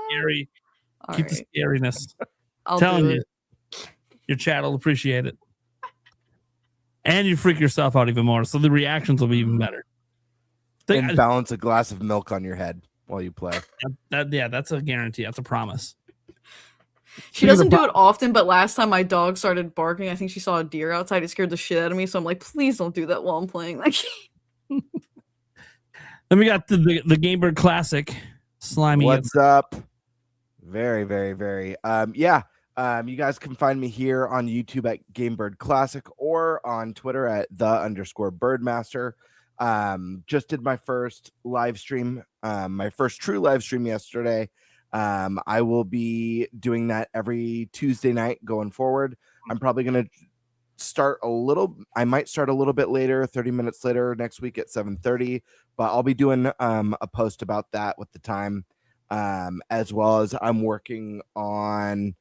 Scary. Keep the scariness. I'm telling you, your chat will appreciate it. And you freak yourself out even more, so the reactions will be even better. And balance a glass of milk on your head while you play. That's a guarantee. That's a promise. She doesn't do it often, but last time my dog started barking, I think she saw a deer outside. It scared the shit out of me, so I'm like, please don't do that while I'm playing that game. Then we got the Game Bird Classic, Slimy. What's up? Very, very, very. You guys can find me here on YouTube at Game Bird Classic or on Twitter at _Birdmaster. Just did my first live stream, my first true live stream yesterday. I will be doing that every Tuesday night going forward. I'm probably going to I might start a little bit later, 30 minutes later next week at 7:30, but I'll be doing a post about that with the time, as well as I'm working on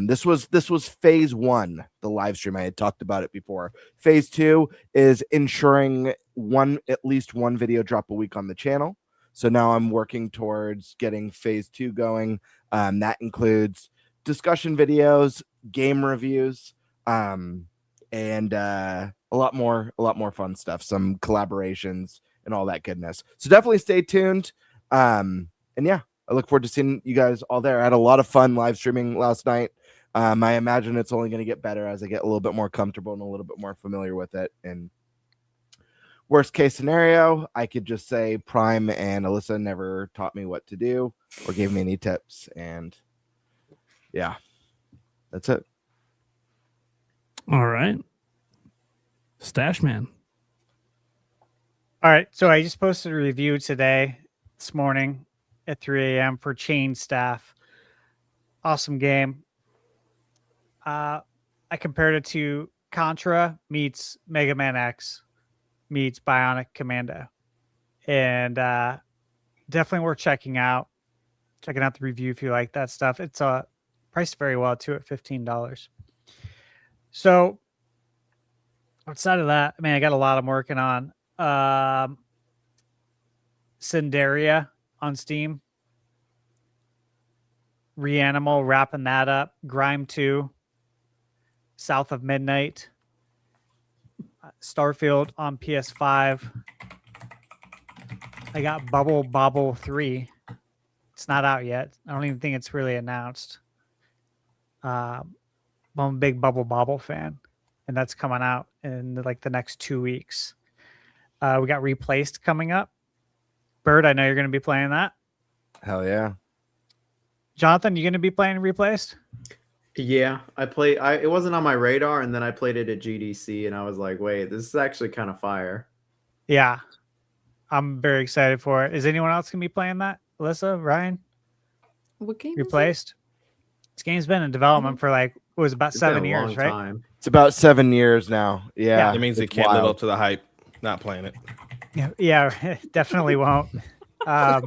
this was phase 1, the live stream. I had talked about it before. Phase 2 is ensuring at least one video drop a week on the channel. So now I'm working towards getting phase 2 going. That includes discussion videos, game reviews, and a lot more fun stuff, some collaborations and all that goodness. So definitely stay tuned. And yeah, I look forward to seeing you guys all there. I had a lot of fun live streaming last night. I imagine it's only going to get better as I get a little bit more comfortable and a little bit more familiar with it. And worst case scenario, I could just say Prime and Alyssa never taught me what to do or gave me any tips. And yeah, that's it. All right. Stash Man. All right. So I just posted a review this morning at 3 a.m. for Chain Staff. Awesome game. I compared it to Contra meets Mega Man X meets Bionic Commando. And definitely worth checking out. Checking out the review if you like that stuff. It's priced very well too at $15. So outside of that, I got a lot I'm working on. Cinderia on Steam. Reanimal, wrapping that up. Grime 2. South of Midnight. Starfield on PS5. I got Bubble Bobble 3. It's not out yet. I don't even think it's really announced. I'm a big Bubble Bobble fan, and that's coming out in the next 2 weeks. We got Replaced coming up. Bird, I know you're going to be playing that. Hell yeah. Jonathan, you going to be playing Replaced? Yeah, it wasn't on my radar, and then I played it at GDC, and I was like, wait, this is actually kind of fire. Yeah. I'm very excited for it. Is anyone else going to be playing that? Alyssa, Ryan? What game? Replaced? This game's been in development for about 7 years, right? Time. It's about 7 years now. Yeah. It means it can't live up to the hype. Not playing it. Yeah, definitely won't. No,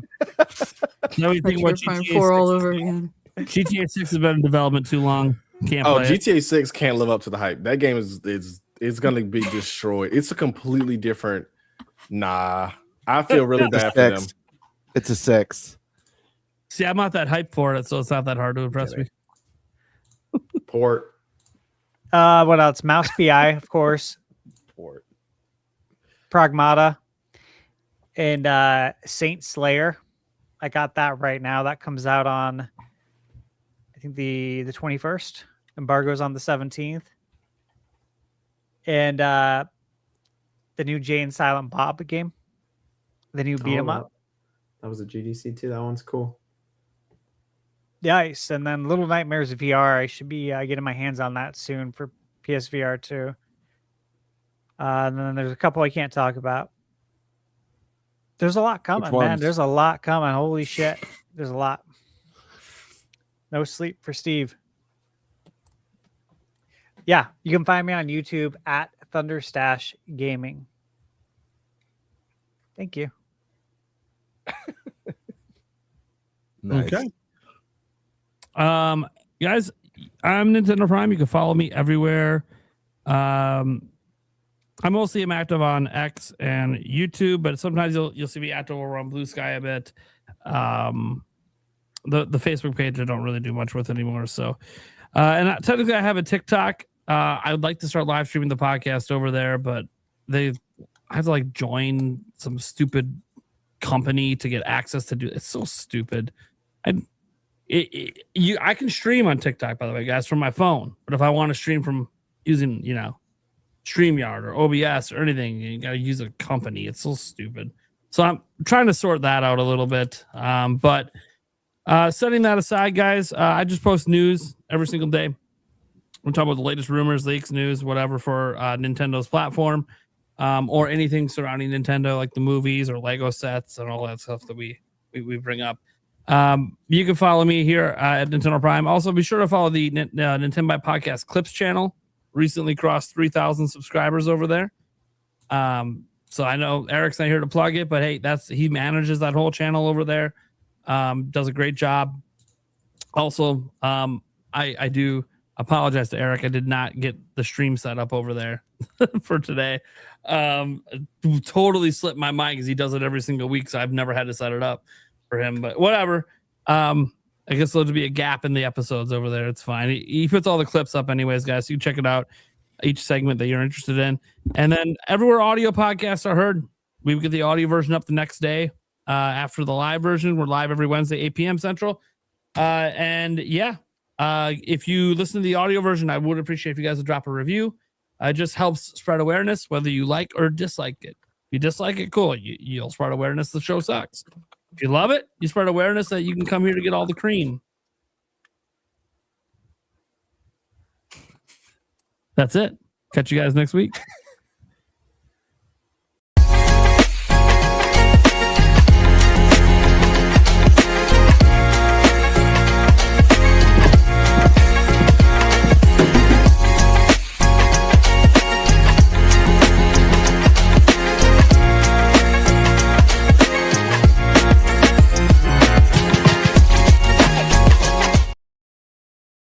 you think what Prime GTA 4 all 6 over again. GTA 6 has been in development too long. Can't play it. GTA 6 can't live up to the hype. That game is going to be destroyed. It's a completely different. Nah, I feel really bad for them. It's a 6. See, I'm not that hyped for it, so it's not that hard to impress me. Port. What else? Mouse PI, of course. Port. Pragmata. And Saint Slayer. I got that right now. That comes out on, I think, the 21st. Embargo's on the 17th. And the new Jay and Silent Bob game. The new beat 'em up. That was a GDC too. That one's cool. Nice. And then Little Nightmares VR. I should be getting my hands on that soon for PSVR 2. And then there's a couple I can't talk about. There's a lot coming, man. There's a lot coming. Holy shit. There's a lot. No sleep for Steve. Yeah, you can find me on YouTube at Thunderstash Gaming. Thank you. Nice. Okay. Guys, I'm Nintendo Prime. You can follow me everywhere. I mostly am active on X and YouTube, but sometimes you'll see me active over on Blue Sky a bit. The Facebook page I don't really do much with anymore. So, technically I have a TikTok. I would like to start live streaming the podcast over there, but I have to join some stupid company to get access to do. It's so stupid. I can stream on TikTok, by the way, guys, from my phone. But if I want to stream from using, StreamYard or OBS or anything, you got to use a company. It's so stupid. So I'm trying to sort that out a little bit. But setting that aside, guys, I just post news every single day. We're talking about the latest rumors, leaks, news, whatever for Nintendo's platform, or anything surrounding Nintendo, like the movies or Lego sets and all that stuff that we bring up. You can follow me here at Nintendo Prime. Also, be sure to follow the NintenByte Podcast Clips channel. Recently crossed 3,000 subscribers over there. So I know Eric's not here to plug it, but hey, he manages that whole channel over there. Does a great job. Also, I do apologize to Eric. I did not get the stream set up over there for today. Totally slipped my mind because he does it every single week, so I've never had to set it up for him. But whatever. I guess there'll be a gap in the episodes over there. It's fine. He puts all the clips up anyways, guys. So you can check it out, each segment that you're interested in. And then everywhere audio podcasts are heard, we get the audio version up the next day after the live version. We're live every Wednesday, 8 p.m. Central. If you listen to the audio version, I would appreciate if you guys would drop a review. It just helps spread awareness, whether you like or dislike it. If you dislike it, cool. You'll spread awareness the show sucks. If you love it, you spread awareness that you can come here to get all the cream. That's it. Catch you guys next week.